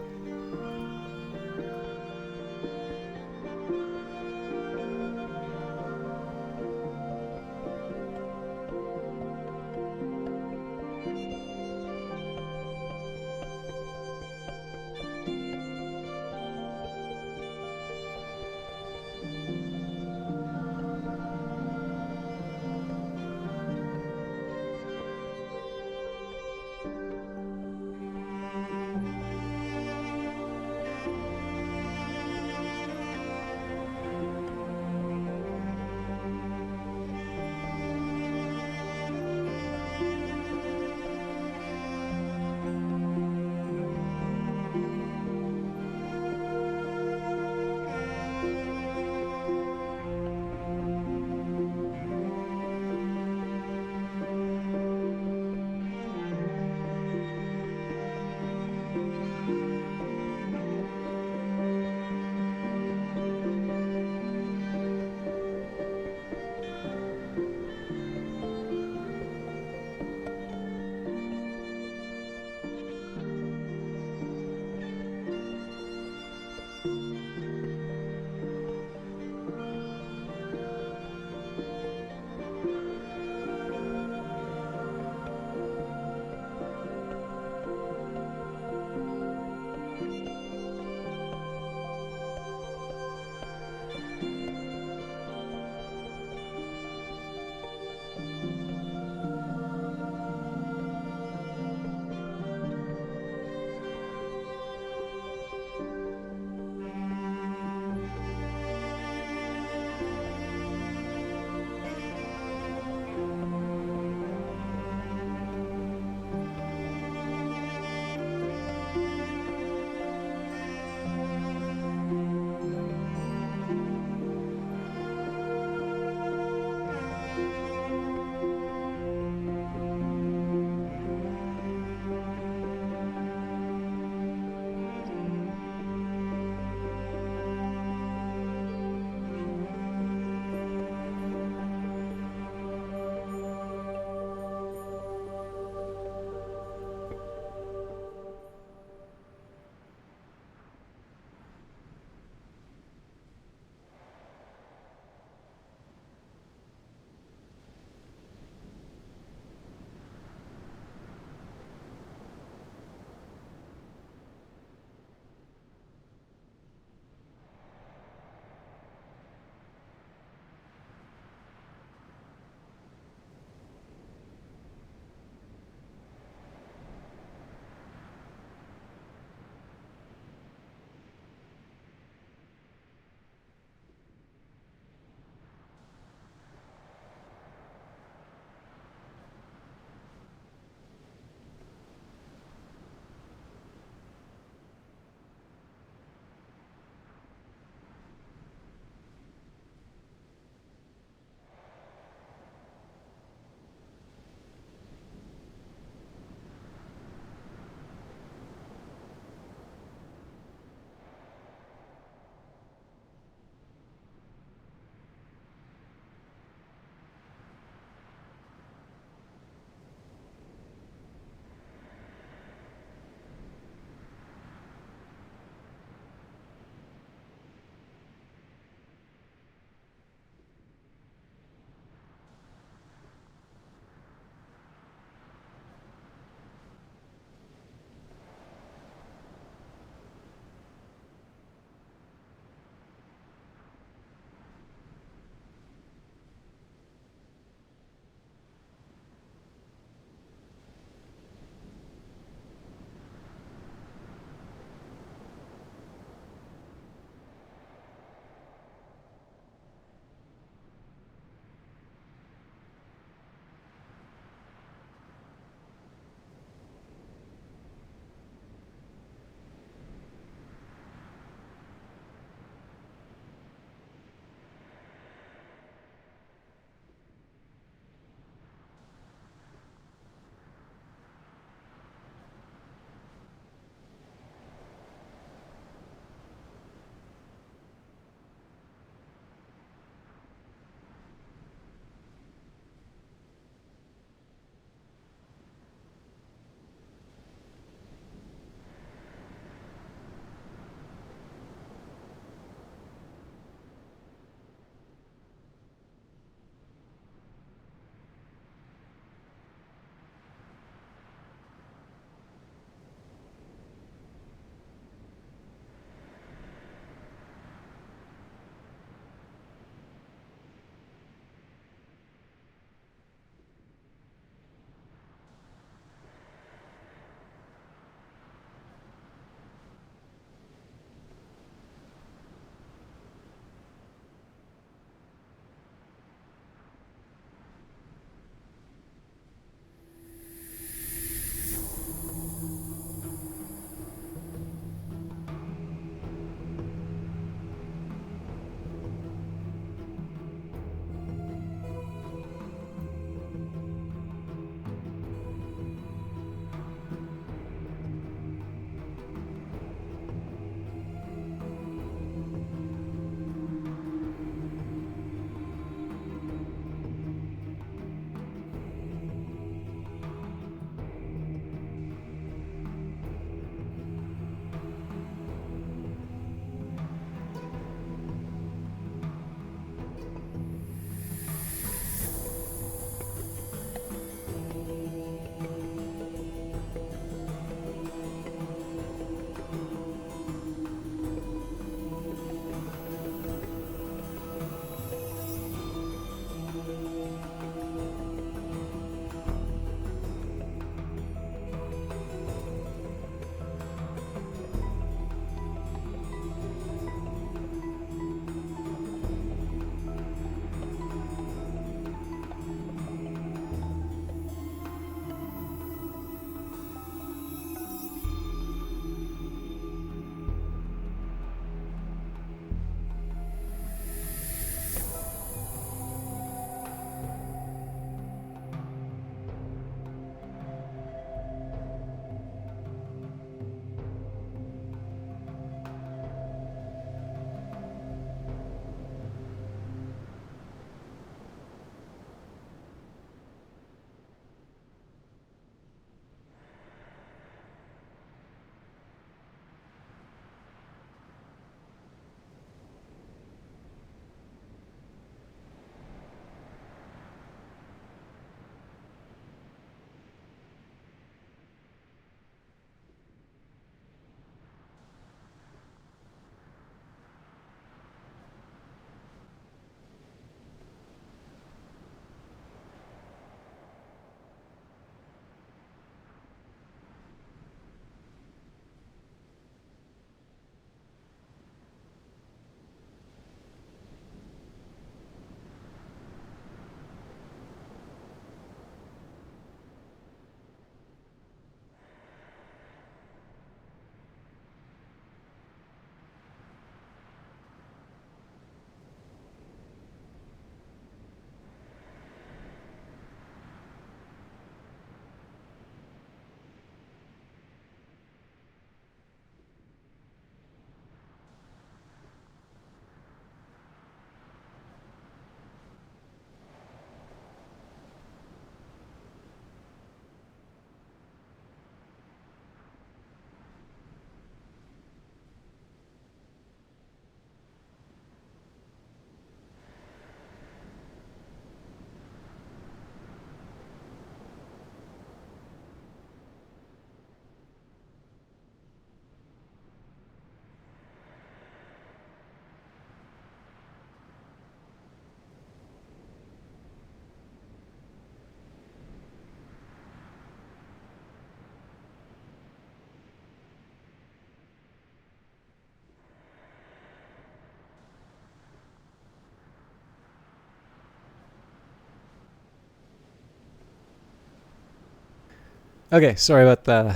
Okay, sorry about the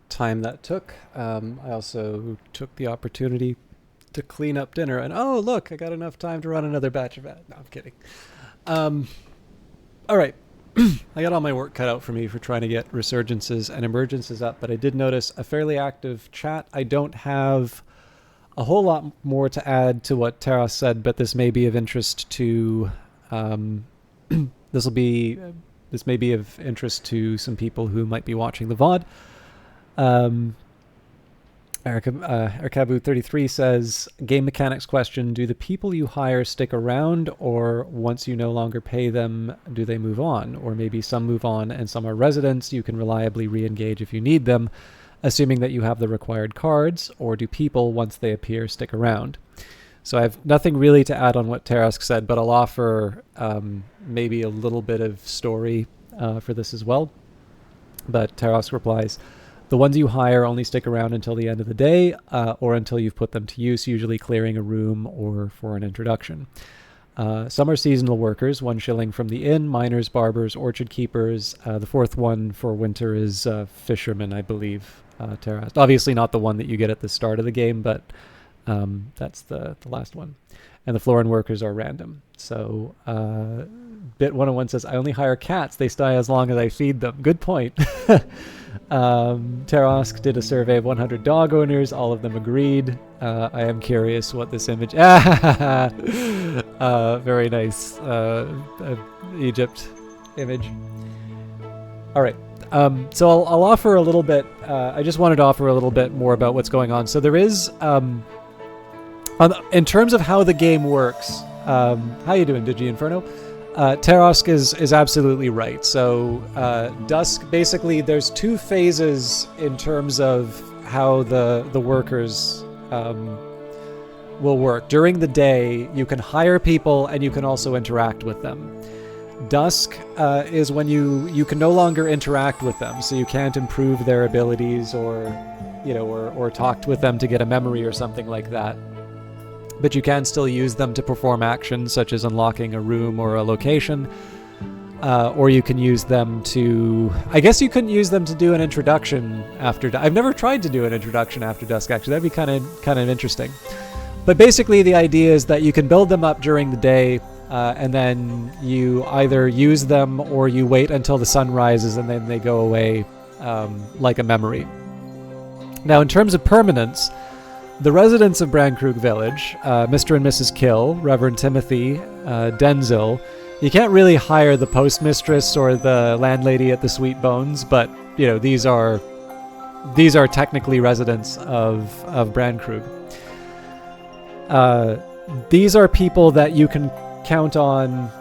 time that took. I also took the opportunity to clean up dinner, and oh look, I got enough time to run another batch of ads. No, I'm kidding. All right. I got all my work cut out for me for trying to get resurgences and emergences up, but I did notice a fairly active chat. I don't have a whole lot more to add to what Taras said, but this may be of interest to this may be of interest to some people who might be watching the VOD. Arkabu33 says, game mechanics question, do the people you hire stick around, or once you no longer pay them, do they move on? Or maybe some move on and some are residents you can reliably re-engage if you need them, assuming that you have the required cards, or do people, once they appear, stick around? So I have nothing really to add on what Tarask said, but I'll offer maybe a little bit of story for this as well. But Tarask replies, the ones you hire only stick around until the end of the day, or until you've put them to use, usually clearing a room or for an introduction. Some are seasonal workers, 1 shilling from the inn, miners, barbers, orchard keepers. The fourth one for winter is fishermen, I believe, Tara. Obviously not the one that you get at the start of the game, but that's the last one. And the floor and workers are random. So Bit101 says, I only hire cats. They stay as long as I feed them. Good point. Tarask did a survey of 100 dog owners. All of them agreed. I am curious what this image... very nice. Egypt image. All right. So I'll offer a little bit... I just wanted to offer a little bit more about what's going on. So there is... in terms of how the game works... how you doing, Digi Inferno? Tarask is absolutely right. So Dusk, basically there's 2 phases in terms of how the workers will work. During the day, you can hire people and you can also interact with them. Dusk is when you can no longer interact with them, so you can't improve their abilities or talk with them to get a memory or something like that. But you can still use them to perform actions such as unlocking a room or a location, or you can use them to... I guess you couldn't use them to do an introduction after... I've never tried to do an introduction after dusk, actually. That'd be kind of interesting. But basically the idea is that you can build them up during the day, and then you either use them or you wait until the sun rises and then they go away like a memory. Now, in terms of permanence... The residents of Brandkrug Village, Mr. and Mrs. Kill, Reverend Timothy, Denzil, you can't really hire the postmistress or the landlady at the Sweet Bones, but these are technically residents of Brandkrug. These are people that you can count on.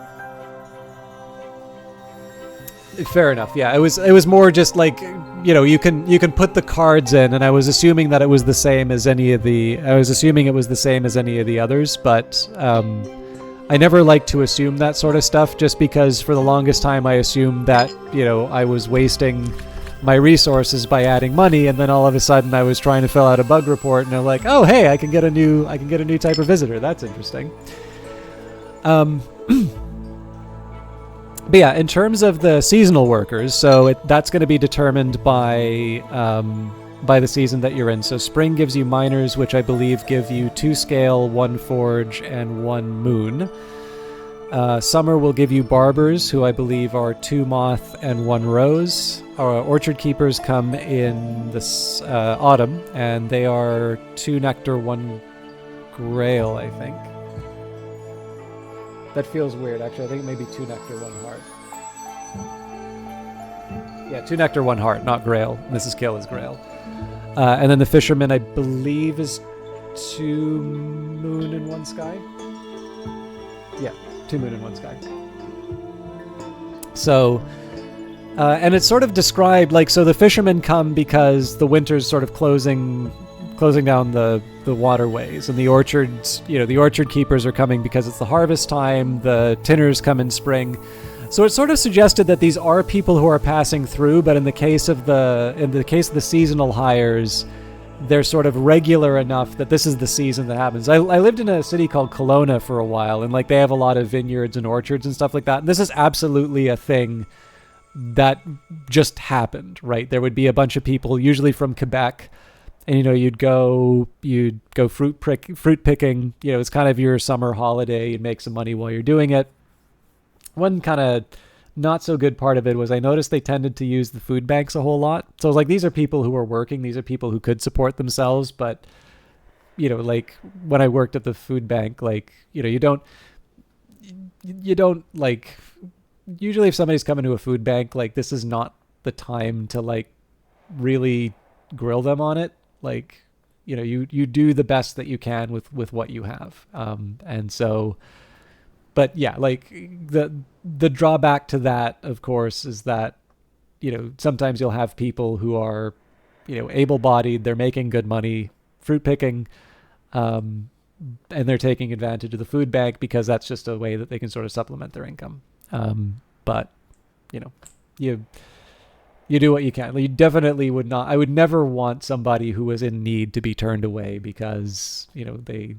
Fair enough. Yeah, it was more just like you can put the cards in, and I was assuming that it was the same as any of the. I was assuming it was the same as any of the others, but I never like to assume that sort of stuff, just because for the longest time I assumed that I was wasting my resources by adding money, and then all of a sudden I was trying to fill out a bug report, and they're like, oh hey, I can get a new type of visitor. That's interesting. But yeah, in terms of the seasonal workers, so that's going to be determined by the season that you're in. So spring gives you miners, which I believe give you 2 scale, 1 forge, and 1 moon. Summer will give you barbers, who I believe are 2 moth and 1 rose. Orchard keepers come in this autumn, and they are 2 nectar, 1 grail, I think. That feels weird, actually. I think it may be 2 nectar, 1 heart. Yeah, 2 nectar, 1 heart, not grail. Mrs. Kill is grail. And then the fisherman, I believe, is 2 moon and 1 sky. Yeah, 2 moon and 1 sky. So, and it's sort of described, like, so the fishermen come because the winter's sort of closing down the waterways, and the orchards, the orchard keepers are coming because it's the harvest time. The tinners come in spring, so it sort of suggested that these are people who are passing through. But in the case of the seasonal hires, they're sort of regular enough that this is the season that happens. I lived in a city called Kelowna for a while, and like they have a lot of vineyards and orchards and stuff like that. And this is absolutely a thing that just happened, right? There would be a bunch of people, usually from Quebec, and you'd go fruit picking. It's kind of your summer holiday. You'd make some money while you're doing it. One kind of not so good part of it was I noticed they tended to use the food banks a whole lot. So I was like, these are people who are working. These are people who could support themselves. But, like when I worked at the food bank, like, you don't like, usually if somebody's coming to a food bank, like this is not the time to like really grill them on it. Like, you do the best that you can with what you have. And so, but yeah, like the drawback to that, of course, is that, sometimes you'll have people who are, able-bodied, they're making good money fruit picking, and they're taking advantage of the food bank because that's just a way that they can sort of supplement their income. But, you do what you can. You definitely would not, I would never want somebody who was in need to be turned away because, they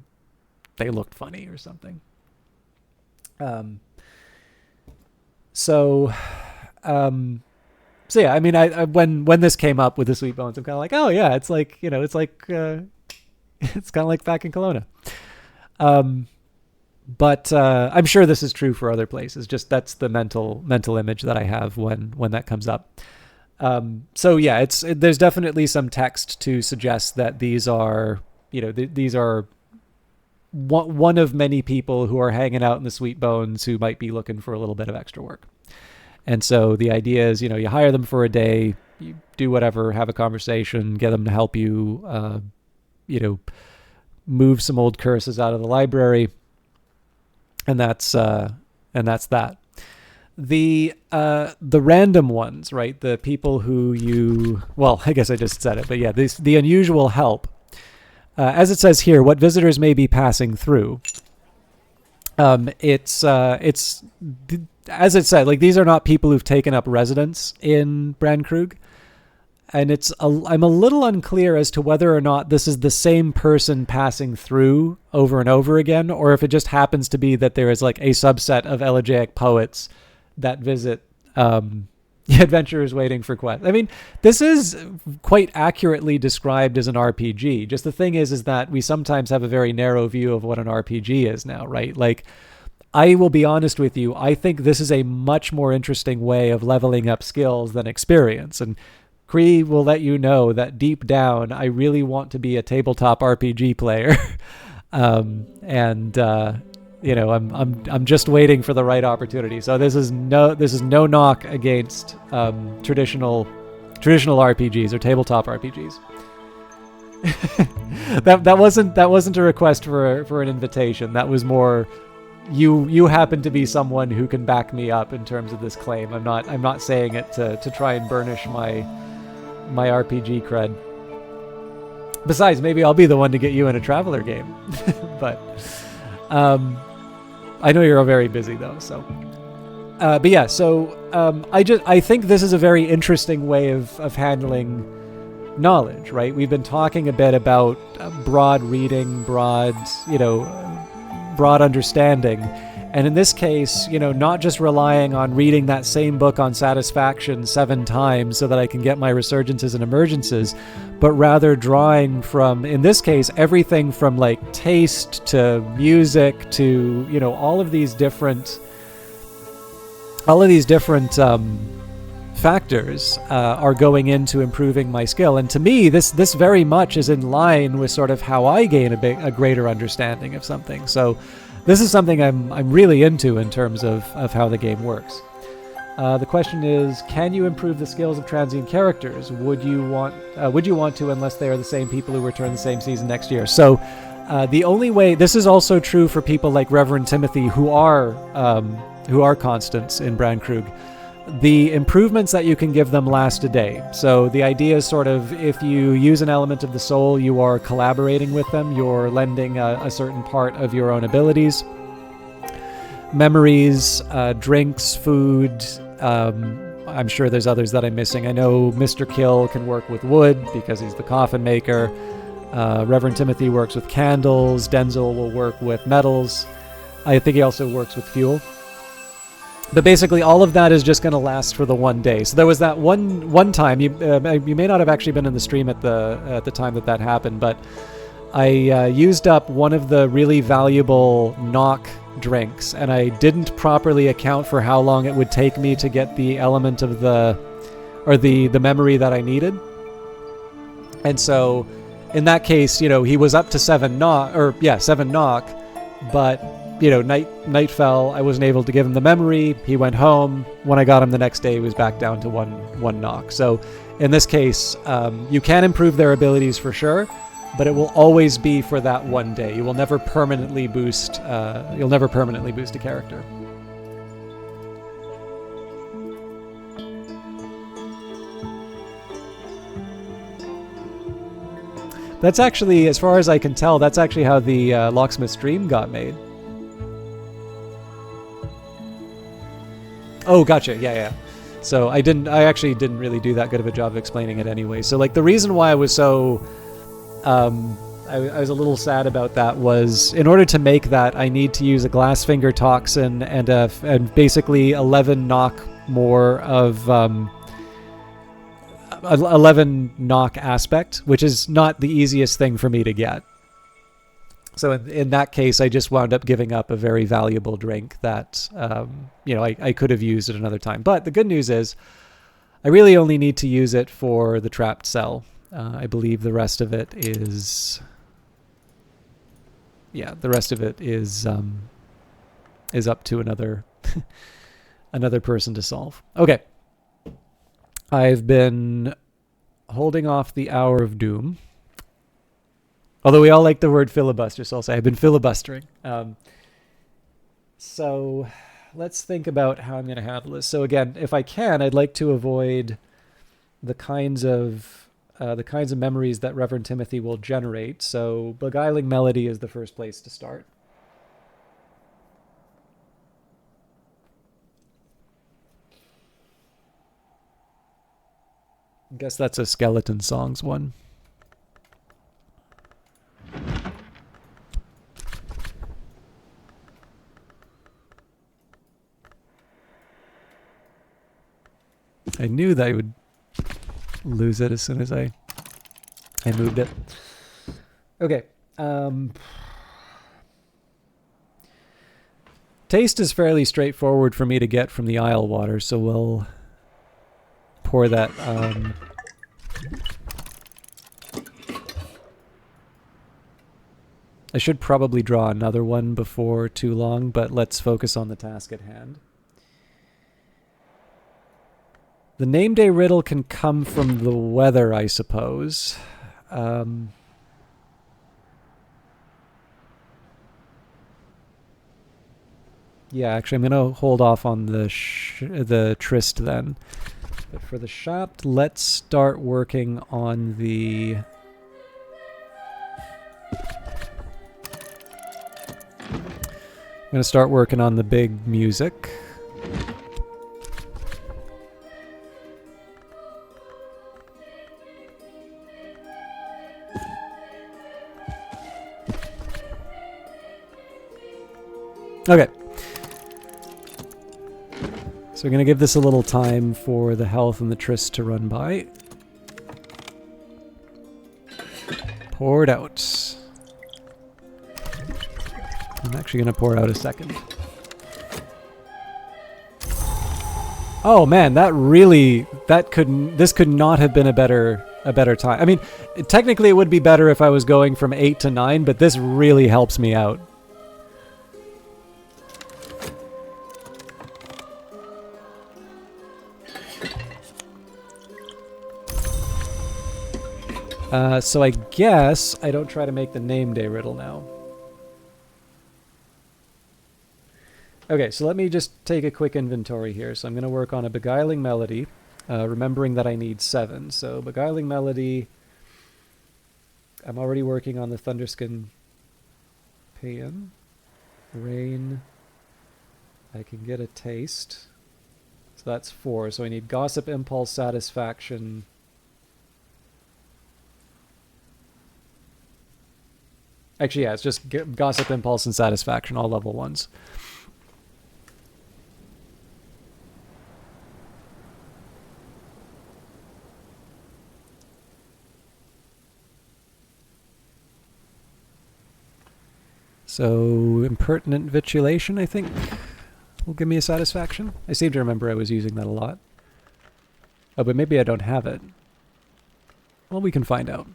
looked funny or something. So yeah, I mean, I when this came up with the Sweet Bones, I'm kind of like, oh yeah, it's like, it's like, it's kind of like back in Kelowna. But I'm sure this is true for other places. Just that's the mental image that I have when that comes up. So yeah, there's definitely some text to suggest that these are, these are one of many people who are hanging out in the Sweet Bones who might be looking for a little bit of extra work. And so the idea is, you hire them for a day, you do whatever, have a conversation, get them to help you, move some old curses out of the library. And that's that. The random ones, right? The people who I guess I just said it, but yeah, the unusual help. As it says here, what visitors may be passing through. It's as it said, like these are not people who've taken up residence in Brandkrug, and I'm a little unclear as to whether or not this is the same person passing through over and over again, or if it just happens to be that there is like a subset of elegiac poets that visit adventurers waiting for quests. I mean, this is quite accurately described as an RPG. Just the thing is that we sometimes have a very narrow view of what an RPG is now, right? Like, I will be honest with you, I think this is a much more interesting way of leveling up skills than experience. And Cree will let you know that deep down, I really want to be a tabletop RPG player. I'm just waiting for the right opportunity. So this is no knock against traditional RPGs or tabletop RPGs. that wasn't a request for an invitation. That was more you happen to be someone who can back me up in terms of this claim. I'm not saying it to try and burnish my RPG cred. Besides, maybe I'll be the one to get you in a Traveler game. But I know you're very busy though, so. But yeah, so I think this is a very interesting way of handling knowledge, right? We've been talking a bit about broad reading, broad understanding, and in this case, not just relying on reading that same book on satisfaction 7 times so that I can get my resurgences and emergences, but rather drawing from, in this case, everything from like taste to music to, all of these different factors are going into improving my skill. And to me, this very much is in line with sort of how I gain a greater understanding of something. So this is something I'm really into in terms of how the game works. The question is, can you improve the skills of transient characters? Would you want to, unless they are the same people who return the same season next year? So the only way, this is also true for people like Reverend Timothy who are constants in Brandkrug. The improvements that you can give them last a day. So the idea is sort of, if you use an element of the soul, you are collaborating with them, you're lending a certain part of your own abilities. Memories, drinks, food, I'm sure there's others that I'm missing. I know Mr. Kill can work with wood because he's the coffin maker. Reverend Timothy works with candles. Denzel will work with metals. I think he also works with fuel. But basically, all of that is just going to last for the one day. So there was that one time. You may not have actually been in the stream at the time that happened, but I used up one of the really valuable knock drinks, and I didn't properly account for how long it would take me to get the element of the memory that I needed. And so, in that case, he was up to 7 knock, but. Night fell. I wasn't able to give him the memory. He went home. When I got him the next day, he was back down to one knock. So in this case, you can improve their abilities for sure, but it will always be for that one day. You will never permanently boost. You'll never permanently boost a character. That's actually, as far as I can tell, that's actually how the Locksmith's Dream got made. Oh, gotcha. Yeah. So I actually didn't really do that good of a job of explaining it anyway. So like the reason why I was so, I was a little sad about that was in order to make that, I need to use a Glassfinger Toxin and basically 11 knock more of, 11 knock aspect, which is not the easiest thing for me to get. So in that case, I just wound up giving up a very valuable drink that, I could have used at another time. But the good news is I really only need to use it for the trapped cell. I believe the rest of it is... Yeah, the rest of it is up to another another person to solve. Okay. I've been holding off the Hour of Doom. Although we all like the word filibuster, so I'll say I've been filibustering. So let's think about how I'm going to handle this. So again, if I can, I'd like to avoid the kinds of memories that Reverend Timothy will generate. So Beguiling Melody is the first place to start. I guess that's a Skeleton Songs one. I knew that I would lose it as soon as I moved it. Okay. Taste is fairly straightforward for me to get from the Isle water, so we'll pour that. I should probably draw another one before too long, but let's focus on the task at hand. The name day riddle can come from the weather, I suppose. Yeah, actually, I'm going to hold off on the tryst then. But for the Shapt, let's start working on the... I'm going to start working on the big music. Okay. So we're going to give this a little time for the health and the tryst to run by. Pour it out. I'm actually going to pour out a second. Oh man, this could not have been a better time. I mean, technically it would be better if I was going from 8 to 9, but this really helps me out. So I guess I don't try to make the name day riddle now. Okay, so let me just take a quick inventory here. So I'm going to work on a Beguiling Melody, remembering that I need 7. So Beguiling Melody, I'm already working on the Thunderskin Paean. Rain, I can get a taste. So that's 4. So I need Gossip, Impulse, Satisfaction. Actually, yeah, it's just Gossip, Impulse, and Satisfaction, all level 1s. So impertinent vitulation, I think, will give me a satisfaction. I seem to remember I was using that a lot. Oh, but maybe I don't have it. Well, we can find out.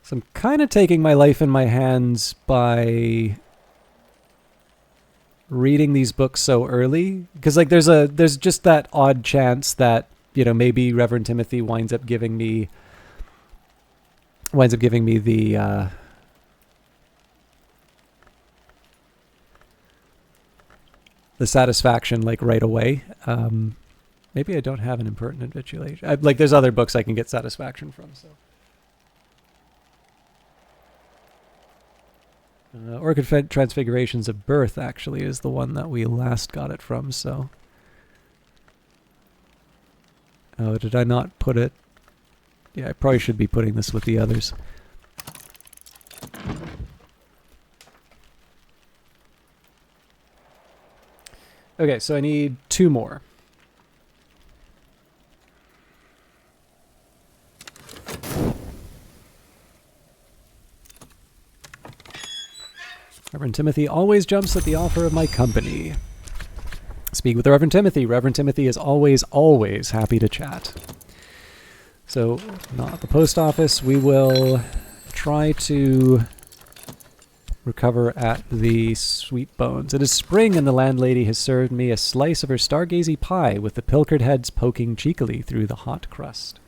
So I'm kind of taking my life in my hands by reading these books so early, because like there's just that odd chance that, you know, maybe Reverend Timothy winds up giving me the satisfaction like right away. Maybe I don't have an impertinent vitulation. Like there's other books I can get satisfaction from. So Orchid Transfigurations of Birth actually is the one that we last got it from. So oh, did I not put it? Yeah, I probably should be putting this with the others. Okay, so I need 2 more. Reverend Timothy always jumps at the offer of my company. Speak with the Reverend Timothy. Reverend Timothy is always, always happy to chat. So, not at the post office. We will try to recover at the Sweet Bones. It is spring, and the landlady has served me a slice of her stargazy pie with the pilchard heads poking cheekily through the hot crust.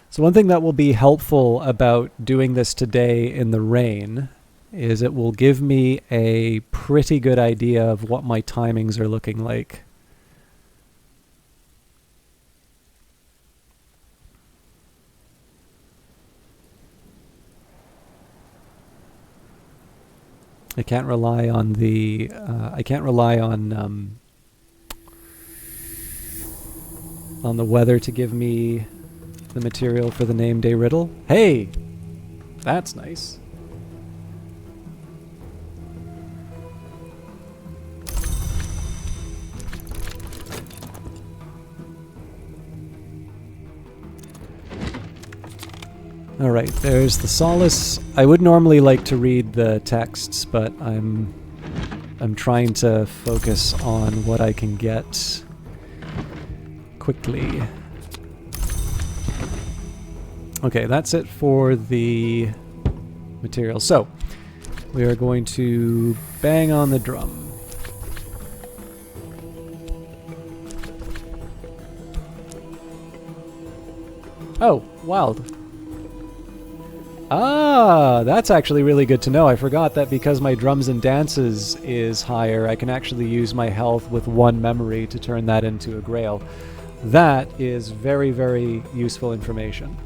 So one thing that will be helpful about doing this today in the rain is it will give me a pretty good idea of what my timings are looking like. I can't rely on the on the weather to give me the material for the name day riddle. Hey, that's nice. All right, there's the solace. I would normally like to read the texts, but I'm trying to focus on what I can get quickly. Okay, that's it for the material. So, we are going to bang on the drum. Oh, wild. Ah, that's actually really good to know. I forgot that because my drums and dances is higher, I can actually use my health with 1 memory to turn that into a grail. That is very, very useful information.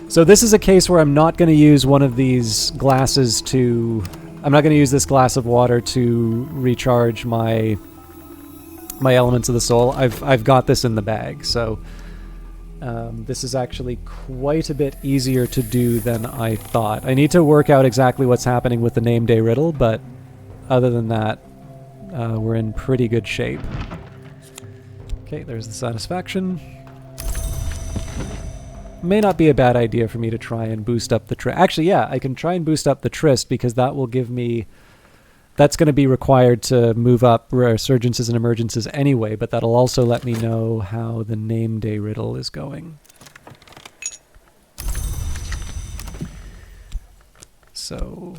So this is a case where I'm not going to use one of these glasses to... I'm not going to use this glass of water to recharge my elements of the soul. I've got this in the bag, so this is actually quite a bit easier to do than I thought. I need to work out exactly what's happening with the name day riddle, but other than that, we're in pretty good shape. Okay, there's the satisfaction. May not be a bad idea for me to try and boost up the Tryst. Actually, yeah, I can try and boost up the Tryst because that will give me... That's going to be required to move up resurgences and emergences anyway, but that'll also let me know how the name day riddle is going. So,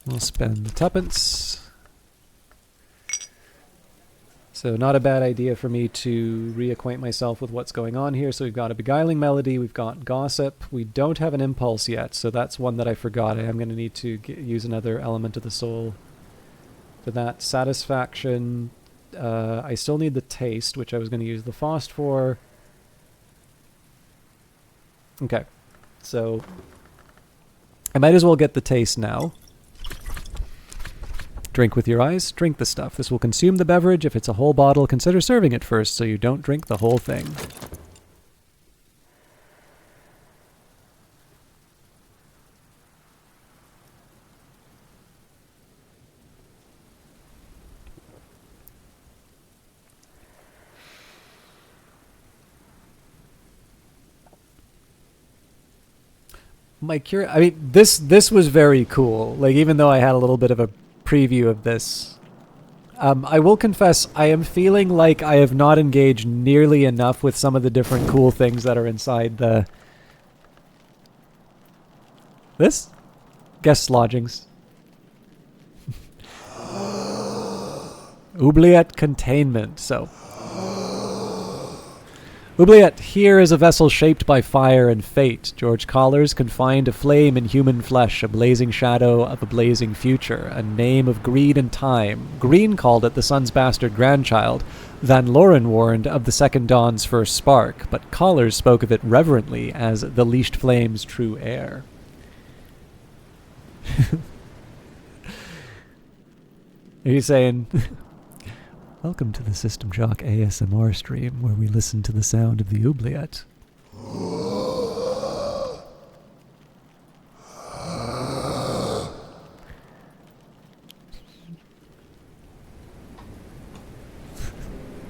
we'll spend the tuppence. So not a bad idea for me to reacquaint myself with what's going on here. So we've got a beguiling melody, we've got gossip. We don't have an impulse yet, so that's one that I forgot. I am going to need to use another element of the soul for that. Satisfaction, I still need the taste, which I was going to use the Faust for. Okay, so I might as well get the taste now. Drink with your eyes, drink the stuff. This will consume the beverage. If it's a whole bottle, consider serving it first so you don't drink the whole thing. I mean, this was very cool. Like, even though I had a little bit of a preview of this, I will confess I am feeling like I have not engaged nearly enough with some of the different cool things that are inside the this guest lodgings. Oubliette containment. So, Oubliette, here is a vessel shaped by fire and fate. George Collars confined a flame in human flesh, a blazing shadow of a blazing future, a name of greed and time. Green called it the sun's bastard grandchild. Van Loren warned of the second dawn's first spark, but Collars spoke of it reverently as the leashed flame's true heir. Are you saying... Welcome to the System Shock ASMR stream, where we listen to the sound of the oubliette.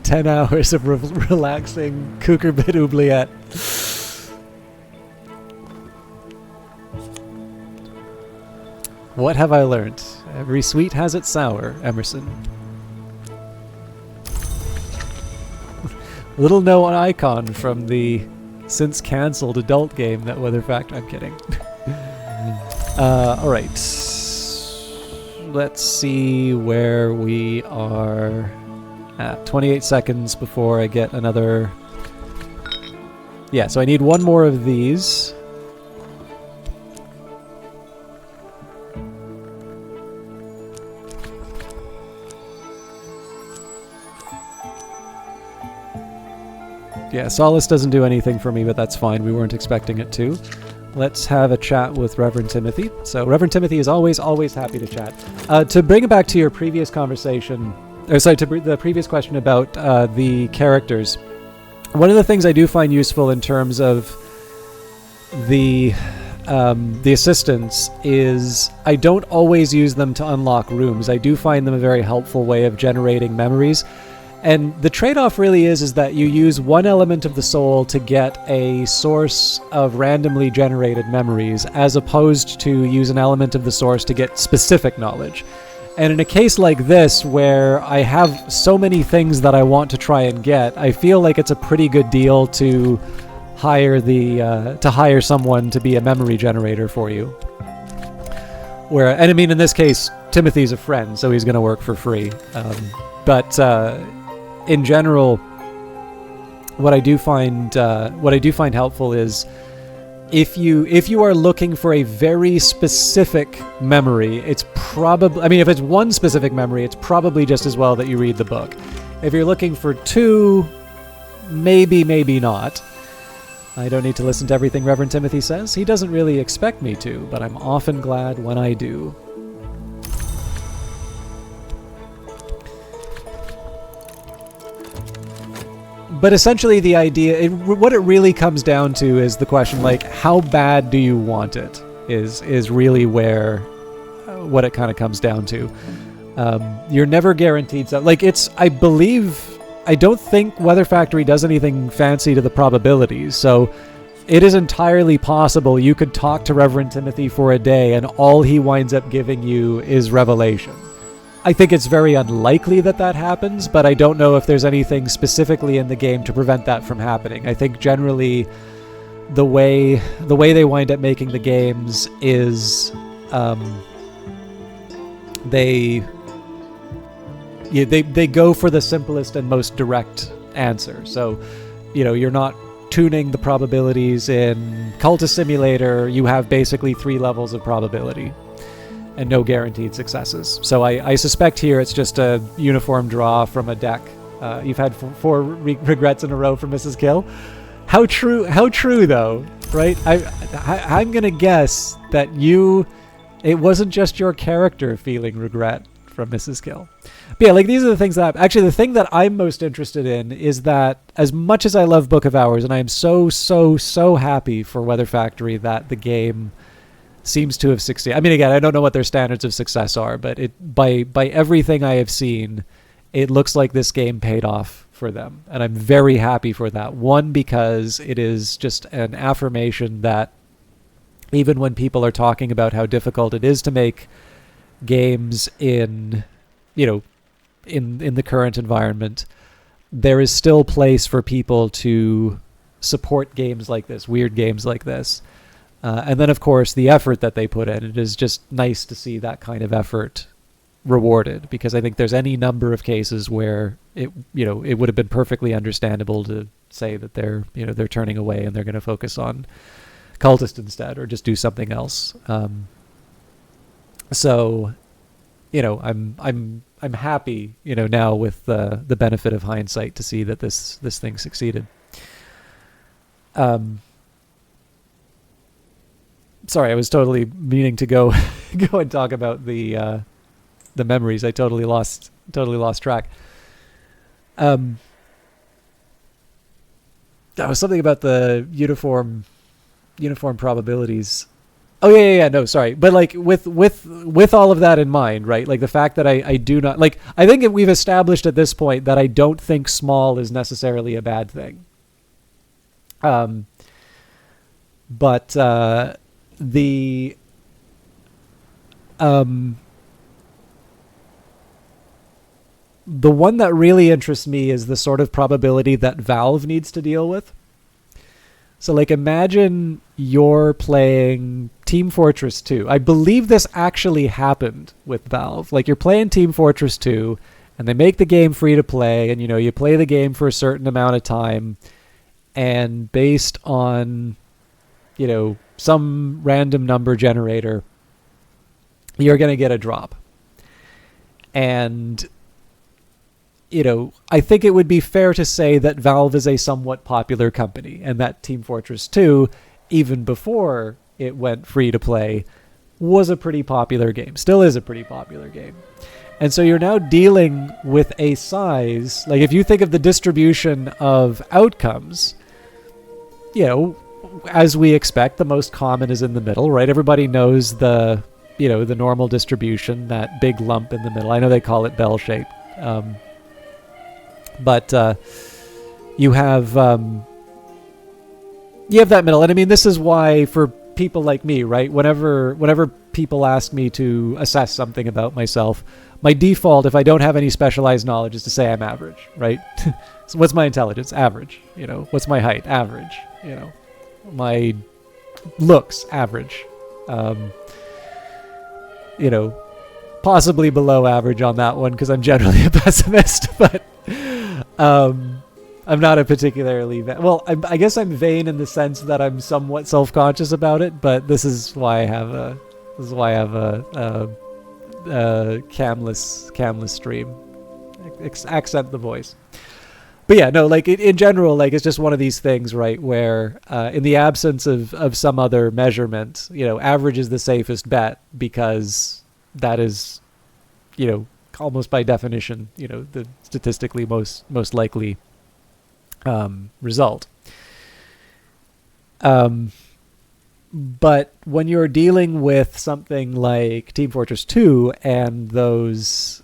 "10 hours of relaxing Cucurbit oubliette." What have I learnt? Every sweet has its sour, Emerson. Little known icon from the since cancelled adult game that Weather Factory. I'm kidding. Alright. Let's see where we are at. 28 seconds before I get another... Yeah, so I need one more of these. Yeah, Solace doesn't do anything for me, but that's fine. We weren't expecting it to. Let's have a chat with Reverend Timothy. So Reverend Timothy is always happy to chat. To bring it back to your previous conversation, the previous question about the characters, one of the things I do find useful in terms of the assistants is I don't always use them to unlock rooms. I do find them a very helpful way of generating memories. And the trade-off really is that you use one element of the soul to get a source of randomly generated memories, as opposed to use an element of the source to get specific knowledge. And in a case like this, where I have so many things that I want to try and get, I feel like it's a pretty good deal to hire someone to be a memory generator for you. And I mean, in this case, Timothy's a friend, so he's going to work for free. But in general, what I do find helpful is if you are looking for a very specific memory, it's probably, I mean, if it's one specific memory, it's probably just as well that you read the book. If you're looking for two, maybe not. I don't need to listen to everything Reverend Timothy says. He doesn't really expect me to, but I'm often glad when I do. But essentially the idea, what it really comes down to is the question, like, how bad do you want it is really where, what it kind of comes down to. You're never guaranteed something. Like, I don't think Weather Factory does anything fancy to the probabilities, so it is entirely possible you could talk to Reverend Timothy for a day and all he winds up giving you is revelation. I think it's very unlikely that happens, but I don't know if there's anything specifically in the game to prevent that from happening. I think generally the way they wind up making the games is they go for the simplest and most direct answer. So, you're not tuning the probabilities in Cultist Simulator. You have basically 3 levels of probability and no guaranteed successes. So I suspect here it's just a uniform draw from a deck. You've had 4 regrets in a row from Mrs. Kill. How true though, right? I'm gonna guess that it wasn't just your character feeling regret from Mrs. Kill. But yeah, like, these are the things that actually, the thing that I'm most interested in is that as much as I love Book of Hours, and I am so happy for Weather Factory that the game seems to have succeeded. I mean, again, I don't know what their standards of success are, but by everything I have seen, it looks like this game paid off for them. And I'm very happy for that. One, because it is just an affirmation that even when people are talking about how difficult it is to make games in, in the current environment, there is still place for people to support games like this, weird games like this. And then, of course, the effort that they put in. It is just nice to see that kind of effort rewarded, because I think there's any number of cases where it would have been perfectly understandable to say that they're turning away and they're going to focus on Cultist instead, or just do something else. So, I'm happy, now with the benefit of hindsight to see that this thing succeeded. Sorry, I was totally meaning to go and talk about the memories. I totally lost track. That was something about the uniform probabilities. Oh yeah, no, sorry. But like with all of that in mind, right? Like the fact that I do not like, I think we've established at this point that I don't think small is necessarily a bad thing. But the one that really interests me is the sort of probability that Valve needs to deal with. So like imagine you're playing Team Fortress 2. I believe this actually happened with Valve. Like you're playing Team Fortress 2 and they make the game free to play, and you play the game for a certain amount of time, and based on some random number generator, you're going to get a drop. And I think it would be fair to say that Valve is a somewhat popular company, and that Team Fortress 2, even before it went free to play, was a pretty popular game. Still is a pretty popular game. And so you're now dealing with a size, like if you think of the distribution of outcomes, as we expect, the most common is in the middle, right? Everybody knows the normal distribution, that big lump in the middle. I know they call it bell shape. But you have that middle. And I mean, this is why for people like me, right, whenever people ask me to assess something about myself, my default, if I don't have any specialized knowledge, is to say I'm average, right? So what's my intelligence? Average. What's my height? Average. My looks? Average. Possibly below average on that one, because I'm generally a pessimist, but I'm not a particularly I guess I'm vain in the sense that I'm somewhat self-conscious about it, but this is why I have a camless stream. Accent the voice. But yeah, no, like in general, like it's just one of these things, right, where in the absence of some other measurement, average is the safest bet, because that is, almost by definition, the statistically most likely result. But when you're dealing with something like Team Fortress 2 and those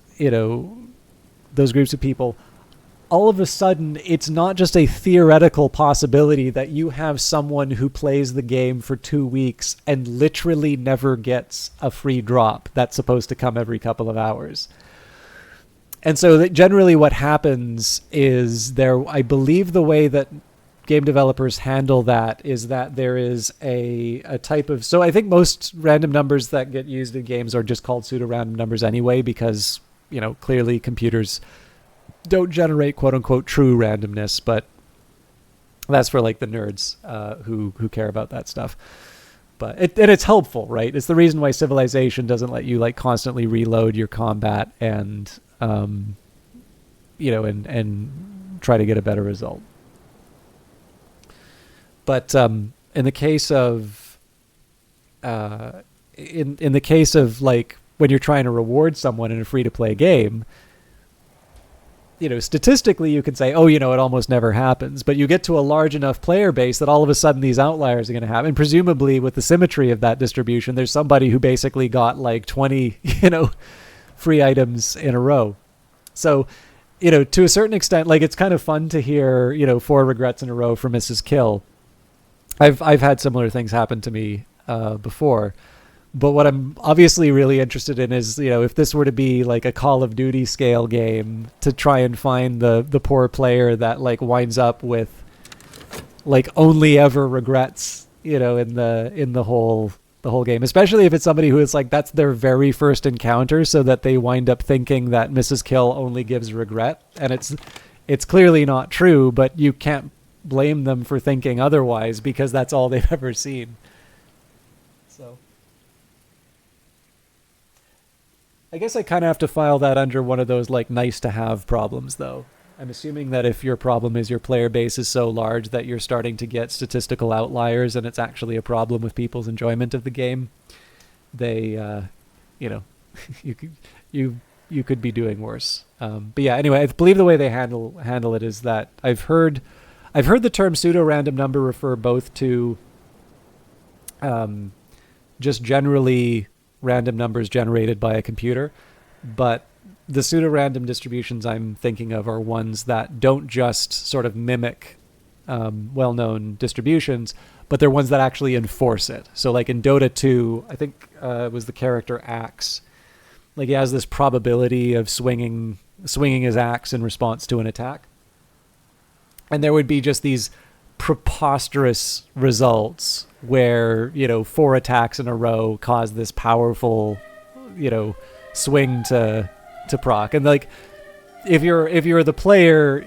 groups of people, all of a sudden, it's not just a theoretical possibility that you have someone who plays the game for 2 weeks and literally never gets a free drop that's supposed to come every couple of hours. And so generally what happens is I believe the way that game developers handle that is that there is a type of... So I think most random numbers that get used in games are just called pseudo-random numbers anyway, because, clearly computers don't generate quote-unquote true randomness, but that's for like the nerds who care about that stuff. But it's helpful, right? It's the reason why Civilization doesn't let you like constantly reload your combat and and try to get a better result. But in the case of in the case of like when you're trying to reward someone in a free-to-play game, statistically you can say, it almost never happens. But you get to a large enough player base that all of a sudden these outliers are going to happen. And presumably with the symmetry of that distribution, there's somebody who basically got like 20, free items in a row. So, to a certain extent, like it's kind of fun to hear, 4 regrets in a row for Mrs. Kill. I've had similar things happen to me before. But what I'm obviously really interested in is, if this were to be like a Call of Duty scale game, to try and find the poor player that like winds up with like only ever regrets, in the whole game, especially if it's somebody who is like, that's their very first encounter, so that they wind up thinking that Mrs. Kill only gives regret, and it's clearly not true, but you can't blame them for thinking otherwise because that's all they've ever seen. So I guess I kind of have to file that under one of those like nice to have problems, though. I'm assuming that if your problem is your player base is so large that you're starting to get statistical outliers and it's actually a problem with people's enjoyment of the game, they, you could be doing worse. But yeah, anyway, I believe the way they handle it is that I've heard the term pseudo-random number refer both to just generally random numbers generated by a computer, but the pseudo-random distributions I'm thinking of are ones that don't just sort of mimic well-known distributions, but they're ones that actually enforce it. So like in Dota 2, I think it was the character Axe. Like he has this probability of swinging his axe in response to an attack. And there would be just these preposterous results where, 4 attacks in a row cause this powerful, swing to proc. And like if you're the player,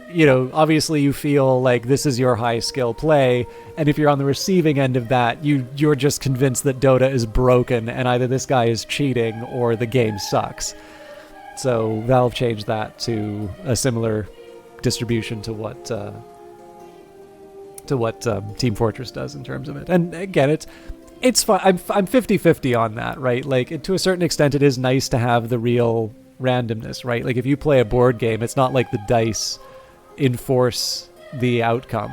obviously you feel like this is your high skill play, and if you're on the receiving end of that, you're just convinced that Dota is broken and either this guy is cheating or the game sucks. So Valve changed that to a similar distribution to what Team Fortress does in terms of it. And again, it's fun. I'm 50-50 on that, right? Like to a certain extent, it is nice to have the real randomness, right? Like if you play a board game, it's not like the dice enforce the outcome.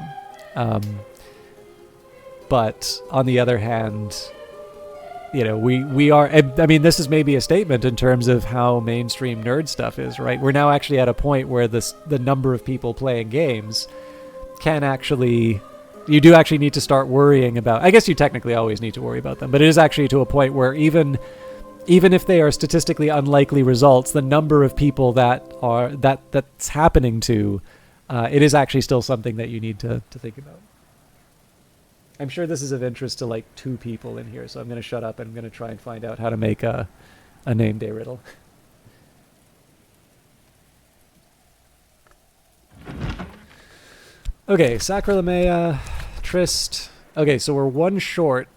But on the other hand, we are, I mean, this is maybe a statement in terms of how mainstream nerd stuff is, right? We're now actually at a point where the number of people playing games can actually, you do actually need to start worrying about, I guess you technically always need to worry about them, but it is actually to a point where even if they are statistically unlikely results, the number of people that's happening to, it is actually still something that you need to think about. I'm sure this is of interest to like 2 people in here, so I'm going to shut up and I'm going to try and find out how to make a name day riddle. Okay, Sacralamea, Trist. Okay, so we're 1 short.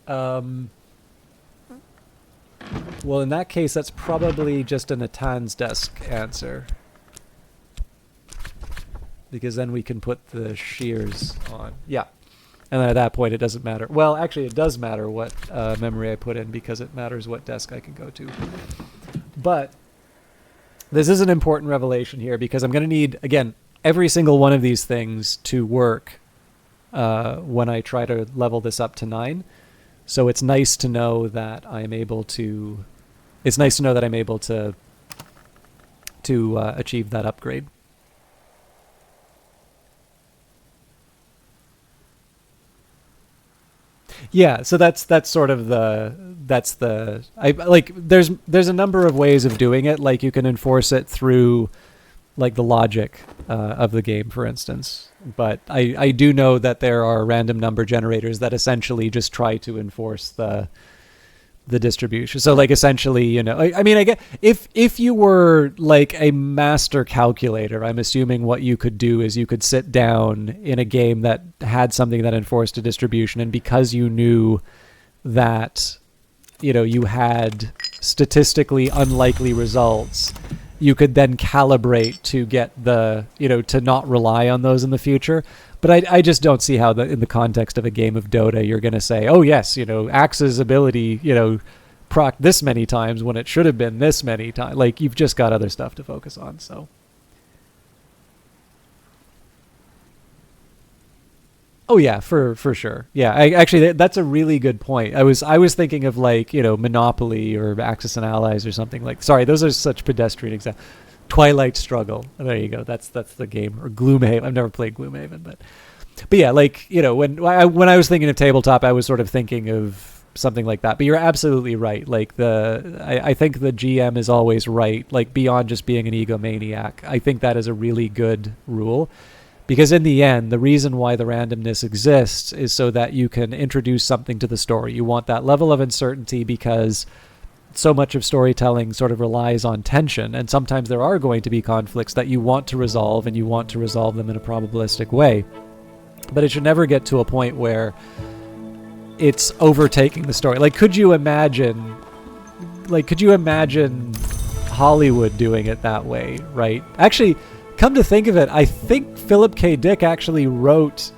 Well, in that case, that's probably just an Atan's Desk answer. Because then we can put the shears on. Yeah. And then at that point, it doesn't matter. Well, actually, it does matter what memory I put in, because it matters what desk I can go to. But this is an important revelation here, because I'm going to need, again, every single one of these things to work when I try to level this up to 9. So it's nice to know that I'm able to. It's nice to know that I'm able to achieve that upgrade. Yeah, so that's sort of there's a number of ways of doing it. Like you can enforce it through like the logic of the game, for instance. But I do know that there are random number generators that essentially just try to enforce the distribution. So like essentially, I mean, I get if you were like a master calculator, I'm assuming what you could do is you could sit down in a game that had something that enforced a distribution, and because you knew that, you had statistically unlikely results, you could then calibrate to get to not rely on those in the future. But I just don't see how in the context of a game of Dota, you're going to say, oh yes, Axe's ability, proc this many times when it should have been this many times. Like you've just got other stuff to focus on. So. Oh yeah, for sure. Yeah, actually that's a really good point. I was thinking of like, Monopoly or Axis and Allies or something like. Sorry, those are such pedestrian examples. Twilight Struggle. There you go. That's the game. Or Gloomhaven. I've never played Gloomhaven, but But yeah, like, you know, when I was thinking of tabletop, I was sort of thinking of something like that. But you're absolutely right. Like I think the GM is always right. Like beyond just being an egomaniac, I think that is a really good rule. Because in the end, the reason why the randomness exists is so that you can introduce something to the story. You want that level of uncertainty because so much of storytelling sort of relies on tension, and sometimes there are going to be conflicts that you want to resolve, and you want to resolve them in a probabilistic way. But it should never get to a point where it's overtaking the story. Like, could you imagine Hollywood doing it that way, right? Actually, come to think of it, I think Philip K. Dick actually wrote...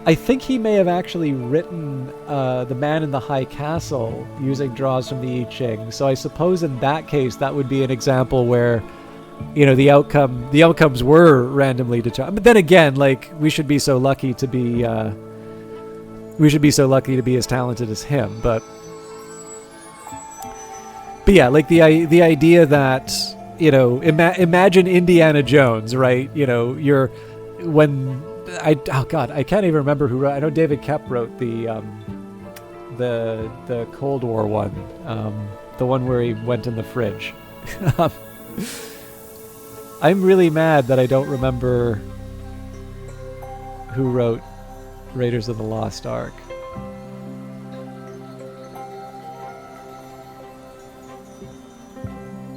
I think he may have actually written The Man in the High Castle using draws from the I Ching. So I suppose in that case, that would be an example where, you know, the outcomes were randomly determined. But then again, like, we should be so lucky to be as talented as him. But yeah, like the idea that, you know, imagine Indiana Jones, right? You know, I can't even remember who wrote. I know David Koepp wrote the Cold War one, the one where he went in the fridge. I'm really mad that I don't remember who wrote Raiders of the Lost Ark.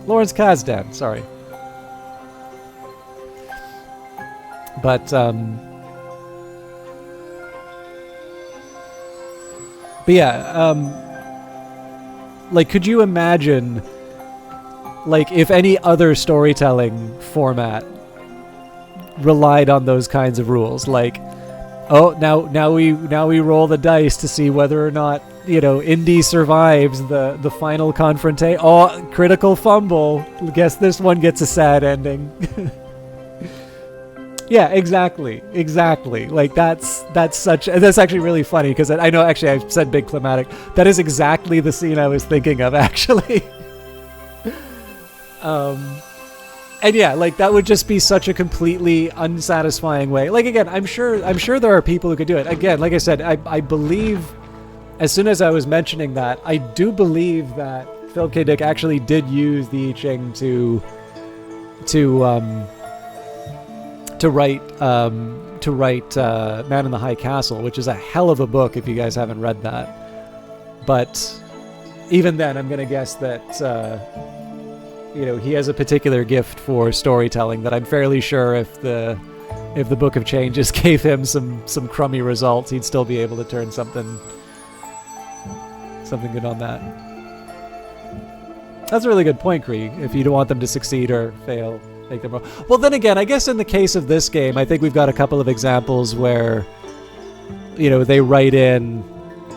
Lawrence Kasdan, sorry. But yeah, like, could you imagine, like, if any other storytelling format relied on those kinds of rules? Like, oh, now we roll the dice to see whether or not, you know, Indy survives the final confrontation. Oh, critical fumble. Guess this one gets a sad ending. Yeah, exactly. Like that's actually really funny, because I know actually I said big climatic. That is exactly the scene I was thinking of, actually. And yeah, like, that would just be such a completely unsatisfying way. Like, again, I'm sure there are people who could do it. Again, like I said, I believe, as soon as I was mentioning that, I do believe that Phil K. Dick actually did use the I Ching to write Man in the High Castle, which is a hell of a book if you guys haven't read that. But even then, I'm going to guess that you know, he has a particular gift for storytelling that I'm fairly sure if the Book of Changes gave him some crummy results, he'd still be able to turn something good on that. That's a really good point, Krieg. If you don't want them to succeed or fail, make them roll. Well, then again, I guess in the case of this game, I think we've got a couple of examples where, you know, they write in,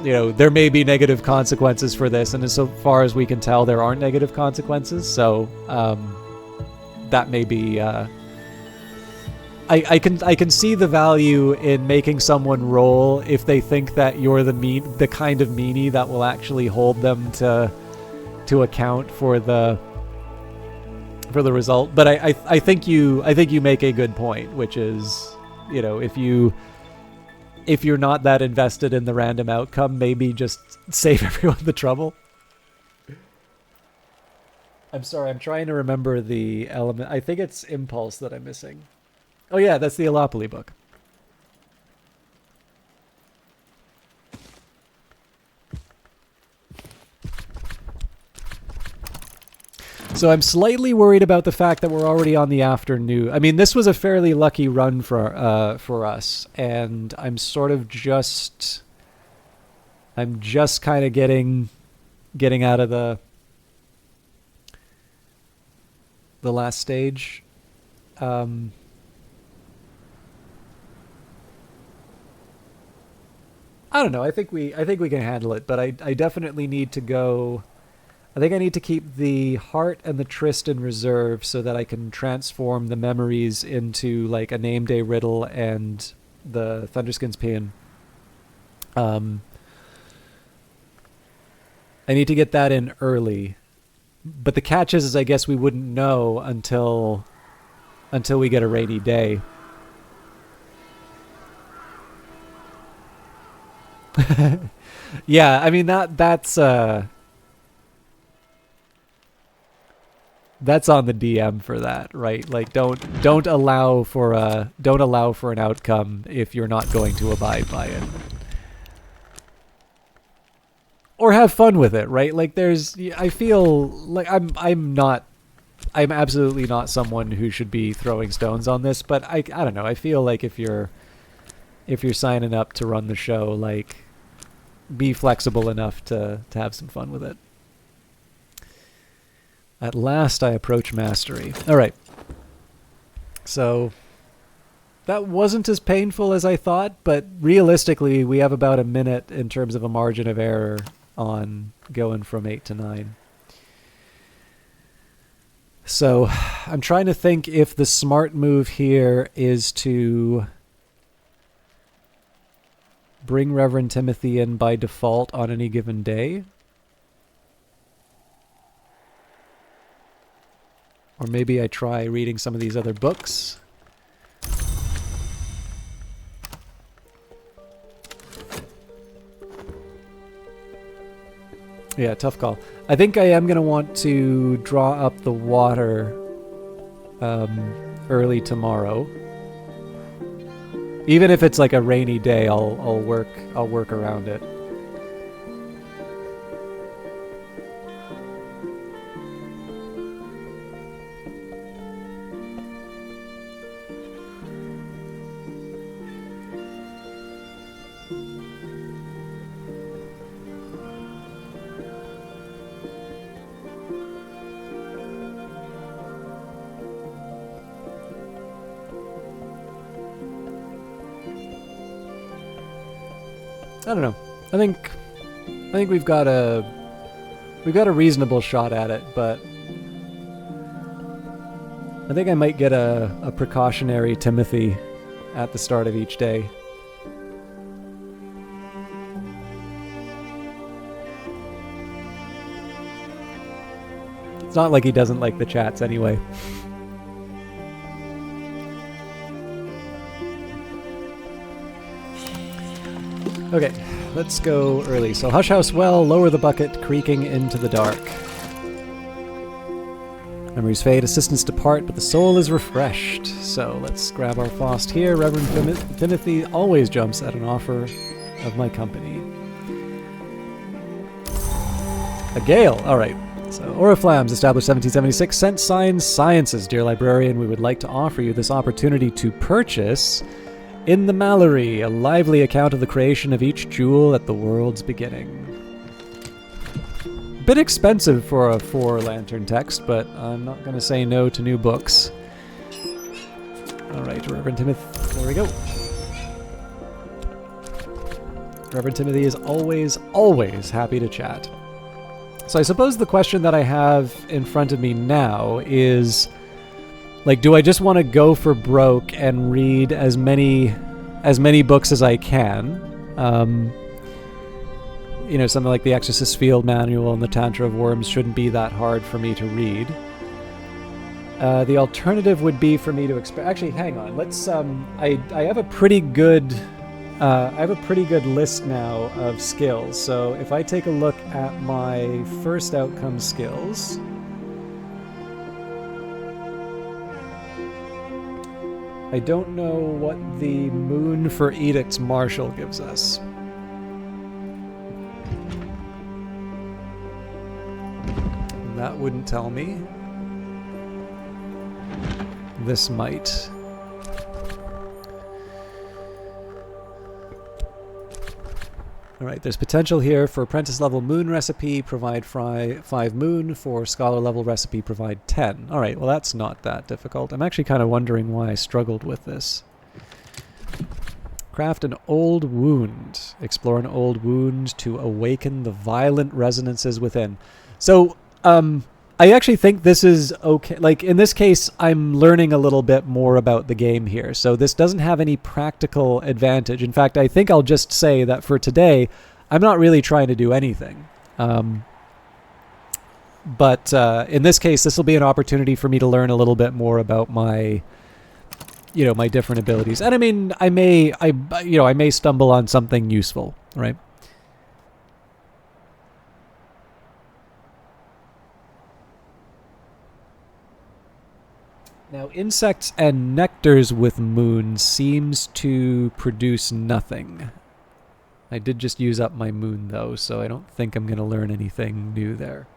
you know, there may be negative consequences for this, and as so far as we can tell, there aren't negative consequences. So that may be. I can see the value in making someone roll if they think that you're the kind of meanie that will actually hold them to account for the result. But I think you make a good point, which is, you know, if you're not that invested in the random outcome, maybe just save everyone the trouble. I'm sorry, I'm trying to remember the element. I think it's impulse that I'm missing. Oh yeah, that's the Allopoly book. So I'm slightly worried about the fact that we're already on the afternoon. I mean, this was a fairly lucky run for us, and I'm just kind of getting out of the last stage. I don't know. I think we can handle it, but I definitely need to go. I think I need to keep the heart and the tryst in reserve so that I can transform the memories into like a name day riddle and the Thunderskins paean. I need to get that in early, but the catch is I guess we wouldn't know until until we get a rainy day. Yeah, I mean that's on the DM for that, right? Like don't allow for an outcome if you're not going to abide by it. Or have fun with it, right? Like I feel like I'm absolutely not someone who should be throwing stones on this, but I don't know. I feel like if you're signing up to run the show, like, be flexible enough to have some fun with it. At last I approach mastery. All right. So that wasn't as painful as I thought, but realistically we have about a minute in terms of a margin of error on going from 8 to 9. So I'm trying to think if the smart move here is to bring Reverend Timothy in by default on any given day. Or maybe I try reading some of these other books. Yeah, tough call. I think I am going to want to draw up the water early tomorrow. Even if it's like a rainy day, I'll work around it. I don't know. I think we've got a reasonable shot at it, but I think I might get a precautionary Timothy at the start of each day. It's not like he doesn't like the chats anyway. Okay, let's go early. So Hush House Well, lower the bucket, creaking into the dark. Memories fade, assistants depart, but the soul is refreshed. So let's grab our Faust here. Reverend Timothy always jumps at an offer of my company. A gale, alright. So Oriflammes, established 1776, Sense Signs Sciences. Dear librarian, we would like to offer you this opportunity to purchase In the Mallory, a lively account of the creation of each jewel at the world's beginning. A bit expensive for a 4-lantern text, but I'm not going to say no to new books. Alright, Reverend Timothy, there we go. Reverend Timothy is always happy to chat. So I suppose the question that I have in front of me now is, like, do I just want to go for broke and read as many books as I can? Something like the Exorcist Field Manual and the Tantra of Worms shouldn't be that hard for me to read. The alternative would be for me to actually, hang on. Let's. I have a pretty good. I have a pretty good list now of skills. So if I take a look at my first outcome skills. I don't know what the Moon for Edicts Marshal gives us. That wouldn't tell me. This might. Alright, there's potential here for apprentice level moon recipe, provide 5 moon. For scholar level recipe, provide 10. Alright, well that's not that difficult. I'm actually kind of wondering why I struggled with this. Craft an old wound. Explore an old wound to awaken the violent resonances within. So, I actually think this is okay. Like, in this case, I'm learning a little bit more about the game here. So this doesn't have any practical advantage. In fact, I think I'll just say that for today, I'm not really trying to do anything. But in this case, this will be an opportunity for me to learn a little bit more about my my different abilities. And I mean, I may stumble on something useful, right? Now, insects and nectars with moon seems to produce nothing. I did just use up my moon, though, so I don't think I'm going to learn anything new there.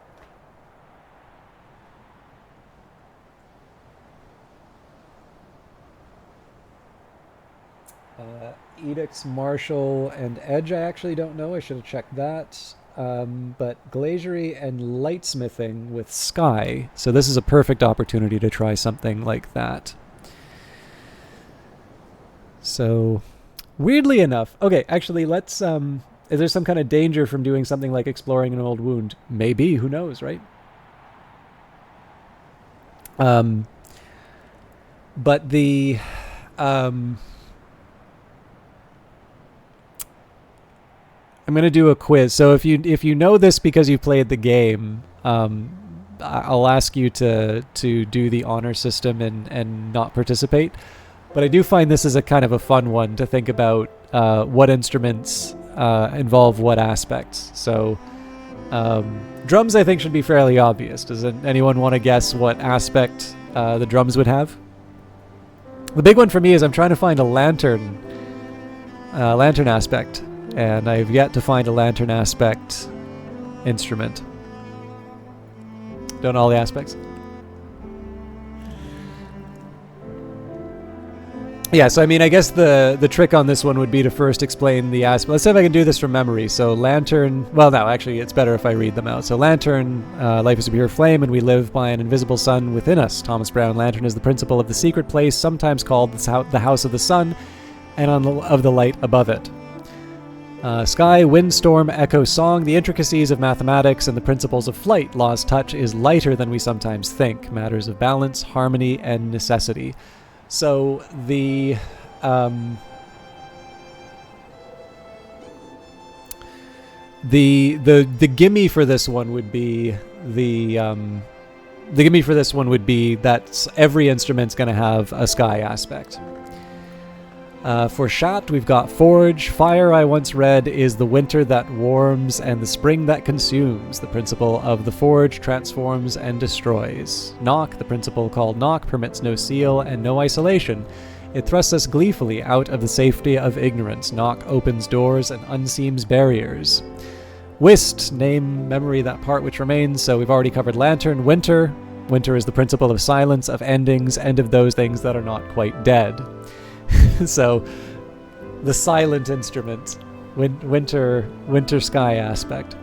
Edicts, Martial, and Edge I actually don't know. I should have checked that. But Glaciery and Lightsmithing with Sky. So this is a perfect opportunity to try something like that. So, weirdly enough... Okay, actually, let's... is there some kind of danger from doing something like exploring an old wound? Maybe, who knows, right? But the... I'm going to do a quiz. So if you know this because you played the game, I'll ask you to do the honor system and not participate. But I do find this is a kind of a fun one to think about what instruments involve what aspects. So drums I think should be fairly obvious. Does anyone want to guess what aspect the drums would have? The big one for me is I'm trying to find a lantern aspect. And I've yet to find a lantern aspect instrument. Don't know all the aspects. Yeah, so I mean, I guess the trick on this one would be to first explain the aspect. Let's see if I can do this from memory. So lantern, well, no, actually, it's better if I read them out. So lantern, life is a pure flame, and we live by an invisible sun within us. Thomas Brown, lantern is the principle of the secret place, sometimes called the house of the sun, and of the light above it. Sky, wind, storm, echo, song, the intricacies of mathematics and the principles of flight. Law's touch is lighter than we sometimes think. Matters of balance, harmony, and necessity. So the gimme for this one would be that every instrument's going to have a sky aspect. For Shat, we've got Forge. Fire, I once read, is the winter that warms and the spring that consumes. The principle of the Forge transforms and destroys. Knock, the principle called Knock, permits no seal and no isolation. It thrusts us gleefully out of the safety of ignorance. Knock opens doors and unseams barriers. Whist, name, memory, that part which remains. So we've already covered Lantern. Winter. Winter is the principle of silence, of endings, and of those things that are not quite dead. So, the silent instrument, winter sky aspect.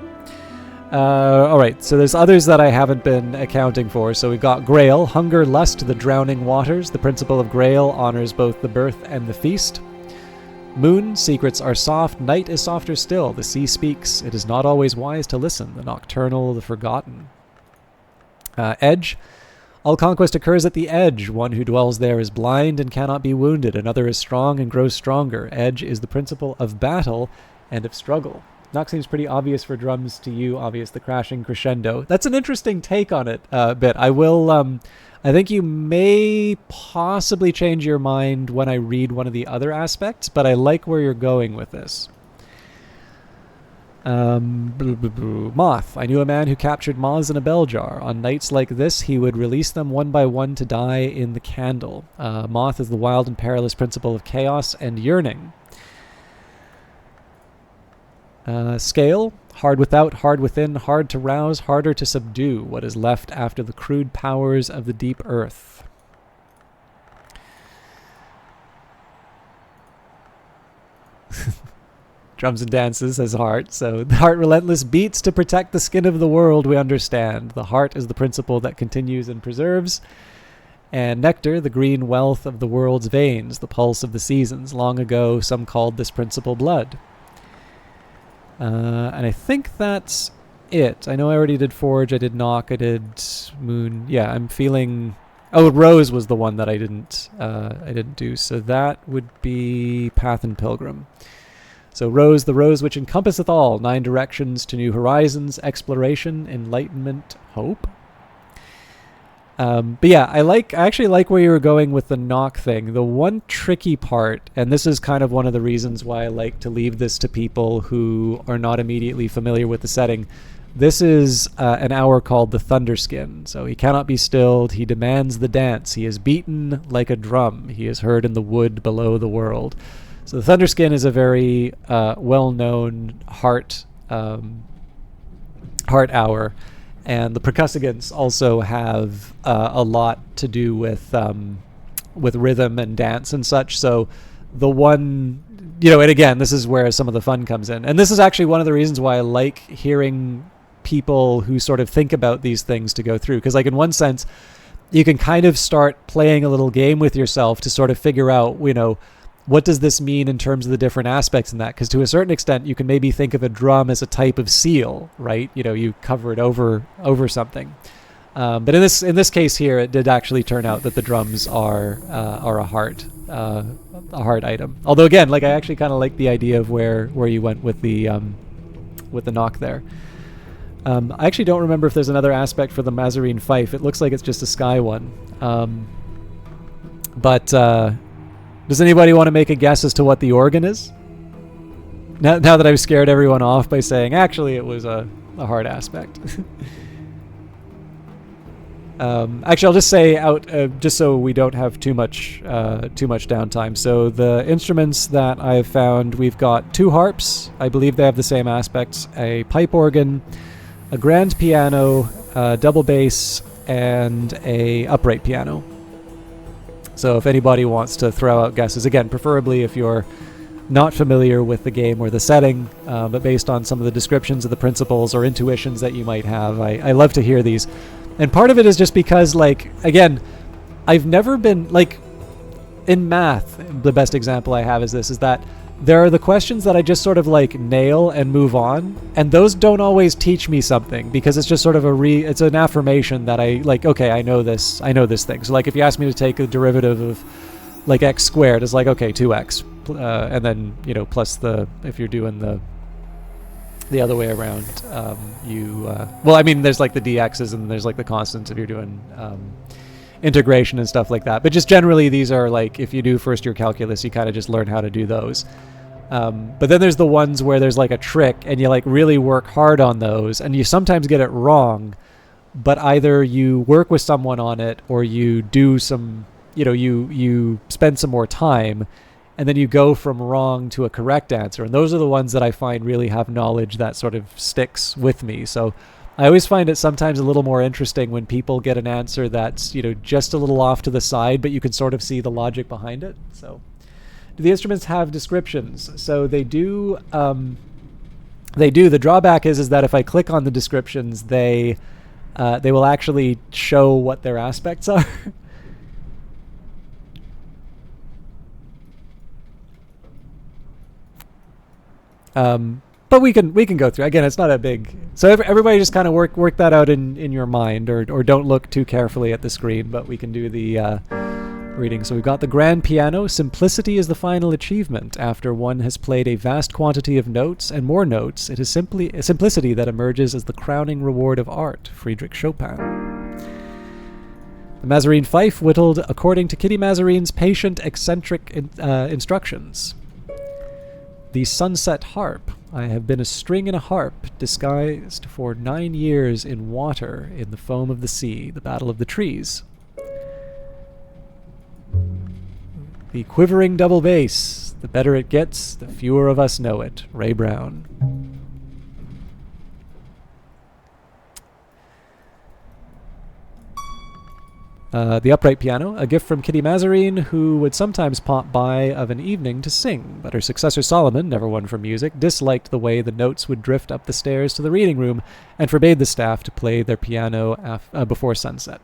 Alright, so there's others that I haven't been accounting for. So we've got Grail, hunger, lust, the drowning waters. The principle of Grail honors both the birth and the feast. Moon, secrets are soft, night is softer still. The sea speaks, it is not always wise to listen. The nocturnal, the forgotten. Edge. All conquest occurs at the edge. One who dwells there is blind and cannot be wounded. Another is strong and grows stronger. Edge is the principle of battle and of struggle. Knock seems pretty obvious for drums to you. Obvious, the crashing crescendo. That's an interesting take on it a bit. I will, I think you may possibly change your mind when I read one of the other aspects, but I like where you're going with this. Moth. I knew a man who captured moths in a bell jar. On nights like this, he would release them one by one to die in the candle. Moth is the wild and perilous principle of chaos and yearning. Scale. Hard without, hard within, hard to rouse, harder to subdue. What is left after the crude powers of the deep earth. Drums and dances as heart. So the heart relentless beats to protect the skin of the world we understand. The heart is the principle that continues and preserves. And nectar, the green wealth of the world's veins, the pulse of the seasons. Long ago, some called this principle blood. And I think that's it. I know I already did Forge, I did Knock, I did Moon. Yeah, I'm feeling... Oh, Rose was the one that I didn't do. So that would be Path and Pilgrim. So Rose, the rose which encompasseth all, 9 directions to new horizons, exploration, enlightenment, hope. But yeah, I actually like where you were going with the knock thing. The one tricky part, and this is kind of one of the reasons why I like to leave this to people who are not immediately familiar with the setting. This is an hour called the Thunderskin. So he cannot be stilled. He demands the dance. He is beaten like a drum. He is heard in the wood below the world. So the Thunderskin is a very well-known heart hour. And the Percussigants also have a lot to do with rhythm and dance and such. So the one, and again, this is where some of the fun comes in. And this is actually one of the reasons why I like hearing people who sort of think about these things to go through. Because like in one sense, you can kind of start playing a little game with yourself to sort of figure out, what does this mean in terms of the different aspects in that? Because to a certain extent, you can maybe think of a drum as a type of seal, right? You cover it over something. But in this case here, it did actually turn out that the drums are a heart item. Although again, like I actually kind of like the idea of where you went with the knock there. I actually don't remember if there's another aspect for the Mazarine Fife. It looks like it's just a sky one. But does anybody want to make a guess as to what the organ is? Now that I've scared everyone off by saying, actually, it was a hard aspect. Actually, I'll just say just so we don't have too much downtime. So the instruments that I've found, we've got 2 harps. I believe they have the same aspects. A pipe organ, a grand piano, a double bass, and a upright piano. So if anybody wants to throw out guesses, again, preferably if you're not familiar with the game or the setting, but based on some of the descriptions of the principles or intuitions that you might have, I love to hear these. And part of it is just because, like, again, I've never been, like, in math, the best example I have is that there are the questions that I just sort of, like, nail and move on, and those don't always teach me something, because it's just sort of it's an affirmation that I, like, okay, I know this thing. So, like, if you ask me to take a derivative of, like, x squared, it's like, okay, 2x, and then, plus if you're doing the other way around, there's like the dx's and there's like the constants if you're doing integration and stuff like that. But just generally, these are like, if you do first year calculus, you kind of just learn how to do those. But then there's the ones where there's like a trick and you like really work hard on those and you sometimes get it wrong, but either you work with someone on it or you do some, you spend some more time, and then you go from wrong to a correct answer. And those are the ones that I find really have knowledge that sort of sticks with me. So I always find it sometimes a little more interesting when people get an answer that's, just a little off to the side, but you can sort of see the logic behind it. So do the instruments have descriptions? So they do. They do. The drawback is that if I click on the descriptions, they will actually show what their aspects are. But we can go through. Again, it's not a big. So everybody just kind of work that out in your mind, or don't look too carefully at the screen. But we can do the reading. So we've got the grand piano. Simplicity is the final achievement. After one has played a vast quantity of notes and more notes, it is simplicity that emerges as the crowning reward of art. Friedrich Chopin. The Mazarine Fife whittled according to Kitty Mazarine's patient, eccentric instructions. The Sunset Harp. I have been a string and a harp, disguised for 9 years in water, in the foam of the sea, the battle of the trees. The quivering double bass. The better it gets, the fewer of us know it. Ray Brown. The upright piano, a gift from Kitty Mazarine, who would sometimes pop by of an evening to sing, but her successor Solomon, never one for music, disliked the way the notes would drift up the stairs to the reading room and forbade the staff to play their piano before sunset.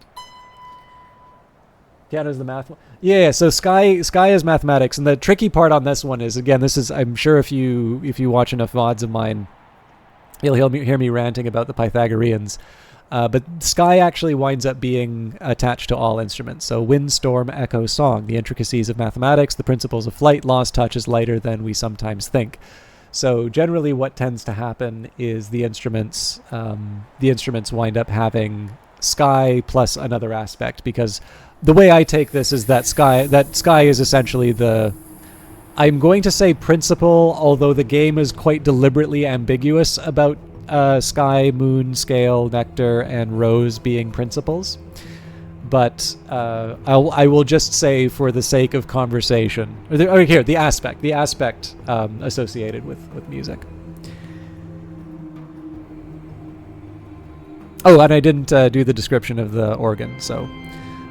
Piano's the math one. Yeah, so Sky is mathematics, and the tricky part on this one is, again, I'm sure if you watch enough VODs of mine, you'll hear me ranting about the Pythagoreans. But Sky actually winds up being attached to all instruments. So wind, storm, echo, song. The intricacies of mathematics, the principles of flight, lost touch is lighter than we sometimes think. So generally what tends to happen is the instruments wind up having sky plus another aspect, because the way I take this is that sky is essentially the, I'm going to say principle, although the game is quite deliberately ambiguous about sky, moon, scale, nectar, and rose being principles. But I will just say, for the sake of conversation, the aspect associated with music. Oh, and I didn't do the description of the organ, so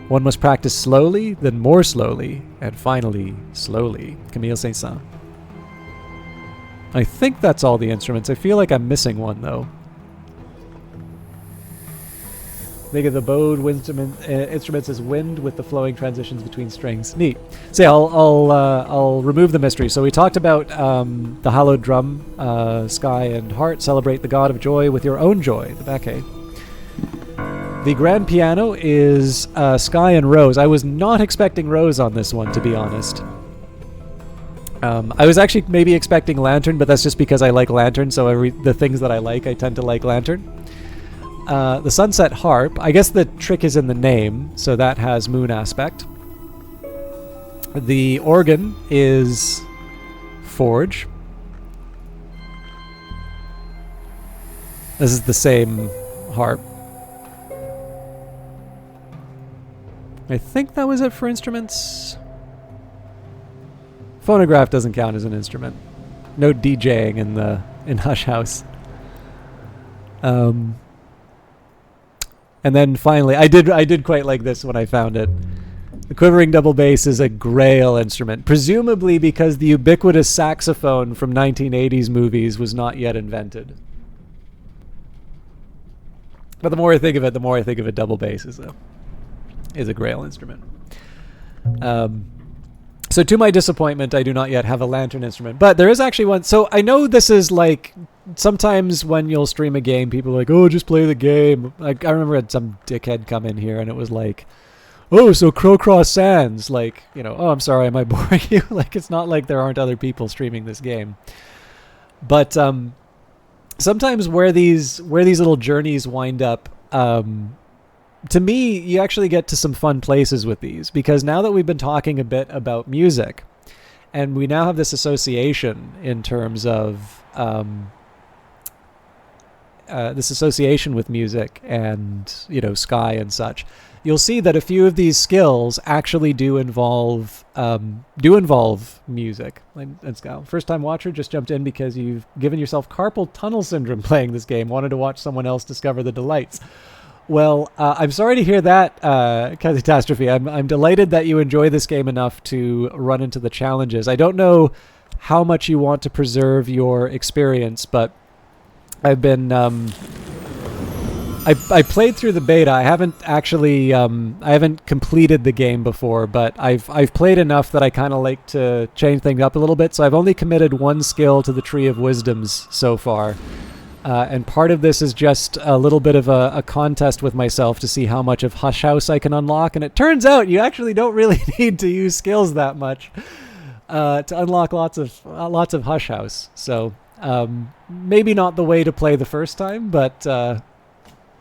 one must practice slowly, then more slowly, and finally slowly. Camille Saint-Saëns. I think that's all the instruments. I feel like I'm missing one, though. Think of the bowed instruments as wind with the flowing transitions between strings. Neat. So yeah, I'll remove the mystery. So we talked about the hallowed drum, sky and heart. Celebrate the god of joy with your own joy, the Baquet. The grand piano is sky and rose. I was not expecting rose on this one, to be honest. I was actually maybe expecting lantern, but that's just because I like lantern. So the things that I tend to like lantern. The sunset harp, I guess the trick is in the name, so that has moon aspect. The organ is forge. This is the same harp. I think that was it for instruments. Phonograph doesn't count as an instrument. No DJing in Hush House. And then finally, I did quite like this when I found it. The quivering double bass is a Grail instrument, presumably because the ubiquitous saxophone from 1980s movies was not yet invented. But the more I think of it, double bass is a Grail instrument. So to my disappointment, I do not yet have a lantern instrument, but there is actually one. So I know this is like, sometimes when you'll stream a game, people are like, oh, just play the game. Like, I remember had some dickhead come in here and it was like, oh, so Crowcross Sands, like, you know, oh, I'm sorry, am I boring you? Like, it's not like there aren't other people streaming this game. But sometimes where these little journeys wind up, to me, you actually get to some fun places with these, because now that we've been talking a bit about music, and we now have this association in terms of this association with music and, you know, sky and such, you'll see that a few of these skills actually do involve music. And Scal, first time watcher, just jumped in because you've given yourself carpal tunnel syndrome playing this game, wanted to watch someone else discover the delights. Well, I'm sorry to hear that, Catastrophe. I'm delighted that you enjoy this game enough to run into the challenges. I don't know how much you want to preserve your experience, but I've been I played through the beta. I haven't actually I haven't completed the game before, but I've played enough that I kind of like to change things up a little bit. So I've only committed one skill to the Tree of Wisdoms so far. And part of this is just a little bit of a contest with myself to see how much of Hush House I can unlock. And it turns out you actually don't really need to use skills that much to unlock lots of Hush House. So maybe not the way to play the first time, but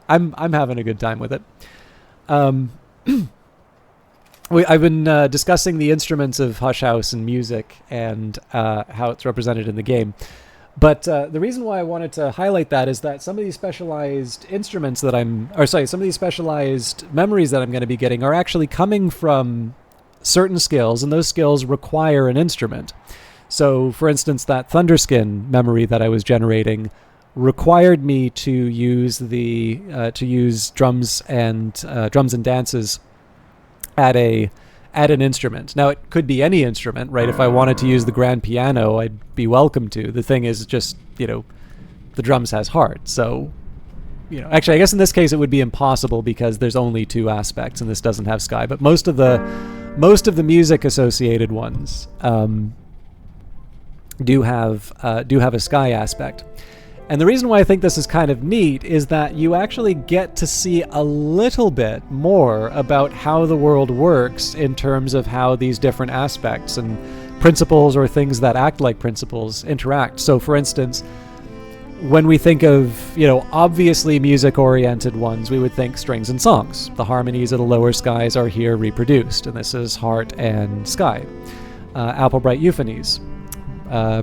I'm having a good time with it. I've been discussing the instruments of Hush House and music and how it's represented in the game. But the reason why I wanted to highlight that is that some of these specialized instruments that some of these specialized memories that I'm going to be getting are actually coming from certain skills, and those skills require an instrument. So, for instance, that Thunderskin memory that I was generating required me to use drums and dances at an instrument. Now, it could be any instrument, right? If I wanted to use the grand piano, I'd be welcome to. The thing is just, the drums has heart. So, actually, I guess in this case it would be impossible because there's only two aspects and this doesn't have sky. But most of the music associated ones do have a sky aspect. And the reason why I think this is kind of neat is that you actually get to see a little bit more about how the world works in terms of how these different aspects and principles or things that act like principles interact. So, for instance, when we think of, obviously music-oriented ones, we would think strings and songs. The harmonies of the lower skies are here reproduced, and this is Heart and Sky. Applebright Euphonies.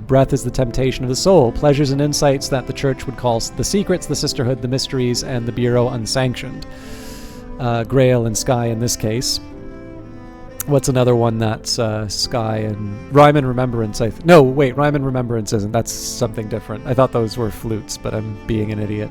Breath is the temptation of the soul. Pleasures and insights that the church would call the secrets, the sisterhood, the mysteries, and the bureau unsanctioned. Grail and Sky in this case. What's another one that's Sky and Rhyme and Remembrance? Rhyme and Remembrance isn't. That's something different. I thought those were flutes, but I'm being an idiot.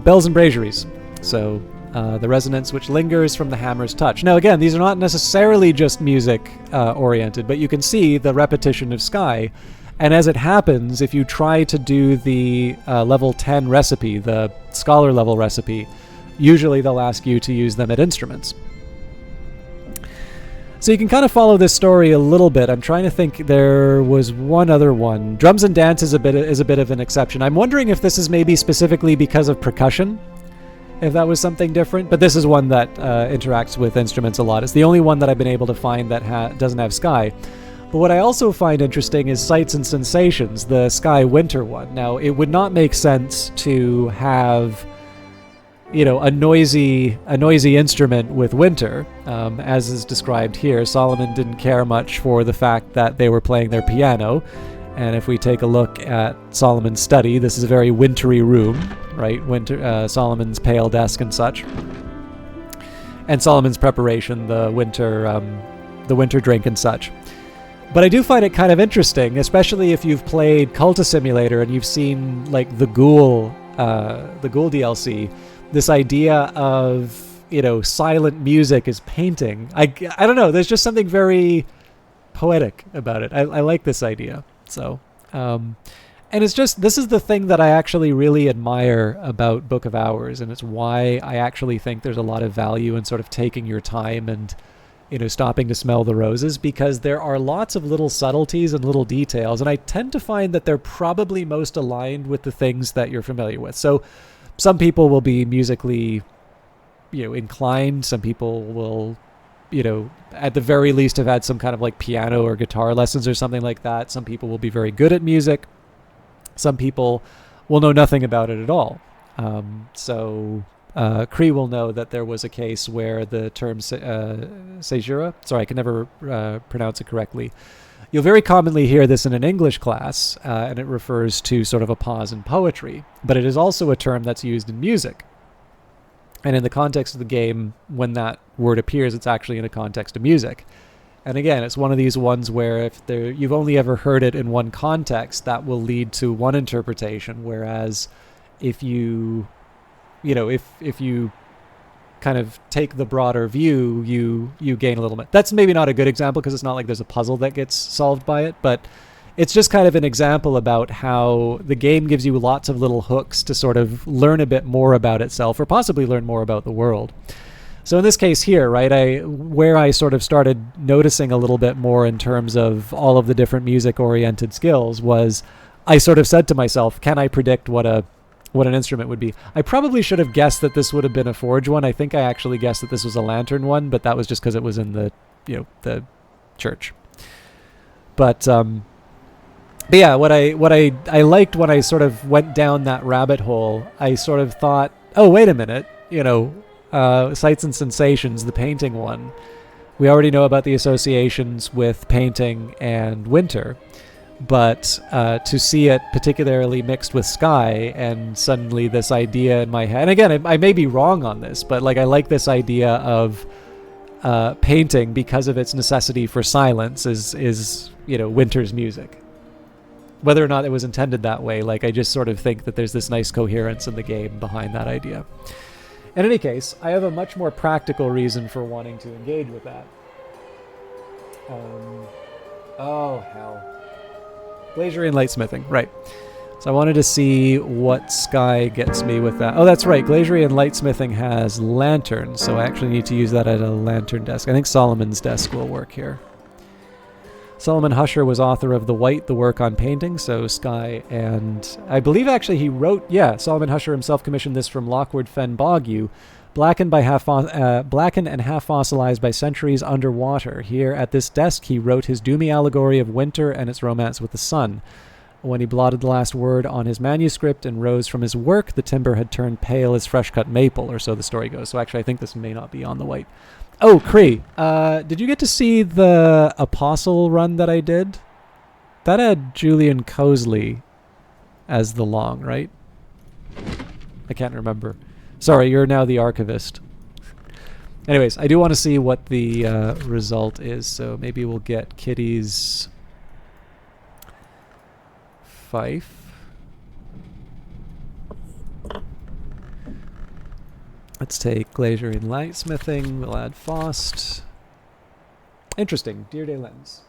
Bells and Braziers. So the resonance which lingers from the hammer's touch. Now again, these are not necessarily just music oriented, but you can see the repetition of Sky. And as it happens, if you try to do the level 10 recipe, the scholar level recipe, usually they'll ask you to use them at instruments. So you can kind of follow this story a little bit. I'm trying to think. There was one other one. Drums and Dance is a bit of an exception. I'm wondering if this is maybe specifically because of percussion, if that was something different. But this is one that interacts with instruments a lot. It's the only one that I've been able to find that doesn't have Sky. But what I also find interesting is Sights and Sensations, the Sky Winter one. Now, it would not make sense to have a noisy instrument with winter, as is described here. Solomon didn't care much for the fact that they were playing their piano. And if we take a look at Solomon's study, this is a very wintry room, right? Solomon's pale desk and such. And Solomon's preparation, the winter drink and such. But I do find it kind of interesting, especially if you've played Cultist Simulator and you've seen like the Ghoul DLC. This idea of, silent music is painting. I don't know. There's just something very poetic about it. I like this idea. So, and it's just, this is the thing that I actually really admire about Book of Hours. And it's why I actually think there's a lot of value in sort of taking your time and, stopping to smell the roses, because there are lots of little subtleties and little details. And I tend to find that they're probably most aligned with the things that you're familiar with. So, some people will be musically, inclined. Some people will, at the very least have had some kind of like piano or guitar lessons or something like that. Some people will be very good at music. Some people will know nothing about it at all. Cree will know that there was a case where the term caesura, sorry, I can never pronounce it correctly. You'll very commonly hear this in an English class, and it refers to sort of a pause in poetry. But it is also a term that's used in music. And in the context of the game, when that word appears, it's actually in a context of music. And again, it's one of these ones where if you've only ever heard it in one context, that will lead to one interpretation. Whereas if you kind of take the broader view, you gain a little bit. That's maybe not a good example because it's not like there's a puzzle that gets solved by it, but it's just kind of an example about how the game gives you lots of little hooks to sort of learn a bit more about itself or possibly learn more about the world. So in this case here, right, where I sort of started noticing a little bit more in terms of all of the different music-oriented skills was I sort of said to myself, can I predict what an instrument would be? I probably should have guessed that this would have been a forge one. I think I actually guessed that this was a lantern one, but that was just because it was in the church. But yeah, what I liked when I sort of went down that rabbit hole, I sort of thought, oh, wait a minute, Sights and Sensations, the painting one. We already know about the associations with painting and winter. But to see it particularly mixed with Sky and suddenly this idea in my head, and again, I may be wrong on this, but like I like this idea of painting because of its necessity for silence is winter's music. Whether or not it was intended that way, like I just sort of think that there's this nice coherence in the game behind that idea. In any case, I have a much more practical reason for wanting to engage with that. Oh, hell. Glazier and Lightsmithing, right. So I wanted to see what Sky gets me with that. Oh, that's right. Glazier and Lightsmithing has lanterns, so I actually need to use that at a lantern desk. I think Solomon's desk will work here. Solomon Husher was author of The White, the work on painting, so Sky, and I believe actually he wrote, Solomon Husher himself commissioned this from Lockwood Fen Bogview, blackened and half fossilized by centuries underwater. Here at this desk he wrote his doomy allegory of winter and its romance with the sun. When he blotted the last word on his manuscript and rose from his work, the timber had turned pale as fresh-cut maple, or so the story goes. So actually, I think this may not be on the white. Oh, Cree, did you get to see the Apostle run that I did? That had Julian Cosley as the long, right? I can't remember. Sorry, you're now the archivist. Anyways, I do want to see what the result is, so maybe we'll get Kitty's Fife. Let's take Glazier in Lightsmithing. We'll add Faust. Interesting. Dear Day Lens.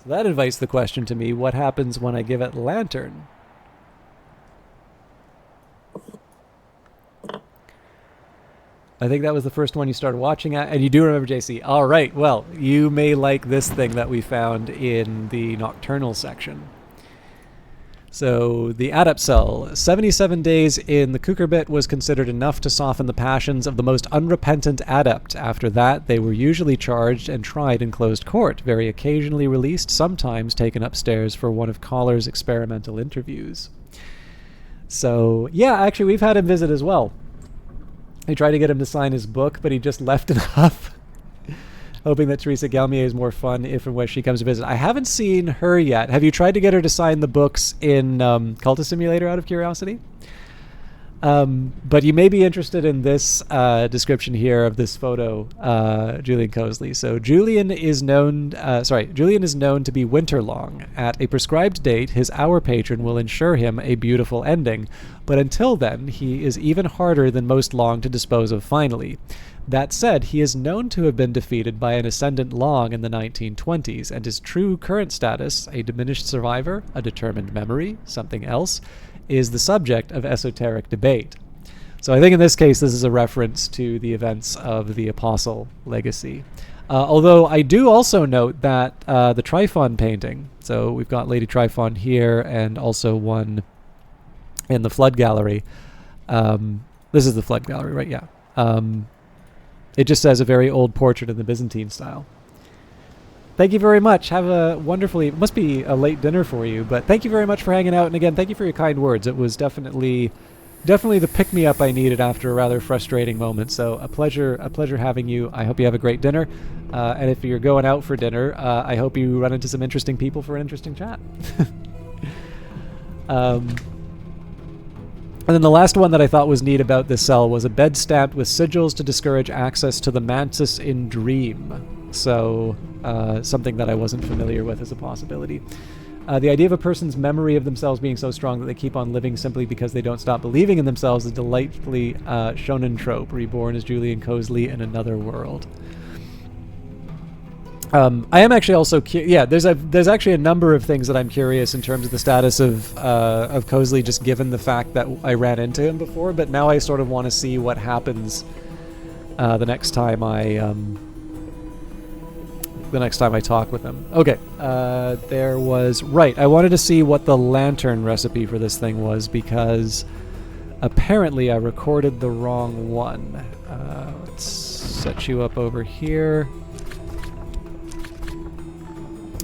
So that invites the question to me, what happens when I give it Lantern? I think that was the first one you started watching at, and you do remember JC. All right, well, you may like this thing that we found in the Nocturnal section. So, the Adept Cell. 77 days in the Cucurbit was considered enough to soften the passions of the most unrepentant adept. After that, they were usually charged and tried in closed court, very occasionally released, sometimes taken upstairs for one of Collar's experimental interviews. So, yeah, actually, we've had him visit as well. I tried to get him to sign his book, but he just left in a huff, hoping that Teresa Galmier is more fun if and when she comes to visit. I haven't seen her yet. Have you tried to get her to sign the books in Cultist Simulator out of curiosity? But you may be interested in this description here of this photo, Julian Cosley. So Julian is known to be winter-long. At a prescribed date, his hour patron will ensure him a beautiful ending. But until then, he is even harder than most long to dispose of finally. That said, he is known to have been defeated by an ascendant long in the 1920s, and his true current status, a diminished survivor, a determined memory, something else, is the subject of esoteric debate. So I think in this case this is a reference to the events of the Apostle Legacy. Although I do also note that the Tryphon painting, so we've got Lady Tryphon here and also one in the Flood Gallery. This is the Flood Gallery, right? Yeah. It just says a very old portrait in the Byzantine style. Thank you very much. Have a wonderfully... It must be a late dinner for you, but thank you very much for hanging out. And again, thank you for your kind words. It was definitely the pick-me-up I needed after a rather frustrating moment. So a pleasure having you. I hope you have a great dinner. And if you're going out for dinner, I hope you run into some interesting people for an interesting chat. And then the last one that I thought was neat about this cell was a bed stamped with sigils to discourage access to the Mantis in Dream. So, something that I wasn't familiar with as a possibility. The idea of a person's memory of themselves being so strong that they keep on living simply because they don't stop believing in themselves is a delightfully shonen trope, reborn as Julian Cosley in another world. I am actually also there's actually a number of things that I'm curious in terms of the status of Cosley, just given the fact that I ran into him before. But now I sort of want to see what happens the next time I talk with him. Okay, I wanted to see what the lantern recipe for this thing was because apparently I recorded the wrong one. Let's set you up over here.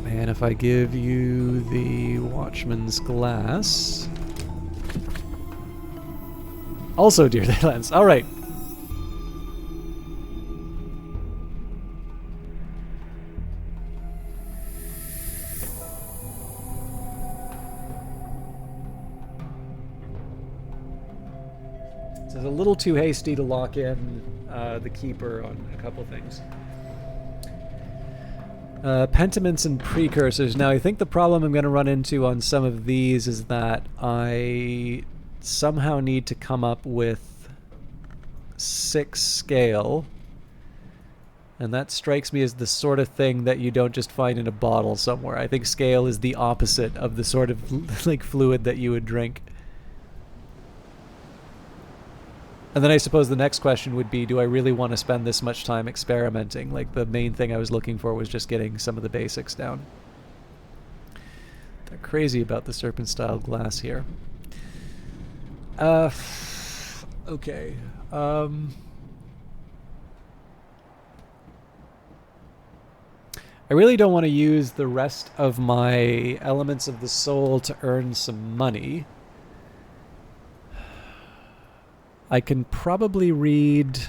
And if I give you the Watchman's Glass... Also Dear Day Lens. Alright. So it's a little too hasty to lock in the Keeper on a couple things. Pentiments and precursors. Now, I think the problem I'm going to run into on some of these is that I somehow need to come up with 6 scale. And that strikes me as the sort of thing that you don't just find in a bottle somewhere. I think scale is the opposite of the sort of like fluid that you would drink. And then I suppose the next question would be, do I really want to spend this much time experimenting? Like, the main thing I was looking for was just getting some of the basics down. They're crazy about the serpent-style glass here. Okay. I really don't want to use the rest of my elements of the soul to earn some money. I can probably read...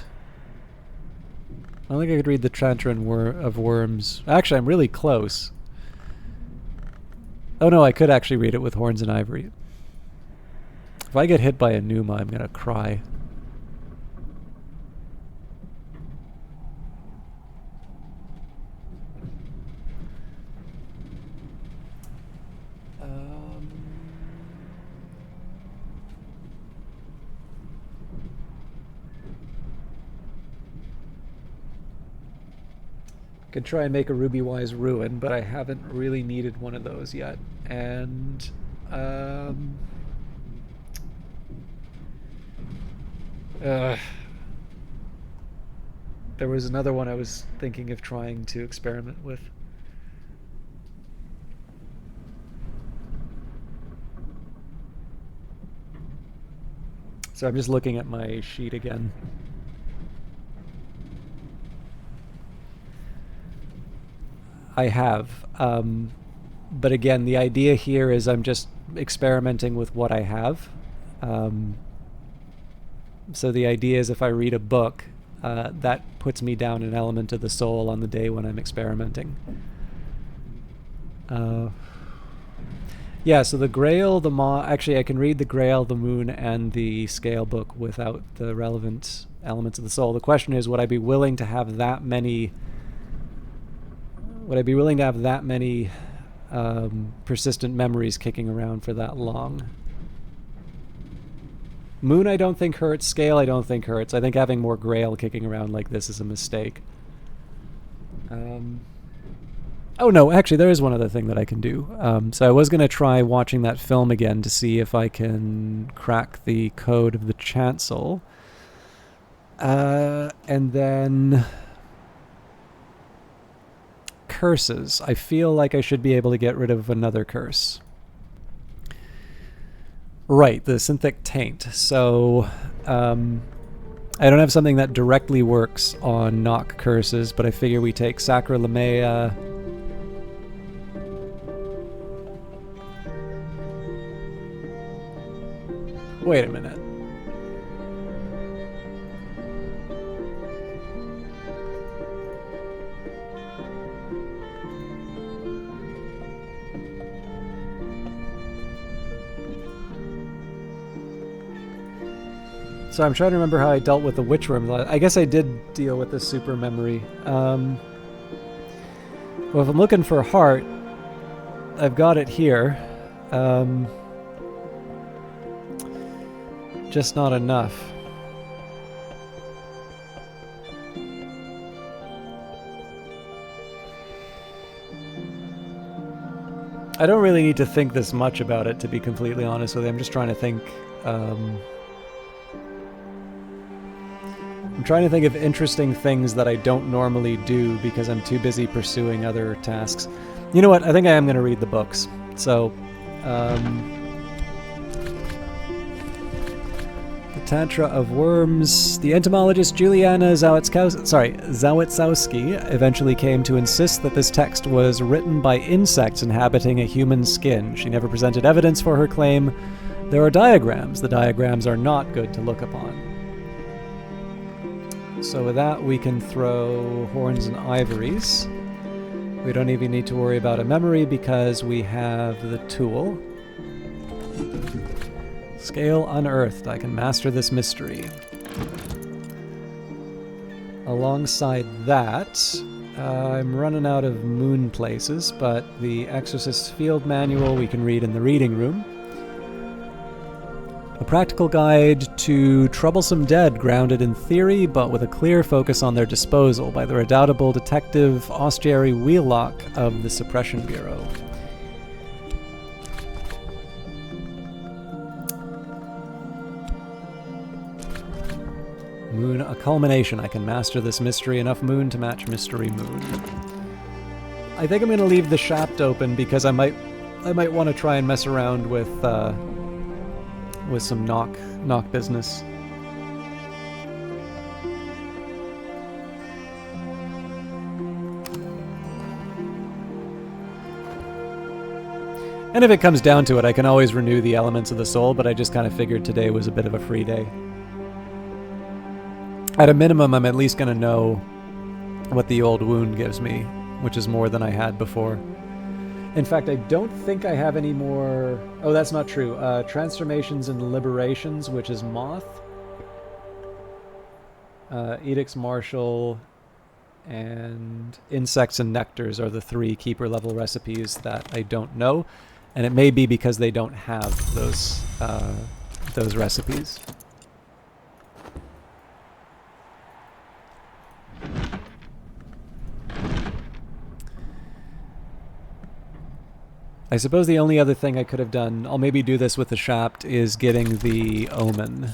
I don't think I could read the Chantra of Worms. Actually, I'm really close. Oh no, I could actually read it with Horns and Ivory. If I get hit by a Numa, I'm gonna cry. Could try and make a Ruby-Wise Ruin, but I haven't really needed one of those yet. And there was another one I was thinking of trying to experiment with. So I'm just looking at my sheet again. I have. But again, the idea here is I'm just experimenting with what I have. So the idea is if I read a book, that puts me down an element of the soul on the day when I'm experimenting. Yeah, so the Grail, actually I can read the Grail, the Moon, and the Scale book without the relevant elements of the soul. The question is, would I be willing to have that many... persistent memories kicking around for that long? Moon I don't think hurts. Scale I don't think hurts. I think having more Grail kicking around like this is a mistake. Oh no, actually there is one other thing that I can do. So I was going to try watching that film again to see if I can crack the code of the chancel. And then... curses. I feel like I should be able to get rid of another curse. Right, the Synthic Taint. So, I don't have something that directly works on knock curses, but I figure we take Sacra Lamea. Wait a minute. So I'm trying to remember how I dealt with the Witchworm. I guess I did deal with the super memory. Well, if I'm looking for heart, I've got it here. Just not enough. I don't really need to think this much about it, to be completely honest with you. I'm just trying to think... I'm trying to think of interesting things that I don't normally do because I'm too busy pursuing other tasks. You know what? I think I am going to read the books. So, the Tantra of Worms. The entomologist Juliana Zawitsowski eventually came to insist that this text was written by insects inhabiting a human skin. She never presented evidence for her claim. There are diagrams. The diagrams are not good to look upon. So with that, we can throw Horns and Ivories. We don't even need to worry about a memory because we have the tool. Scale unearthed. I can master this mystery. Alongside that, I'm running out of moon places, but the Exorcist's Field Manual we can read in the reading room. A practical guide to troublesome dead grounded in theory but with a clear focus on their disposal by the redoubtable detective Austerry Wheelock of the Suppression Bureau. Moon, a culmination. I can master this mystery. Enough moon to match mystery moon. I think I'm going to leave the shaft open because I might want to try and mess around with some knock business. And if it comes down to it, I can always renew the elements of the soul, but I just kind of figured today was a bit of a free day. At a minimum, I'm at least going to know what the old wound gives me, which is more than I had before. In fact, I don't think I have any more... Oh, that's not true. Transformations and Liberations, which is Moth. Edicts Martial and Insects and Nectars are the 3 keeper level recipes that I don't know. And it may be because they don't have those recipes. I suppose the only other thing I could have done, I'll maybe do this with the Shapt, is getting the Omen.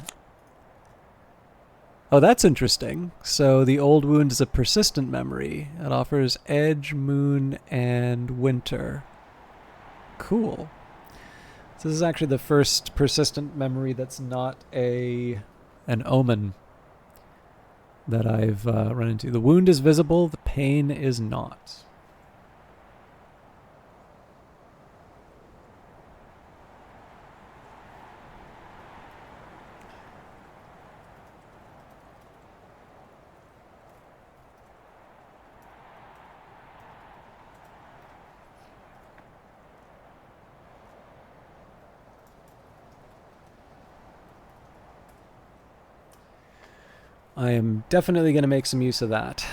Oh, that's interesting. So the old wound is a persistent memory. It offers Edge, Moon, and Winter. Cool. So this is actually the first persistent memory that's not an Omen that I've run into. The wound is visible, the pain is not. I am definitely going to make some use of that.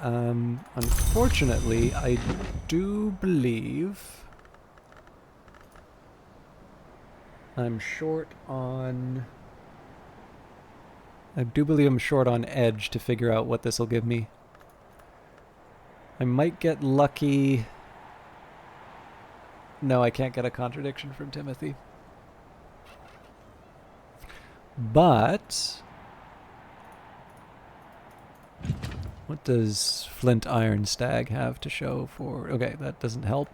Unfortunately, I do believe I'm short on... I do believe I'm short on Edge to figure out what this will give me. I might get lucky... No, I can't get a contradiction from Timothy. But... what does Flint Iron Stag have to show for... Okay, that doesn't help.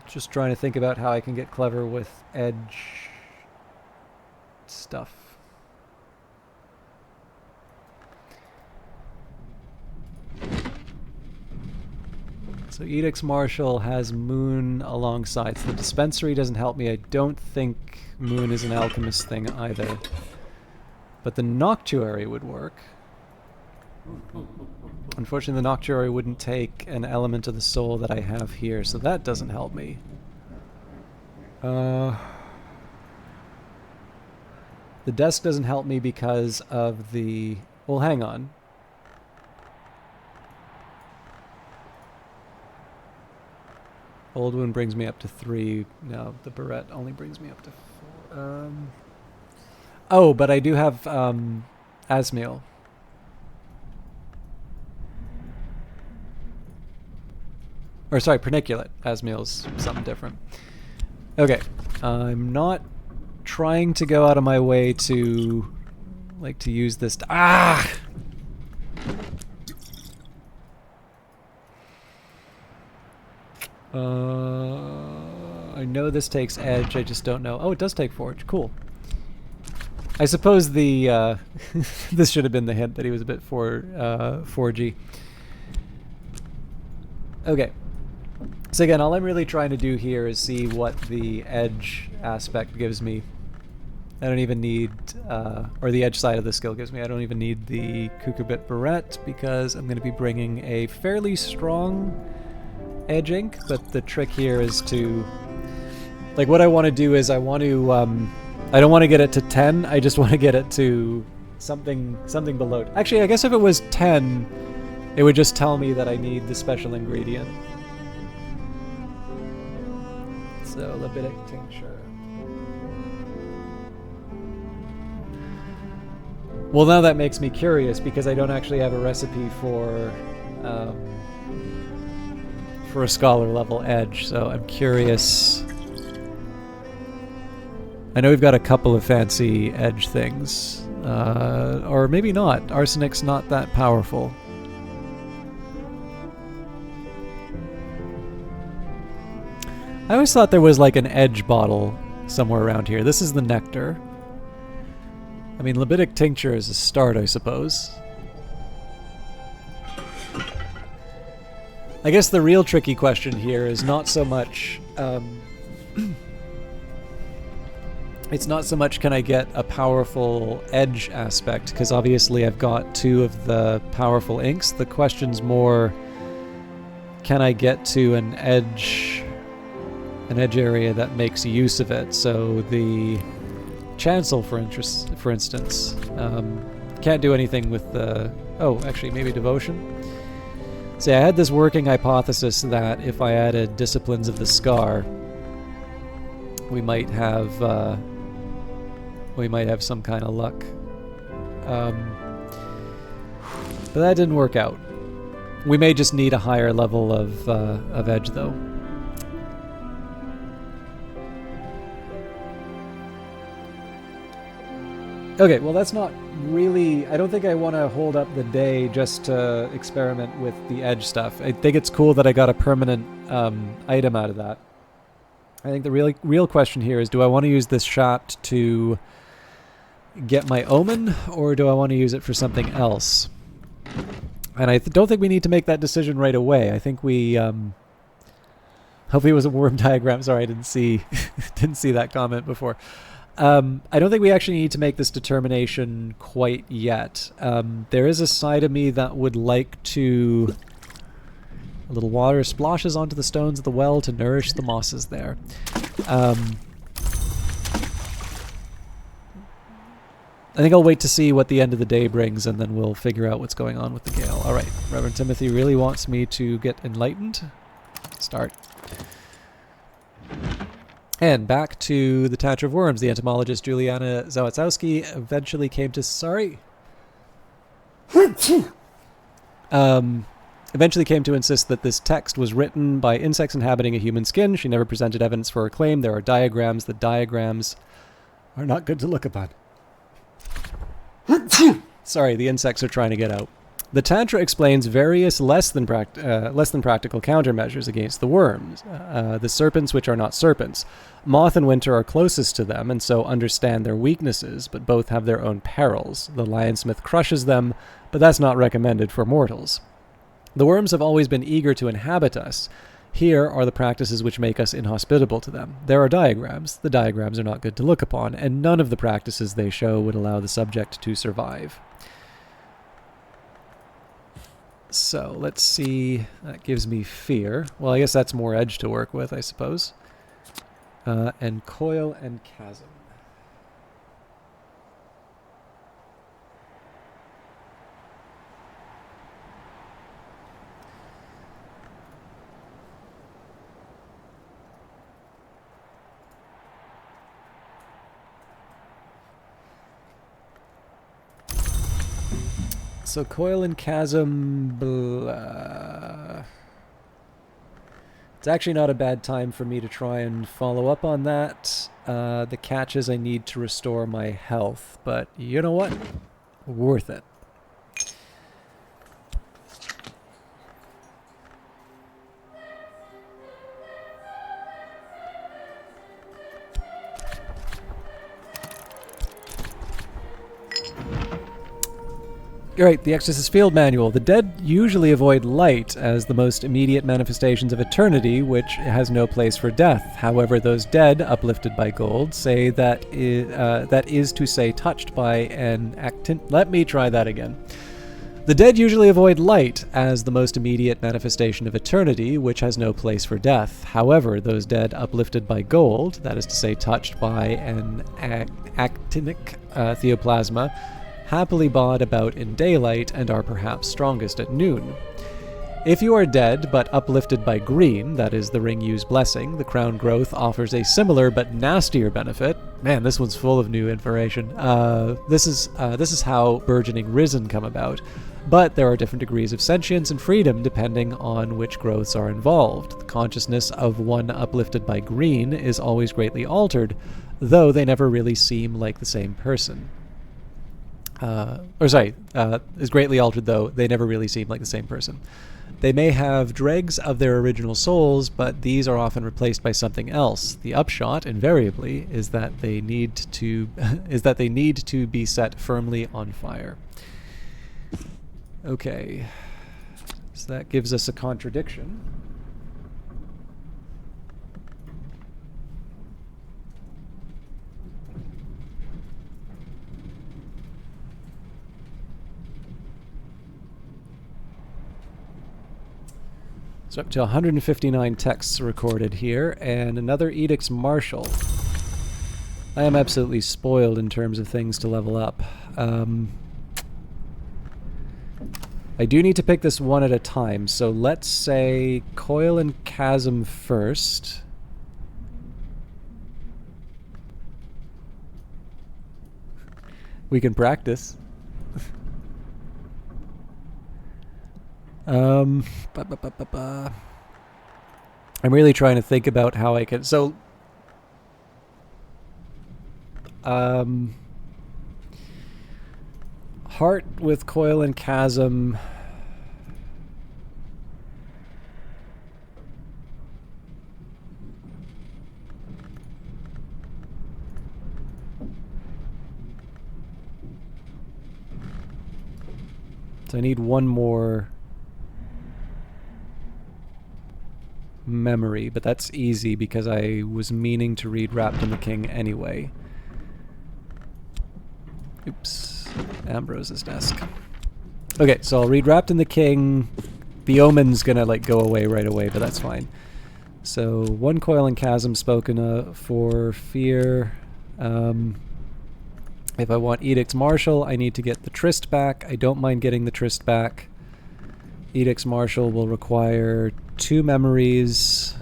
Just trying to think about how I can get clever with Edge stuff. So Edicts Martial has Moon alongside. So the Dispensary doesn't help me. I don't think Moon is an alchemist thing either. But the Noctuary would work. Unfortunately, the Noctuary wouldn't take an element of the soul that I have here, so that doesn't help me. The desk doesn't help me because of the... Well, hang on. Old Wound brings me up to 3. No, the Barrette only brings me up to 4. Oh, but I do have Asmiel. Or sorry, Perniculate. Asmiel's something different. Okay, I'm not trying to go out of my way to use this. Ah! I know this takes Edge, I just don't know. Oh, it does take Forge. Cool. I suppose the this should have been the hint that he was a bit 4G. Okay. So again, all I'm really trying to do here is see what the Edge aspect gives me. I don't even need, or the Edge side of the skill gives me. I don't even need the Cucurbit Barrette because I'm going to be bringing a fairly strong Edge Ink, but the trick here is to, like, what I want to do is I want to, I don't want to get it to 10, I just want to get it to something below. Actually, I guess if it was 10, it would just tell me that I need the special ingredient. So, Libidic Tincture. Well, now that makes me curious because I don't actually have a recipe for a scholar level Edge, so I'm curious. I know we've got a couple of fancy Edge things, or maybe not. Arsenic's not that powerful. I always thought there was like an Edge bottle somewhere around here. This is the Nectar. I mean, Libidic Tincture is a start, I suppose. I guess the real tricky question here is not so much... it's not so much can I get a powerful edge aspect, because obviously I've got 2 of the powerful inks. The question's more, can I get to an edge area that makes use of it? So the chancel, for instance, can't do anything with the... Oh, actually, maybe devotion? See, I had this working hypothesis that if I added Disciplines of the Scar, we might have some kind of luck. But that didn't work out. We may just need a higher level of edge, though. Okay, well that's not really... I don't think I want to hold up the day just to experiment with the edge stuff. I think it's cool that I got a permanent item out of that. I think the real question here is, do I want to use this shot to get my omen, or do I want to use it for something else? And I don't think we need to make that decision right away. I think we... hopefully it was a worm diagram. Sorry, I didn't see that comment before. I don't think we actually need to make this determination quite yet. There is a side of me that would like to... A little water splashes onto the stones of the well to nourish the mosses there. I think I'll wait to see what the end of the day brings, and then we'll figure out what's going on with the gale. Alright, Reverend Timothy really wants me to get enlightened. Start. And back to the Tatch of Worms. The entomologist Juliana Zawadzowski eventually came to... Sorry? Eventually came to insist that this text was written by insects inhabiting a human skin. She never presented evidence for her claim. There are diagrams. The diagrams are not good to look upon. Sorry, the insects are trying to get out. The Tantra explains various less than practical countermeasures against the worms. The serpents which are not serpents. Moth and Winter are closest to them, and so understand their weaknesses, but both have their own perils. The Lionsmith crushes them, but that's not recommended for mortals. The worms have always been eager to inhabit us. Here are the practices which make us inhospitable to them. There are diagrams. The diagrams are not good to look upon, and none of the practices they show would allow the subject to survive. So, let's see. That gives me fear. Well, I guess that's more edge to work with, I suppose. And coil and chasm. So coil and chasm, it's actually not a bad time for me to try and follow up on that. The catch is I need to restore my health, but you know what? Worth it. Alright, the Exorcist Field Manual. The dead usually avoid light as the most immediate manifestations of eternity, which has no place for death. However, those dead, uplifted by gold, say that is to say touched by an actin... Let me try that again. The dead usually avoid light as the most immediate manifestation of eternity, which has no place for death. However, those dead uplifted by gold, that is to say touched by an actinic theoplasma, happily bod about in daylight and are perhaps strongest at noon. If you are dead but uplifted by green, that is the Ring-Use Blessing, the Crown Growth offers a similar but nastier benefit. Man, this one's full of new information. This is how Burgeoning Risen come about, but there are different degrees of sentience and freedom depending on which growths are involved. The consciousness of one uplifted by green is always greatly altered, though they never really seem like the same person. Is greatly altered, though they never really seem like the same person. They may have dregs of their original souls, but these are often replaced by something else. The upshot, invariably, is that they need to be set firmly on fire. Okay, So that gives us a contradiction. So up to 159 texts recorded here, and another Edict's Marshal. I am absolutely spoiled in terms of things to level up. I do need to pick this one at a time, so let's say Coil and Chasm first. We can practice. I'm really trying to think about how I can... So... Heart with Coil and Chasm... So I need one more... memory, but that's easy because I was meaning to read Wrapped in the King anyway. Oops. Ambrose's desk. Okay, so I'll read Wrapped in the King. The Omen's gonna like go away right away, but that's fine. So one Coil and Chasm spoken for Fear. If I want Edict's Marshal, I need to get the Tryst back. I don't mind getting the Tryst back. Edict's Marshal will require 2 memories,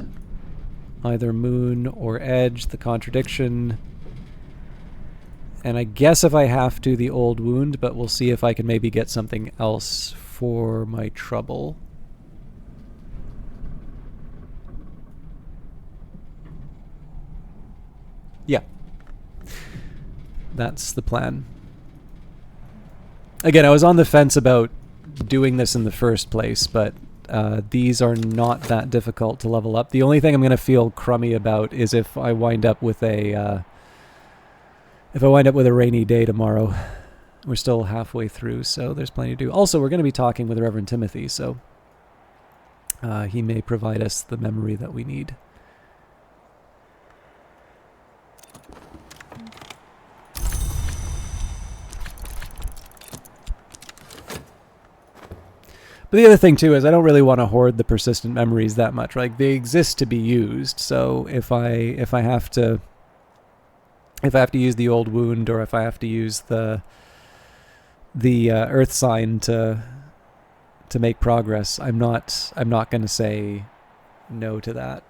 either Moon or Edge, the contradiction. And I guess if I have to, the Old Wound, but we'll see if I can maybe get something else for my trouble. Yeah. That's the plan. Again, I was on the fence about doing this in the first place, but these are not that difficult to level up. The only thing I'm going to feel crummy about is if I wind up with a rainy day tomorrow. We're still halfway through, so there's plenty to do. Also, we're going to be talking with Reverend Timothy, so he may provide us the memory that we need. But the other thing too is I don't really want to hoard the persistent memories that much. Like, they exist to be used. So if I have to use the Old Wound, or if I have to use the Earth Sign to make progress, I'm not going to say no to that.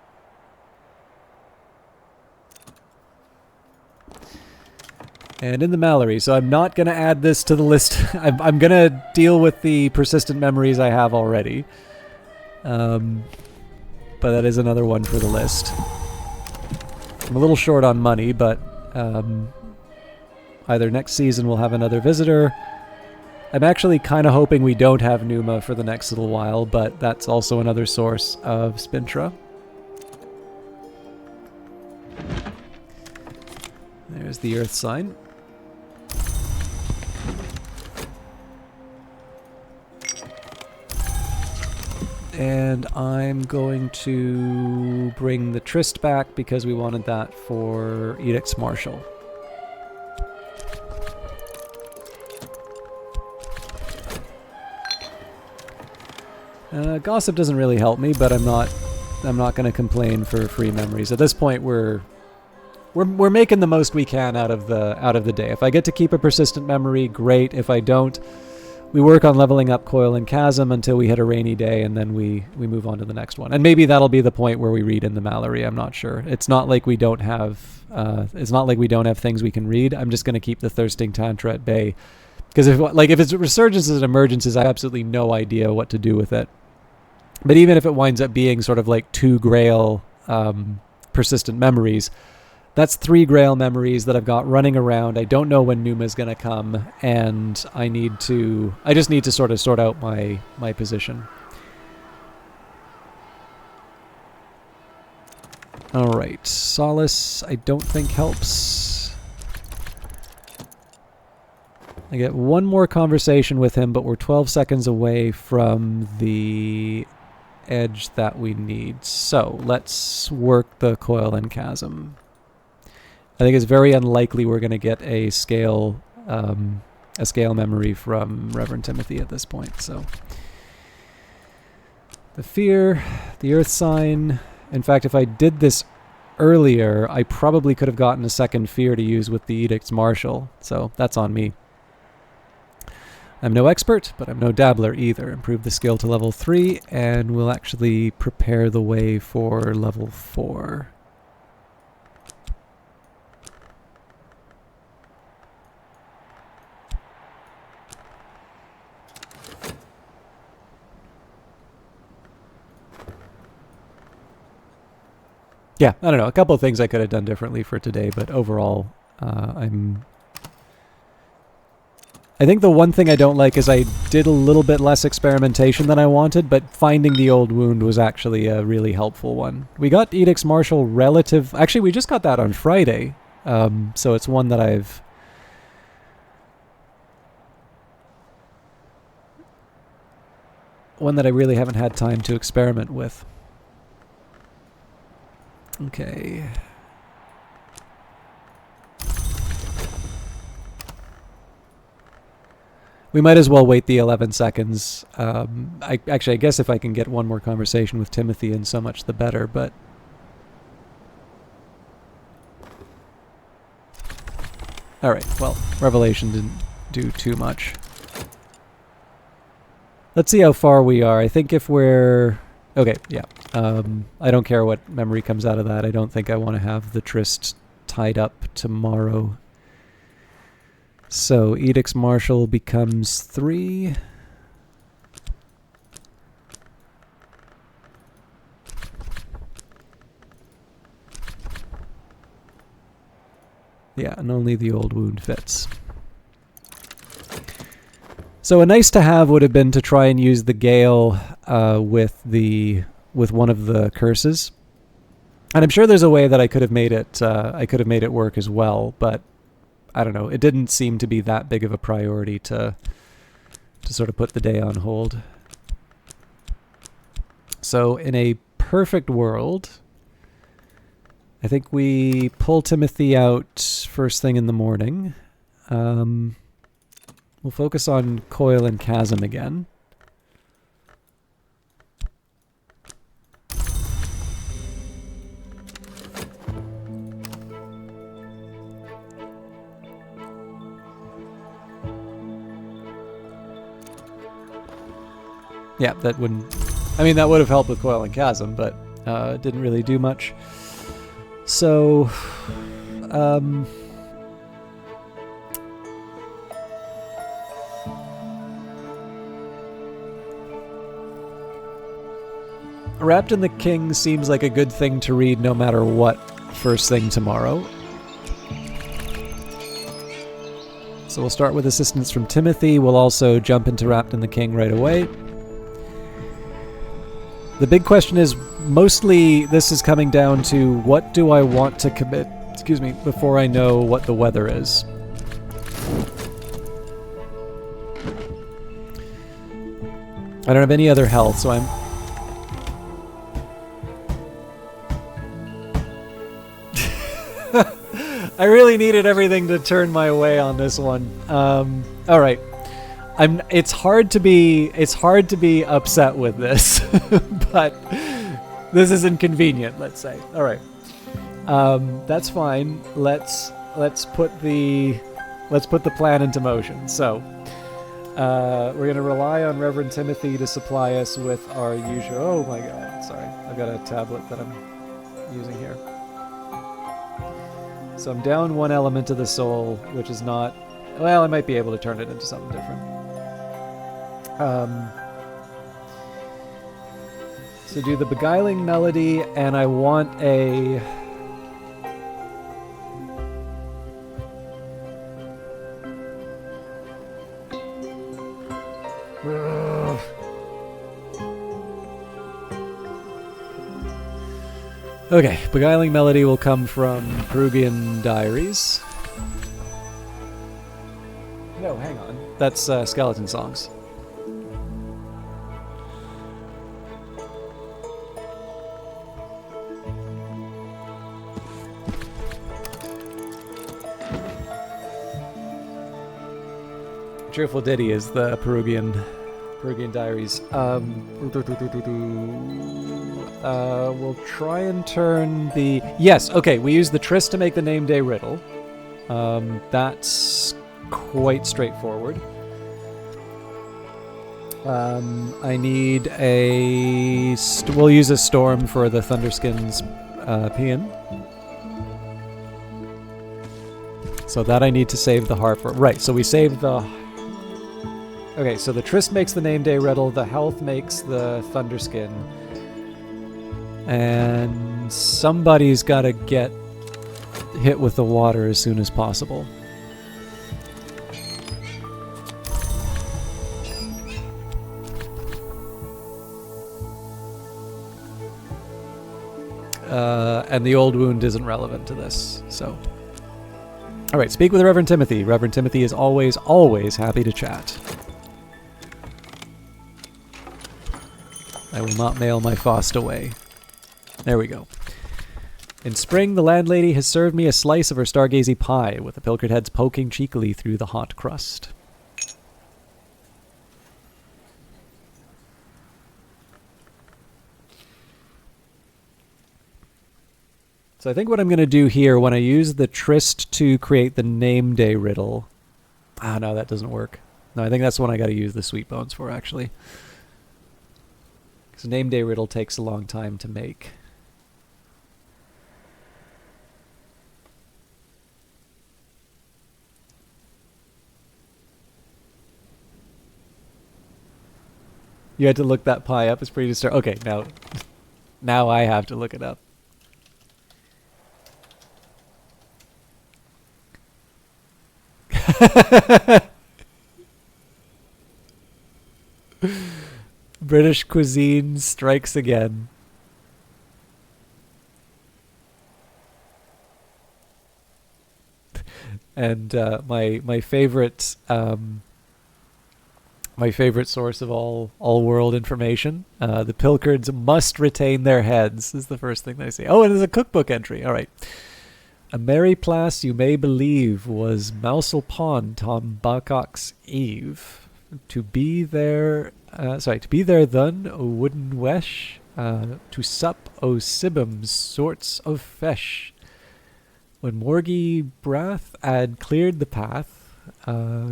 And in the Mallory, so I'm not going to add this to the list. I'm going to deal with the persistent memories I have already. But that is another one for the list. I'm a little short on money, but either next season we'll have another visitor. I'm actually kind of hoping we don't have Numa for the next little while, but that's also another source of Spintra. There's the Earth Sign. And I'm going to bring the Tryst back because we wanted that for Edict's Marshal. Gossip doesn't really help me, but I'm not going to complain for free memories. At this point, we're making the most we can out of the day. If I get to keep a persistent memory, great. If I don't, we work on leveling up Coil and Chasm until we hit a rainy day, and then we move on to the next one. And maybe that'll be the point where we read in the Mallory. I'm not sure. It's not like we don't have things we can read. I'm just going to keep the Thirsting Tantra at bay, because if it's resurgences and emergences, I have absolutely no idea what to do with it. But even if it winds up being sort of like 2 Grail persistent memories, that's 3 Grail memories that I've got running around. I don't know when Numa's going to come, and I just need to sort of sort out my position. All right, Solace I don't think helps. I get one more conversation with him, but we're 12 seconds away from the edge that we need. So let's work the coil and chasm. I think it's very unlikely we're going to get a scale memory from Reverend Timothy at this point. So the fear, the earth sign. In fact, if I did this earlier, I probably could have gotten a second fear to use with the Edicts Martial. So that's on me. I'm no expert, but I'm no dabbler either. Improve the skill to level 3, and we'll actually prepare the way for level 4. Yeah, I don't know. A couple of things I could have done differently for today, but overall, I think the one thing I don't like is I did a little bit less experimentation than I wanted, but finding the old wound was actually a really helpful one. We got Edicts Martial relative... Actually, we just got that on Friday, so it's one that I really haven't had time to experiment with. Okay... We might as well wait the 11 seconds. I guess if I can get one more conversation with Timothy in, so much the better, but... Alright, well, Revelation didn't do too much. Let's see how far we are. I think if we're... Okay, yeah. I don't care what memory comes out of that. I don't think I want to have the tryst tied up tomorrow. So, Edicts Martial becomes 3. Yeah, and only the old wound fits. So a nice to have would have been to try and use the Gale with one of the curses. And I'm sure there's a way that I could have made it work as well, but I don't know. It didn't seem to be that big of a priority to sort of put the day on hold. So in a perfect world, I think we pull Timothy out first thing in the morning. We'll focus on Coil and Chasm again. Yeah, that wouldn't... I mean, that would have helped with Coil and Chasm, but it didn't really do much. So... Wrapped in the King seems like a good thing to read no matter what first thing tomorrow. So we'll start with assistance from Timothy. We'll also jump into Wrapped in the King right away. The big question is, mostly this is coming down to what do I want to commit, before I know what the weather is. I don't have any other health, so I'm... I really needed everything to turn my way on this one. All right. It's hard to be upset with this, but this is inconvenient, let's say. All right. That's fine. Let's put the plan into motion. So, we're going to rely on Reverend Timothy to supply us with our usual... Oh my god, sorry. I've got a tablet that I'm using here. So I'm down one element of the soul, which is not... Well, I might be able to turn it into something different. So do the Beguiling Melody, and I want a... Okay, Beguiling Melody will come from Peruvian Diaries. No, hang on. That's Skeleton Songs. Cheerful Ditty is the Peruvian Diaries. We'll try and turn the... Yes, okay, we use the Tris to make the name day riddle. That's quite straightforward. I need a... we'll use a Storm for the Thunderskins Paean. So that I need to save the harp for. Right, so we save the... Okay, so the Trist makes the name day riddle, the health makes the Thunderskin, and somebody's got to get hit with the water as soon as possible. And the old wound isn't relevant to this, so... Alright, speak with Reverend Timothy. Reverend Timothy is always, always happy to chat. I will not mail my Faust away. There we go. In spring, the landlady has served me a slice of her stargazy pie, with the pilchard heads poking cheekily through the hot crust. So I think what I'm going to do here, when I use the Trist to create the name day riddle... Ah, no, that doesn't work. No, I think that's the one I got to use the sweet bones for, actually. Because name day riddle takes a long time to make. You had to look that pie up. It's pretty disturbing. Okay, now I have to look it up. British cuisine strikes again. And my favorite source of all world information, the Pilchards must retain their heads, is the first thing they say. Oh, and there's a cookbook entry. All right. A merry place you may believe was Mousel Pond, Tom Babcock's Eve. To be there then, o wooden wesh, to sup o sibums sorts of fesh. When Morgie Brath had cleared the path, come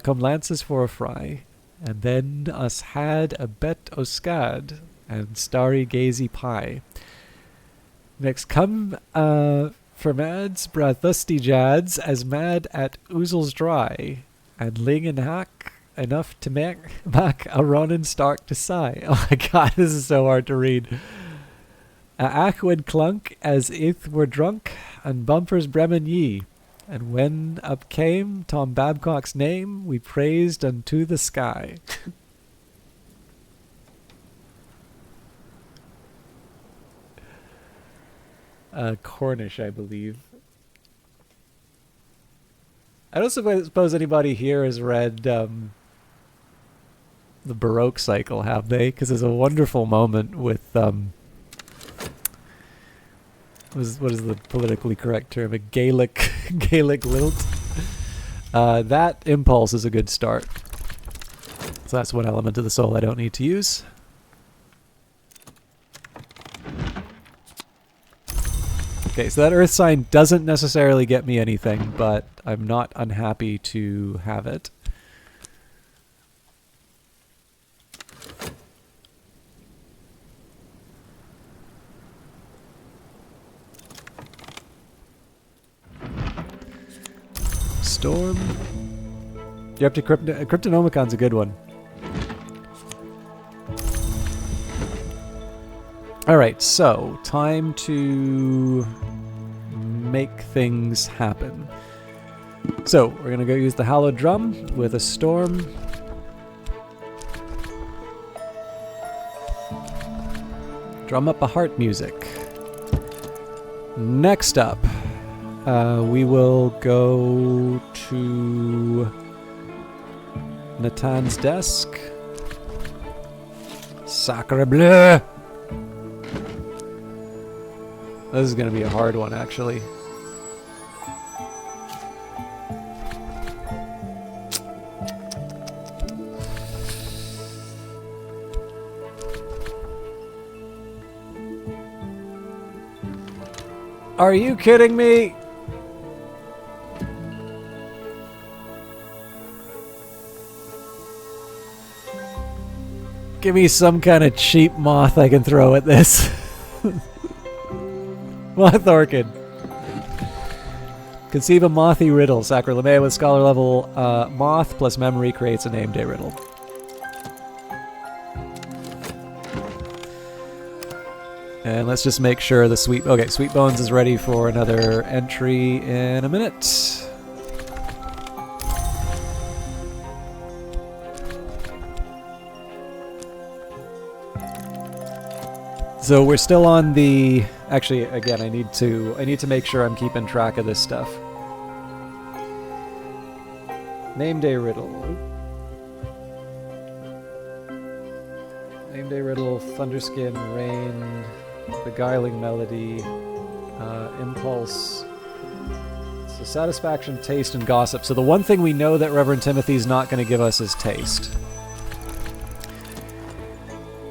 lances for a fry, and then us had a bet o scad and starry gazy pie. Next come for mads brathusty jads as mad at oozles dry, and ling and hack enough to make a Ronin stark to sigh. Oh my god, this is so hard to read. Ach would clunk as ith were drunk, and bumpers bremen ye. And when up came Tom Babcock's name, we praised unto the sky. Cornish, I believe. I don't suppose anybody here has read the Baroque cycle, have they? Because there's a wonderful moment with what is the politically correct term? A Gaelic lilt. That impulse is a good start. So that's one element of the soul I don't need to use. Okay, so that earth sign doesn't necessarily get me anything, but I'm not unhappy to have it. Storm. You're up to Cryptonomicon's a good one. Alright, so time to make things happen. So, we're going to go use the Hallowed Drum with a Storm. Drum up a heart music. Next up, We will go to Natan's desk. Sacre bleu! This is going to be a hard one, actually. Are you kidding me? Give me some kind of cheap moth I can throw at this. Moth Orchid. Conceive a mothy riddle. Sacrolame with scholar level moth plus memory creates a name day riddle. And let's just make sure the Sweet Bones is ready for another entry in a minute. So we're still on the... Actually, again, I need to make sure I'm keeping track of this stuff. Name day riddle. Name day riddle, Thunderskin, Rain, Beguiling Melody, Impulse. So satisfaction, taste, and gossip. So the one thing we know that Reverend Timothy's not going to give us is taste.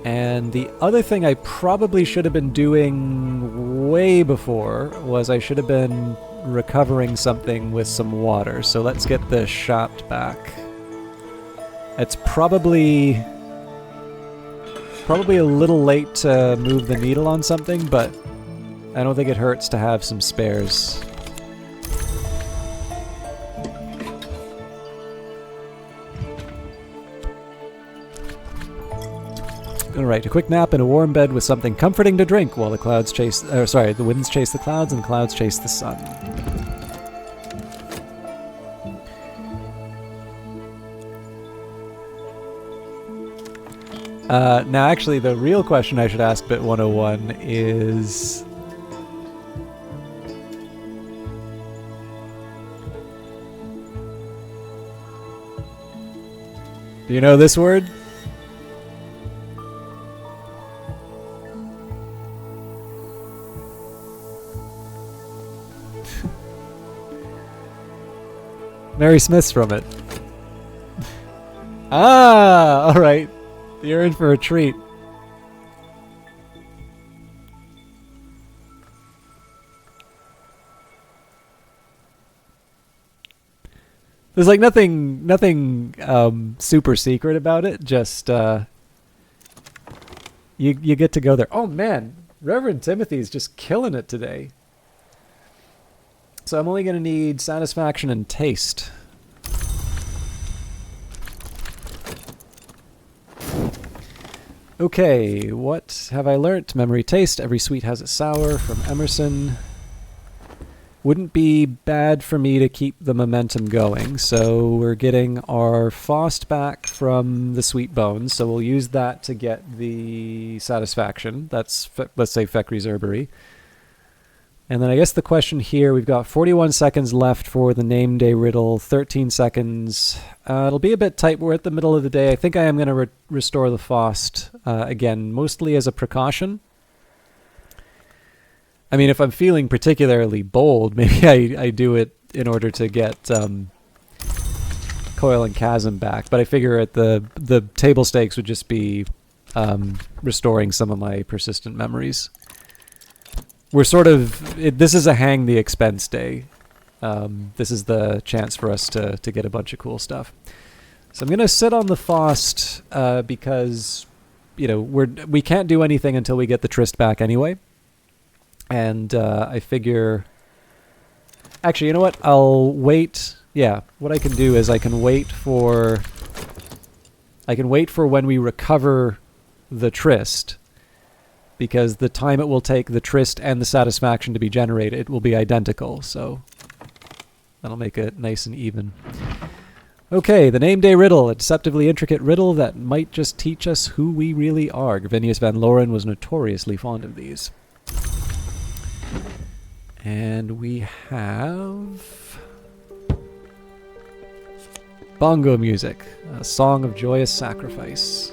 And the other thing I probably should have been doing way before was I should have been recovering something with some water. So let's get the shaft back. It's probably a little late to move the needle on something, but I don't think it hurts to have some spares. Alright, a quick nap in a warm bed with something comforting to drink while the clouds chase... the winds chase the clouds and the clouds chase the sun. Now, actually, the real question I should ask Bit 101 is... Do you know this word? Mary Smith's from it. Ah, all right. You're in for a treat. There's like nothing super secret about it. Just you get to go there. Oh man, Reverend Timothy's just killing it today. So I'm only going to need satisfaction and taste. Okay, what have I learnt? Memory, taste. Every sweet has its sour, from Emerson. Wouldn't be bad for me to keep the momentum going. So we're getting our Faust back from the Sweet Bones. So we'll use that to get the satisfaction. That's, let's say, Fekri's Herbery. And then I guess the question here, we've got 41 seconds left for the name day riddle, 13 seconds. It'll be a bit tight. We're at the middle of the day. I think I am going to restore the Faust, again, mostly as a precaution. I mean, if I'm feeling particularly bold, maybe I do it in order to get Coil and Chasm back. But I figure at the table stakes would just be restoring some of my persistent memories. We're sort of... this is a hang the expense day. This is the chance for us to get a bunch of cool stuff. So I'm going to sit on the Faust because, you know, we can't do anything until we get the Tryst back anyway. And I figure... Actually, you know what? I'll wait... Yeah, what I can do is I can wait for when we recover the Tryst, because the time it will take the Tryst and the satisfaction to be generated, it will be identical, so that'll make it nice and even. Okay, the name day riddle, a deceptively intricate riddle that might just teach us who we really are. Gavinius van Loren was notoriously fond of these. And we have bongo music, a song of joyous sacrifice.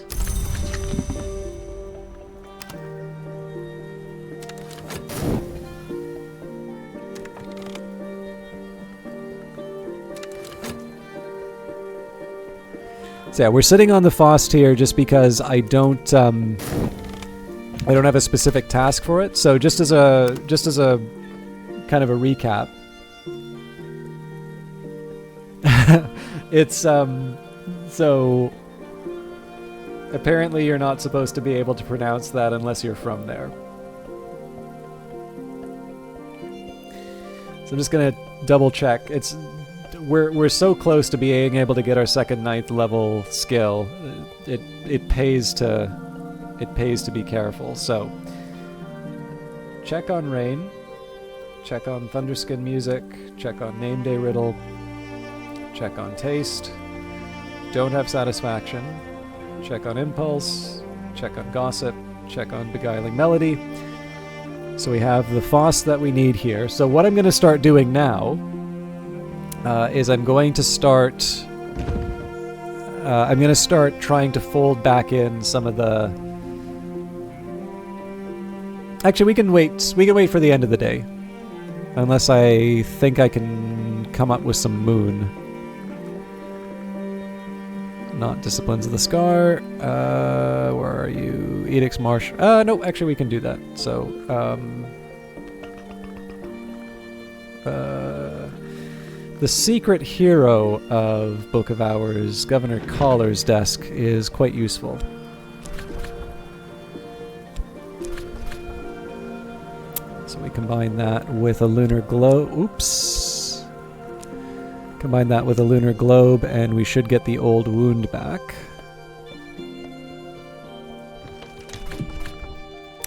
So yeah, we're sitting on the Fost here just because I don't have a specific task for it. So just as a kind of a recap, it's so apparently you're not supposed to be able to pronounce that unless you're from there. So I'm just gonna double check. We're so close to being able to get our second 9th level skill. It pays to be careful. So check on Rain, check on Thunderskin music, check on Name Day Riddle, check on Taste. Don't have Satisfaction. Check on Impulse, check on Gossip, check on Beguiling Melody. So we have the Fost that we need here. So what I'm going to start doing now is I'm going to start trying to fold back in some of the... Actually, we can wait for the end of the day. Unless I think I can come up with some moon. Not Disciplines of the Scar. Where are you? Edicts Marsh. No, actually we can do that. So, the secret hero of Book of Hours, Governor Collar's desk, is quite useful. So we combine that with a lunar globe. Oops. Combine that with a lunar globe, and we should get the old wound back.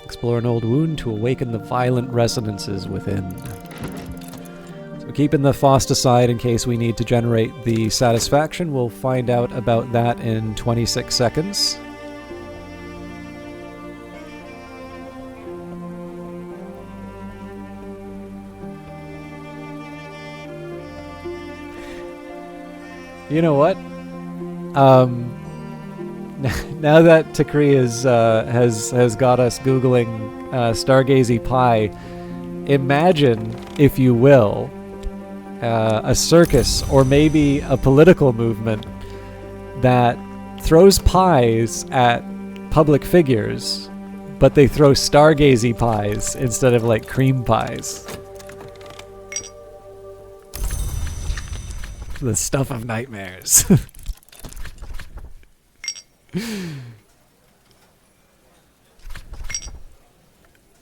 Explore an old wound to awaken the violent resonances within. Keeping the Fost aside in case we need to generate the Satisfaction. We'll find out about that in 26 seconds. You know what? Now that Takri has got us Googling Stargazy Pie, imagine, if you will, a circus or maybe a political movement that throws pies at public figures, but they throw Stargazy pies instead of like cream pies. The stuff of nightmares.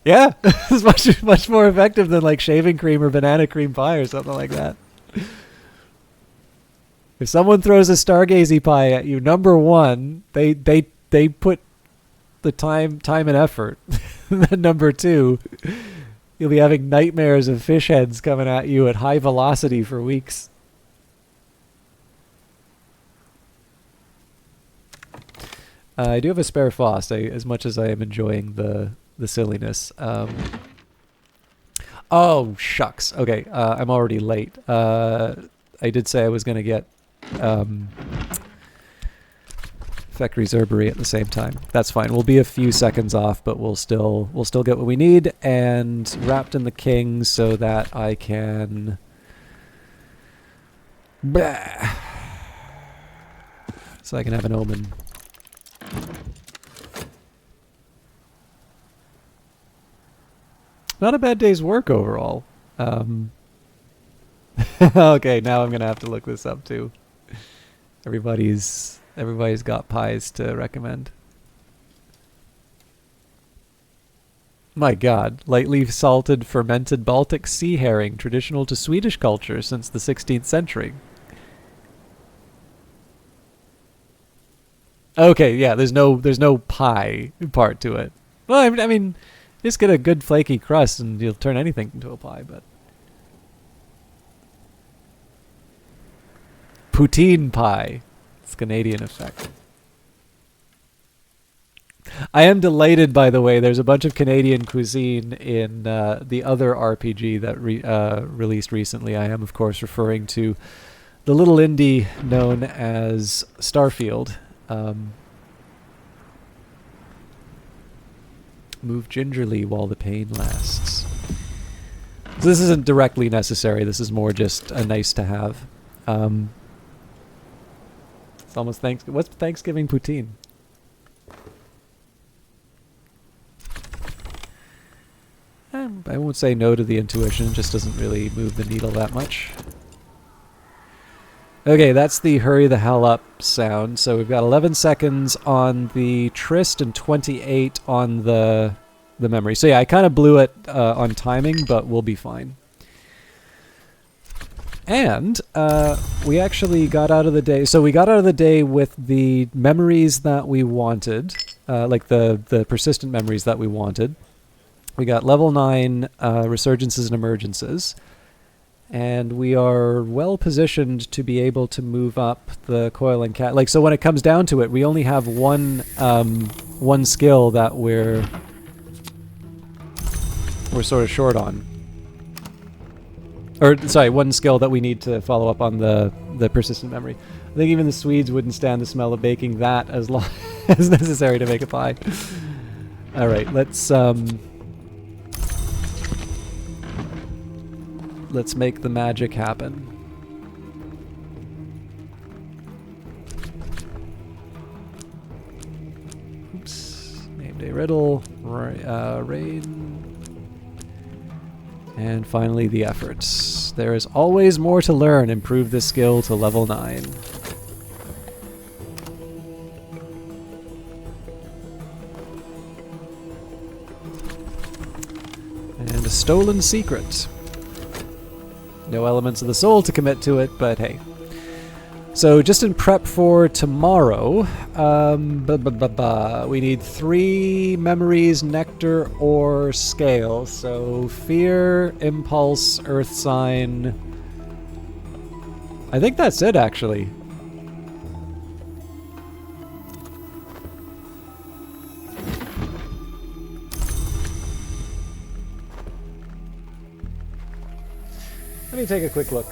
Yeah, it's much more effective than like shaving cream or banana cream pie or something like that. If someone throws a Stargazy pie at you, number one, they put the time and effort. Then number two, you'll be having nightmares of fish heads coming at you at high velocity for weeks. I do have a spare Fost, as much as I am enjoying the silliness. Oh, shucks. Okay, I'm already late. I did say I was going to get Thackeray's Herbery at the same time. That's fine. We'll be a few seconds off, but we'll still get what we need. And Wrapped in the King so that I can... Blah. So I can have an omen. Not a bad day's work overall. Okay, now I'm gonna have to look this up too. Everybody's got pies to recommend. My God, lightly salted fermented Baltic sea herring, traditional to Swedish culture since the 16th century. Okay, yeah, there's no pie part to it. Well, I mean, just get a good flaky crust and you'll turn anything into a pie, but... Poutine pie. It's Canadian effect. I am delighted, by the way. There's a bunch of Canadian cuisine in the other RPG that released recently. I am, of course, referring to the little indie known as Starfield. Move gingerly while the pain lasts. So this isn't directly necessary. This is more just a nice to have. It's almost Thanksgiving. What's Thanksgiving poutine? I won't say no to the intuition. Just doesn't really move the needle that much. Okay, that's the hurry the hell up sound. So we've got 11 seconds on the Trist and 28 on the memory. So yeah, I kind of blew it on timing, but we'll be fine. And we actually got out of the day. So we got out of the day with the memories that we wanted, like the persistent memories that we wanted. We got level 9 resurgences and emergences. And we are well positioned to be able to move up the coil and cat. Like, so when it comes down to it, we only have one skill that we're sort of short on. Or, sorry, one skill that we need to follow up on the persistent memory. I think even the Swedes wouldn't stand the smell of baking that as long as necessary to make a pie. All right, let's make the magic happen. Oops. Name day riddle. Rain. And finally the efforts. There is always more to learn. Improve this skill to level 9. And a stolen secret. No elements of the soul to commit to it, but hey. So just in prep for tomorrow, we need 3 memories, nectar, or scale. So fear, impulse, earth sign. I think that's it, actually. Let me take a quick look.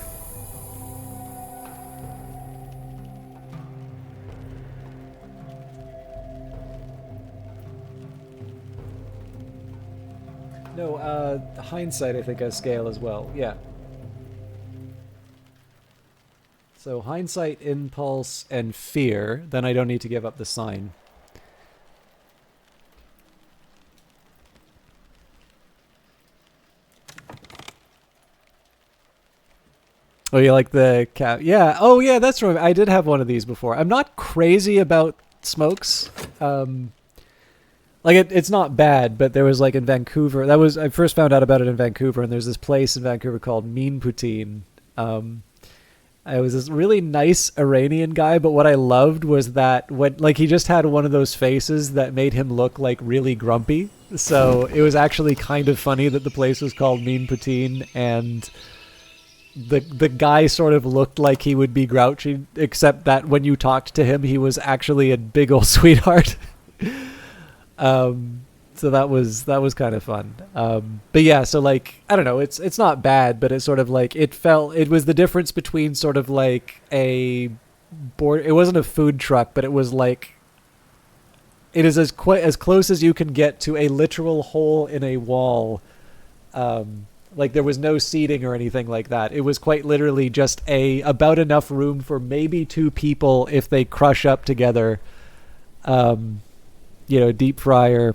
No, hindsight I think has scale as well. Yeah. So hindsight, impulse, and fear. Then I don't need to give up the sign. Oh, you like the cap? Yeah. Oh, yeah, that's right. I did have one of these before. I'm not crazy about smokes. Like, it's not bad, but there was, like, in Vancouver. I first found out about it in Vancouver, and there's this place in Vancouver called Mean Poutine. I was this really nice Iranian guy, but what I loved was that he just had one of those faces that made him look, like, really grumpy. So it was actually kind of funny that the place was called Mean Poutine, and the guy sort of looked like he would be grouchy, except that when you talked to him, he was actually a big old sweetheart. So that was kind of fun. But yeah, so like, I don't know, it's not bad, but it's sort of like, it was the difference between sort of like it wasn't a food truck, but it was like, it is as close as you can get to a literal hole in a wall. Like there was no seating or anything like that. It was quite literally just about enough room for maybe 2 people if they crush up together. Deep fryer,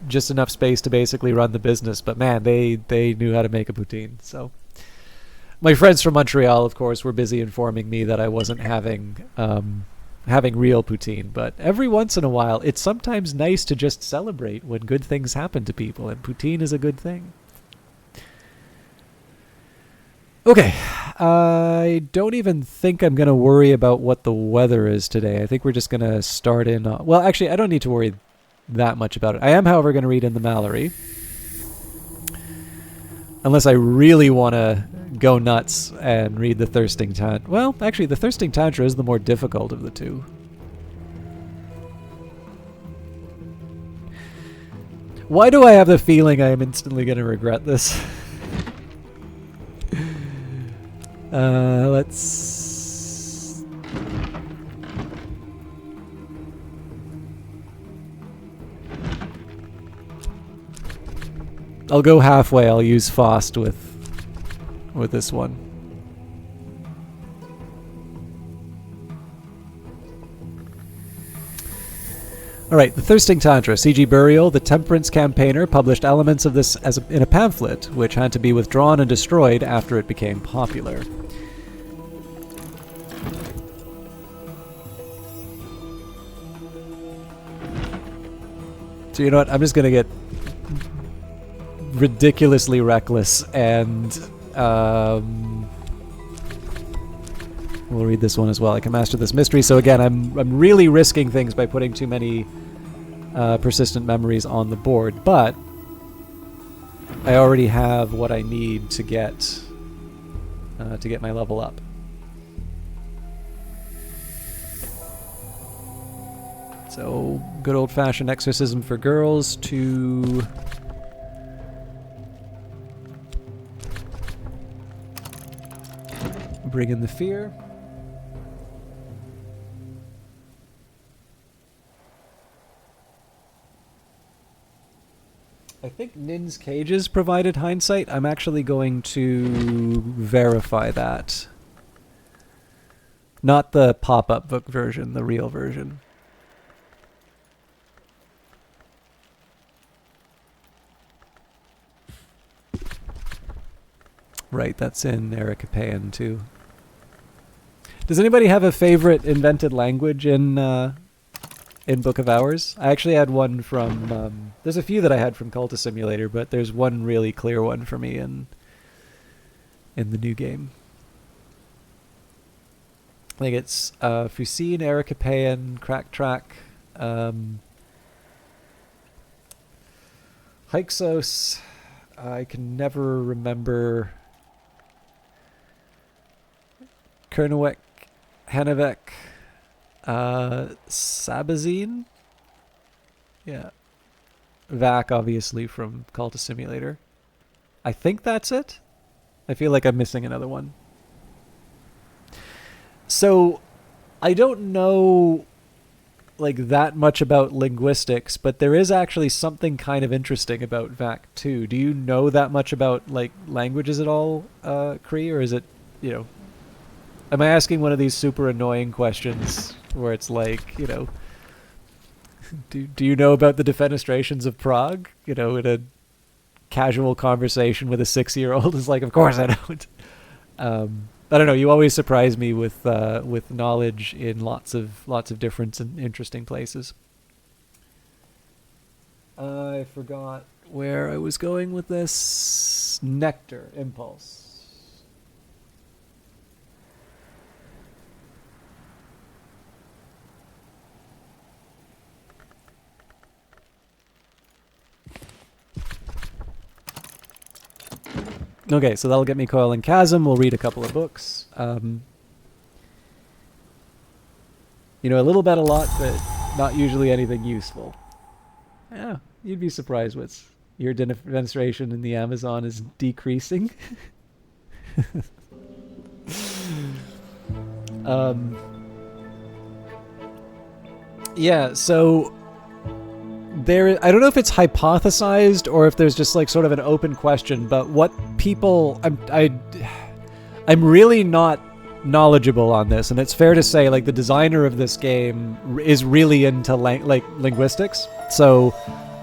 just enough space to basically run the business. But man, they knew how to make a poutine. So my friends from Montreal, of course, were busy informing me that I wasn't having real poutine. But every once in a while, it's sometimes nice to just celebrate when good things happen to people, and poutine is a good thing. Okay, I don't even think I'm going to worry about what the weather is today. I think we're just going to start in... well, actually, I don't need to worry that much about it. I am, however, going to read in the Mallory. Unless I really want to go nuts and read the Thirsting Tantra. Well, actually, the Thirsting Tantra is the more difficult of the two. Why do I have the feeling I am instantly going to regret this? Let's... I'll go halfway. I'll use Faust with this one. Alright, The Thirsting Tantra. C.G. Burial, the Temperance Campaigner, published elements of this in a pamphlet, which had to be withdrawn and destroyed after it became popular. So you know what, I'm just gonna get ridiculously reckless and we'll read this one as well. I can master this mystery. So again, I'm really risking things by putting too many persistent memories on the board, but I already have what I need to get my level up. So good old-fashioned exorcism for girls to bring in the fear. I think Nin's Cages provided hindsight. I'm actually going to verify that. Not the pop-up book version, the real version. Right, that's in Ericapean too. Does anybody have a favorite invented language in Book of Hours? I actually had one from... there's a few that I had from Cultist Simulator, but there's one really clear one for me in the new game. I think it's Fusine, Ericapean, Crack Track, Hyksos. I can never remember... Kernowek, Hanavek, Sabazine? Yeah. Vac, obviously, from Cultist Simulator. I think that's it. I feel like I'm missing another one. So, I don't know like that much about linguistics, but there is actually something kind of interesting about VAC 2. Do you know that much about like languages at all, Cree, or is it, you know... Am I asking one of these super annoying questions where it's like, you know, do you know about the defenestrations of Prague? You know, in a casual conversation with a 6-year-old, is like, of course I don't. I don't know. You always surprise me with knowledge in lots of different and interesting places. I forgot where I was going with this. Nectar, Impulse. Okay, so that'll get me Coil and Chasm. We'll read a couple of books. You know, a little bit, a lot, but not usually anything useful. Yeah, you'd be surprised what's your defenestration in the Amazon is decreasing. Yeah, so there, I don't know if it's hypothesized or if there's just like sort of an open question, but what people, I'm really not knowledgeable on this, and it's fair to say like the designer of this game is really into linguistics, so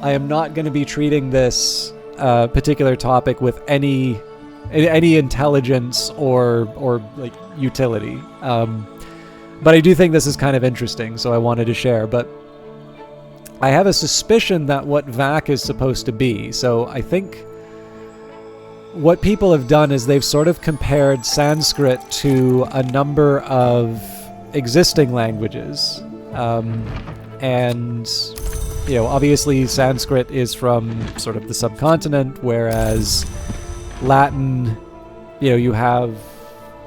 I am not going to be treating this particular topic with any intelligence or like utility, but I do think this is kind of interesting, so I wanted to share. But I have a suspicion that what VAC is supposed to be, so I think what people have done is they've sort of compared Sanskrit to a number of existing languages. And, you know, obviously Sanskrit is from sort of the subcontinent, whereas Latin, you know, you have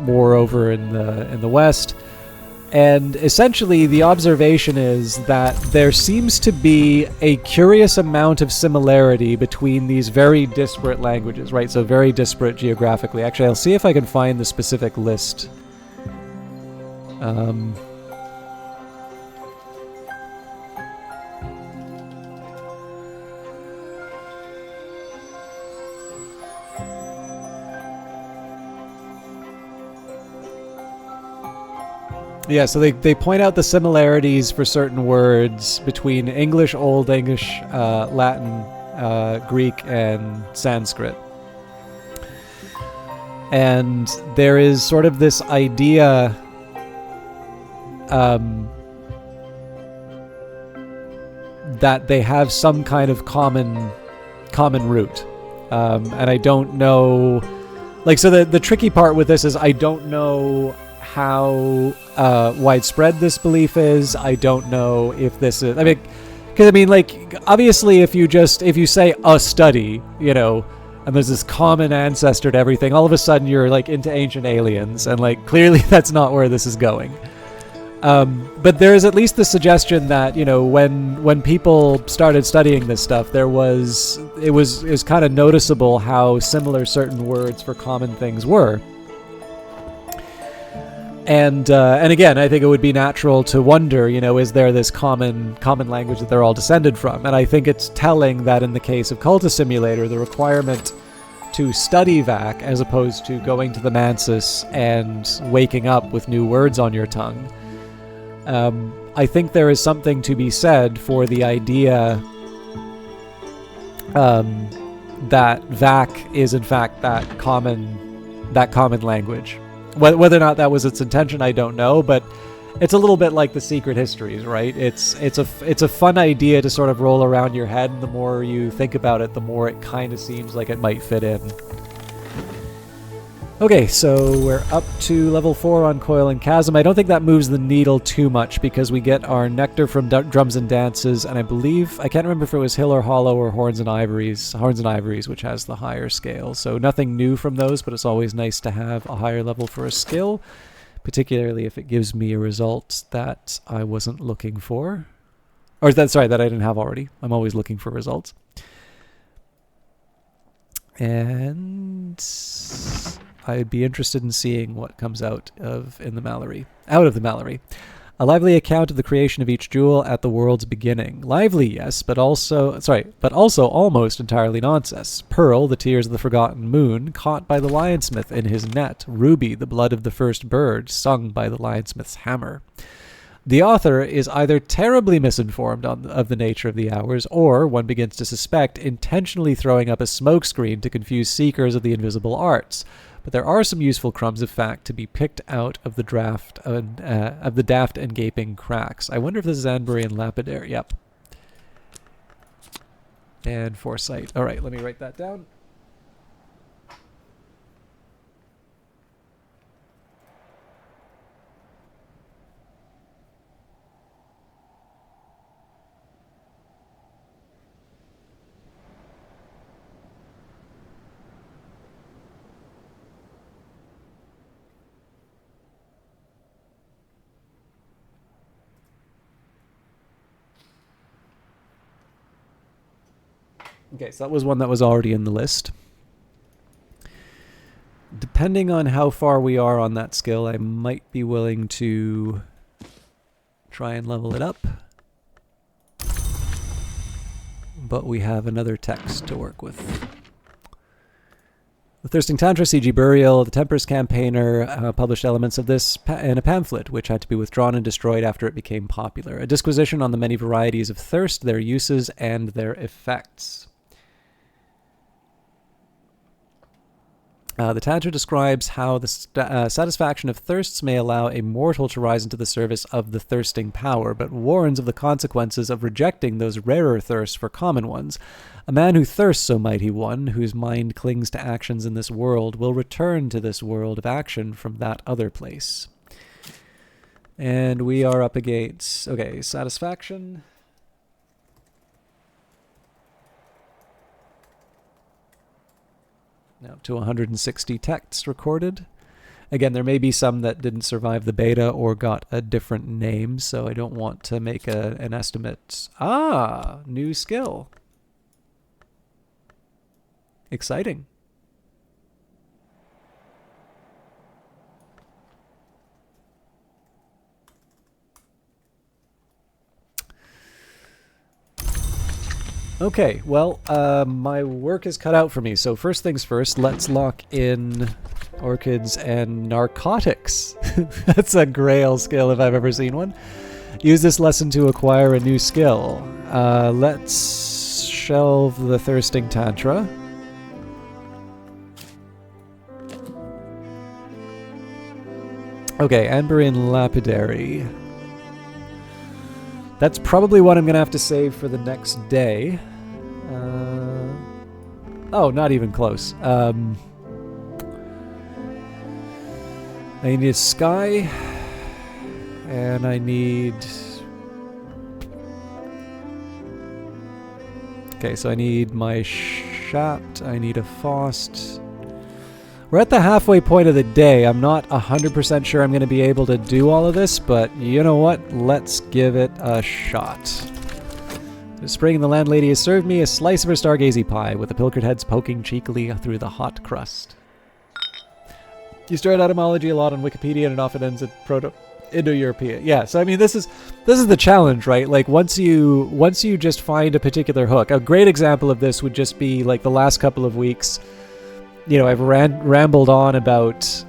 more over in the West. And essentially, the observation is that there seems to be a curious amount of similarity between these very disparate languages, right? So very disparate geographically. Actually, I'll see if I can find the specific list. Yeah, so they point out the similarities for certain words between English, Old English, Latin, Greek, and Sanskrit. And there is sort of this idea that they have some kind of common root. And I don't know... Like, so the tricky part with this is I don't know how widespread this belief is. I don't know if this is... I mean, because, I mean, like, obviously if you say a study, you know, and there's this common ancestor to everything, all of a sudden you're, like, into ancient aliens, and, like, clearly that's not where this is going. But there is at least the suggestion that, you know, when people started studying this stuff, it was kind of noticeable how similar certain words for common things were. And again, I think it would be natural to wonder, you know, is there this common language that they're all descended from? And I think it's telling that in the case of Cultist Simulator, the requirement to study VAC as opposed to going to the Mansis and waking up with new words on your tongue. I think there is something to be said for the idea that VAC is in fact that common language. Whether or not that was its intention, I don't know, but it's a little bit like the Secret Histories, right? It's a fun idea to sort of roll around your head, and the more you think about it, the more it kind of seems like it might fit in. Okay, so we're up to level 4 on Coil and Chasm. I don't think that moves the needle too much because we get our Nectar from Drums and Dances, and I believe, I can't remember if it was Hill or Hollow or Horns and Ivories, which has the higher scale. So nothing new from those, but it's always nice to have a higher level for a skill, particularly if it gives me a result that I wasn't looking for. Or that I didn't have already. I'm always looking for results. And I'd be interested in seeing what comes out of the Mallory. A lively account of the creation of each jewel at the world's beginning. Lively, yes, but also almost entirely nonsense. Pearl, the tears of the forgotten moon, caught by the lionsmith in his net. Ruby, the blood of the first bird, sung by the lionsmith's hammer. The author is either terribly misinformed of the nature of the hours, or, one begins to suspect, intentionally throwing up a smokescreen to confuse seekers of the invisible arts. But there are some useful crumbs of fact to be picked out of the daft and gaping cracks. I wonder if this is Anbury and Lapidary. Yep. And Foresight. All right, let me write that down. Okay, so that was one that was already in the list. Depending on how far we are on that skill, I might be willing to try and level it up. But we have another text to work with. The Thirsting Tantra, C.G. Burial, the Tempest Campaigner published elements of this in a pamphlet, which had to be withdrawn and destroyed after it became popular. A disquisition on the many varieties of thirst, their uses, and their effects. The Tantra describes how the satisfaction of thirsts may allow a mortal to rise into the service of the thirsting power, but warns of the consequences of rejecting those rarer thirsts for common ones. A man who thirsts, O mighty one, whose mind clings to actions in this world, will return to this world of action from that other place. And we are up against, okay, satisfaction. Now to 160 texts recorded. Again, there may be some that didn't survive the beta or got a different name, so I don't want to make an estimate. Ah, new skill. Exciting. Okay, well, my work is cut out for me, so first things first, let's lock in orchids and narcotics. That's a grail skill if I've ever seen one. Use this lesson to acquire a new skill. Let's shelve the Thirsting Tantra. Okay, Anbarian Lapidary. That's probably what I'm going to have to save for the next day. Oh, not even close. I need a sky, and I need... Okay, so I need my Shapt, I need a Faust. We're at the halfway point of the day. I'm not 100% sure I'm going to be able to do all of this, but you know what? Let's give it a shot. This spring, the landlady has served me a slice of her stargazy pie, with the pilchard heads poking cheekily through the hot crust. You start etymology a lot on Wikipedia, and it often ends at Proto-Indo-European. Yeah, so I mean, this is the challenge, right? Like once you just find a particular hook. A great example of this would just be like the last couple of weeks. You know, I've rambled on about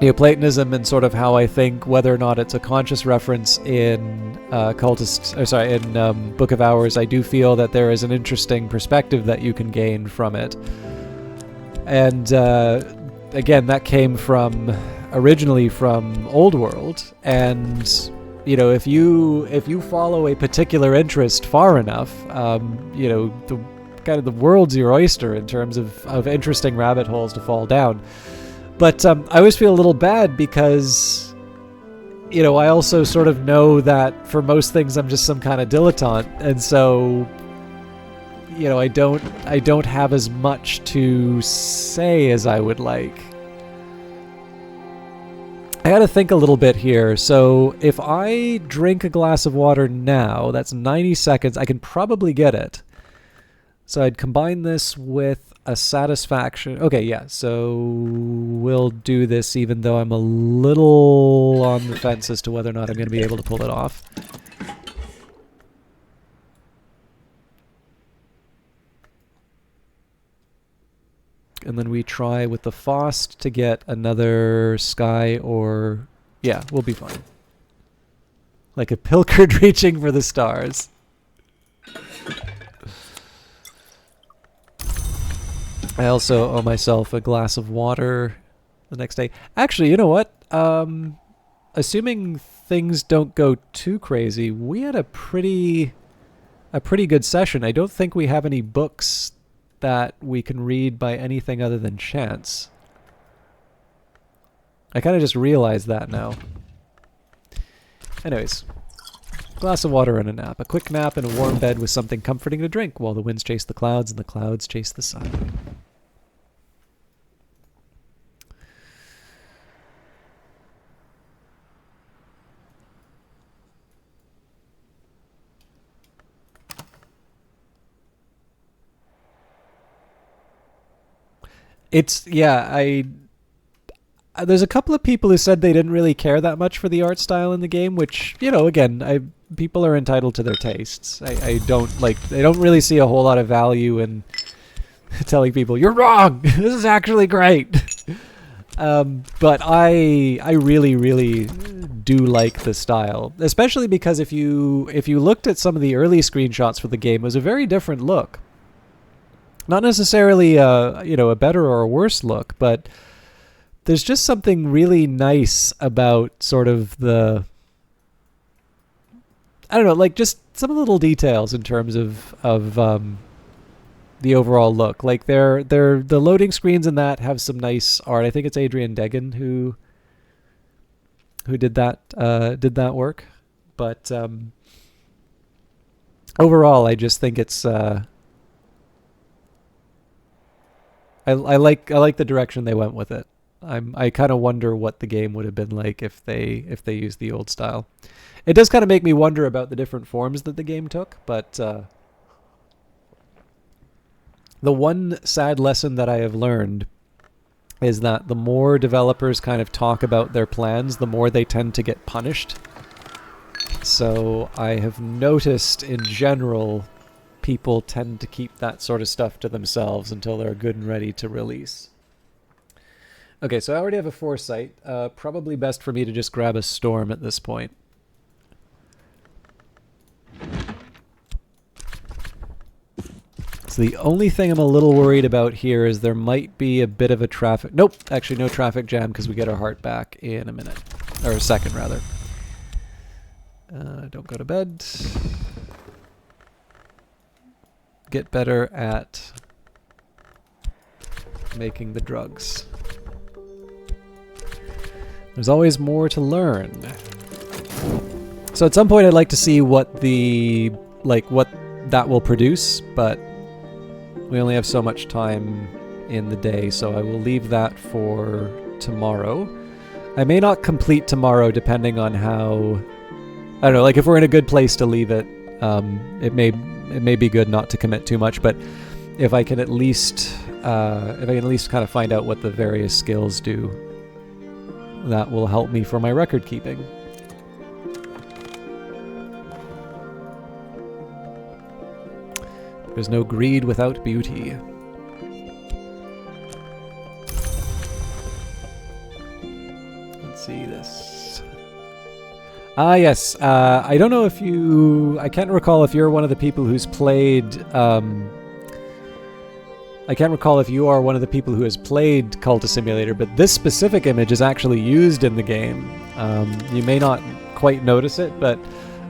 Neoplatonism and sort of how I think whether or not it's a conscious reference in Book of Hours. I do feel that there is an interesting perspective that you can gain from it. And again, that came originally from Old World. And you know, if you follow a particular interest far enough, you know, the world's your oyster in terms of interesting rabbit holes to fall down. But I always feel a little bad because, you know, I also sort of know that for most things I'm just some kind of dilettante, and so, you know, I don't have as much to say as I would like. I gotta think a little bit here. So if I drink a glass of water now, that's 90 seconds. I can probably get it. So I'd combine this with a satisfaction. Okay, yeah, so we'll do this even though I'm a little on the fence as to whether or not I'm going to be able to pull it off. And then we try with the Faust to get another sky or... Yeah, we'll be fine. Like a pilchard reaching for the stars. I also owe myself a glass of water the next day. Actually, you know what? Assuming things don't go too crazy, we had a pretty good session. I don't think we have any books that we can read by anything other than chance. I kind of just realized that now. Anyways, glass of water and a nap. A quick nap in a warm bed with something comforting to drink while the winds chase the clouds and the clouds chase the sun. There's a couple of people who said they didn't really care that much for the art style in the game, which, you know, again, people are entitled to their tastes. I don't really see a whole lot of value in telling people, you're wrong, this is actually great. But I really, really do like the style, especially because if you looked at some of the early screenshots for the game, it was a very different look. Not necessarily, you know, a better or a worse look, but there's just something really nice about sort of the, I don't know, like just some of the little details in terms of the overall look. Like the loading screens in that have some nice art. I think it's Adrian Deggan who did that work. But overall, I just think it's. I like the direction they went with it. I kind of wonder what the game would have been like if they used the old style. It does kind of make me wonder about the different forms that the game took, but the one sad lesson that I have learned is that the more developers kind of talk about their plans, the more they tend to get punished. So I have noticed in general, people tend to keep that sort of stuff to themselves until they're good and ready to release. Okay, so I already have a foresight. Probably best for me to just grab a storm at this point. So the only thing I'm a little worried about here is there might be a bit of a traffic... Nope, actually no traffic jam because we get our heart back in a minute. Or a second, rather. Don't go to bed. Get better at making the drugs. There's always more to learn. So at some point I'd like to see what what that will produce, but we only have so much time in the day, so I will leave that for tomorrow. I may not complete tomorrow depending on how... I don't know, like if we're in a good place to leave it, it may be good not to commit too much, but if I can at least kind of find out what the various skills do, that will help me for my record keeping. There's no greed without beauty. Let's see this. Ah, yes. I don't know if you... I can't recall if you're one of the people who's played... I can't recall if you are one of the people who has played Cultist Simulator, but this specific image is actually used in the game. You may not quite notice it, but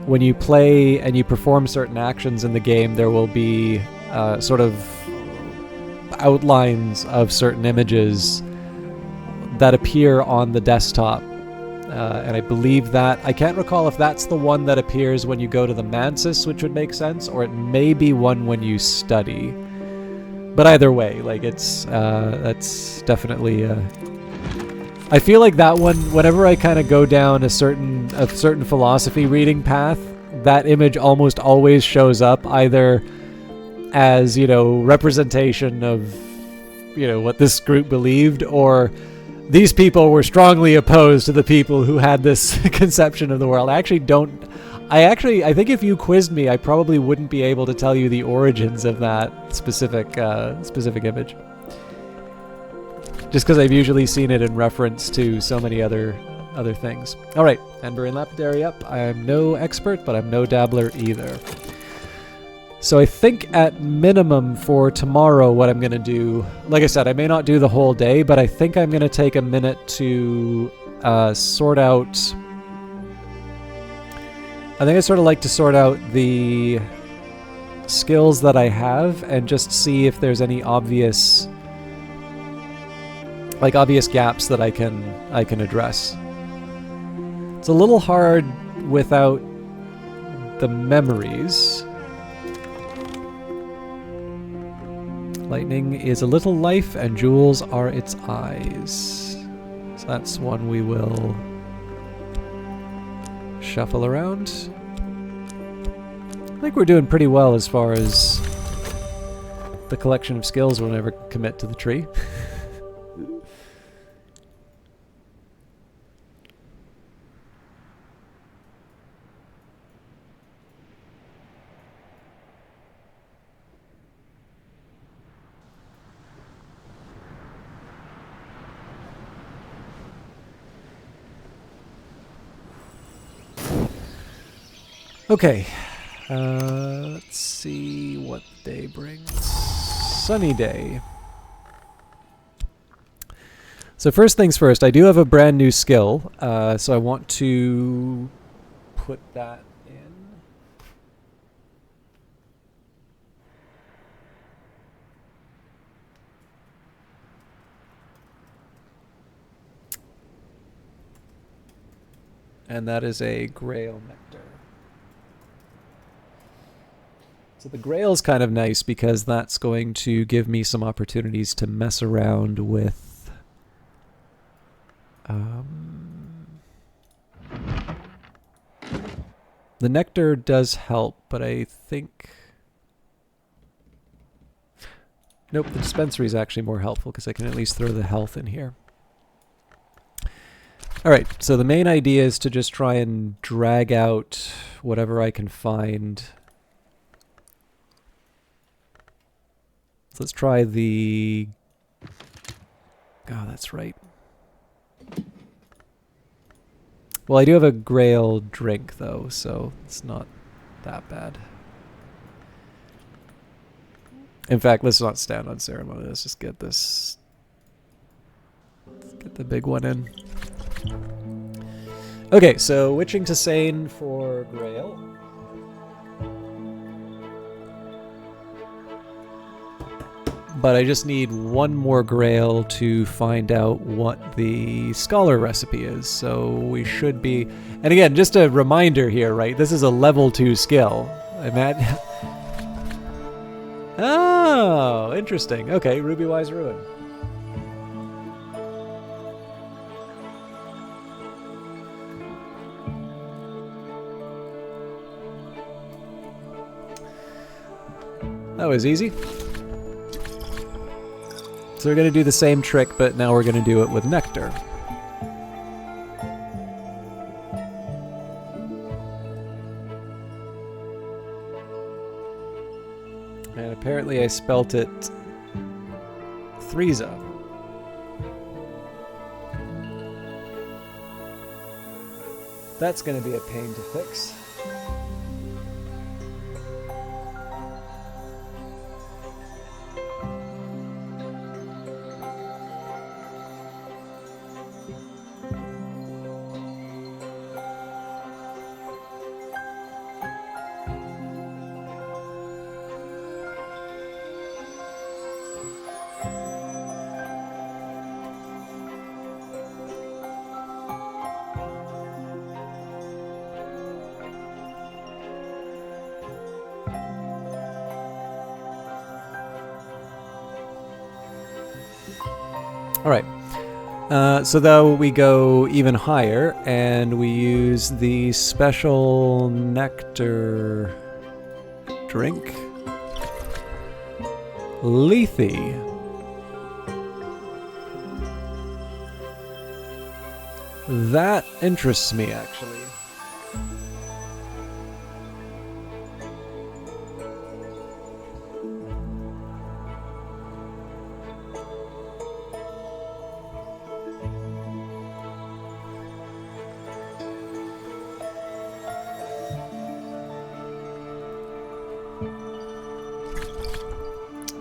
when you play and you perform certain actions in the game, there will be sort of outlines of certain images that appear on the desktop. And I believe that... I can't recall if that's the one that appears when you go to the Mantis, which would make sense, or it may be one when you study. But either way, like it's that's definitely I feel like that one, whenever I kind of go down a certain philosophy reading path, that image almost always shows up either as, you know, representation of, you know, what this group believed, or these people were strongly opposed to the people who had this conception of the world. I think if you quizzed me, I probably wouldn't be able to tell you the origins of that specific image. Just because I've usually seen it in reference to so many other things. All right, Ember and Lapidary up. I'm no expert, but I'm no dabbler either. So I think at minimum for tomorrow what I'm going to do... Like I said, I may not do the whole day, but I think I'm going to take a minute to sort out... I think I sort of like to sort out the skills that I have and just see if there's any obvious gaps that I can address. It's a little hard without the memories. Lightning is a little life and jewels are its eyes. So that's one we will shuffle around. I think we're doing pretty well as far as the collection of skills we'll never commit to the tree. Okay, let's see what day brings. Sunny day. So first things first, I do have a brand new skill, so I want to put that in. And that is a Grail Nectar. So the Grail's kind of nice because that's going to give me some opportunities to mess around with The nectar does help, but I think... Nope, the dispensary is actually more helpful because I can at least throw the health in here. Alright, so the main idea is to just try and drag out whatever I can find. So let's try the... Oh, that's right. Well, I do have a Grail drink, though, so it's not that bad. In fact, let's not stand on ceremony. Let's just get this... Let's get the big one in. Okay, so witching to Sane for Grail. But I just need one more Grail to find out what the Scholar recipe is. So we should be... And again, just a reminder here, right? This is a level 2 skill. I'm at... Oh, interesting. Okay, Rubywise Ruin. That was easy. So we're going to do the same trick, but now we're going to do it with nectar. And apparently I spelt it Threeza. That's going to be a pain to fix. Alright, so though we go even higher, and we use the special nectar drink. Lethe. That interests me, actually.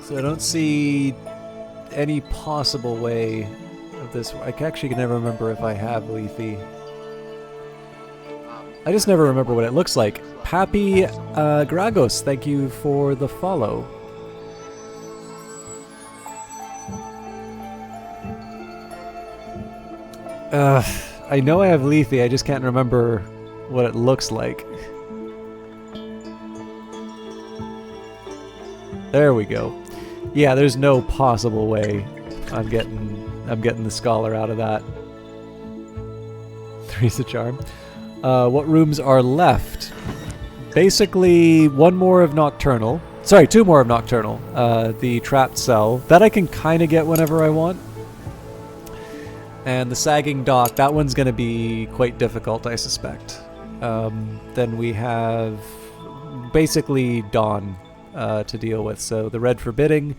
So I don't see any possible way of this. I actually can never remember if I have Lethe. I just never remember what it looks like. Pappy Gragos, thank you for the follow. I know I have Lethe, I just can't remember what it looks like. There we go. Yeah, there's no possible way I'm getting the Scholar out of that. Three's a charm. What rooms are left? Basically, one more of Nocturnal. Sorry, two more of Nocturnal. The Trapped Cell. That I can kind of get whenever I want. And the Sagging Dock, that one's going to be quite difficult, I suspect. Then we have basically Dawn to deal with. So the Red Forbidding.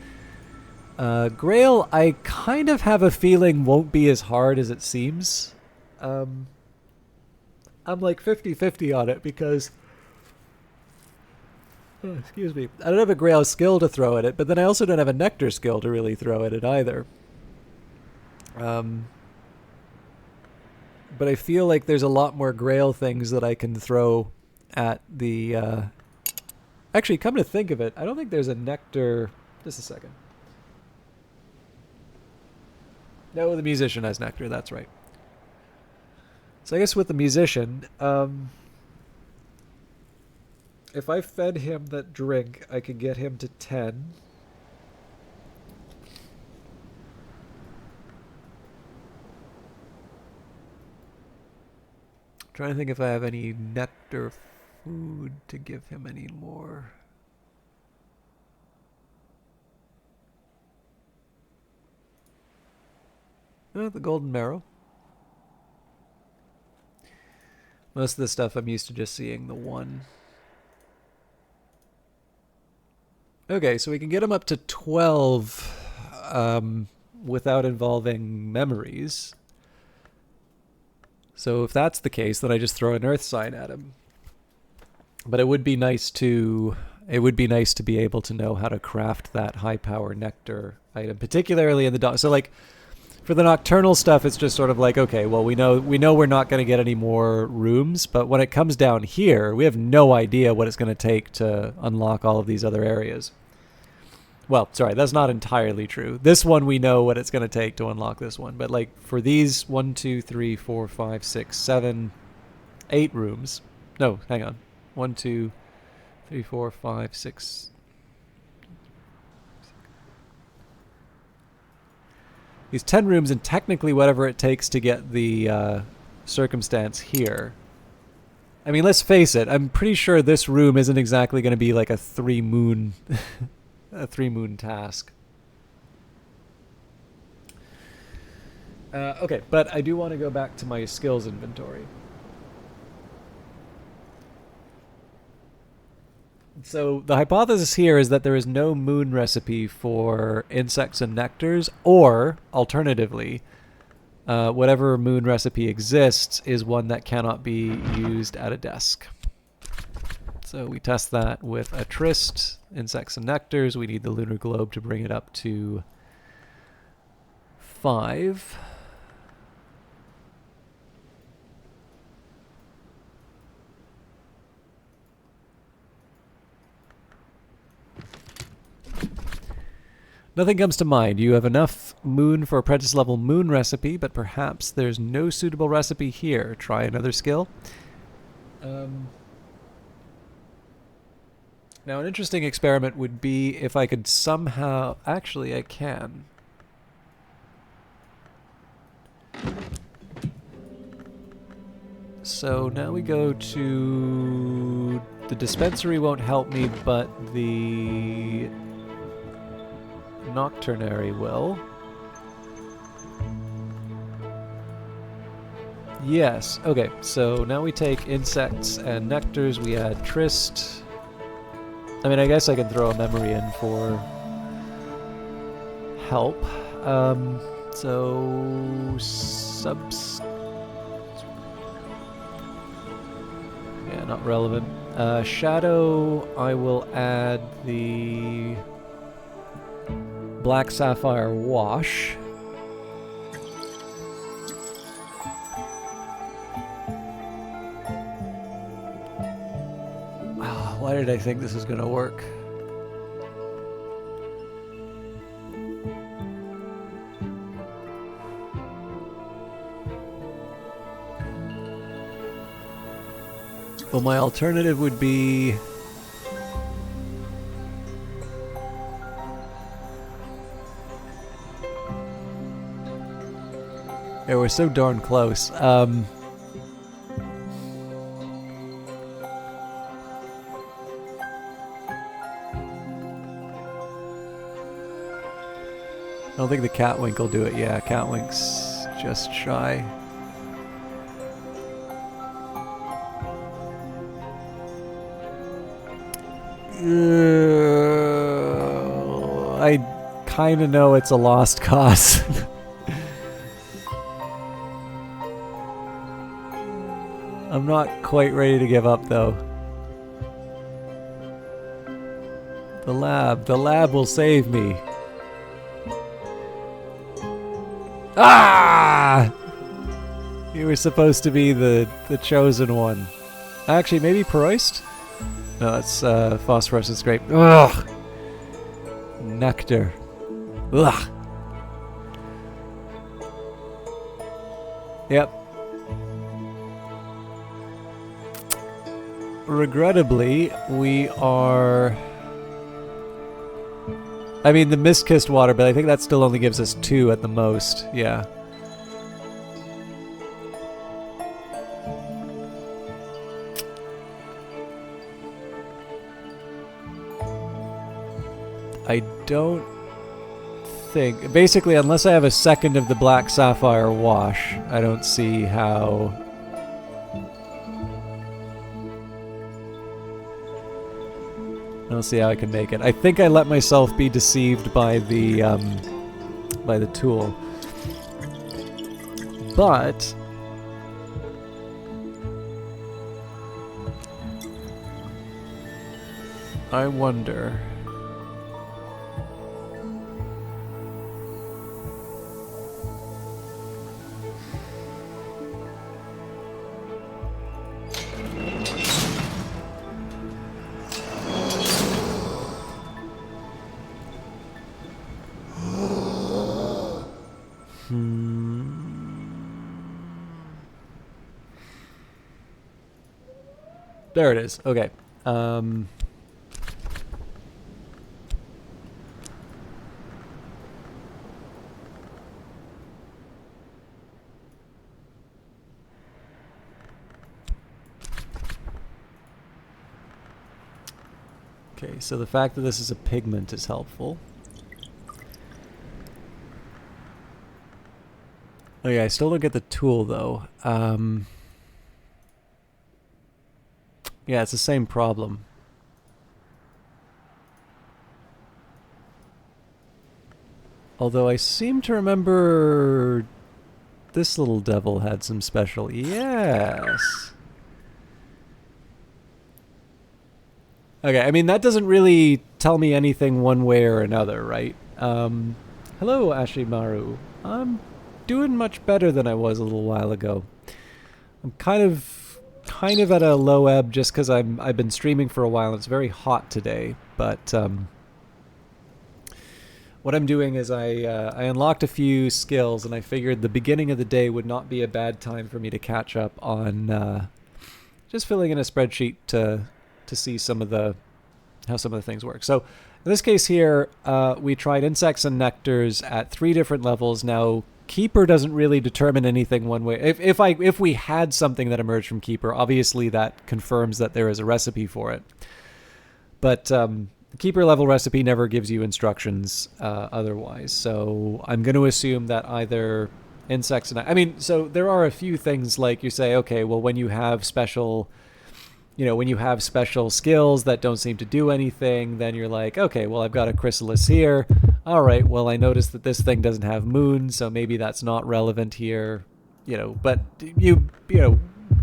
Grail, I kind of have a feeling won't be as hard as it seems. I'm like 50-50 on it because... Oh, excuse me. I don't have a Grail skill to throw at it, but then I also don't have a Nectar skill to really throw at it either. But I feel like there's a lot more Grail things that I can throw at the... Actually, come to think of it, I don't think there's a Nectar... Just a second. No, the Musician has Nectar, that's right. So I guess with the Musician, if I fed him that drink, I could get him to 10. Trying to think if I have any nectar food to give him anymore. Oh, the golden marrow. Most of the stuff I'm used to just seeing the one. Okay, so we can get him up to 12 without involving memories. So if that's the case, then I just throw an earth sign at him. But it would be nice to be able to know how to craft that high power nectar item, particularly in the so like for the nocturnal stuff, it's just sort of like, okay, well, we know we're not going to get any more rooms, but when it comes down here, we have no idea what it's going to take to unlock all of these other areas. Well, sorry, that's not entirely true. This one, we know what it's going to take to unlock this one, but like for these 1, 2, 3, 4, 5, 6, 7, 8 rooms. No, hang on. 1, 2, 3, 4, 5, 6. These 10 rooms, and technically whatever it takes to get the circumstance here. I mean, let's face it. I'm pretty sure this room isn't exactly going to be like a 3-moon, a 3-moon task. Okay, but I do want to go back to my skills inventory. So the hypothesis here is that there is no moon recipe for insects and nectars, or alternatively, whatever moon recipe exists is one that cannot be used at a desk. So we test that with a tryst, insects and nectars. We need the lunar globe to bring it up to 5. Nothing comes to mind. You have enough moon for apprentice level moon recipe, but perhaps there's no suitable recipe here. Try another skill. Now, an interesting experiment would be if I could somehow... Actually, I can. So now we go to... The dispensary won't help me, but the... Nocturnary will. Yes, okay, so now we take insects and nectars, we add tryst. I mean, I guess I can throw a memory in for help. So yeah, not relevant. Shadow, I will add the Black Sapphire Wash. Why did I think this was going to work? Well, my alternative would be... Yeah, we're so darn close. I don't think the Catwink will do it. Yeah, Catwink's just shy. I kind of know it's a lost cause. I'm not quite ready to give up, though. The lab will save me. Ah! You were supposed to be the chosen one. Actually, maybe Peroist? No, that's phosphorescence grape. Ugh! Nectar. Ugh! Yep. Regrettably, we are... I mean, the mist-kissed water, but I think that still only gives us 2 at the most. Yeah. don't think... Basically, unless I have a second of the Black Sapphire Wash, I don't see how... I don't see how I can make it. I think I let myself be deceived by the tool. But... I wonder... There it is. Okay. Okay, so the fact that this is a pigment is helpful. Oh yeah, I still don't get the tool though. Yeah, it's the same problem. Although I seem to remember this little devil had some special... Yes! Okay, I mean, that doesn't really tell me anything one way or another, right? Hello, Ashimaru. I'm doing much better than I was a little while ago. I'm kind of at a low ebb just because I've been streaming for a while and it's very hot today, but what I'm doing is I unlocked a few skills and I figured the beginning of the day would not be a bad time for me to catch up on just filling in a spreadsheet to see how some of the things work. So in this case here, we tried insects and nectars at 3 different levels. Now Keeper doesn't really determine anything one way. If we had something that emerged from Keeper, obviously that confirms that there is a recipe for it. But the Keeper level recipe never gives you instructions otherwise. So I'm going to assume that either insects and... I mean, so there are a few things like you say, okay, well, when you have special... when you have special skills that don't seem to do anything, then you're like, okay, well, I've got a chrysalis here. All right, well, I noticed that this thing doesn't have moon, so maybe that's not relevant here. But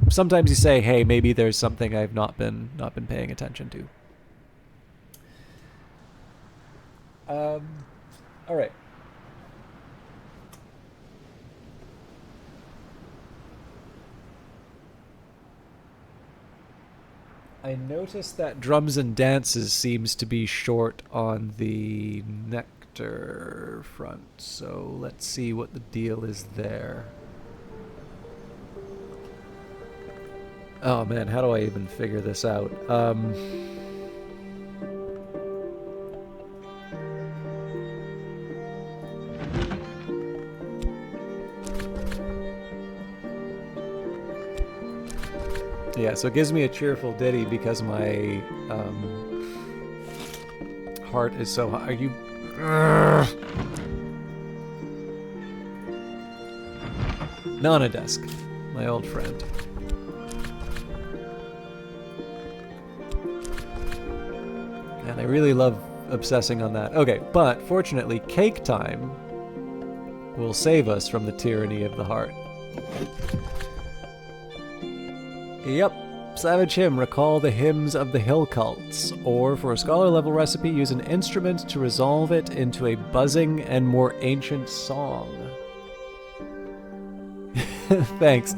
sometimes you say, hey, maybe there's something I've not been paying attention to. All right. I noticed that drums and dances seems to be short on the nectar front, so let's see what the deal is there. Oh man, how do I even figure this out? Yeah, so it gives me a cheerful ditty because my heart is so high. Are you... Nanadesk, my old friend. And I really love obsessing on that. Okay, but fortunately, Cake Time will save us from the tyranny of the heart. Yep, Savage Hymn, recall the hymns of the hill cults, or for a scholar level recipe, use an instrument to resolve it into a buzzing and more ancient song. Thanks.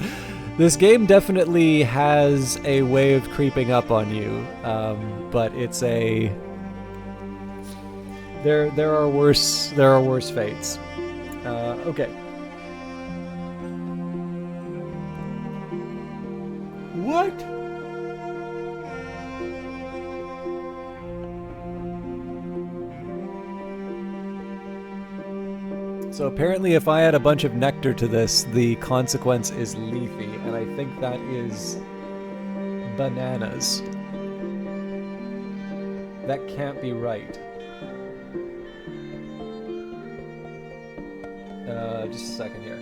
This game definitely has a way of creeping up on you, but it's a... There are worse fates. Okay. What? So apparently if I add a bunch of nectar to this, the consequence is leafy, and I think that is bananas. That can't be right. Just a second here.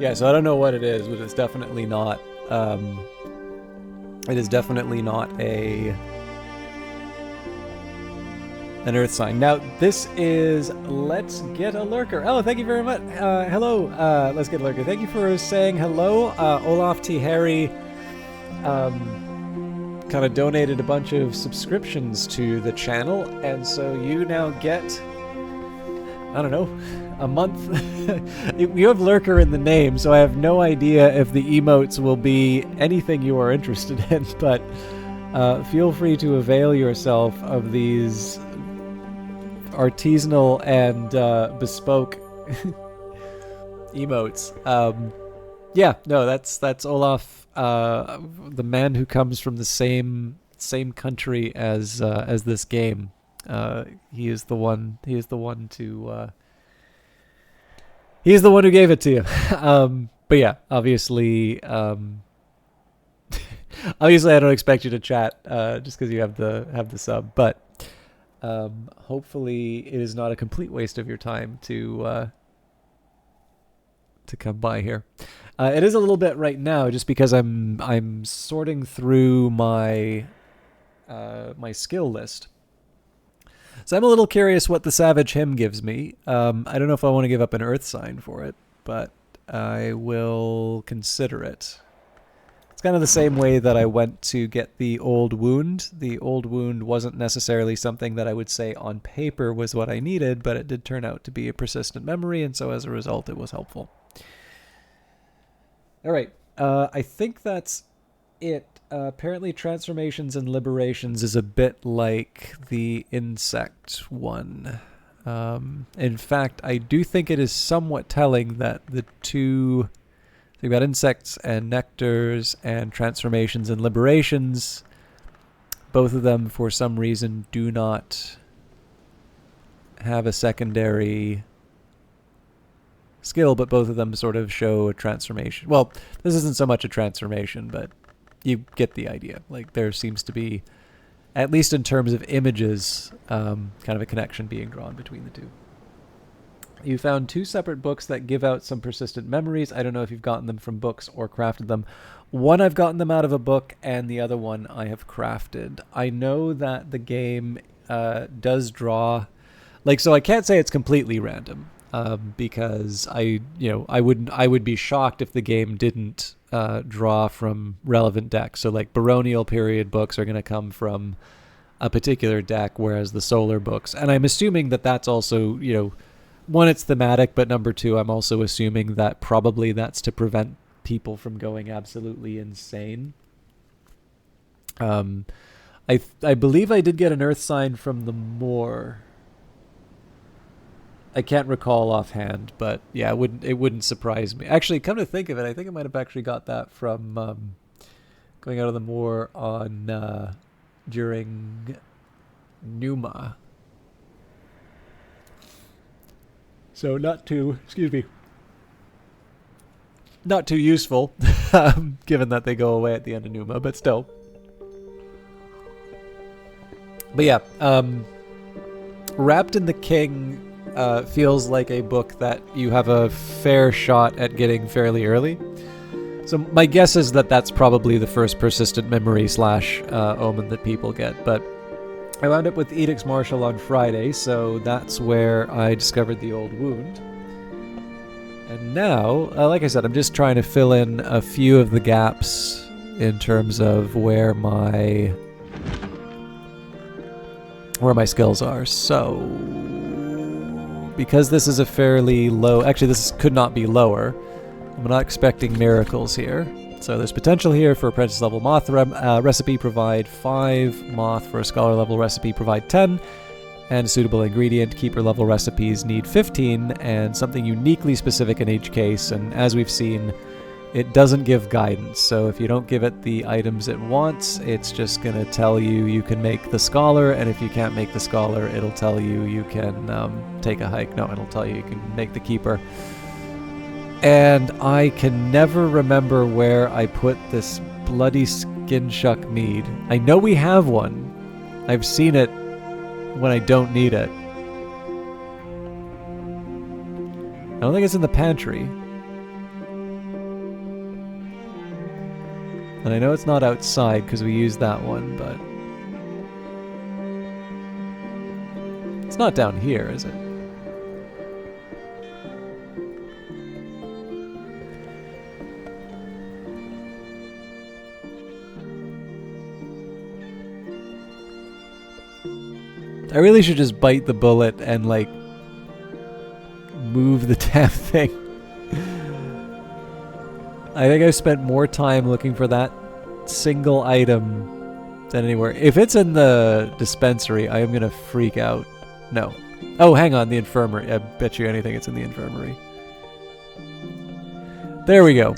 Yeah, so I don't know what it is, but it's definitely not. It is definitely not an earth sign. Now, this is Let's Get a Lurker. Oh, thank you very much. Hello, Let's Get a Lurker. Thank you for saying hello. Olaf T. Harry kind of donated a bunch of subscriptions to the channel, and so you now get, I don't know, a month. You have Lurker in the name, so I have no idea if the emotes will be anything you are interested in, but feel free to avail yourself of these artisanal and bespoke emotes. Yeah, no, that's Olaf, the man who comes from the same country as this game. He is the one who gave it to you. But yeah, obviously, obviously I don't expect you to chat just because you have the sub. But hopefully, it is not a complete waste of your time to come by here. It is a little bit right now, just because I'm sorting through my my skill list. So I'm a little curious what the Savage Hymn gives me. I don't know if I want to give up an earth sign for it, but I will consider it. It's kind of the same way that I went to get the Old Wound. The Old Wound wasn't necessarily something that I would say on paper was what I needed, but it did turn out to be a persistent memory, and so as a result it was helpful. All right, I think that's it. Apparently Transformations and Liberations is a bit like the insect one. In fact, I do think it is somewhat telling that the two, we've got insects and nectars and transformations and liberations, both of them for some reason do not have a secondary skill, but both of them sort of show a transformation. Well, this isn't so much a transformation, but you get the idea. Like, there seems to be, at least in terms of images, kind of a connection being drawn between the two. You found 2 separate books that give out some persistent memories. I don't know if you've gotten them from books or crafted them. One I've gotten them out of a book, and the other one I have crafted. I know that the game does draw, like, so I can't say it's completely random, because I would be shocked if the game didn't draw from relevant decks. So like baronial period books are going to come from a particular deck, whereas the solar books, and I'm assuming that that's also, one, it's thematic, but number 2, I'm also assuming that probably that's to prevent people from going absolutely insane. I believe I did get an earth sign from the Moor. I can't recall offhand, but yeah, it wouldn't surprise me. Actually, come to think of it, I think I might have actually got that from going out of the Moor on during Numa. So not too useful, given that they go away at the end of Numa, but still. But yeah, Wrapped in the King feels like a book that you have a fair shot at getting fairly early. So my guess is that that's probably the first persistent memory / omen that people get. But I wound up with Edicts Martial on Friday, so that's where I discovered the Old Wound. And now, like I said, I'm just trying to fill in a few of the gaps in terms of where my skills are. So because this is a fairly low, actually this could not be lower, I'm not expecting miracles here. So there's potential here for apprentice level moth recipe, provide 5 moth. For a scholar level recipe, provide 10. and a suitable ingredient. Keeper level recipes need 15 and something uniquely specific in each case, and as we've seen, it doesn't give guidance. So if you don't give it the items it wants, it's just going to tell you you can make the scholar, and if you can't make the scholar, it'll tell you you can take a hike. No, it'll tell you you can make the keeper. And I can never remember where I put this bloody skin shuck mead. I know we have one. I've seen it when I don't need it. I don't think it's in the pantry. And I know it's not outside because we used that one, but... It's not down here, is it? I really should just bite the bullet and, like, move the damn thing. I think I've spent more time looking for that single item than anywhere. If it's in the dispensary, I am going to freak out. No. Oh, hang on, the infirmary. I bet you anything it's in the infirmary. There we go.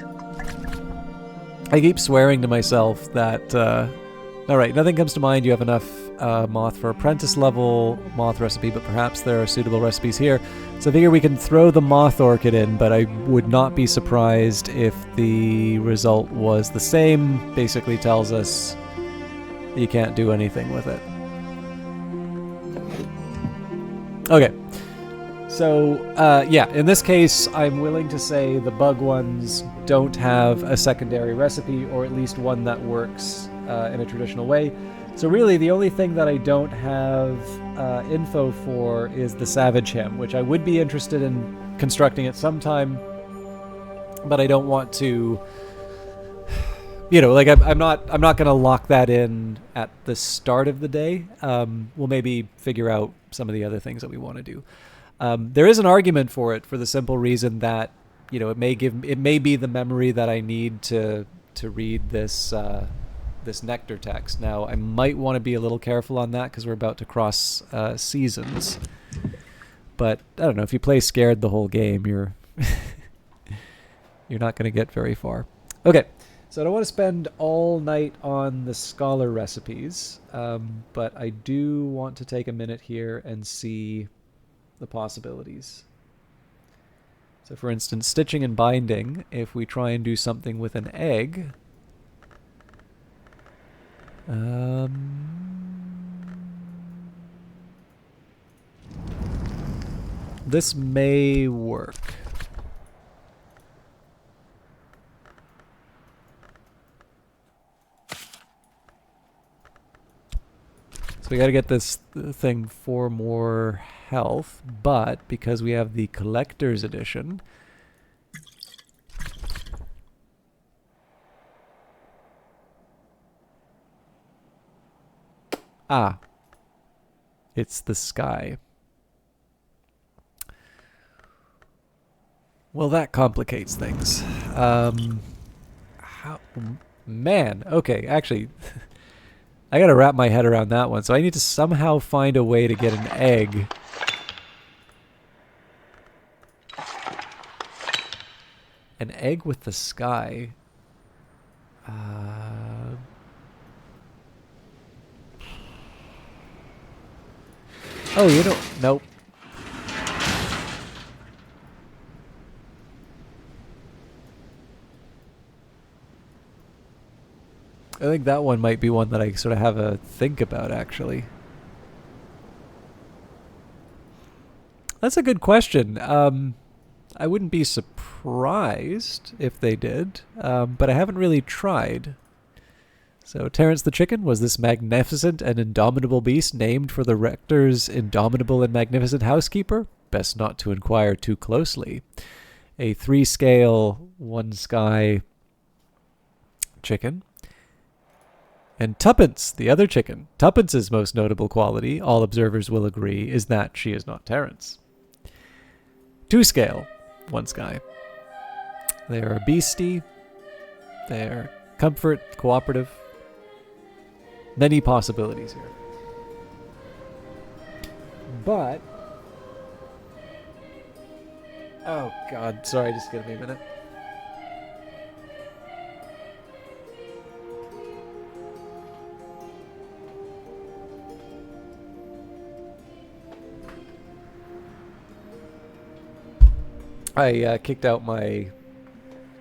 I keep swearing to myself that... Alright, nothing comes to mind. You have enough moth for apprentice level moth recipe, but perhaps there are suitable recipes here. So I figure we can throw the moth orchid in, but I would not be surprised if the result was the same. Basically tells us you can't do anything with it. Okay. So, yeah, in this case, I'm willing to say the bug ones don't have a secondary recipe, or at least one that works in a traditional way. So really, the only thing that I don't have info for is the Savage Hymn, which I would be interested in constructing at some time, but I don't want to... You know, like I'm not going to lock that in at the start of the day. We'll maybe figure out some of the other things that we want to do. There is an argument for it, for the simple reason that, you know, it may be the memory that I need to read this this nectar text. Now, I might want to be a little careful on that because we're about to cross seasons. But I don't know, if you play scared the whole game, you're you're not going to get very far. Okay. So I don't want to spend all night on the scholar recipes, but I do want to take a minute here and see the possibilities. So for instance, stitching and binding, if we try and do something with an egg, this may work. So we got to get this thing 4 more health, but because we have the collector's edition, it's the sky. Well, that complicates things. Man, okay, actually... I gotta wrap my head around that one, so I need to somehow find a way to get an egg. An egg with the sky. Oh, you don't... Nope. I think that one might be one that I sort of have a think about, actually. That's a good question. I wouldn't be surprised if they did, but I haven't really tried. So, Terence the Chicken, was this magnificent and indomitable beast named for the rector's indomitable and magnificent housekeeper? Best not to inquire too closely. A 3-scale, 1-sky chicken. And Tuppence, the other chicken. Tuppence's most notable quality, all observers will agree, is that she is not Terence. 2-scale, 1-sky. They are a beastie. They are comfort, cooperative. Many possibilities here. But... Oh, God. Sorry, just give me a minute. I kicked out my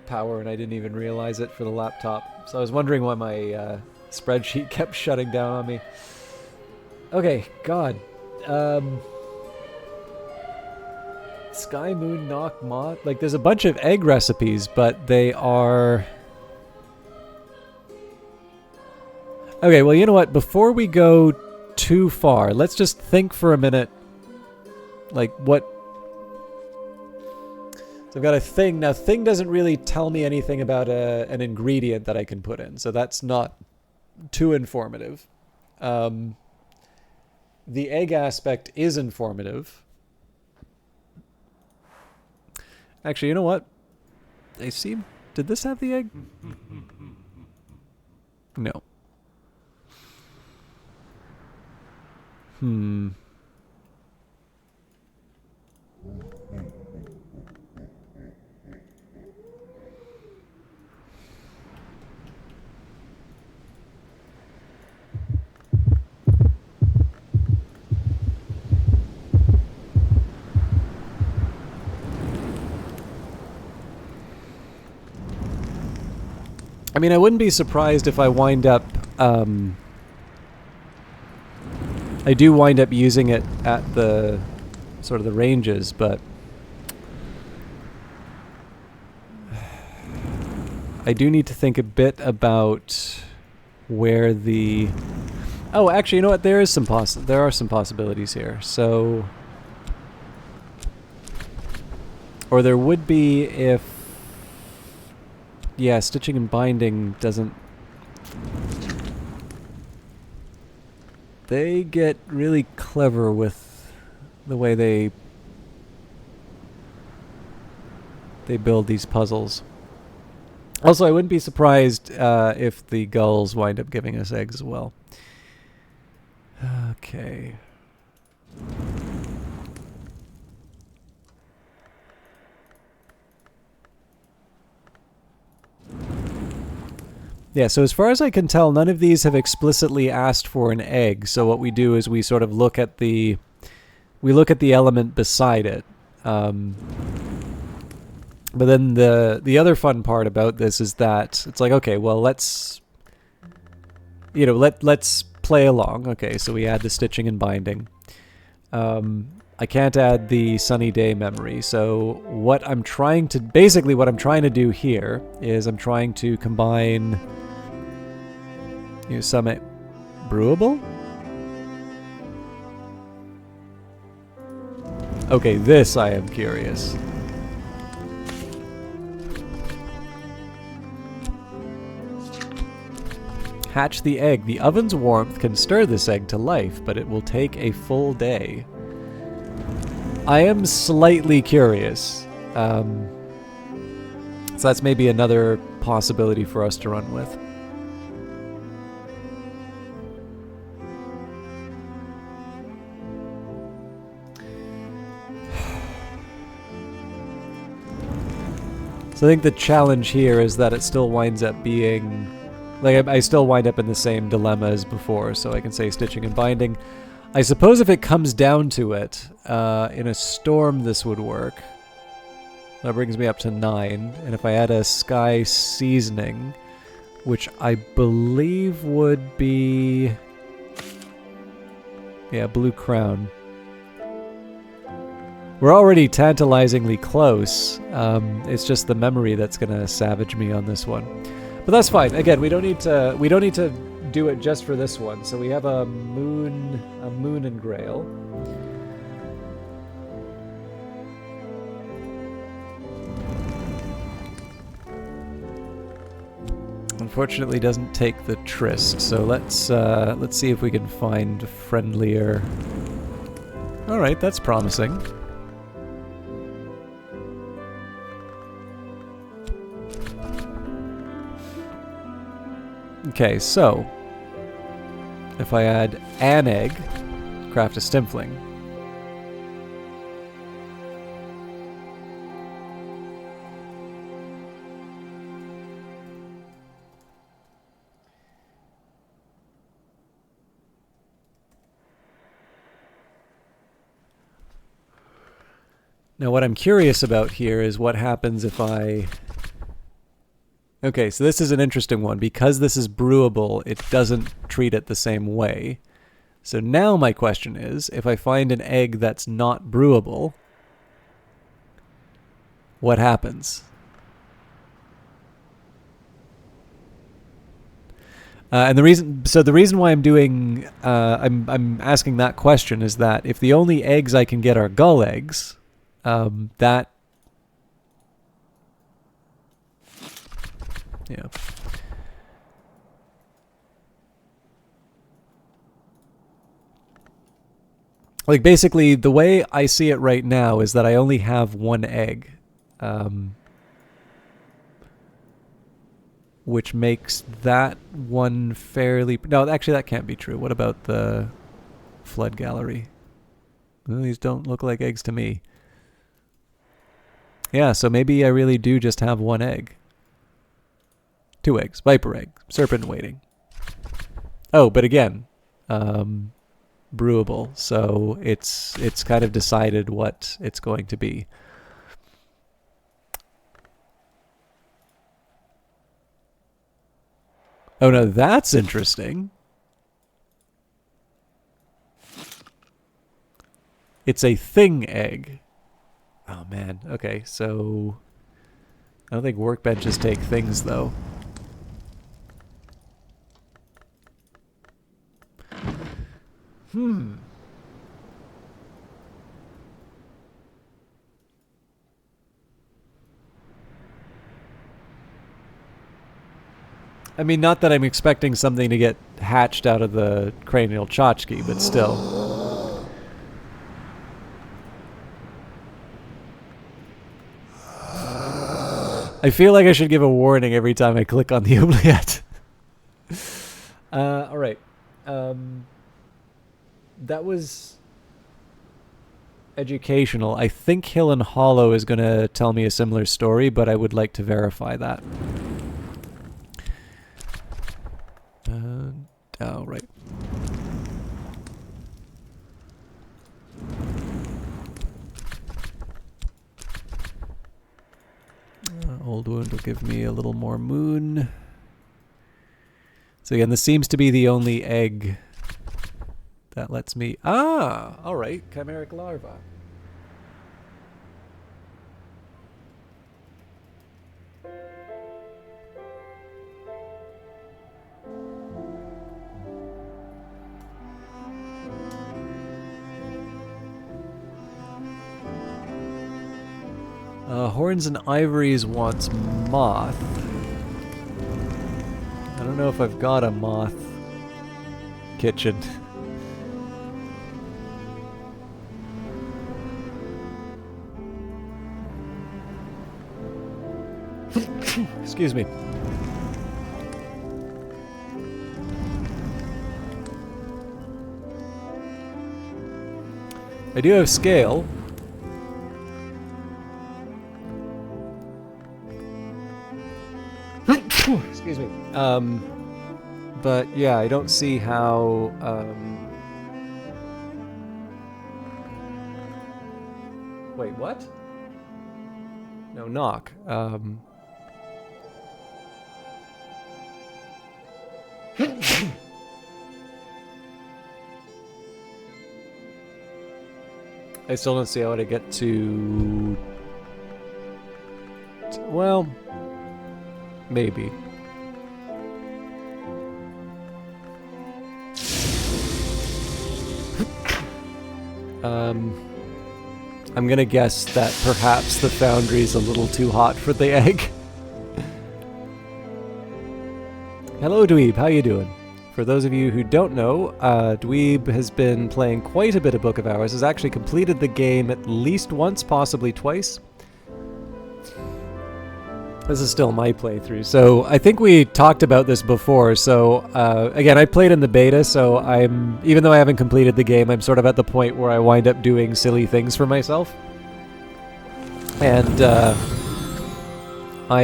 power and I didn't even realize it for the laptop. So I was wondering why my spreadsheet kept shutting down on me. Okay, God. Sky, Moon, Knock, Moth. Like, there's a bunch of egg recipes, but they are... Okay, well, you know what? Before we go too far, let's just think for a minute. Like, what... So I've got a thing. Now, thing doesn't really tell me anything about an ingredient that I can put in, so that's not too informative. The egg aspect is informative. Actually, you know what? They seem... Did this have the egg? No. I mean, I wouldn't be surprised if I wind up... I do wind up using it at the... sort of the ranges, but... I do need to think a bit about where the... Oh, actually, you know what? There are some possibilities here. So... Or there would be if... Yeah, stitching and binding doesn't... They get really clever with the way they build these puzzles. Also, I wouldn't be surprised if the gulls wind up giving us eggs as well. Okay. Yeah, so as far as I can tell, none of these have explicitly asked for an egg. So what we do is we sort of look at the element beside it. But then the other fun part about this is that it's like, okay, well, let's play along. Okay, so we add the stitching and binding. I can't add the sunny day memory. So what I'm trying to do here is I'm trying to combine some brewable? Okay, this I am curious. Hatch the egg. The oven's warmth can stir this egg to life, but it will take a full day. I am slightly curious. So that's maybe another possibility for us to run with. So I think the challenge here is that it still winds up being... Like, I still wind up in the same dilemma as before, so I can say stitching and binding. I suppose if it comes down to it, in a storm this would work. That brings me up to 9. And if I add a sky seasoning, which I believe would be... Yeah, blue crown. We're already tantalizingly close. It's just the memory that's gonna savage me on this one. But that's fine. Again, we don't need to do it just for this one. So we have a moon and grail. Unfortunately, doesn't take the tryst. So let's see if we can find friendlier. All right, that's promising. Okay, so if I add an egg, craft a stimfling. Now what I'm curious about here is what happens if I... Okay, so this is an interesting one. Because this is brewable, it doesn't treat it the same way. So now my question is, if I find an egg that's not brewable, what happens? And the reason why I'm doing, I'm asking that question is that if the only eggs I can get are gull eggs, that, yeah. Like basically the way I see it right now is that I only have one egg. Which makes that one fairly... No, actually that can't be true. What about the flood gallery? Well, these don't look like eggs to me. Yeah, so maybe I really do just have one egg. 2 eggs. Viper egg. Serpent waiting. Oh, but again, brewable. So it's kind of decided what it's going to be. Oh no, that's interesting. It's a thing egg. Oh man, okay, so... I don't think workbenches take things though. I mean, not that I'm expecting something to get hatched out of the cranial tchotchke, but still. I feel like I should give a warning every time I click on the oubliette. Alright. That was educational. I think Hill and Hollow is going to tell me a similar story, but I would like to verify that. Oh, right. Old Wound will give me a little more moon. So again, this seems to be the only egg that lets me... Ah! Alright, chimeric larva. Horns and Ivories wants moth. I don't know if I've got a moth kitchen. Excuse me. I do have scale. Excuse me. But yeah, I don't see how, Wait, what? No, knock. I still don't see how to get to... Well... Maybe. I'm gonna guess that perhaps the foundry's a little too hot for the egg. Hello, Dweeb. How you doing? For those of you who don't know, Dweeb has been playing quite a bit of Book of Hours. Has actually completed the game at least once, possibly twice. This is still my playthrough, so I think we talked about this before. So again, I played in the beta, so even though I haven't completed the game, I'm sort of at the point where I wind up doing silly things for myself. And I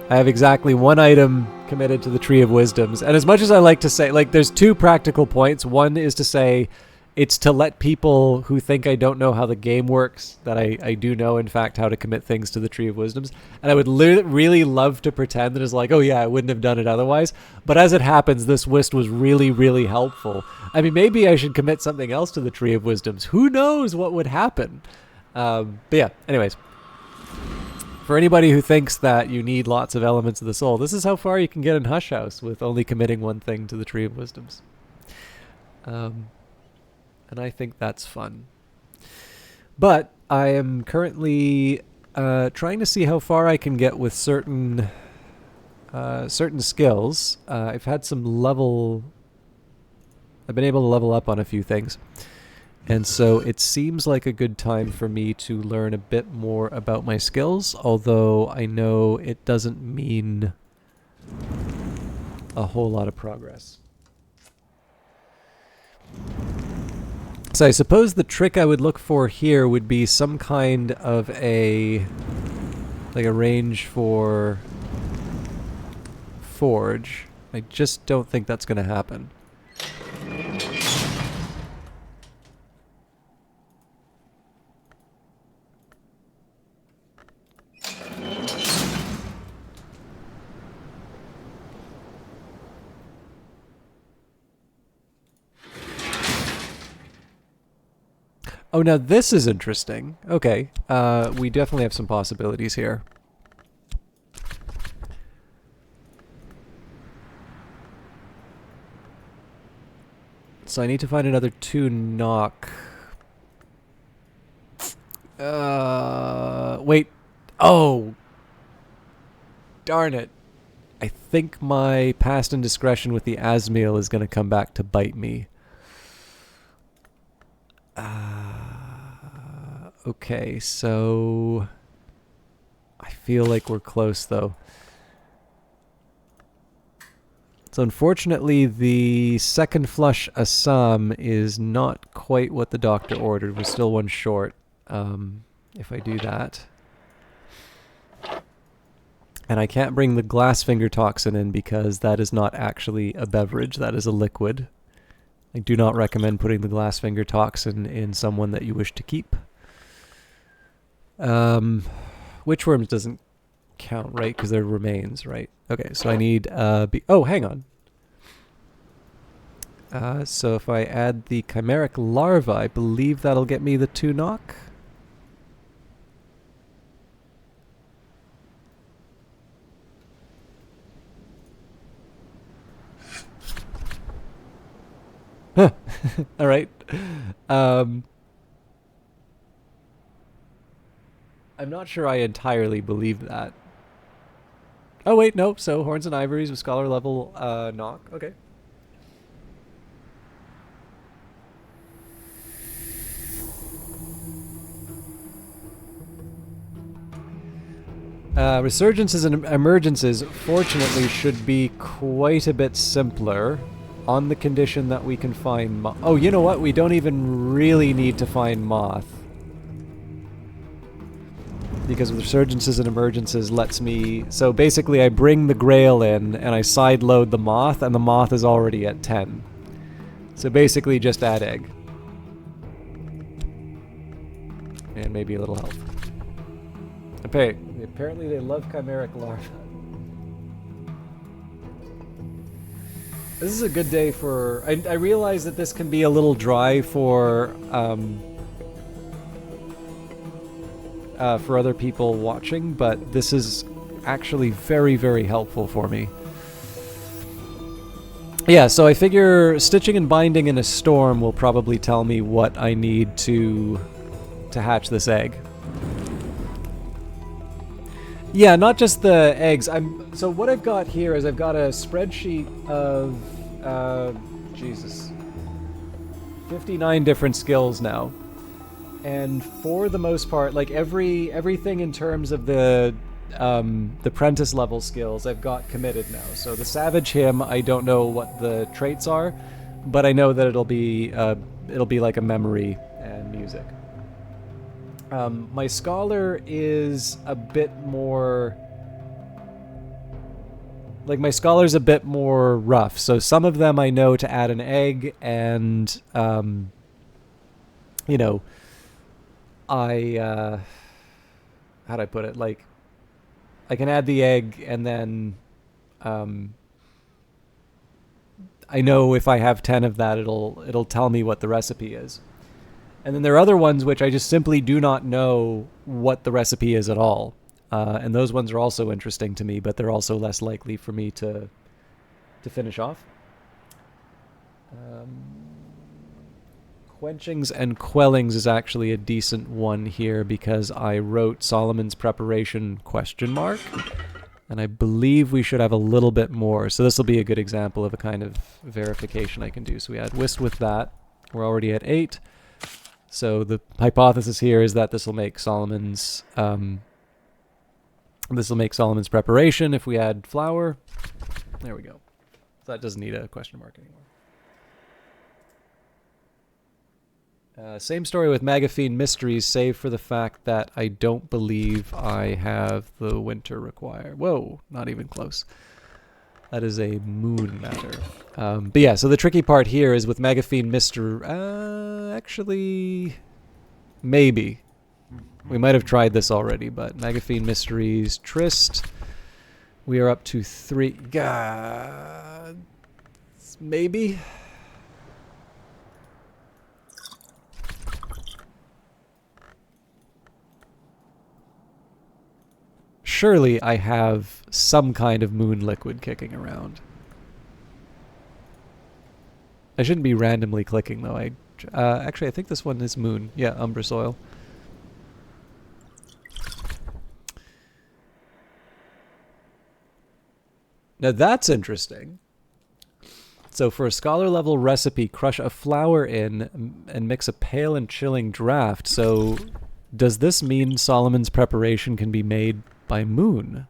have exactly one item committed to the Tree of Wisdoms. And as much as I like to say, like, there's 2 practical points. One is to say, it's to let people who think I don't know how the game works, that I do know, in fact, how to commit things to the Tree of Wisdoms. And I would really love to pretend that it's like, oh yeah, I wouldn't have done it otherwise. But as it happens, this Wist was really, really helpful. I mean, maybe I should commit something else to the Tree of Wisdoms. Who knows what would happen? But yeah, anyways. For anybody who thinks that you need lots of elements of the soul, this is how far you can get in Hush House with only committing one thing to the Tree of Wisdoms. And I think that's fun. But I am currently trying to see how far I can get with certain skills. I've been able to level up on a few things. And so it seems like a good time for me to learn a bit more about my skills, although I know it doesn't mean a whole lot of progress. So I suppose the trick I would look for here would be some kind of a range for forge. I just don't think that's going to happen. Oh, now this is interesting. Okay, we definitely have some possibilities here. So I need to find another 2 knock. Wait. Oh! Darn it. I think my past indiscretion with the Asmiel is going to come back to bite me. Okay, so I feel like we're close, though. So unfortunately, the second flush Assam is not quite what the doctor ordered. We're still 1 short, if I do that. And I can't bring the Glassfinger toxin in because that is not actually a beverage, that is a liquid. I do not recommend putting the Glassfinger toxin in someone that you wish to keep. Witchworms doesn't count, right? Because they're remains, right? Okay, so I need oh, hang on. So if I add the chimeric larva, I believe that'll get me the 2 knock. All right. I'm not sure I entirely believe that. Oh wait, no. So Horns and Ivories with scholar level knock. Okay. Resurgences and emergences, fortunately, should be quite a bit simpler on the condition that we can find moth. Oh, you know what? We don't even really need to find moth. Because resurgences and emergences lets me... So basically I bring the Grail in and I side load the moth and the moth is already at 10. So basically just add egg. And maybe a little health. Okay, apparently they love chimeric larvae. This is a good day for... I realize that this can be a little dry for other people watching, but this is actually very, very helpful for me. Yeah, so I figure stitching and binding in a storm will probably tell me what I need to hatch this egg. Yeah, not just the eggs. So what I've got here is I've got a spreadsheet of 59 different skills now. And for the most part, like everything in terms of the apprentice level skills, I've got committed now. So the Savage Hymn, I don't know what the traits are, but I know that it'll be like a memory and music. My Scholar is a bit more... Like, my Scholar's a bit more rough. So some of them I know to add an egg and you know, how'd I put it? Like, I can add the egg, and then I know if I have 10 of that, it'll tell me what the recipe is. And then there are other ones which I just simply do not know what the recipe is at all. And those ones are also interesting to me, but they're also less likely for me to finish off. Quenchings and quellings is actually a decent one here because I wrote Solomon's Preparation ? And I believe we should have a little bit more. So this will be a good example of a kind of verification I can do. So we add whist with that. We're already at 8. So the hypothesis here is that this will make Solomon's Preparation if we add flour. There we go. So that doesn't need a question mark anymore. Same story with Magaphine Mysteries, save for the fact that I don't believe I have the winter required. Whoa, not even close. That is a moon matter. But yeah, so the tricky part here is with Magaphine Mystery. Actually, maybe. We might have tried this already, but Magaphine Mysteries, Tryst. We are up to 3. God, maybe. Surely I have some kind of moon liquid kicking around. I shouldn't be randomly clicking, though. Actually, I think this one is moon. Yeah, Umbrasoil. Now that's interesting. So for a scholar level recipe, crush a flour in and mix a pale and chilling draft. So does this mean Solomon's Preparation can be made by moon?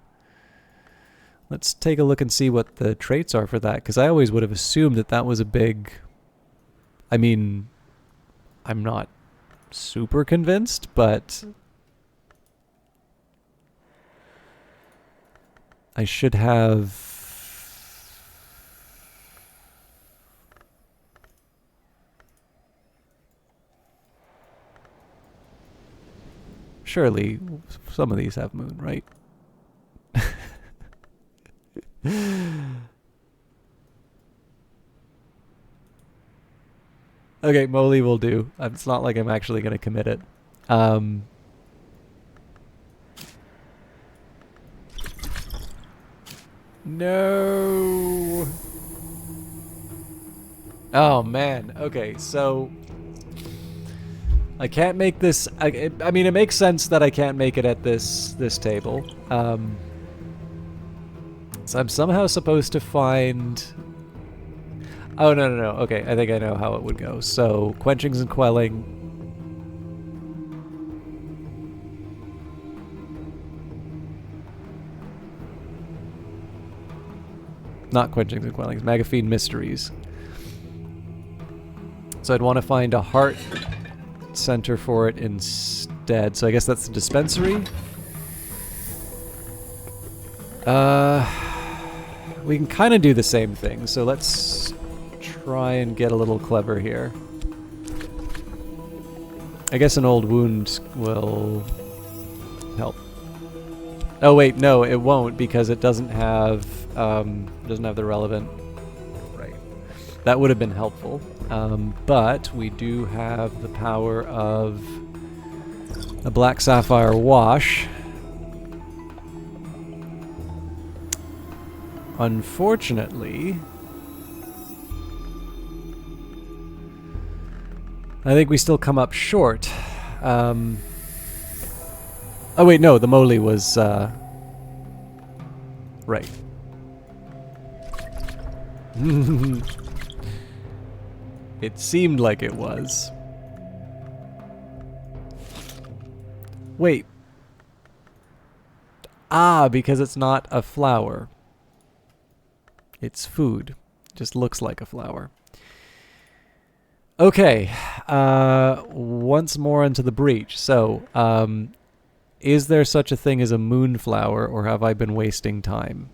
Let's take a look and see what the traits are for that, because I always would have assumed that that was a big... I mean, I'm not super convinced, but I should have... Surely some of these have moon, right? Okay, Moly will do. It's not like I'm actually going to commit it. No. Oh, man. Okay, so... I can't make this... I mean, it makes sense that I can't make it at this table. So I'm somehow supposed to find... Oh, no. Okay, I think I know how it would go. So, quenchings and quelling. Not quenchings and quellings. Magaphine Mysteries. So I'd want to find a heart center for it instead. So I guess that's the dispensary. We can kind of do the same thing. So let's try and get a little clever here. I guess an old wound will help. Oh wait, no, it won't because it doesn't have the relevant. Right. That would have been helpful. But we do have the power of a Black Sapphire Wash. Unfortunately, I think we still come up short. Oh wait, no, the Moly was right. It seemed like it was. Wait. Ah, because it's not a flower. It's food. Just looks like a flower. Okay. Once more into the breach. So, is there such a thing as a moonflower, or have I been wasting time?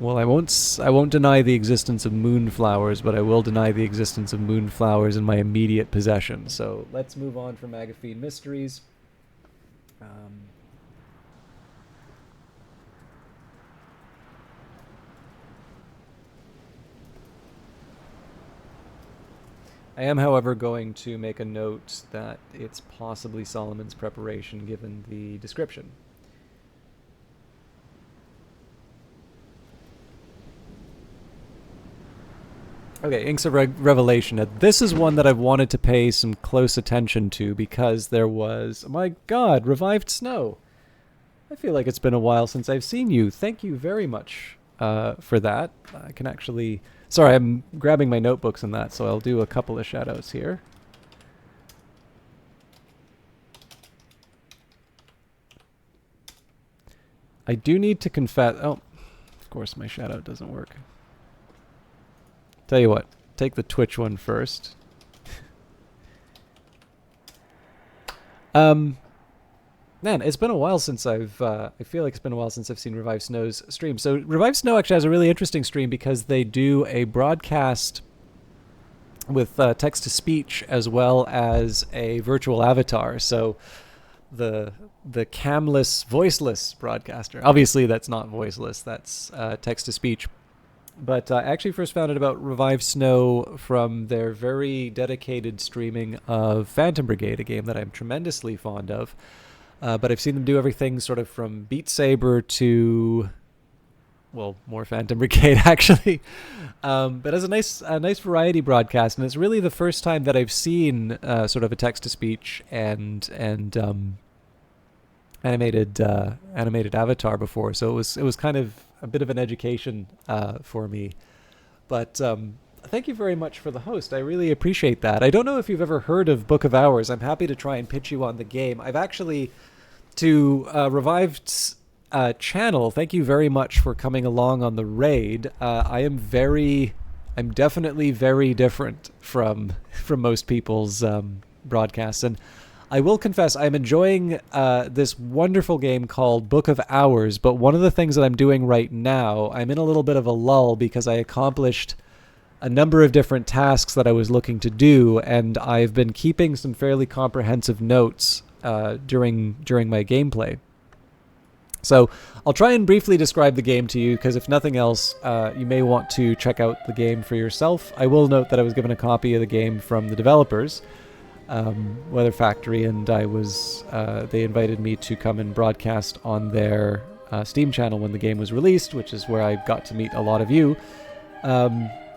Well, I won't deny the existence of moonflowers, but I will deny the existence of moonflowers in my immediate possession. So let's move on from Agaphine Mysteries. I am, however, going to make a note that it's possibly Solomon's preparation given the description. Okay, Inks of Revelation. Now, this is one that I've wanted to pay some close attention to because there was, oh my god, Revived Snow. I feel like it's been a while since I've seen you. Thank you very much for that. I can actually... Sorry, I'm grabbing my notebooks and that, so I'll do a couple of shout-outs here. I do need to confess... Oh, of course my shout-out doesn't work. Tell you what, take the Twitch one first. Man, it's been a while since I feel like it's been a while since I've seen Revived Snow's stream. So Revived Snow actually has a really interesting stream because they do a broadcast with text-to-speech as well as a virtual avatar. So the camless, voiceless broadcaster. Obviously that's not voiceless, that's text-to-speech. But I actually first found out about Revived Snow from their very dedicated streaming of Phantom Brigade, a game that I'm tremendously fond of. But I've seen them do everything sort of from Beat Saber to, well, more Phantom Brigade actually. But as a nice variety broadcast, and it's really the first time that I've seen sort of a text-to-speech and animated avatar before. So it was kind of a bit of an education for me. But thank you very much for the host. I really appreciate that. I don't know if you've ever heard of Book of Hours. I'm happy to try and pitch you on the game. I've actually, to Revived's channel, thank you very much for coming along on the raid. I'm definitely very different from most people's broadcasts. And I will confess, I'm enjoying this wonderful game called Book of Hours, but one of the things that I'm doing right now, I'm in a little bit of a lull because I accomplished a number of different tasks that I was looking to do, and I've been keeping some fairly comprehensive notes during my gameplay. So I'll try and briefly describe the game to you, because if nothing else, you may want to check out the game for yourself. I will note that I was given a copy of the game from the developers, Weather Factory, and I was they invited me to come and broadcast on their Steam channel when the game was released, which is where I got to meet a lot of you.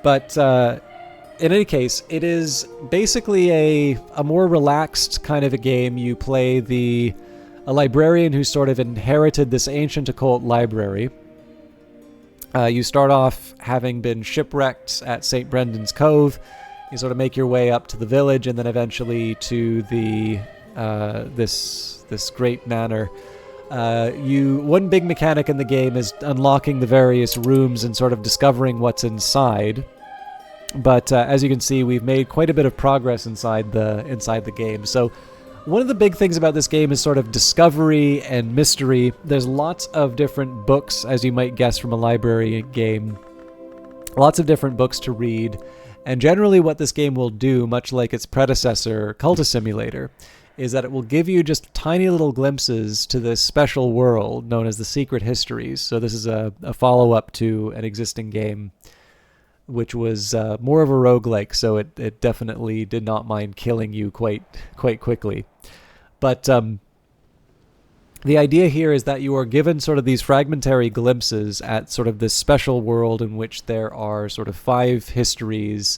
But in any case, it is basically a more relaxed kind of a game. You play a librarian who sort of inherited this ancient occult library. You start off having been shipwrecked at St. Brendan's Cove. You sort of make your way up to the village, and then eventually to the this great manor. One big mechanic in the game is unlocking the various rooms and sort of discovering what's inside. But as you can see, we've made quite a bit of progress inside the game. So one of the big things about this game is sort of discovery and mystery. There's lots of different books, as you might guess from a library game. Lots of different books to read. And generally what this game will do, much like its predecessor, Cultist Simulator, is that it will give you just tiny little glimpses to this special world known as the Secret Histories. So this is a follow-up to an existing game, which was more of a roguelike, so it definitely did not mind killing you quite quickly. But the idea here is that you are given sort of these fragmentary glimpses at sort of this special world in which there are sort of 5 histories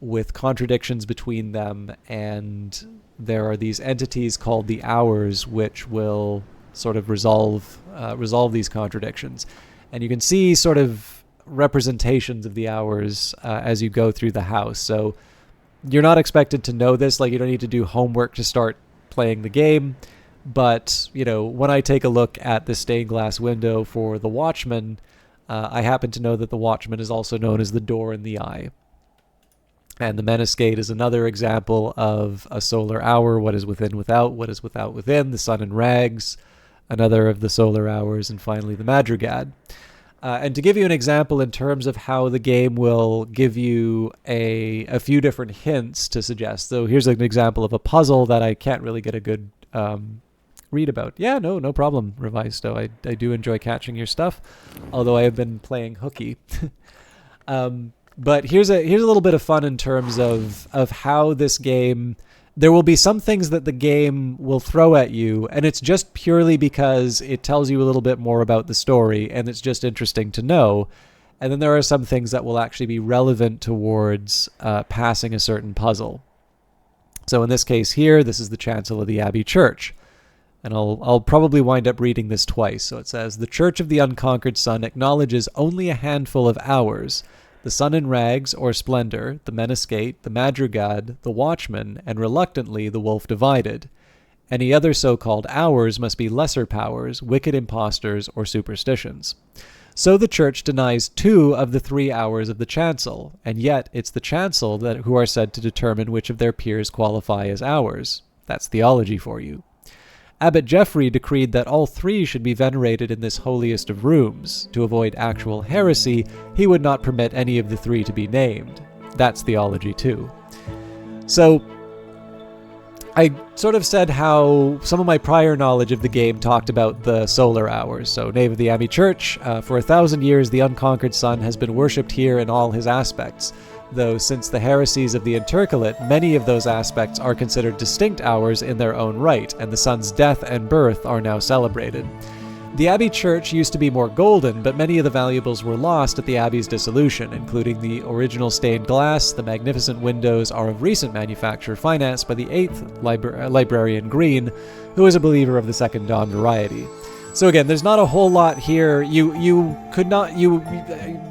with contradictions between them, and there are these entities called the Hours which will sort of resolve these contradictions. And you can see sort of representations of the Hours as you go through the house. So you're not expected to know this, like you don't need to do homework to start playing the game. But, you know, when I take a look at the stained glass window for the Watchman, I happen to know that the Watchman is also known as the Door in the Eye. And the Menascate is another example of a solar hour, what is within without, what is without within, the Sun and Rags, another of the solar hours, and finally the Madrigad. And to give you an example in terms of how the game will give you a few different hints to suggest. So here's an example of a puzzle that I can't really get a good read about. Yeah, no problem, Revisto. I do enjoy catching your stuff, although I have been playing hooky. But here's a little bit of fun in terms of how this game. There will be some things that the game will throw at you, and it's just purely because it tells you a little bit more about the story, and it's just interesting to know. And then there are some things that will actually be relevant towards passing a certain puzzle. So in this case here, this is the chancel of the Abbey Church. And I'll probably wind up reading this twice. So it says, "The Church of the Unconquered Sun acknowledges only a handful of hours: the sun in rags or splendor, the Menascate, the Madrugad, the Watchman, and reluctantly the Wolf Divided. Any other so-called hours must be lesser powers, wicked impostors, or superstitions. So the Church denies 2 of the 3 hours of the chancel, and yet it's the chancel who are said to determine which of their peers qualify as hours. That's theology for you. Abbot Geoffrey decreed that all 3 should be venerated in this holiest of rooms. To avoid actual heresy, he would not permit any of the 3 to be named. That's theology too." So, I sort of said how some of my prior knowledge of the game talked about the solar hours. So, Nave of the Abbey Church, for 1,000 years the unconquered sun has been worshipped here in all his aspects. Though since the heresies of the intercalate, many of those aspects are considered distinct hours in their own right, and the sun's death and birth are now celebrated. The Abbey Church used to be more golden, but many of the valuables were lost at the Abbey's dissolution, including the original stained glass. The magnificent windows are of recent manufacture, financed by the 8th Librarian Green, who is a believer of the Second Dawn variety. So again, there's not a whole lot here. You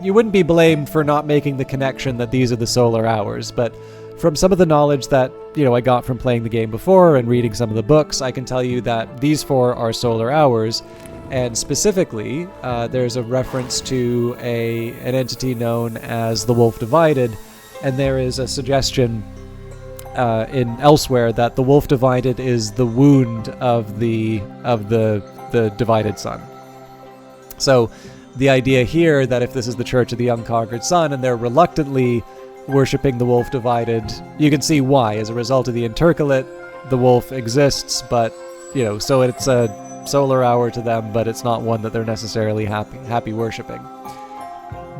wouldn't be blamed for not making the connection that these are the solar hours, but from some of the knowledge that I got from playing the game before and reading some of the books, I can tell you that these 4 are solar hours, and specifically, there's a reference to an entity known as the Wolf Divided, and there is a suggestion in elsewhere that the Wolf Divided is the wound of the divided sun. So the idea here that if this is the Church of the Unconquered Sun and they're reluctantly worshipping the Wolf Divided, you can see why. As a result of the intercalate, the wolf exists, but so it's a solar hour to them, but it's not one that they're necessarily happy worshipping.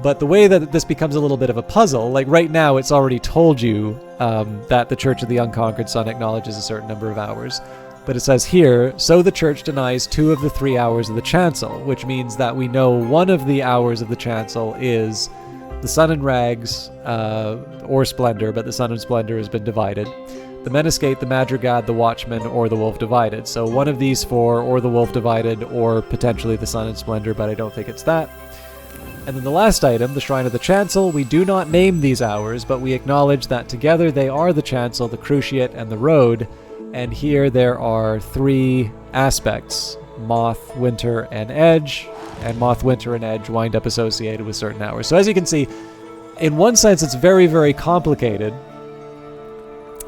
But the way that this becomes a little bit of a puzzle, like right now it's already told you that the Church of the Unconquered Sun acknowledges a certain number of hours. But it says here, so the Church denies 2 of the 3 hours of the chancel, which means that we know one of the hours of the chancel is the sun in rags or splendor, but the sun in splendor has been divided. The Menascate, the Madrugad, the Watchman, or the Wolf Divided. So one of these 4, or the Wolf Divided, or potentially the sun in splendor, but I don't think it's that. And then the last item, the Shrine of the Chancel, we do not name these hours, but we acknowledge that together they are the chancel, the cruciate, and the road. And here there are 3 aspects: Moth, Winter, and Edge. And Moth, Winter, and Edge wind up associated with certain hours. So as you can see, in one sense it's very, very complicated.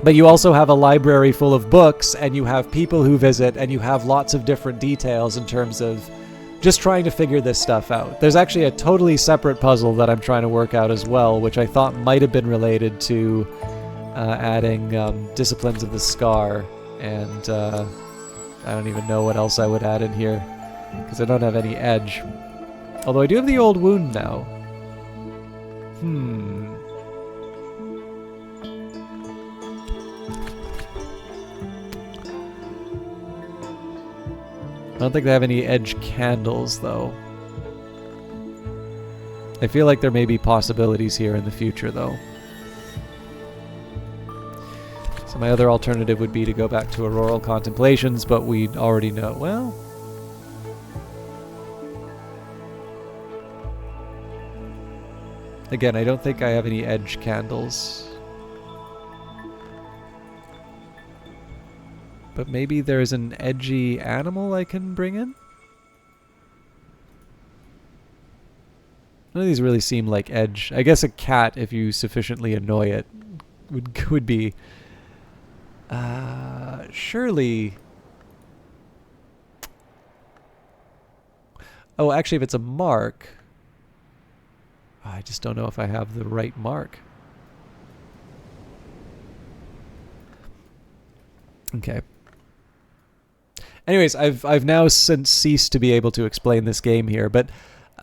But you also have a library full of books, and you have people who visit, and you have lots of different details in terms of just trying to figure this stuff out. There's actually a totally separate puzzle that I'm trying to work out as well, which I thought might have been related to adding Disciplines of the Scar, and I don't even know what else I would add in here, because I don't have any edge. Although I do have the old wound now. I don't think they have any edge candles, though. I feel like there may be possibilities here in the future, though. So my other alternative would be to go back to Auroral Contemplations, but we already know. Well, again, I don't think I have any edge candles. But maybe there's an edgy animal I can bring in? None of these really seem like edge. I guess a cat, if you sufficiently annoy it, would be... surely... Oh, actually, if it's a mark... I just don't know if I have the right mark. Okay. Anyways, I've now since ceased to be able to explain this game here, but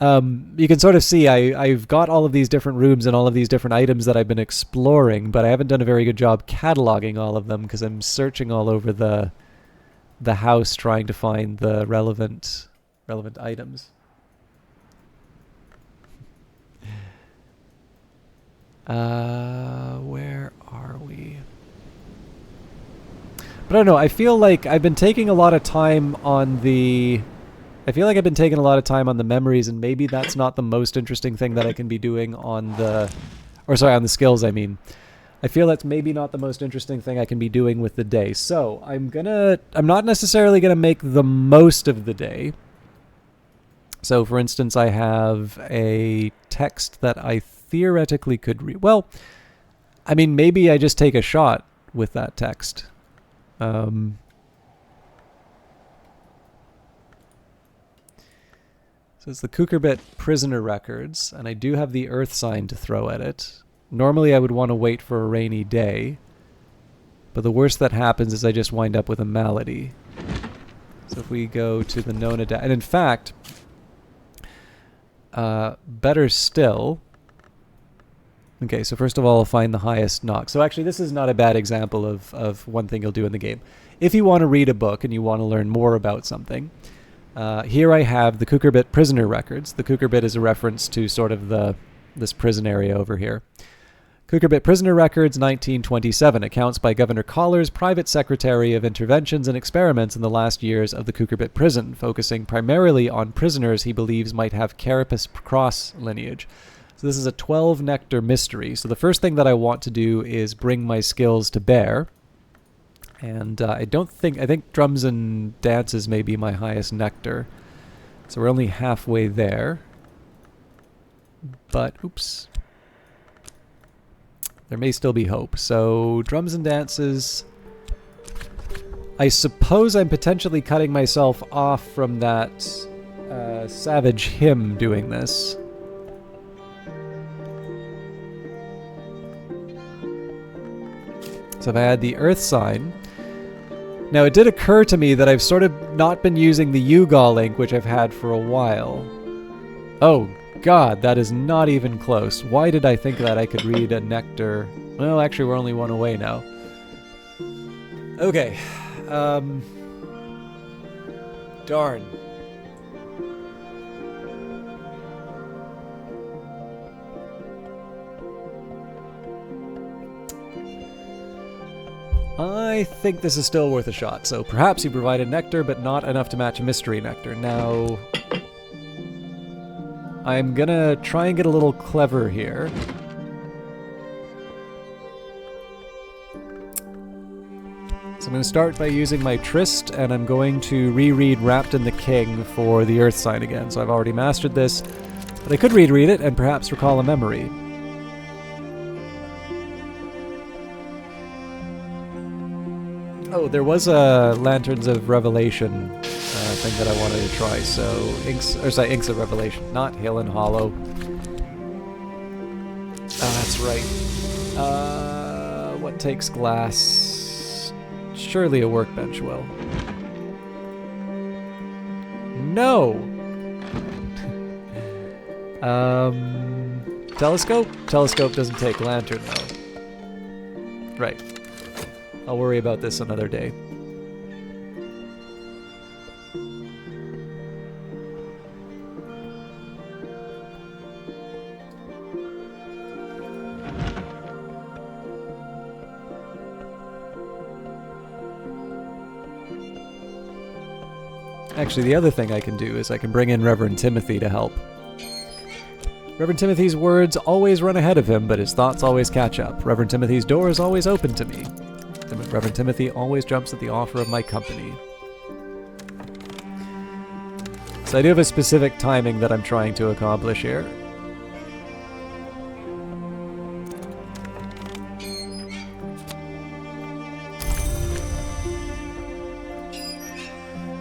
you can sort of see I've got all of these different rooms and all of these different items that I've been exploring, but I haven't done a very good job cataloging all of them because I'm searching all over the house trying to find the relevant items. Where are we? But I don't know, I feel like I've been taking a lot of time on the... I feel like I've been taking a lot of time on the memories, and maybe that's not the most interesting thing that I can be doing on the... Or sorry, on the skills, I mean. I feel that's maybe not the most interesting thing I can be doing with the day. So, I'm not necessarily gonna make the most of the day. So, for instance, I have a text that I theoretically could read. Well, I mean, maybe I just take a shot with that text. So it's the Kukurbit prisoner records, and I do have the earth sign to throw at it. Normally I would want to wait for a rainy day, but the worst that happens is I just wind up with a malady. So if we go to the Nona... And in fact, better still... Okay, so first of all, I'll find the highest knock. So actually, this is not a bad example of one thing you'll do in the game. If you want to read a book and you want to learn more about something, here I have the Kukurbit prisoner records. The Kukurbit is a reference to sort of this prison area over here. Kukurbit prisoner records, 1927, accounts by Governor Collars, private secretary of interventions and experiments in the last years of the Kukurbit prison, focusing primarily on prisoners he believes might have Carapace cross lineage. So this is a 12 nectar mystery. So the first thing that I want to do is bring my skills to bear. And I think drums and dances may be my highest nectar. So we're only halfway there. But, oops. There may still be hope. So drums and dances. I suppose I'm potentially cutting myself off from that Savage Hymn doing this. So if I add the earth sign... Now it did occur to me that I've sort of not been using the Ugal link, which I've had for a while. Oh god, that is not even close. Why did I think that I could read a nectar? Well, actually we're only one away now. Okay. Darn. I think this is still worth a shot, so perhaps you provided nectar, but not enough to match a mystery nectar. Now, I'm gonna try and get a little clever here. So I'm gonna start by using my Tryst, and I'm going to reread Wrapped in the King for the earth sign again. So I've already mastered this, but I could reread it and perhaps recall a memory. Oh, there was a Lanterns of Revelation thing that I wanted to try. So, Inks of Revelation, not Hill and Hollow. Oh, that's right. What takes glass? Surely a workbench will. No! Telescope? Telescope doesn't take lantern, though. Right. I'll worry about this another day. Actually, the other thing I can do is I can bring in Reverend Timothy to help. Reverend Timothy's words always run ahead of him, but his thoughts always catch up. Reverend Timothy's door is always open to me. Reverend Timothy always jumps at the offer of my company. So I do have a specific timing that I'm trying to accomplish here.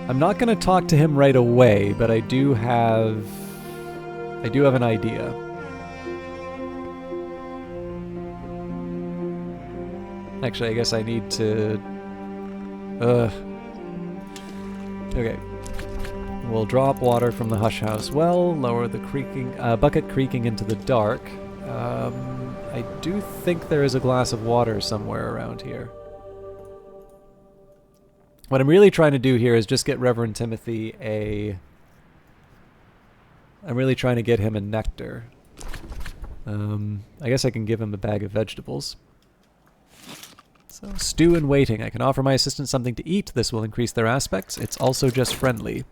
I'm not going to talk to him right away, but I do have an idea. Actually, I guess I need to... Okay. We'll drop water from the Hush House well, lower the bucket creaking into the dark. I do think there is a glass of water somewhere around here. What I'm really trying to do here is just get Reverend Timothy I'm really trying to get him a nectar. I guess I can give him a bag of vegetables. So, stew in waiting. I can offer my assistant something to eat. This will increase their aspects. It's also just friendly.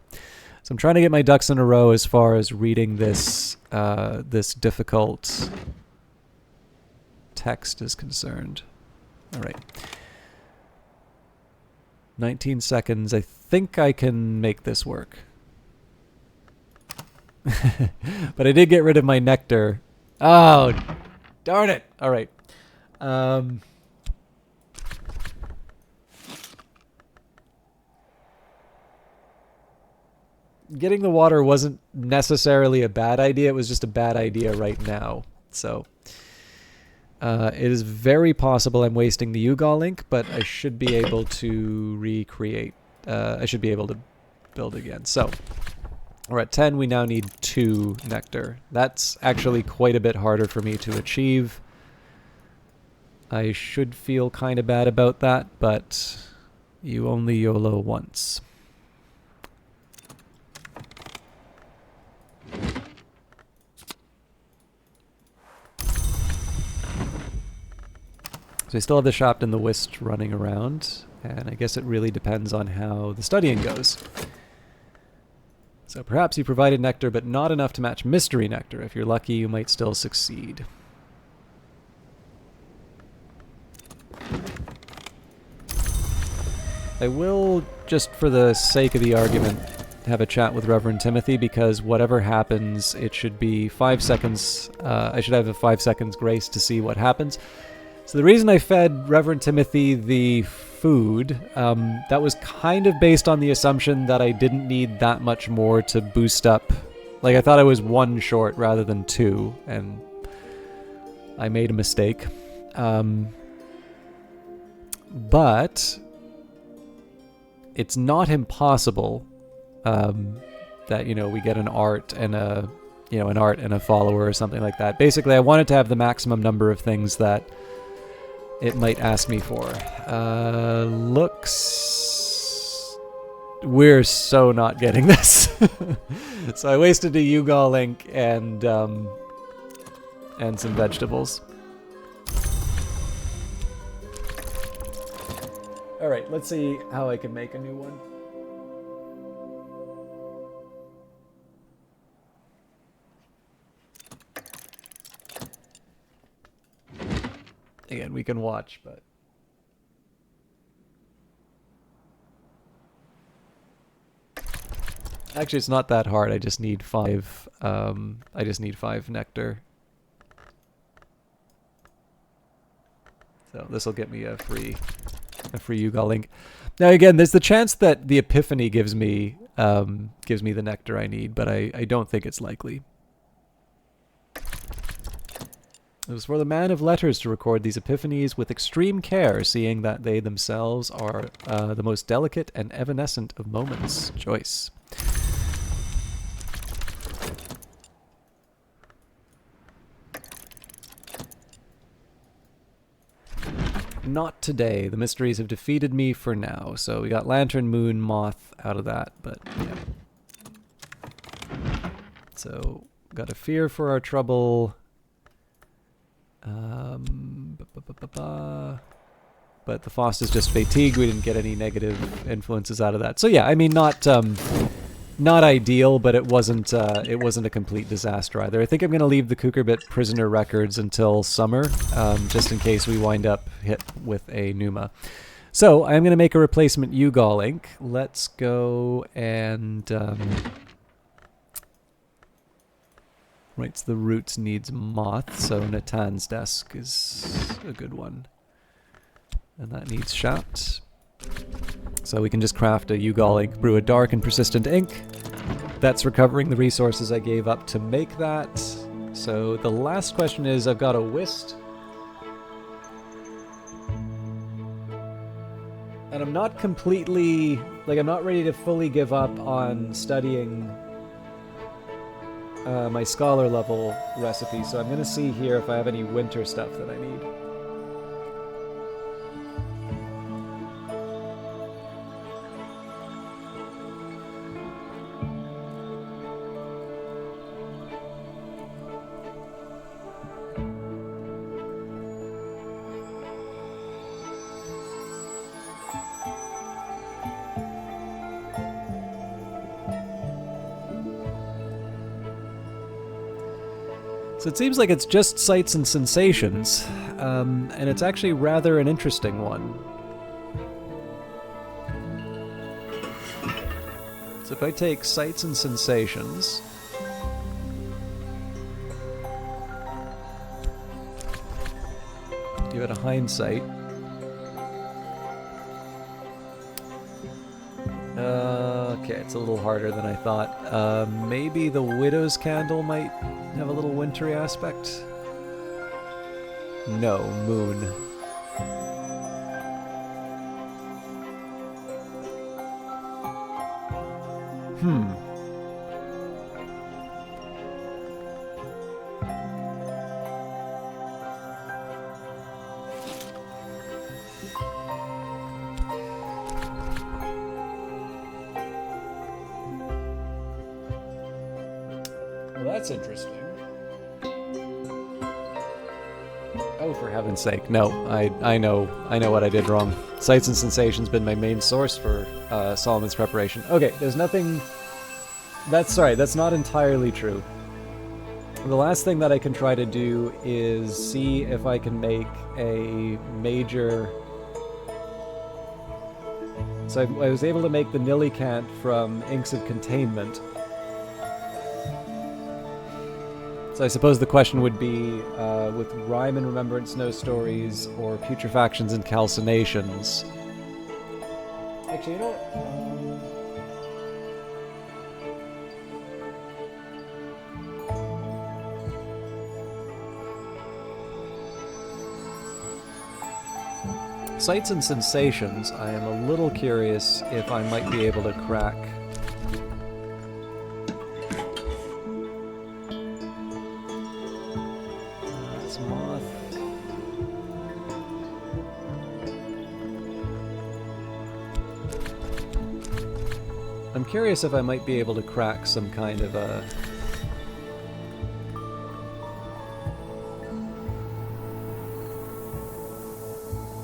So I'm trying to get my ducks in a row as far as reading this this difficult text is concerned. All right. 19 seconds. I think I can make this work. But I did get rid of my nectar. Oh, darn it. All right. Getting the water wasn't necessarily a bad idea. It was just a bad idea right now. So it is very possible I'm wasting the Ugal link, but I should be able to recreate. I should be able to build again. So we're at 10. We now need 2 nectar. That's actually quite a bit harder for me to achieve. I should feel kind of bad about that, but you only YOLO once. So I still have the Shapt and the Whist running around, and I guess it really depends on how the studying goes. So perhaps you provided nectar, but not enough to match mystery nectar. If you're lucky, you might still succeed. I will, just for the sake of the argument, have a chat with Reverend Timothy, because whatever happens, it should be 5 seconds. I should have a 5 seconds grace to see what happens. So the reason I fed Reverend Timothy the food, that was kind of based on the assumption that I didn't need that much more to boost up. Like, I thought I was 1 short rather than 2, and I made a mistake. But it's not impossible that, you know, we get an art and a follower or something like that. Basically, I wanted to have the maximum number of things that it might ask me for. Looks... We're so not getting this. So I wasted a Ugal link and some vegetables. Alright, let's see how I can make a new one. Again, we can watch, but... Actually, it's not that hard. I just need 5, I just need 5 nectar. So this will get me a free Ugal link. Now again, there's the chance that the Epiphany gives me the nectar I need, but I don't think it's likely. It was for the man of letters to record these epiphanies with extreme care, seeing that they themselves are the most delicate and evanescent of moments. Joyce. Not today. The mysteries have defeated me for now. So we got Lantern, Moon, Moth out of that, but yeah. So, got a fear for our trouble. But the Faust is just fatigued. We didn't get any negative influences out of that. So yeah, I mean, not ideal, but it wasn't a complete disaster either. I think I'm gonna leave the Cucurbit prisoner records until summer, just in case we wind up hit with a Numa. So I'm gonna make a replacement Ugal link. Let's go and right, so the Roots needs Moth, so Natan's desk is a good one. And that needs Shapt. So we can just craft a Ugal ink, brew a dark and persistent ink. That's recovering the resources I gave up to make that. So the last question is, I've got a Whist. And I'm not completely... Like, I'm not ready to fully give up on studying my scholar level recipe, so I'm going to see here if I have any winter stuff that I need. So it seems like it's just sights and sensations, and it's actually rather an interesting one. So if I take sights and sensations, give it a hindsight. Okay, it's a little harder than I thought. Maybe the Widow's Candle might have a little wintry aspect? No, moon. Well, that's interesting. Oh, for heaven's sake. No, I know what I did wrong. Sights and sensations been my main source for Solomon's preparation. Okay, there's nothing... That's not entirely true. The last thing that I can try to do is see if I can make a major... So I was able to make the Nillicant from Inks of Containment. So I suppose the question would be, with Rime and Remembrance Snow Stories, or Putrefactions and Calcinations. Actually, you know what? Sights and Sensations, I am a little curious if I might be able to crack. I'm curious if I might be able to crack some kind of a...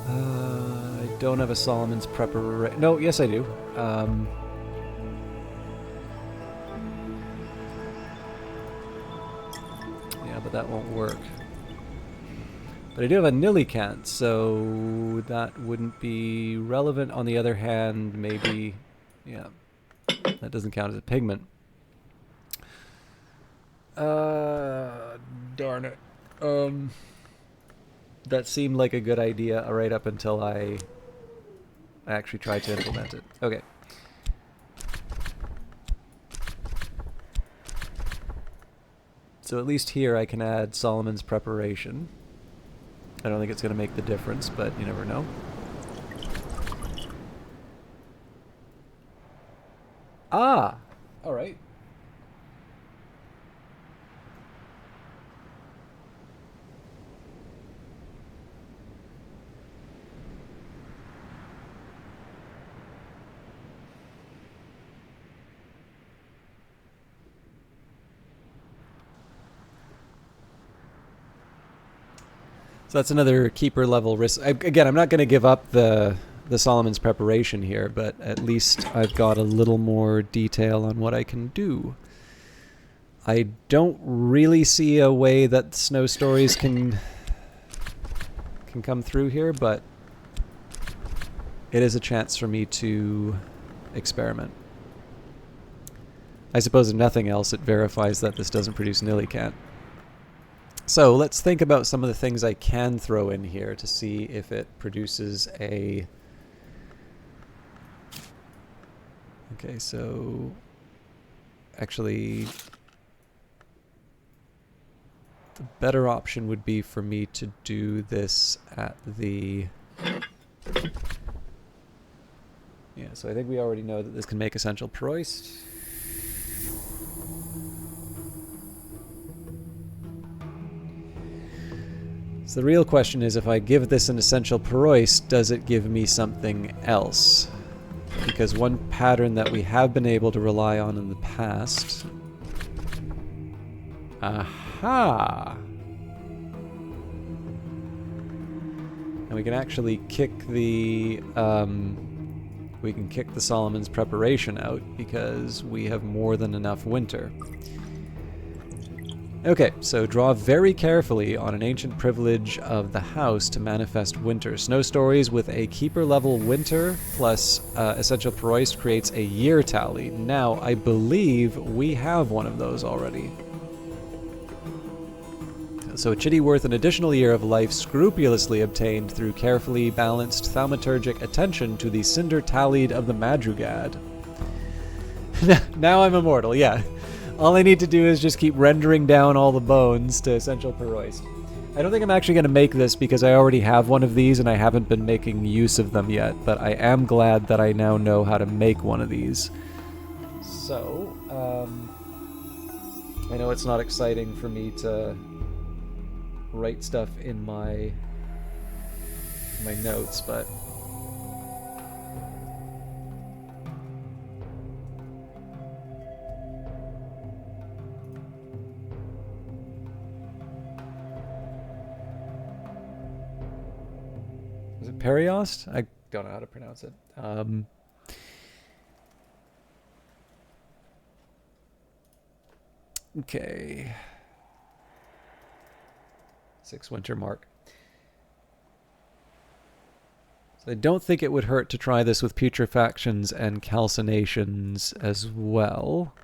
I don't have a Solomon's preparation. No, yes I do. Yeah, but that won't work. But I do have a Nillicant, so that wouldn't be relevant. On the other hand, maybe... Yeah. That doesn't count as a pigment. Darn it. That seemed like a good idea right up until I actually tried to implement it. Okay. So at least here I can add Solomon's preparation. I don't think it's going to make the difference, but you never know. Ah! Alright. So that's another keeper level risk. Again, I'm not going to give up the Solomon's preparation here, but at least I've got a little more detail on what I can do. I don't really see a way that Snow Stories can come through here, but it is a chance for me to experiment. I suppose if nothing else, it verifies that this doesn't produce Nillicant. So let's think about some of the things I can throw in here to see if it produces a... Okay, so actually the better option would be for me to do this at the so I think we already know that this can make Essential Proist. So the real question is, if I give this an Essential Proist, does it give me something else? Because one pattern that we have been able to rely on in the past... Aha! And we can actually kick the... we can kick the Solomon's Preparation out, because we have more than enough winter. Okay, so draw very carefully on an ancient privilege of the house to manifest winter. Snow Stories with a keeper level winter plus Essential Proist creates a year tally. Now, I believe we have one of those already. So it should be worth an additional year of life scrupulously obtained through carefully balanced thaumaturgic attention to the cinder tallied of the Madrugad. Now I'm immortal, yeah. All I need to do is just keep rendering down all the bones to Essential Proist. I don't think I'm actually going to make this because I already have one of these and I haven't been making use of them yet, but I am glad that I now know how to make one of these. So, I know it's not exciting for me to write stuff in my notes, but... Is it Periost? I don't know how to pronounce it. Okay. 6 winter mark. So I don't think it would hurt to try this with putrefactions and calcinations as well.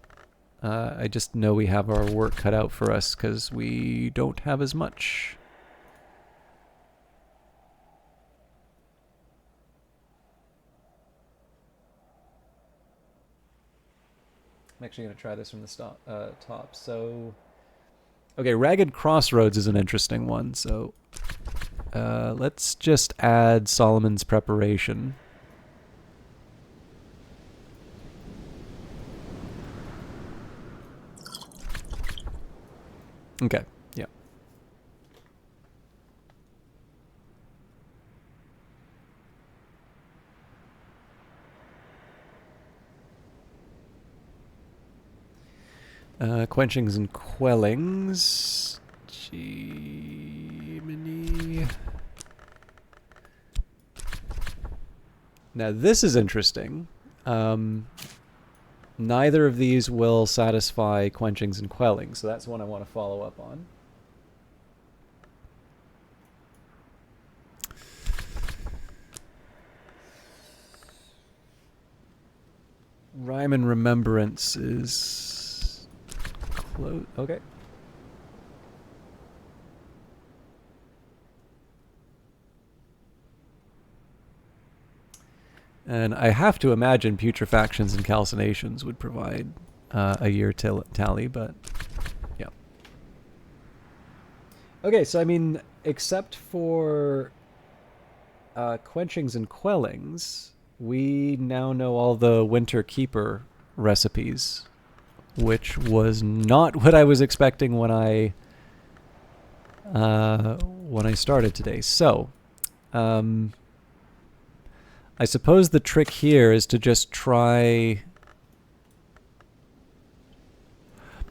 I just know we have our work cut out for us because we don't have as much. I'm actually going to try this from the top. So, okay, Ragged Crossroads is an interesting one. So, let's just add Solomon's Preparation. Okay, yeah. Quenchings and Quellings. Gemini. Now this is interesting. Neither of these will satisfy Quenchings and Quellings, so that's one I want to follow up on. Rhyme and Remembrance is close. Okay. And I have to imagine putrefactions and calcinations would provide a year tally, but yeah. Okay, so I mean, except for Quenchings and Quellings, we now know all the Winter Keeper recipes, which was not what I was expecting when I started today. So, I suppose the trick here is to just try...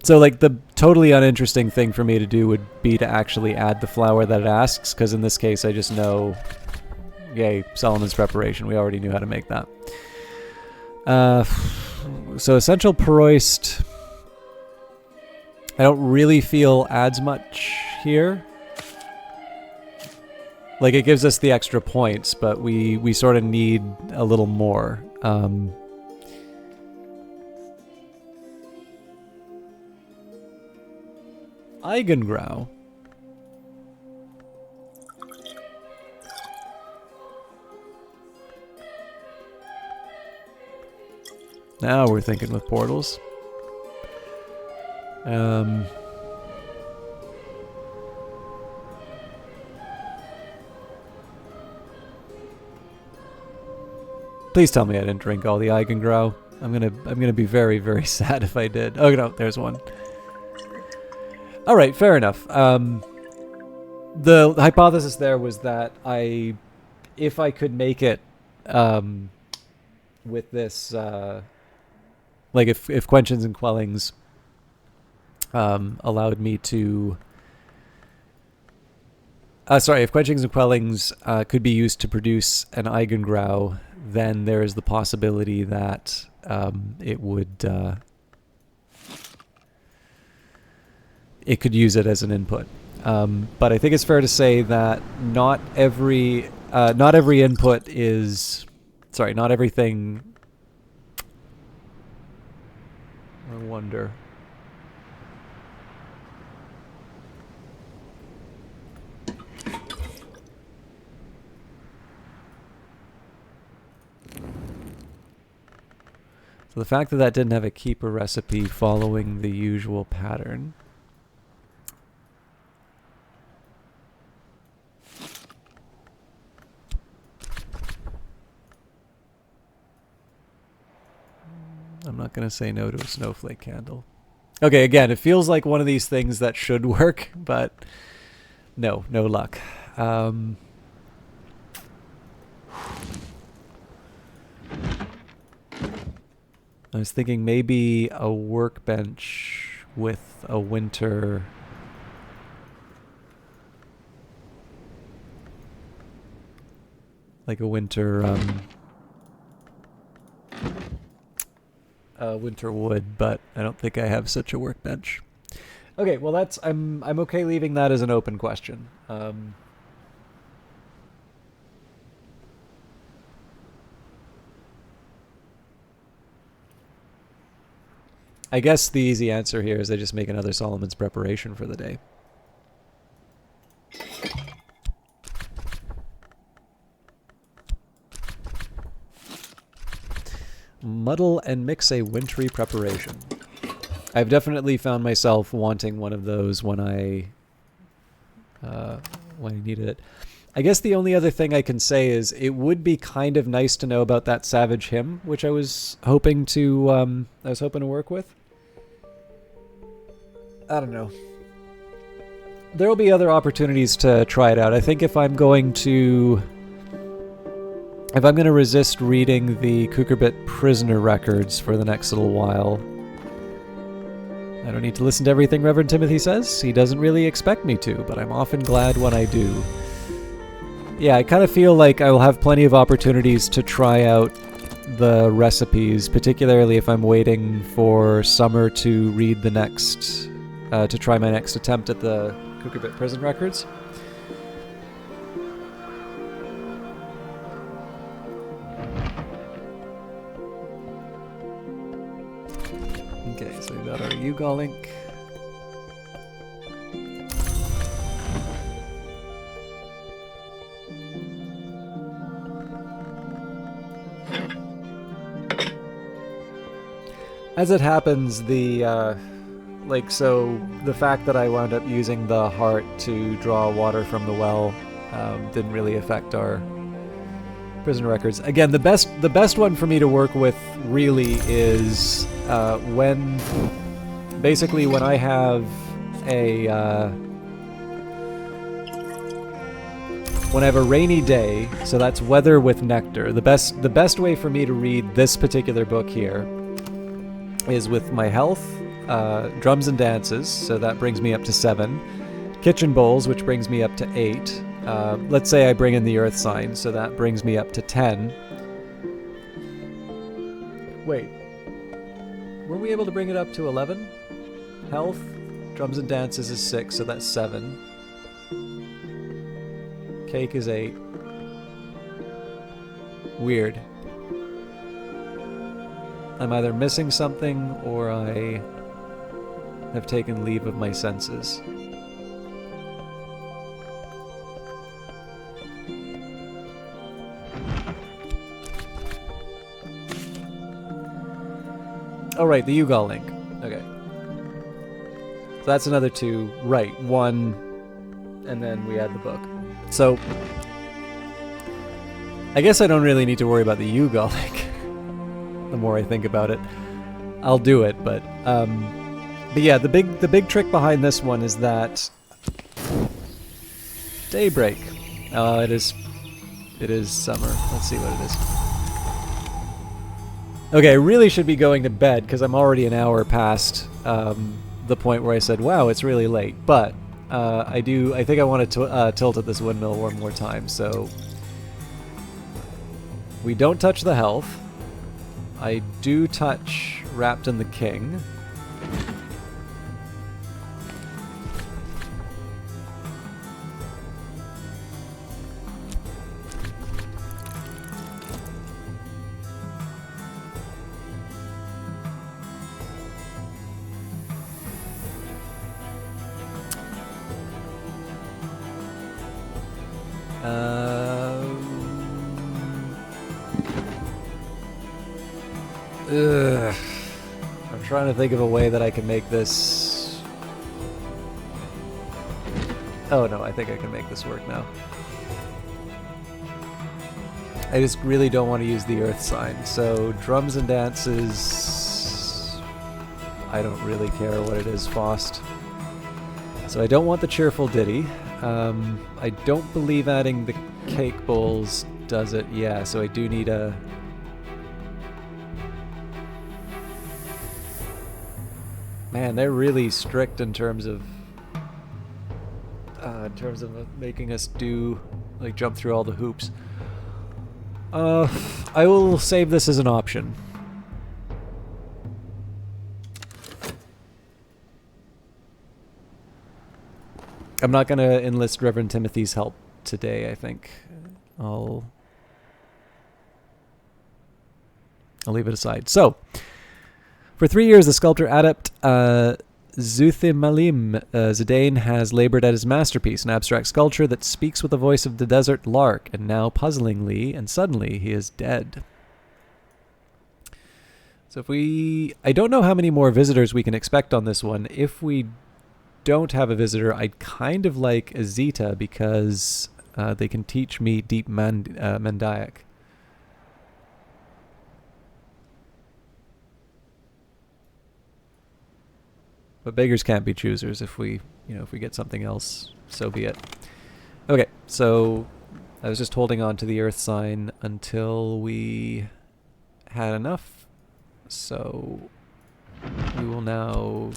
So, like, the totally uninteresting thing for me to do would be to actually add the flour that it asks, because in this case I just know... Yay, Solomon's Preparation. We already knew how to make that. So Essential Proist... I don't really feel adds much here. Like, it gives us the extra points, but we sort of need a little more. Eigengrau. Now we're thinking with portals. Please tell me I didn't drink all the Eigengrau. I'm gonna be very, very sad if I did. Oh no, there's one. All right, fair enough. The hypothesis there was that if I could make it with this, like if Quenchins and Quellings allowed me to. If Quenchings and Quellings could be used to produce an Eigengrau, then there is the possibility that it could use it as an input. But I think it's fair to say that not every input is... Sorry, not everything... I wonder... So the fact that that didn't have a keeper recipe following the usual pattern. I'm not going to say no to a snowflake candle. Okay, again, it feels like one of these things that should work, but no luck. I was thinking maybe a workbench with a winter... like a winter, winter wood, but I don't think I have such a workbench. Okay, well that's... I'm okay leaving that as an open question. I guess the easy answer here is I just make another Solomon's preparation for the day. Muddle and mix a wintry preparation. I've definitely found myself wanting one of those when I needed it. I guess the only other thing I can say is it would be kind of nice to know about that Savage Hymn, which I was hoping to work with. I don't know. There will be other opportunities to try it out. I think if I'm going to resist reading the Kukerbit prisoner records for the next little while, I don't need to listen to everything Reverend Timothy says. He doesn't really expect me to, but I'm often glad when I do. Yeah, I kind of feel like I will have plenty of opportunities to try out the recipes, particularly if I'm waiting for summer to read the next... to try my next attempt at the Kukerbit prison records. Okay, so we've got our Yuga link. As it happens, the fact that I wound up using the heart to draw water from the well didn't really affect our prison records. Again, the best one for me to work with really is when I have a rainy day. So that's weather with nectar. The best way for me to read this particular book here is with my health. Drums and dances, so that brings me up to 7. Kitchen bowls, which brings me up to 8. Let's say I bring in the earth sign, so that brings me up to 10. Wait. Were we able to bring it up to 11? Health, drums and dances is 6, so that's 7. Cake is 8. Weird. I'm either missing something or I have taken leave of my senses. Oh right, the Yuga link. Okay. So that's another 2. Right, 1, and then we add the book. So I guess I don't really need to worry about the Yugalik. The more I think about it, I'll do it. But yeah, the big trick behind this one is that daybreak. It is summer. Let's see what it is. Okay, I really should be going to bed because I'm already an hour past the point where I said, wow, it's really late. But I think I want to tilt at this windmill one more time. So we don't touch the health. I do touch Rapton the King. I'm trying to think of a way that I can make this... Oh no, I think I can make this work now. I just really don't want to use the earth sign. So drums and dances... I don't really care what it is, Faust. So I don't want the cheerful ditty. I don't believe adding the cake bowls does it. Yeah, so I do need a... Man, they're really strict in terms of making us do, like, jump through all the hoops. I will save this as an option. I'm not going to enlist Reverend Timothy's help today, I think. I'll leave it aside. So, for 3 years, the sculptor adept Zuthimalim Zidane has labored at his masterpiece, an abstract sculpture that speaks with the voice of the desert lark, and now, puzzlingly and suddenly, he is dead. So I don't know how many more visitors we can expect on this one. If we don't have a visitor, I'd kind of like Azita because they can teach me Deep Mandaic. But beggars can't be choosers. If we get something else, so be it. Okay, so I was just holding on to the earth sign until we had enough. So we will now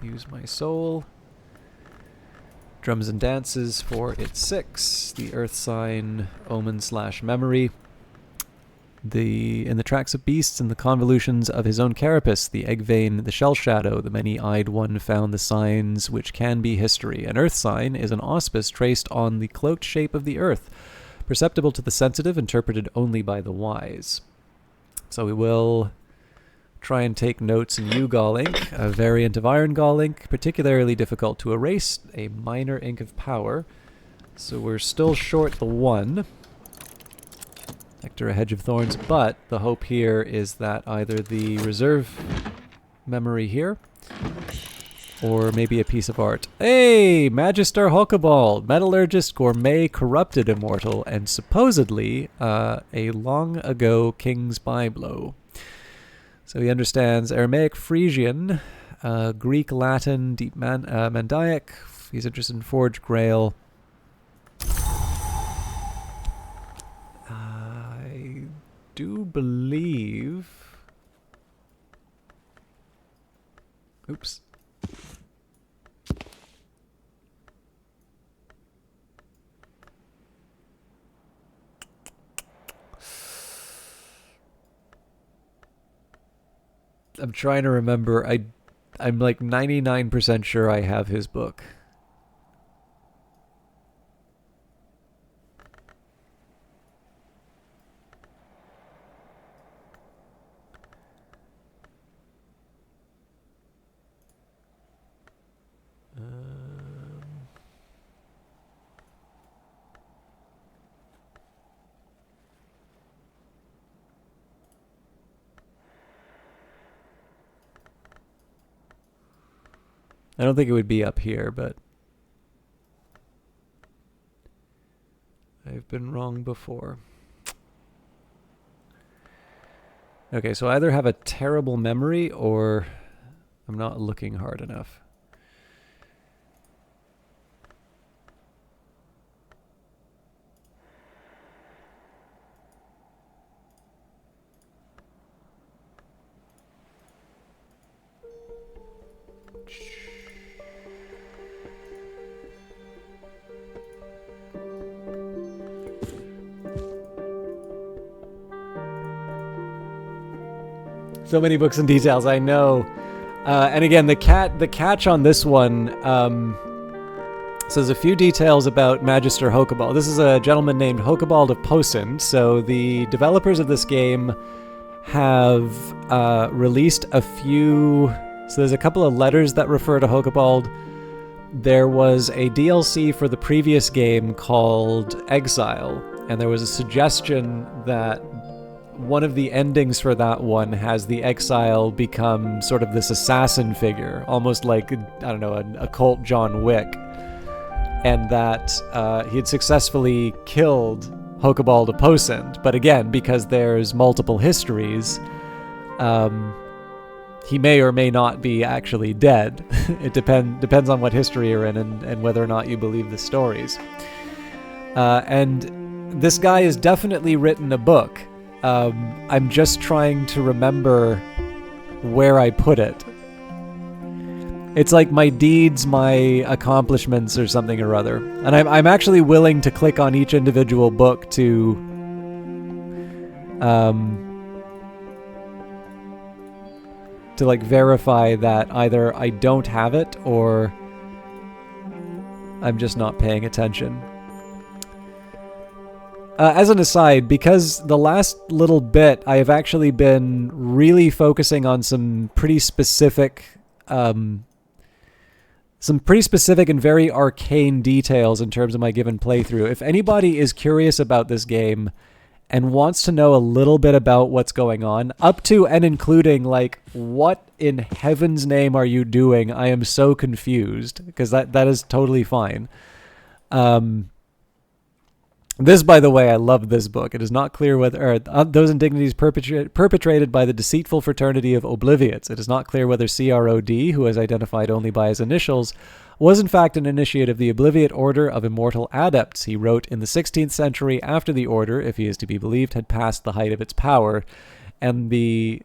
use my soul. Drums and dances for its 6. The earth sign, omen/memory. In the tracks of beasts and the convolutions of his own carapace, the egg vein, the shell shadow, the many-eyed one found the signs which can be history. An earth sign is an auspice traced on the cloaked shape of the earth, perceptible to the sensitive, interpreted only by the wise. So we will try and take notes in Ugal ink, a variant of Iron Gall ink, particularly difficult to erase, a minor ink of power. So we're still short the 1. Hector, a hedge of thorns, but the hope here is that either the reserve memory here, or maybe a piece of art. Hey! Magister Hulkabald, metallurgist, gourmet, corrupted immortal, and supposedly a long ago king's byblow. So he understands Aramaic, Frisian, Greek, Latin, Deep Mandaic. He's interested in Forge Grail. I do believe... Oops. I'm trying to remember. I'm like 99% sure I have his book. I don't think it would be up here, but I've been wrong before. Okay, so I either have a terrible memory or I'm not looking hard enough. So many books and details, I know. And again, the catch on this one says a few details about Magister Hokebald. This is a gentleman named Hokebald of Posen. So the developers of this game have released a few... So there's a couple of letters that refer to Hokebald. There was a DLC for the previous game called Exile, and there was a suggestion that one of the endings for that one has the exile become sort of this assassin figure, almost like, I don't know, an occult John Wick, and that he had successfully killed Hokebald of Posen. But again, because there's multiple histories, he may or may not be actually dead. It depends on what history you're in and whether or not you believe the stories. And this guy has definitely written a book. I'm just trying to remember where I put it. It's like my deeds, my accomplishments, or something or other. And I'm actually willing to click on each individual book to like verify that either I don't have it or I'm just not paying attention. As an aside, because the last little bit I have actually been really focusing on some pretty specific and very arcane details in terms of my given playthrough. If anybody is curious about this game and wants to know a little bit about what's going on, up to and including, like, what in heaven's name are you doing? I am so confused, because that is totally fine. This, by the way, I love this book. It is not clear whether those indignities perpetrated by the deceitful fraternity of Obliviates. It is not clear whether CROD, who is identified only by his initials, was in fact an initiate of the Obliviate Order of Immortal Adepts. He wrote in the 16th century after the order, if he is to be believed, had passed the height of its power. And the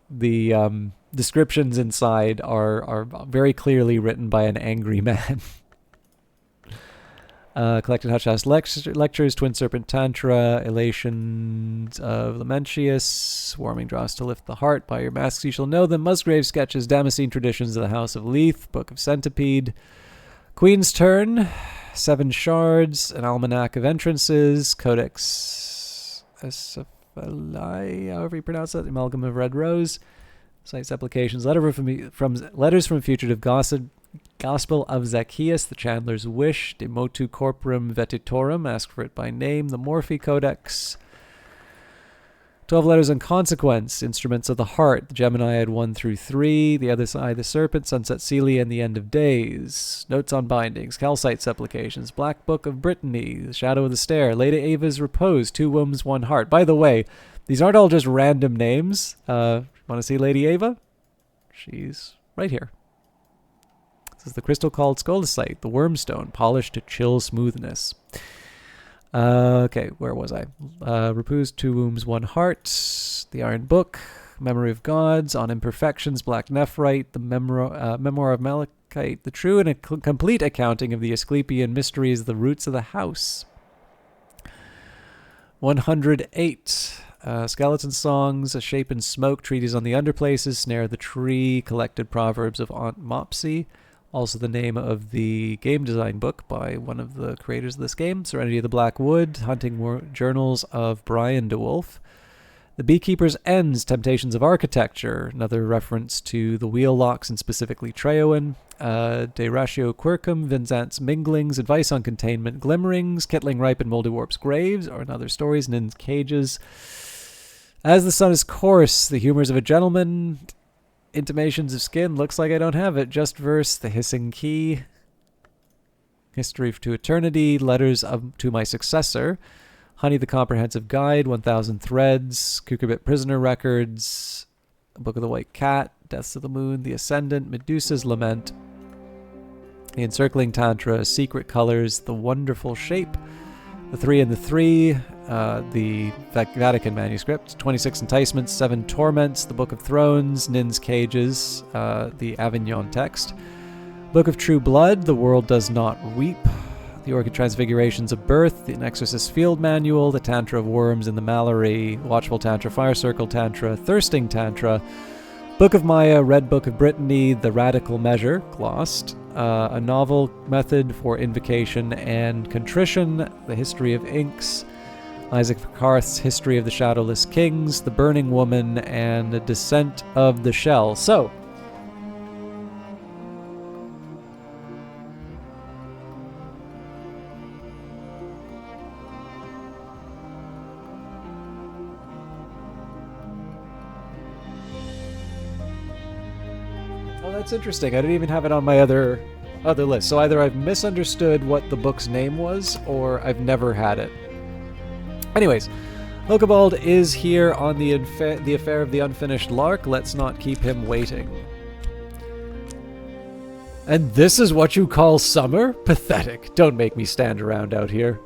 descriptions inside are very clearly written by an angry man. Collected Hutchhouse Lectures, Twin Serpent Tantra, Elations of Lamentius, Warming Dross to Lift the Heart, By Your Masks You Shall Know Them, Musgrave Sketches, Damascene Traditions of the House of Leith, Book of Centipede, Queen's Turn, Seven Shards, An Almanac of Entrances, Codex Esophalai, however you pronounce that, Amalgam of Red Rose, Sites Applications, Letters from Fugitive Gospel of Zacchaeus, The Chandler's Wish, De Motu Corporum Vetitorum, Ask for It by Name, The Morphe Codex, 12 Letters on Consequence, Instruments of the Heart, The Geminiad 1 through 3, The Other Side, The Serpent, Sunset Celia, and The End of Days, Notes on Bindings, Calcite Supplications, Black Book of Brittany, The Shadow of the Stair, Lady Ava's Repose, Two Wombs, One Heart. By the way, these aren't all just random names. Want to see Lady Ava? She's right here. This is the Crystal Called Scolecite, the Wormstone, polished to chill smoothness. Okay, where was I? Repose, Two Wombs, One Heart, The Iron Book, Memory of Gods, On Imperfections, Black Nephrite, The Memoir of Malachite, The True and Complete Accounting of the Asclepian Mysteries, The Roots of the House. 108. Skeleton Songs, A Shape in Smoke, Treatise on the Underplaces, Snare of the Tree, Collected Proverbs of Aunt Mopsy. Also the name of the game design book by one of the creators of this game, Serenity of the Black Wood, Hunting Journals of Brian DeWolf. The Beekeeper's Ends, Temptations of Architecture, another reference to the wheel locks and specifically Treowen. De Ratio Quircum, Vinzant's Minglings, Advice on Containment, Glimmerings, Kittling Ripe and Moldywarp's Graves, or Another Stories, Nin's Cages. As the Sun is Coarse, The Humors of a Gentleman, Intimations of Skin, looks like I don't have it, Just Verse, The Hissing Key, History to Eternity, Letters to My Successor, Honey the Comprehensive Guide, 1000 Threads, Cucurbit Prisoner Records, Book of the White Cat, Deaths of the Moon, The Ascendant, Medusa's Lament, The Encircling Tantra, Secret Colors, The Wonderful Shape, The Three and the Three, the Vatican Manuscript, 26 Enticements, 7 Torments, The Book of Thrones, Nin's Cages, the Avignon Text, Book of True Blood, The World Does Not Weep, The Orchid Transfigurations of Birth, The Exorcist Field Manual, The Tantra of Worms in the Mallory, Watchful Tantra, Fire Circle Tantra, Thirsting Tantra, Book of Maya, Red Book of Brittany, The Radical Measure, glossed, a novel method for invocation and contrition, The History of Inks, Isaac Karth's History of the Shadowless Kings, The Burning Woman, and The Descent of the Shell. So, that's interesting. I didn't even have it on my other list. So either I've misunderstood what the book's name was, or I've never had it. Anyways, Hokebald is here on the Affair of the Unfinished Lark. Let's not keep him waiting. And this is what you call summer? Pathetic. Don't make me stand around out here.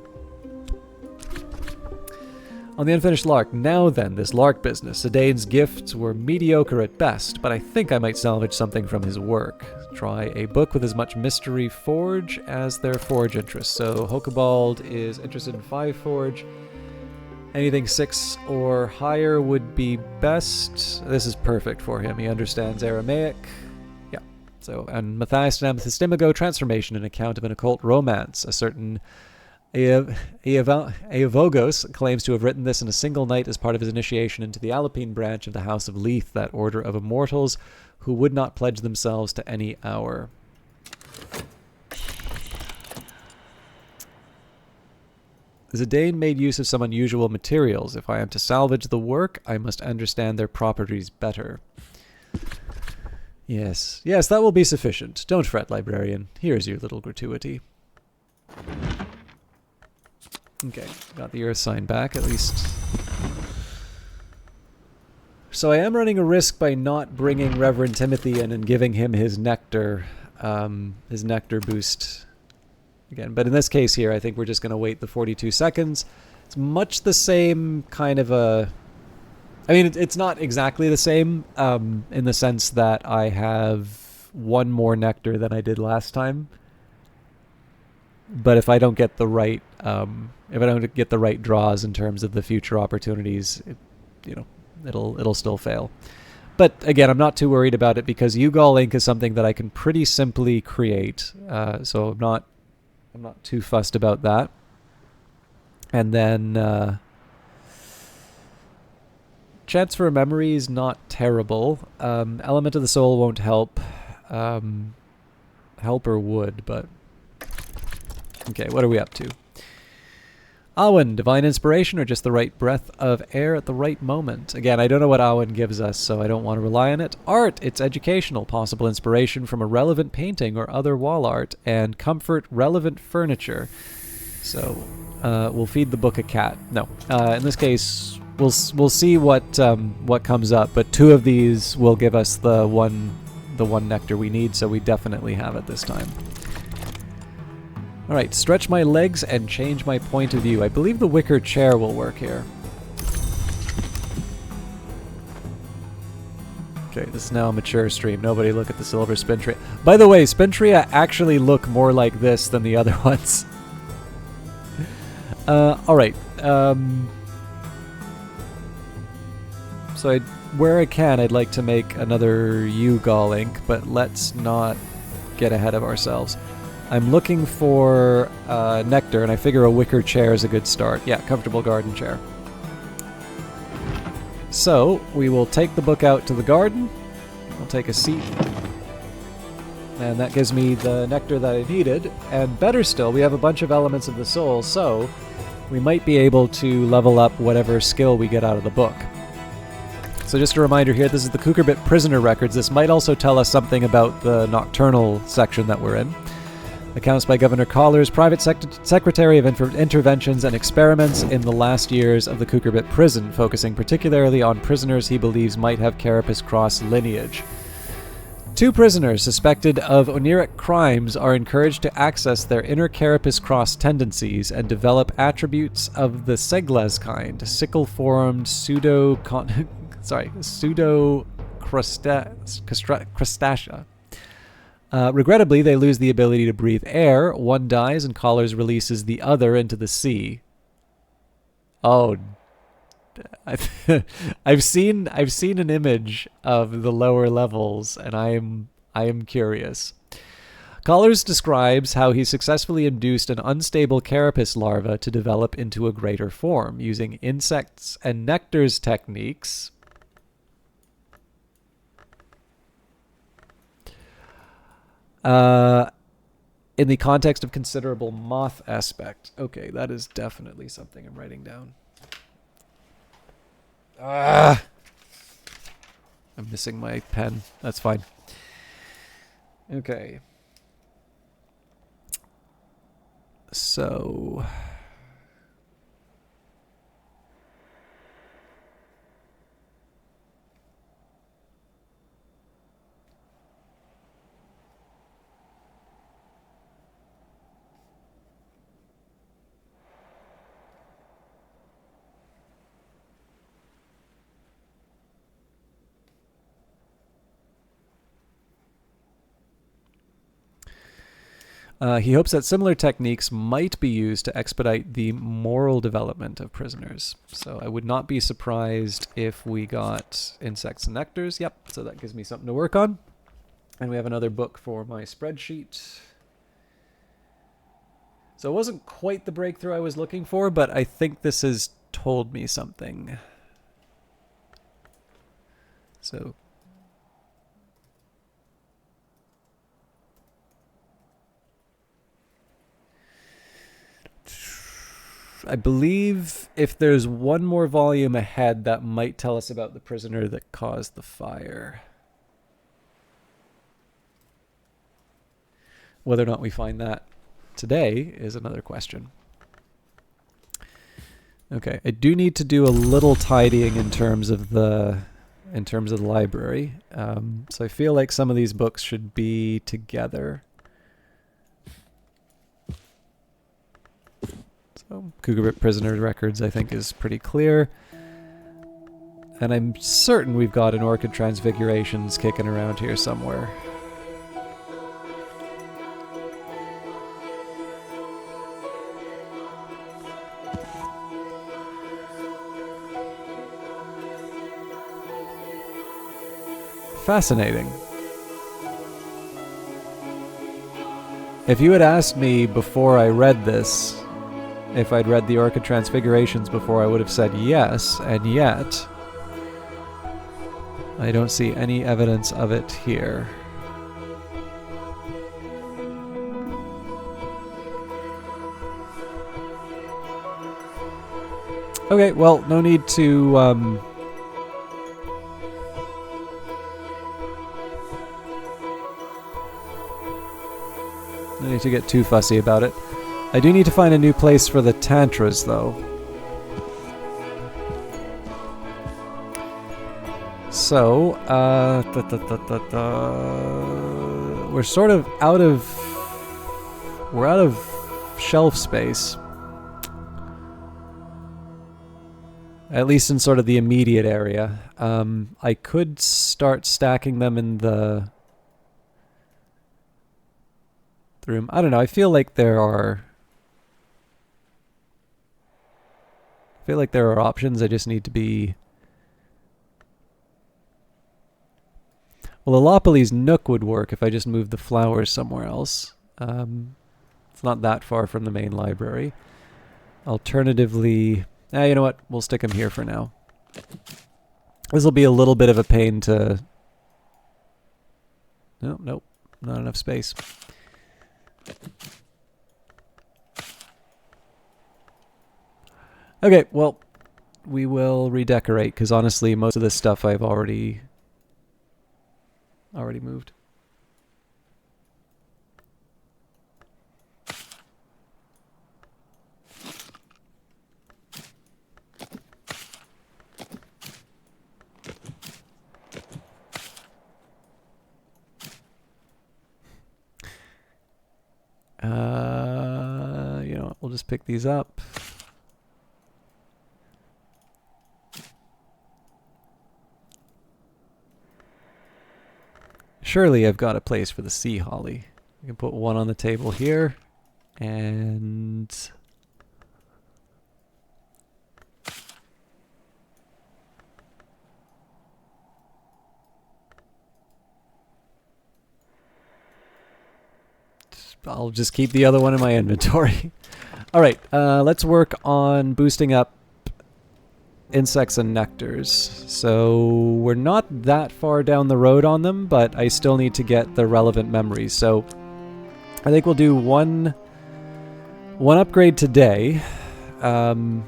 On the Unfinished Lark, now then, this Lark business. Sedane's gifts were mediocre at best, but I think I might salvage something from his work. Try a book with as much mystery forge as their forge interests. So Hokebald is interested in 5 forge. Anything 6 or higher would be best. This is perfect for him. He understands Aramaic. Yeah. So, and Matthias and Amethyst Imago, Transformation, an account of an occult romance. A certain Eavogos claims to have written this in a single night as part of his initiation into the Alpine branch of the House of Leith, that order of immortals who would not pledge themselves to any hour. Zidane made use of some unusual materials. If I am to salvage the work, I must understand their properties better. Yes, that will be sufficient. Don't fret, librarian. Here's your little gratuity. Okay, got the Earth sign back, at least. So I am running a risk by not bringing Reverend Timothy in and giving him his nectar boost again. But in this case here, I think we're just going to wait the 42 seconds. It's much the same kind of a... I mean, it's not exactly the same in the sense that I have 1 more nectar than I did last time. But if I don't get the right, draws in terms of the future opportunities, it'll still fail. But again, I'm not too worried about it because Ugal Ink is something that I can pretty simply create. So I'm not too fussed about that. And then Chance for a Memory is not terrible. Element of the Soul won't help. Help or would, but. Okay, what are we up to? Awen, Divine Inspiration, or just the right breath of air at the right moment? Again, I don't know what Awen gives us, so I don't want to rely on it. Art, it's educational, possible inspiration from a relevant painting or other wall art, and comfort, relevant furniture. So, we'll feed the book a cat. No, in this case, we'll see what comes up, but 2 of these will give us the one nectar we need, so we definitely have it this time. Alright, stretch my legs and change my point of view. I believe the wicker chair will work here. Okay, this is now a mature stream. Nobody look at the silver Spintria. By the way, Spintria actually look more like this than the other ones. Alright. So where I can, I'd like to make another Ugal Ink, but let's not get ahead of ourselves. I'm looking for nectar, and I figure a wicker chair is a good start. Yeah, comfortable garden chair. So, we will take the book out to the garden. I'll take a seat. And that gives me the nectar that I needed. And better still, we have a bunch of elements of the soul, so we might be able to level up whatever skill we get out of the book. So just a reminder here, this is the Kukurbit Prisoner Records. This might also tell us something about the Nocturnal section that we're in. Accounts by Governor Collars, private secretary of interventions and experiments in the last years of the Kukurbit prison, focusing particularly on prisoners he believes might have Carapace Cross lineage. 2 prisoners suspected of Oniric crimes are encouraged to access their inner Carapace Cross tendencies and develop attributes of the Seglas kind, sickle-formed crustacea. Regrettably, they lose the ability to breathe air. One dies, and Collars releases the other into the sea. Oh, I've seen an image of the lower levels, and I am curious. Collars describes how he successfully induced an unstable carapace larva to develop into a greater form using insects and nectars techniques. In the context of considerable moth aspect. Okay, that is definitely something I'm writing down. I'm missing my pen. That's fine. Okay. So... he hopes that similar techniques might be used to expedite the moral development of prisoners. So I would not be surprised if we got insects and nectars. Yep, so that gives me something to work on. And we have another book for my spreadsheet. So it wasn't quite the breakthrough I was looking for, but I think this has told me something. So... I believe if there's one more volume ahead, that might tell us about the prisoner that caused the fire. Whether or not we find that today is another question. Okay, I do need to do a little tidying in terms of the library. So I feel like some of these books should be together. Kukurbit Prisoner Records, I think, is pretty clear. And I'm certain we've got an Orchid Transfigurations kicking around here somewhere. Fascinating. If you had asked me before I read this, if I'd read the Orchid Transfigurations before, I would have said yes, and yet I don't see any evidence of it here. Okay, well, no need to get too fussy about it. I do need to find a new place for the Tantras, though. So, we're sort of out of... We're out of shelf space. At least in sort of the immediate area. I could start stacking them in the room. I don't know, I feel like there are options. I just need to be... Well, Alopolis Nook would work if I just moved the flowers somewhere else. It's not that far from the main library. Alternatively... you know what? We'll stick them here for now. This will be a little bit of a pain to... Nope. Not enough space. Okay, well, we will redecorate, because honestly, most of this stuff I've already moved. pick these up. Surely I've got a place for the sea holly. I can put one on the table here, and I'll just keep the other one in my inventory. All right, let's work on boosting up insects and nectars. So we're not that far down the road on them, but I still need to get the relevant memories. So I think we'll do one upgrade today, and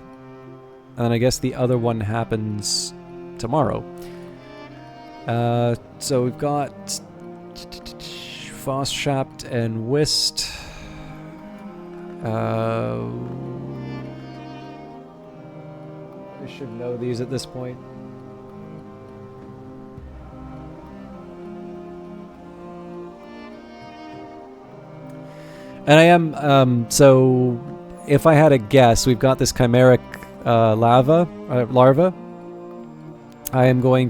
I guess the other one happens tomorrow. So we've got Fostshapt and Whist. I should know these at this point. And I am, so if I had a guess, we've got this chimeric larva. I'm going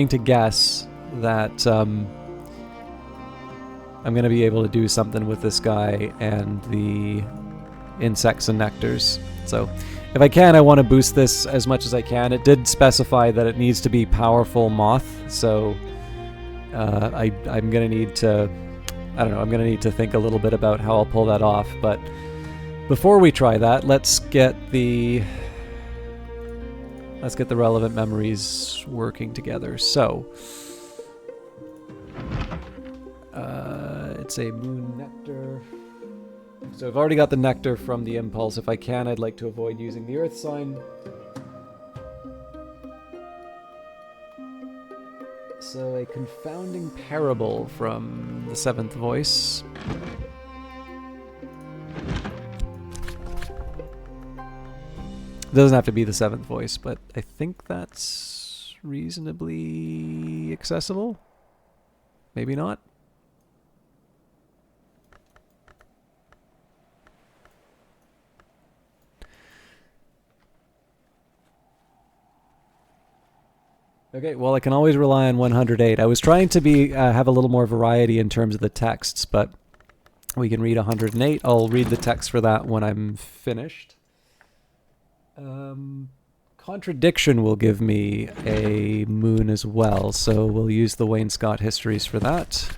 to guess that I'm going to be able to do something with this guy and the insects and nectars. So if I can, I want to boost this as much as I can. It did specify that it needs to be powerful moth, so I'm going to need to, I don't know, I'm going to need to think a little bit about how I'll pull that off. But before we try that, let's get the relevant memories working together. So it's a moon nectar. So I've already got the nectar from the impulse. If I can, I'd like to avoid using the earth sign. So a confounding parable from the seventh voice. It doesn't have to be the seventh voice, but I think that's reasonably accessible. Maybe not. Okay, well, I can always rely on 108. I was trying to have a little more variety in terms of the texts, but we can read 108. I'll read the text for that when I'm finished. Contradiction will give me a moon as well, so we'll use the Wainscot histories for that.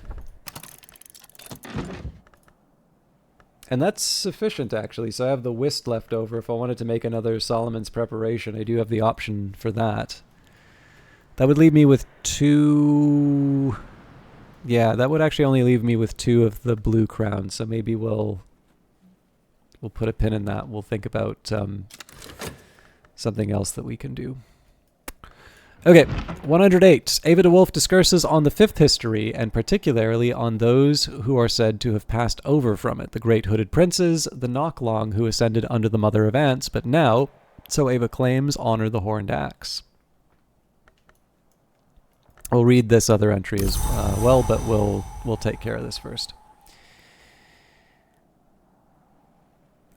And that's sufficient, actually, so I have the Whist left over. If I wanted to make another Solomon's Preparation, I do have the option for that. That would leave me with 2... Yeah, that would actually only leave me with 2 of the blue crowns, so maybe we'll put a pin in that. We'll think about something else that we can do. Okay, 108. Ava de Wolf discourses on the fifth history, and particularly on those who are said to have passed over from it. The great hooded princes, the Knocklong who ascended under the Mother of Ants, but now, so Ava claims, honor the horned axe. We'll read this other entry as well, but we'll take care of this first.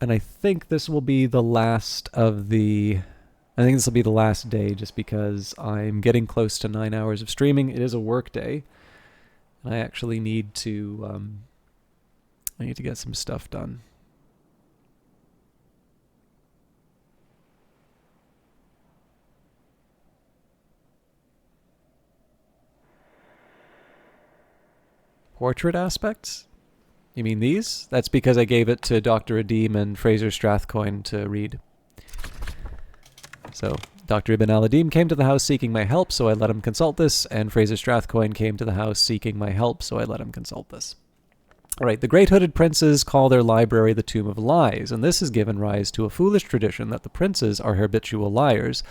And I think this will be the last of the... I think this will be the last day, just because I'm getting close to 9 hours of streaming. It is a work day, and I actually need to get some stuff done. Portrait aspects? You mean these? That's because I gave it to Dr. Adim and Fraser Strathcoyne to read. So, Dr. Ibn al-Adim came to the house seeking my help, so I let him consult this, and Fraser Strathcoyne came to the house seeking my help, so I let him consult this. Alright, the great hooded princes call their library the Tomb of Lies, and this has given rise to a foolish tradition that the princes are habitual liars.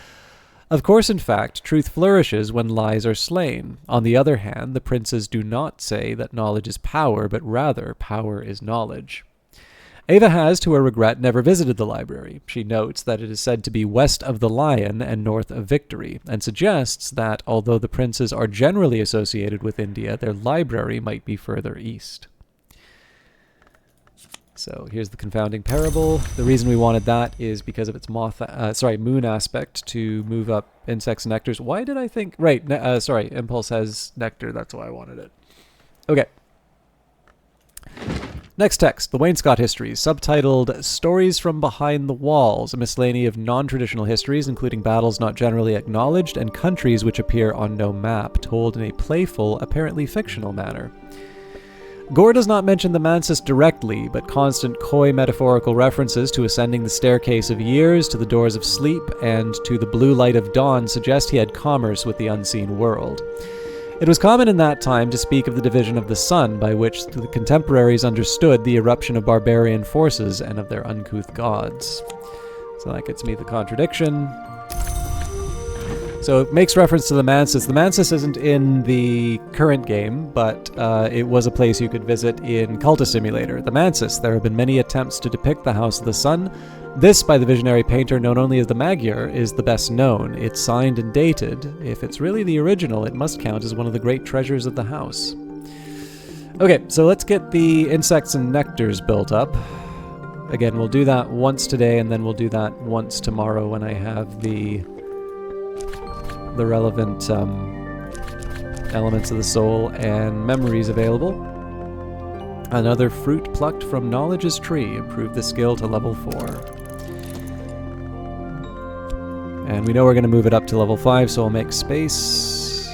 Of course, in fact, truth flourishes when lies are slain. On the other hand, the princes do not say that knowledge is power, but rather power is knowledge. Ava has, to her regret, never visited the library. She notes that it is said to be west of the Lion and north of Victory, and suggests that, although the princes are generally associated with India, their library might be further east. So here's the confounding parable. The reason we wanted that is because of its moon aspect to move up insects and nectars. Why did I think... Right, Impulse has nectar. That's why I wanted it. Okay. Next text, The Wainscot Histories, subtitled Stories from Behind the Walls, a miscellany of non-traditional histories, including battles not generally acknowledged and countries which appear on no map, told in a playful, apparently fictional manner. Gore does not mention the Mansis directly, but constant coy metaphorical references to ascending the staircase of years, to the doors of sleep, and to the blue light of dawn suggest he had commerce with the unseen world. It was common in that time to speak of the division of the sun, by which the contemporaries understood the eruption of barbarian forces and of their uncouth gods. So that gets me the contradiction. So it makes reference to the Mansis. The Mansis isn't in the current game, but it was a place you could visit in Cultist Simulator. The Mansis, there have been many attempts to depict the House of the Sun. This, by the visionary painter known only as the Magyar, is the best known. It's signed and dated. If it's really the original, it must count as one of the great treasures of the house. Okay, so let's get the insects and nectars built up. Again, we'll do that once today, and then we'll do that once tomorrow when I have the relevant elements of the soul and memories available. Another fruit plucked from Knowledge's tree. Improve the skill to level 4. And we know we're going to move it up to level 5, so I'll make space.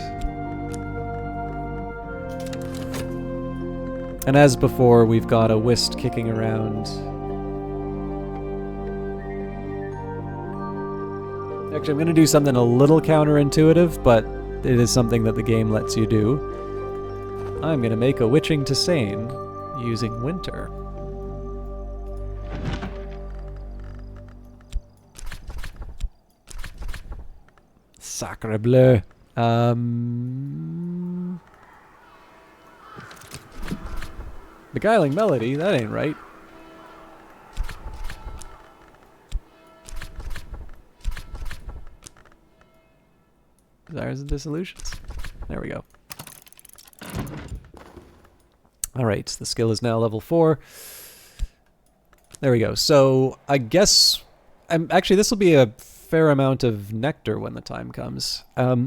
And as before, we've got a whist kicking around. Actually, I'm going to do something a little counterintuitive, but it is something that the game lets you do. I'm going to make a Witching to Sane using Winter. Sacre bleu. Beguiling Melody, that ain't right. Desires and Dissolutions. There we go. Alright, the skill is now level 4. There we go. So, I guess... actually, this will be a fair amount of nectar when the time comes.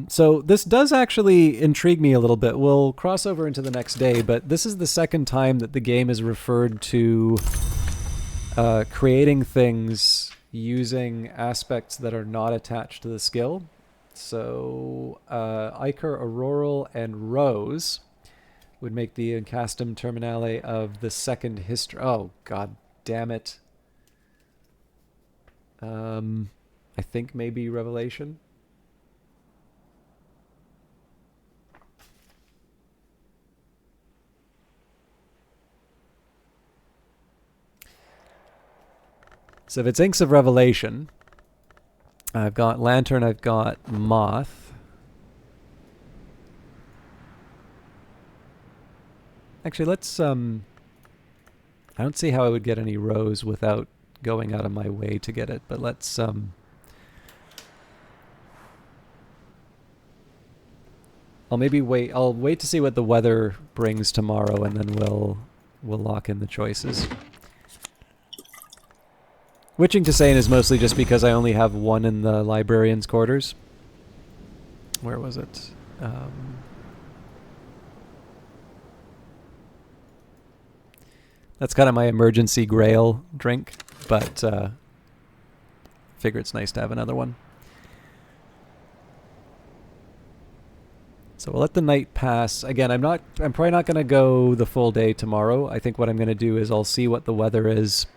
So, this does actually intrigue me a little bit. We'll cross over into the next day, but this is the second time that the game has referred to creating things using aspects that are not attached to the skill. So, Ichor, Auroral, and Rose would make the Incastum Terminale of the second history. Oh, god damn it. I think maybe Revelation. So if it's Inks of Revelation, I've got Lantern, I've got Moth. Actually, let's, I don't see how I would get any Rose without going out of my way to get it, but let's, I'll wait to see what the weather brings tomorrow, and then we'll lock in the choices. Witching to Sane is mostly just because I only have one in the librarian's quarters. Where was it? That's kind of my emergency grail drink, but figure it's nice to have another one. So we'll let the night pass. Again, I'm probably not going to go the full day tomorrow. I think what I'm going to do is I'll see what the weather is,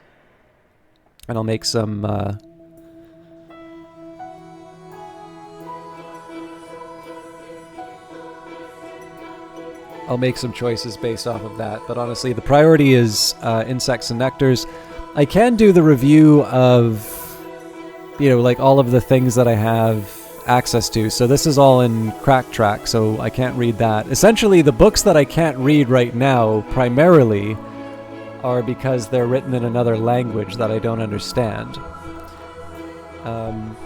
and I'll make some choices based off of that. But honestly, the priority is insects and nectars. I can do the review of, like all of the things that I have access to. So this is all in Crack Track, so I can't read that. Essentially, the books that I can't read right now primarily are because they're written in another language that I don't understand.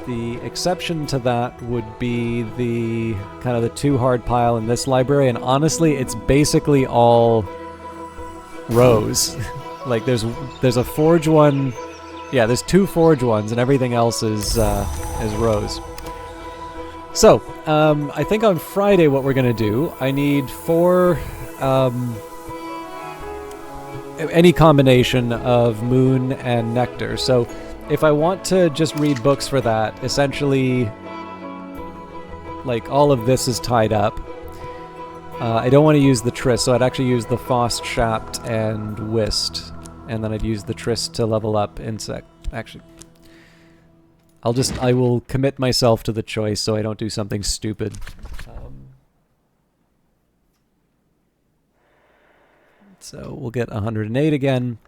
The exception to that would be the kind of the too hard pile in this library, and honestly, it's basically all Rose. Like there's a forge one. Yeah, there's 2 forge ones, and everything else is rose. So, I think on Friday what we're gonna do, I need 4, any combination of moon and nectar. So, if I want to just read books for that, essentially, like all of this is tied up. I don't want to use the Triss, so I'd actually use the Faust, Shapt, and Whist, and then I'd use the Triss to level up Insect. Actually, I will commit myself to the choice so I don't do something stupid. So we'll get 108 again.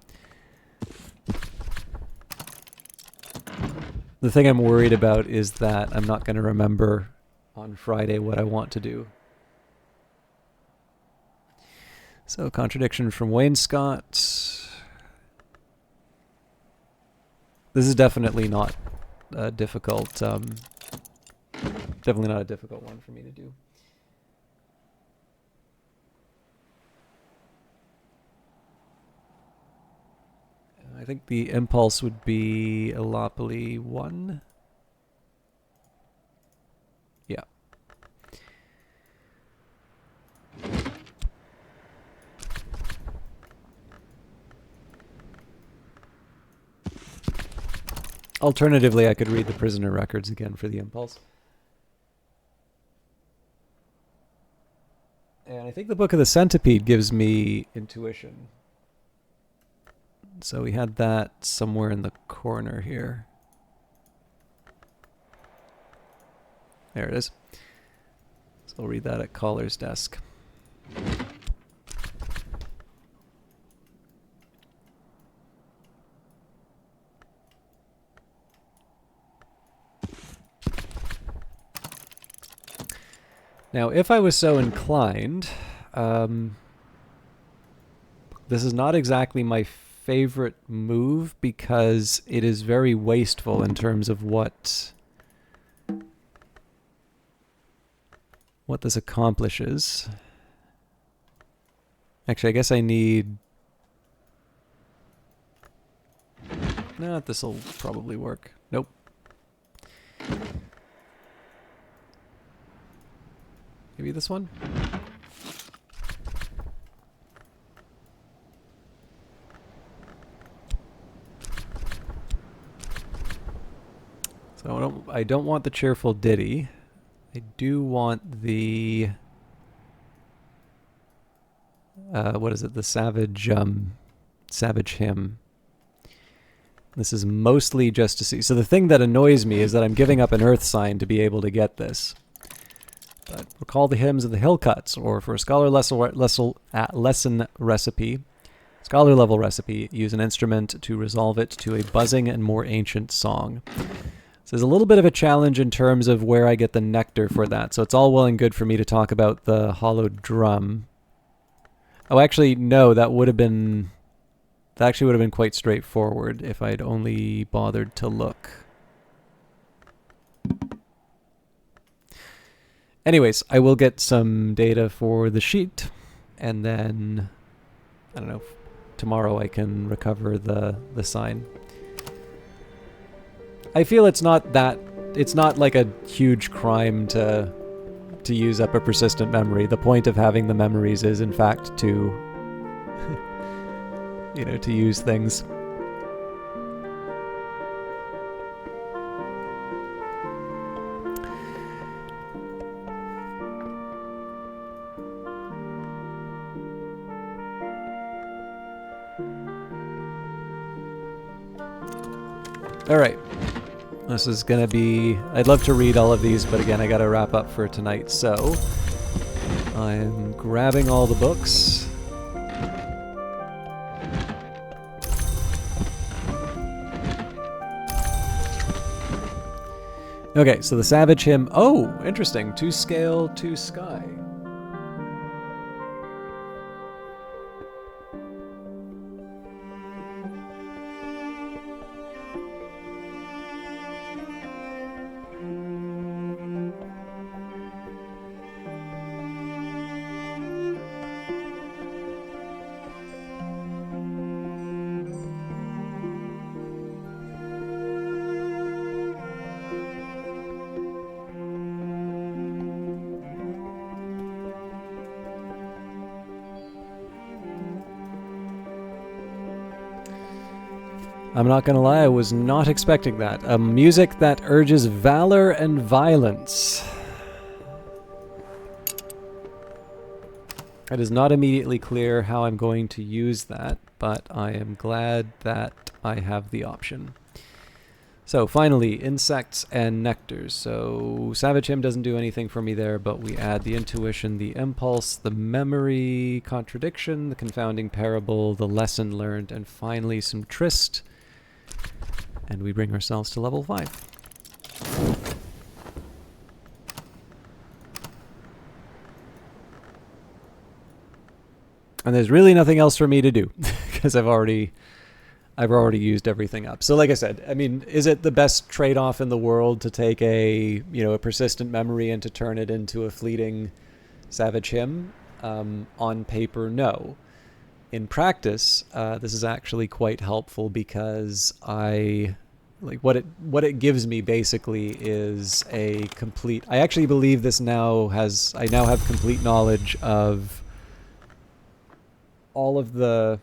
The thing I'm worried about is that I'm not going to remember on Friday what I want to do. So, contradiction from Wainscot. This is definitely not difficult. Definitely not a difficult one for me to do. I think the impulse would be Elopoli 1. Yeah. Alternatively, I could read the prisoner records again for the impulse. And I think the Book of the Centipede gives me intuition. So we had that somewhere in the corner here. There it is. So I'll read that at Caller's desk. Now, if I was so inclined, this is not exactly my favorite move because it is very wasteful in terms of what this accomplishes. Actually, I guess I need... No, this'll probably work. Nope. Maybe this one? So I don't want the cheerful ditty. I do want the what is it? The savage hymn. This is mostly just to see. So the thing that annoys me is that I'm giving up an earth sign to be able to get this. But recall the hymns of the Hillcuts, or for a scholar lesson recipe, scholar level recipe, use an instrument to resolve it to a buzzing and more ancient song. So there's a little bit of a challenge in terms of where I get the nectar for that. So it's all well and good for me to talk about the hollow drum. Oh, actually, no, that actually would have been quite straightforward if I'd only bothered to look. Anyways, I will get some data for the sheet, and then, I don't know, tomorrow I can recover the sign. I feel it's not like a huge crime to use up a persistent memory. The point of having the memories is, in fact, to, to use things. All right. This is going to be... I'd love to read all of these, but again, I got to wrap up for tonight. So I'm grabbing all the books. Okay, so the Savage Hymn. Oh, interesting. 2 scale, 2 sky. I'm not gonna lie, I was not expecting that. A music that urges valor and violence. It is not immediately clear how I'm going to use that, but I am glad that I have the option. So finally, insects and nectars. So Savage Hymn doesn't do anything for me there, but we add the intuition, the impulse, the memory contradiction, the confounding parable, the lesson learned, and finally some tryst. And we bring ourselves to level 5. And there's really nothing else for me to do because I've already used everything up. So like I said, I mean, is it the best trade-off in the world to take a persistent memory and to turn it into a fleeting Savage Hymn? On paper, no. In practice, this is actually quite helpful because what it gives me basically is a complete. I actually believe I now have complete knowledge of all of the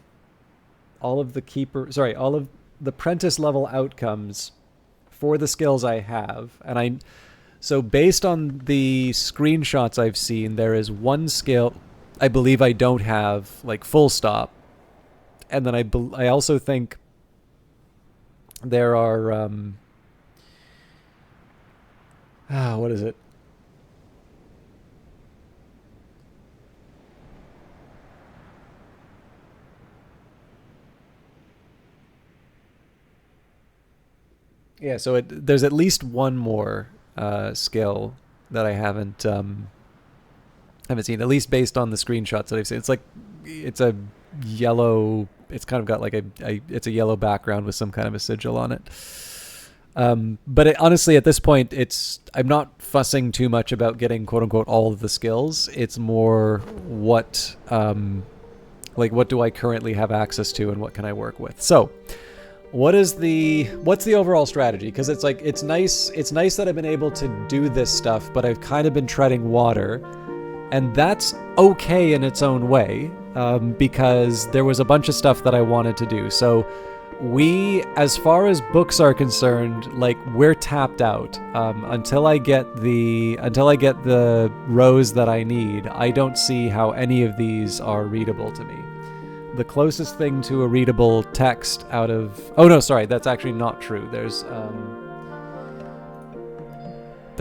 prentice level outcomes for the skills I have. So based on the screenshots I've seen, there is one skill I believe I don't have, like full stop. And then I also think there are, what is it? Yeah, so there's at least one more skill that I haven't seen, at least based on the screenshots that I've seen. It's a yellow. It's kind of got like it's a yellow background with some kind of a sigil on it. But honestly, at this point, I'm not fussing too much about getting quote unquote all of the skills. It's more what do I currently have access to and what can I work with. So. What's the overall strategy? Because it's nice that I've been able to do this stuff, but I've kind of been treading water, and that's okay in its own way, because there was a bunch of stuff that I wanted to do. So as far as books are concerned, we're tapped out. Until I get the rows that I need, I don't see how any of these are readable to me. The closest thing to a readable text out of... Oh, no, sorry. That's actually not true. There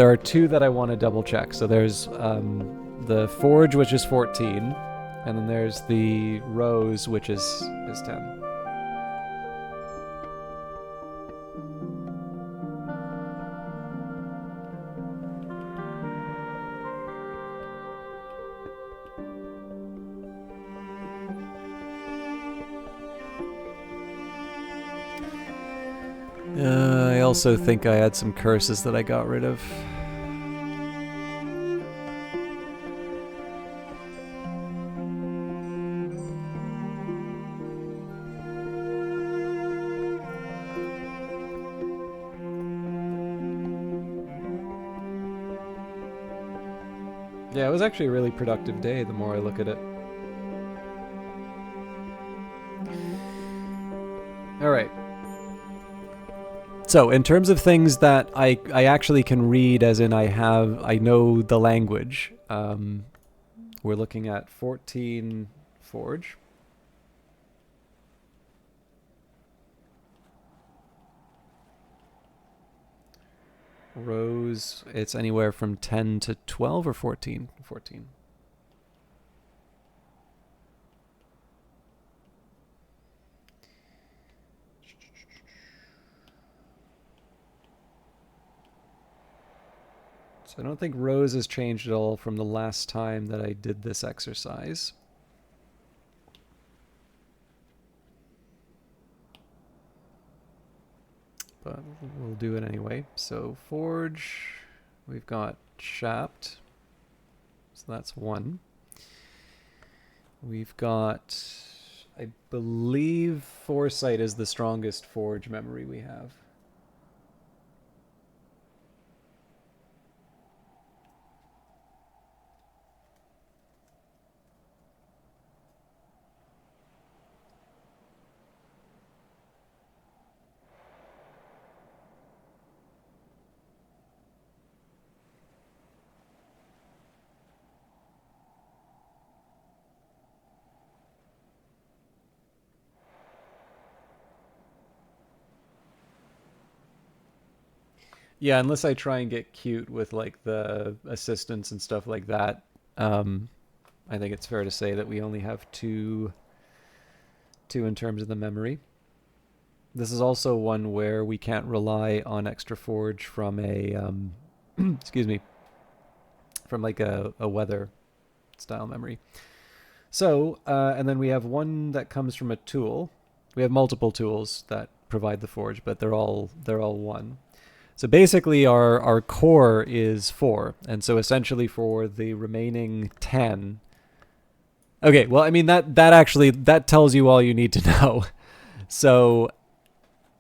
are two that I want to double check. So there's the Forge, which is 14. And then there's the Rose, which is 10. I also think I had some curses that I got rid of. Yeah, it was actually a really productive day the more I look at it. Alright. So, in terms of things that I actually can read, as in I know the language, we're looking at 14 Forge. Rose, it's anywhere from 10 to 12 or 14? 14. So I don't think Rose has changed at all from the last time that I did this exercise. But we'll do it anyway. So Forge, we've got Shapt. So that's 1. We've got, I believe Foresight is the strongest Forge memory we have. Yeah, unless I try and get cute with like the assistants and stuff like that, I think it's fair to say that we only have two in terms of the memory. This is also one where we can't rely on extra forge from a excuse me, from like a weather style memory. So, and then we have one that comes from a tool. We have multiple tools that provide the forge, but they're all one. So basically our core is 4, and so essentially for the remaining 10. Okay, well, I mean that actually that tells you all you need to know. So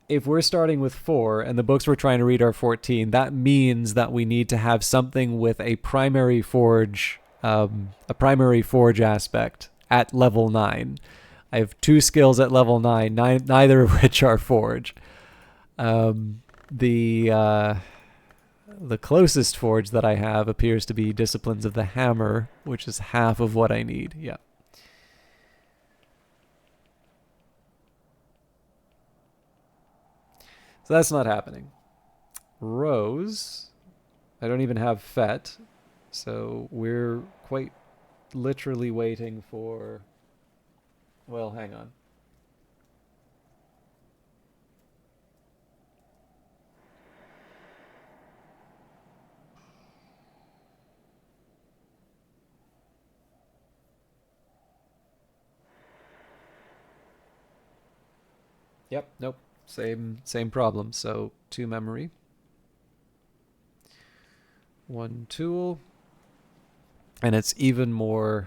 if we're starting with 4 and the books we're trying to read are 14, that means that we need to have something with a primary forge aspect at level 9. I have 2 skills at level 9, neither of which are forge. The closest forge that I have appears to be Disciplines of the Hammer, which is half of what I need. Yeah. So that's not happening. Rose, I don't even have Fet, so we're quite literally waiting for... Well, hang on. Yep, nope. Same problem. So 2 memory. 1 tool. And it's even more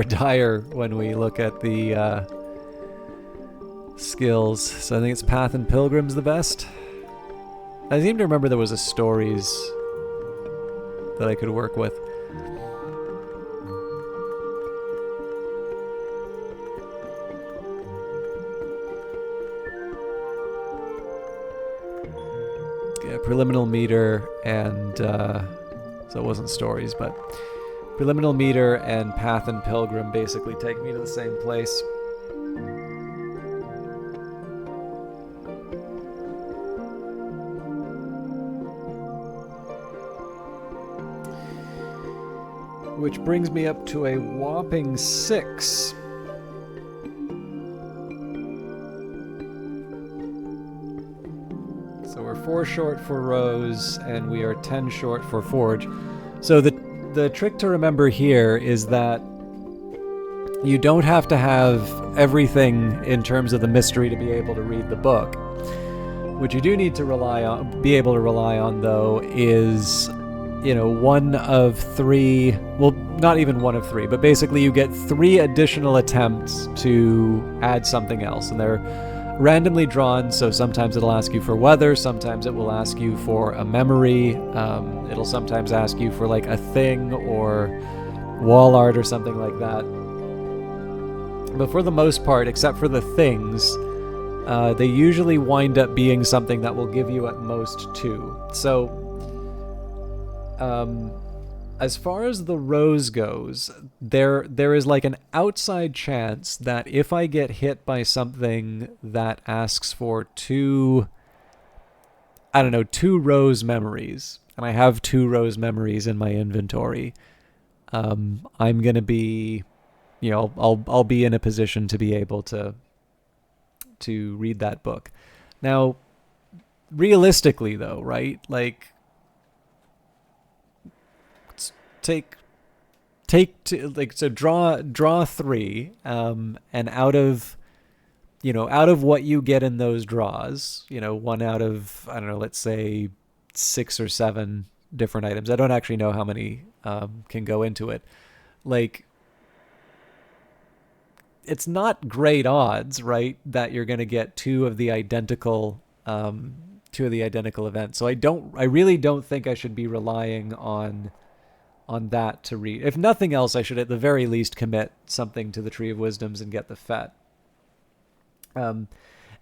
dire when we look at the skills. So I think it's Path and Pilgrim's the best. I seem to remember there was a stories that I could work with. Yeah, preliminal meter and so it wasn't stories, but preliminal meter and Path and Pilgrim basically take me to the same place. Which brings me up to a whopping 6. So we're 4 short for Rose, and we are 10 short for Forge. So the trick to remember here is that you don't have to have everything in terms of the mystery to be able to read the book. What you do need to be able to rely on, though, is, you know, 1 of 3, well, not even 1 of 3, but basically you get 3 additional attempts to add something else, and they're randomly drawn, so sometimes it'll ask you for weather, sometimes it will ask you for a memory, it'll sometimes ask you for like a thing or wall art or something like that. But for the most part, except for the things, they usually wind up being something that will give you at most 2. So as far as the Rose goes, there is like an outside chance that if I get hit by something that asks for 2 Rose memories, and I have 2 Rose memories in my inventory, I'm gonna be, you know, I'll be in a position to be able to read that book. Now, realistically though, right? Like, draw 3, and out of what you get in those draws, 1 out of, I don't know, let's say 6 or 7 different items. I don't actually know how many can go into it. Like, it's not great odds, right, that you're going to get 2 of the identical events. So I really don't think I should be relying on that to read. If nothing else, I should at the very least commit something to the Tree of Wisdoms and get the Fet. And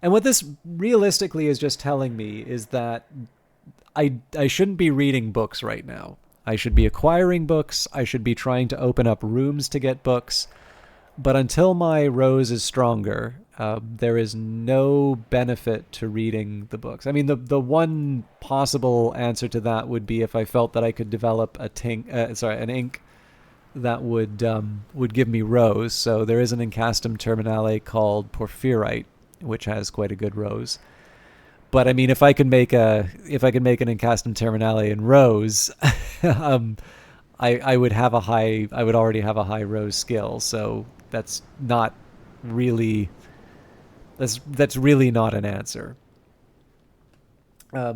what this realistically is just telling me is that I shouldn't be reading books right now. I should be acquiring books. I should be trying to open up rooms to get books. But until my rose is stronger, there is no benefit to reading the books. I mean, the one possible answer to that would be if I felt that I could develop an ink that would give me rose. So there is an Incastum Terminale called Porphyryte, which has quite a good rose. But I mean, if I could make an Incastum Terminale in rose, I would already have a high rose skill. So that's not really that's really not an answer. But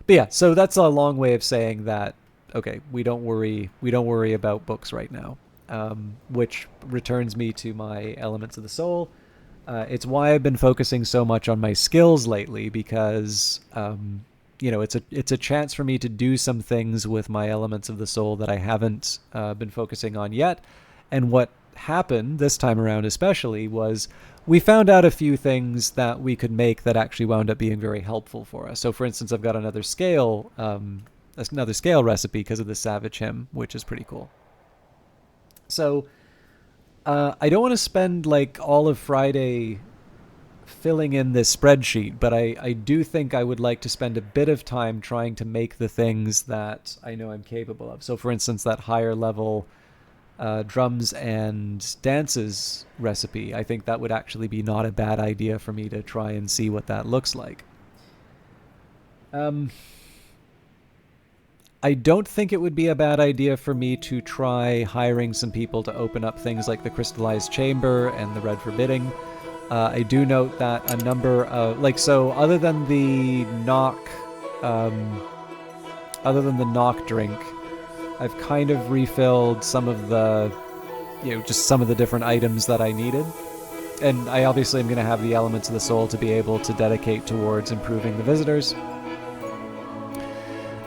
yeah, so that's a long way of saying that. Okay, we don't worry about books right now, which returns me to my Elements of the Soul. It's why I've been focusing so much on my skills lately, because it's a chance for me to do some things with my Elements of the Soul that I haven't been focusing on yet. And what happened this time around especially was we found out a few things that we could make that actually wound up being very helpful for us. So for instance, I've got another scale recipe because of the Savage Hymn, which is pretty cool. So I don't want to spend like all of Friday filling in this spreadsheet, but I do think I would like to spend a bit of time trying to make the things that I know I'm capable of. So for instance, that higher level drums and dances recipe, I think that would actually be not a bad idea for me to try and see what that looks like. I don't think it would be a bad idea for me to try hiring some people to open up things like the Crystallized Chamber and the Red Forbidding. I do note that a number of other than the knock drink, I've kind of refilled some of the, just some of the different items that I needed. And I obviously am going to have the Elements of the Soul to be able to dedicate towards improving the visitors.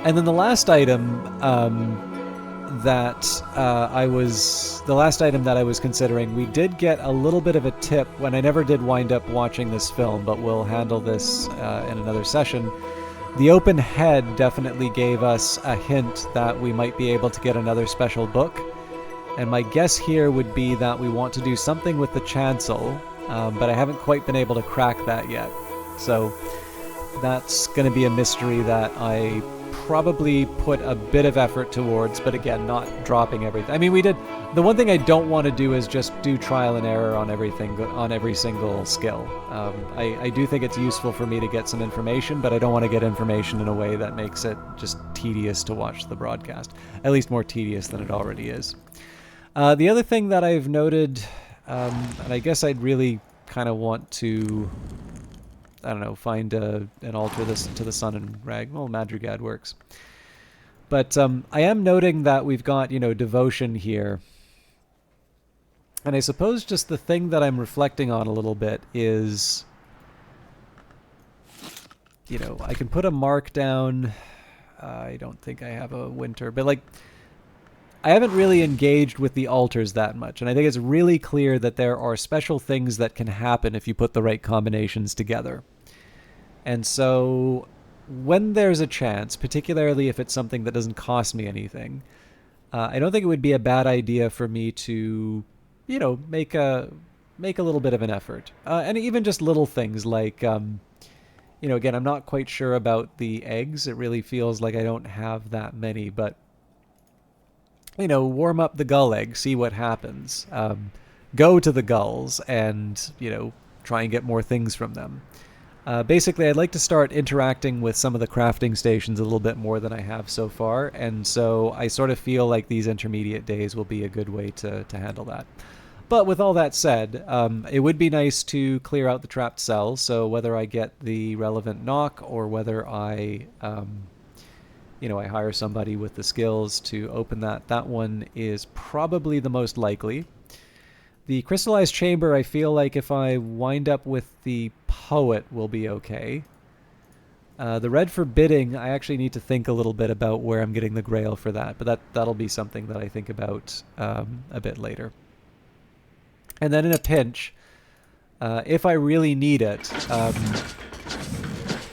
And then the last item that I was considering, we did get a little bit of a tip when I never did wind up watching this film, but we'll handle this in another session. The open head definitely gave us a hint that we might be able to get another special book. And my guess here would be that we want to do something with the chancel, but I haven't quite been able to crack that yet. So that's going to be a mystery that I probably put a bit of effort towards, but again, not dropping everything. I mean, the one thing I don't want to do is just do trial and error on everything, on every single skill. I do think it's useful for me to get some information, but I don't want to get information in a way that makes it just tedious to watch the broadcast, at least more tedious than it already is. The other thing that I've noted, and I guess I'd really kind of want to, I don't know, find an altar to the sun and rag. Well, Madrigad works. But I am noting that we've got, devotion here. And I suppose just the thing that I'm reflecting on a little bit is, I can put a mark down. I don't think I have a winter, but I haven't really engaged with the altars that much. And I think it's really clear that there are special things that can happen if you put the right combinations together. And so when there's a chance, particularly if it's something that doesn't cost me anything, I don't think it would be a bad idea for me to, make a little bit of an effort. And even just little things like, again, I'm not quite sure about the eggs. It really feels like I don't have that many, but, warm up the gull egg, see what happens. Go to the gulls and, try and get more things from them. Basically, I'd like to start interacting with some of the crafting stations a little bit more than I have so far, and so I sort of feel like these intermediate days will be a good way to handle that. But with all that said, it would be nice to clear out the trapped cells, so whether I get the relevant knock or whether I hire somebody with the skills to open that one is probably the most likely. The Crystallized Chamber, I feel like if I wind up with the Poet, will be okay. The Red Forbidding, I actually need to think a little bit about where I'm getting the Grail for that, but that'll be something that I think about a bit later. And then in a pinch, if I really need it,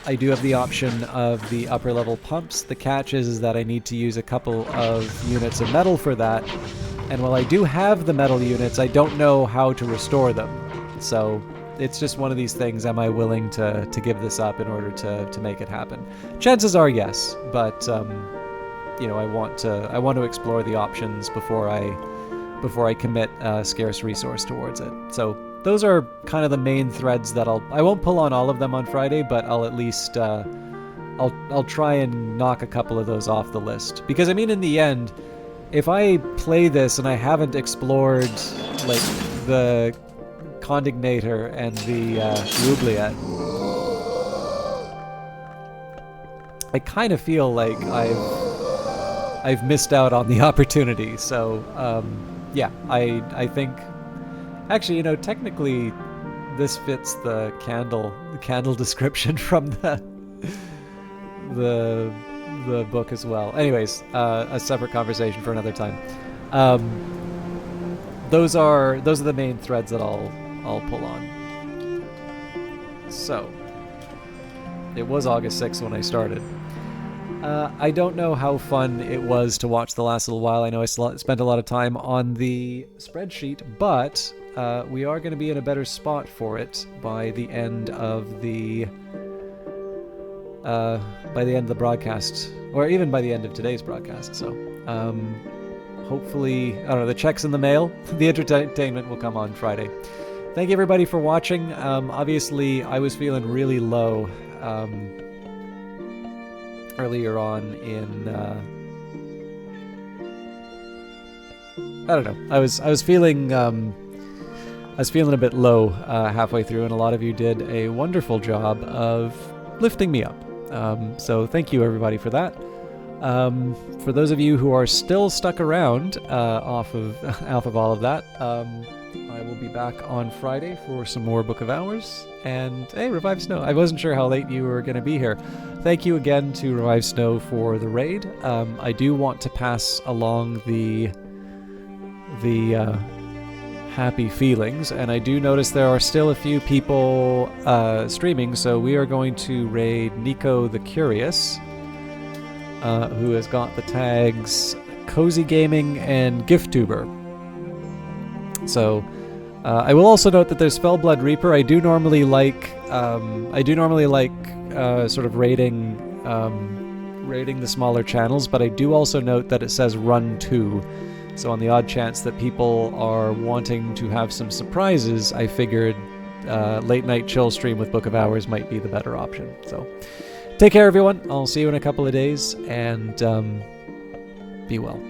I do have the option of the upper level pumps. The catch is that I need to use a couple of units of metal for that. And while I do have the metal units, I don't know how to restore them. So it's just one of these things. Am I willing to give this up in order to make it happen? Chances are yes, but you know, I want to explore the options before I commit a scarce resource towards it. So those are kind of the main threads that I won't pull on all of them on Friday, but I'll at least I'll try and knock a couple of those off the list. Because I mean, in the end, if I play this and I haven't explored like the Condignator and the Oubliette, I kind of feel like I've missed out on the opportunity. So yeah, I think actually, you know, technically this fits the candle description from the book as well. Anyways, a separate conversation for another time. Those are the main threads that I'll pull on. So it was August 6th when I started. I don't know how fun it was to watch the last little while. I know I spent a lot of time on the spreadsheet, but we are going to be in a better spot for it by the end of the broadcast, or even by the end of today's broadcast. So hopefully, I don't know, the check's in the mail. The entertainment will come on Friday. Thank you everybody for watching. Obviously, I was feeling really low earlier on in I don't know. I was feeling a bit low halfway through, and a lot of you did a wonderful job of lifting me up. So thank you everybody for that. For those of you who are still stuck around off of all of that, I will be back on Friday for some more Book of Hours. And hey, Revive Snow, I wasn't sure how late you were going to be here. Thank you again to Revive Snow for the raid. I do want to pass along the happy feelings, and I do notice there are still a few people streaming, so we are going to raid Nico the Curious, who has got the tags Cozy Gaming and GiftTuber. So I will also note that there's Fellblood Reaper. I do normally like sort of raiding the smaller channels, but I do also note that it says Run 2. So on the odd chance that people are wanting to have some surprises, I figured late night chill stream with Book of Hours might be the better option. So take care everyone. I'll see you in a couple of days, and be well.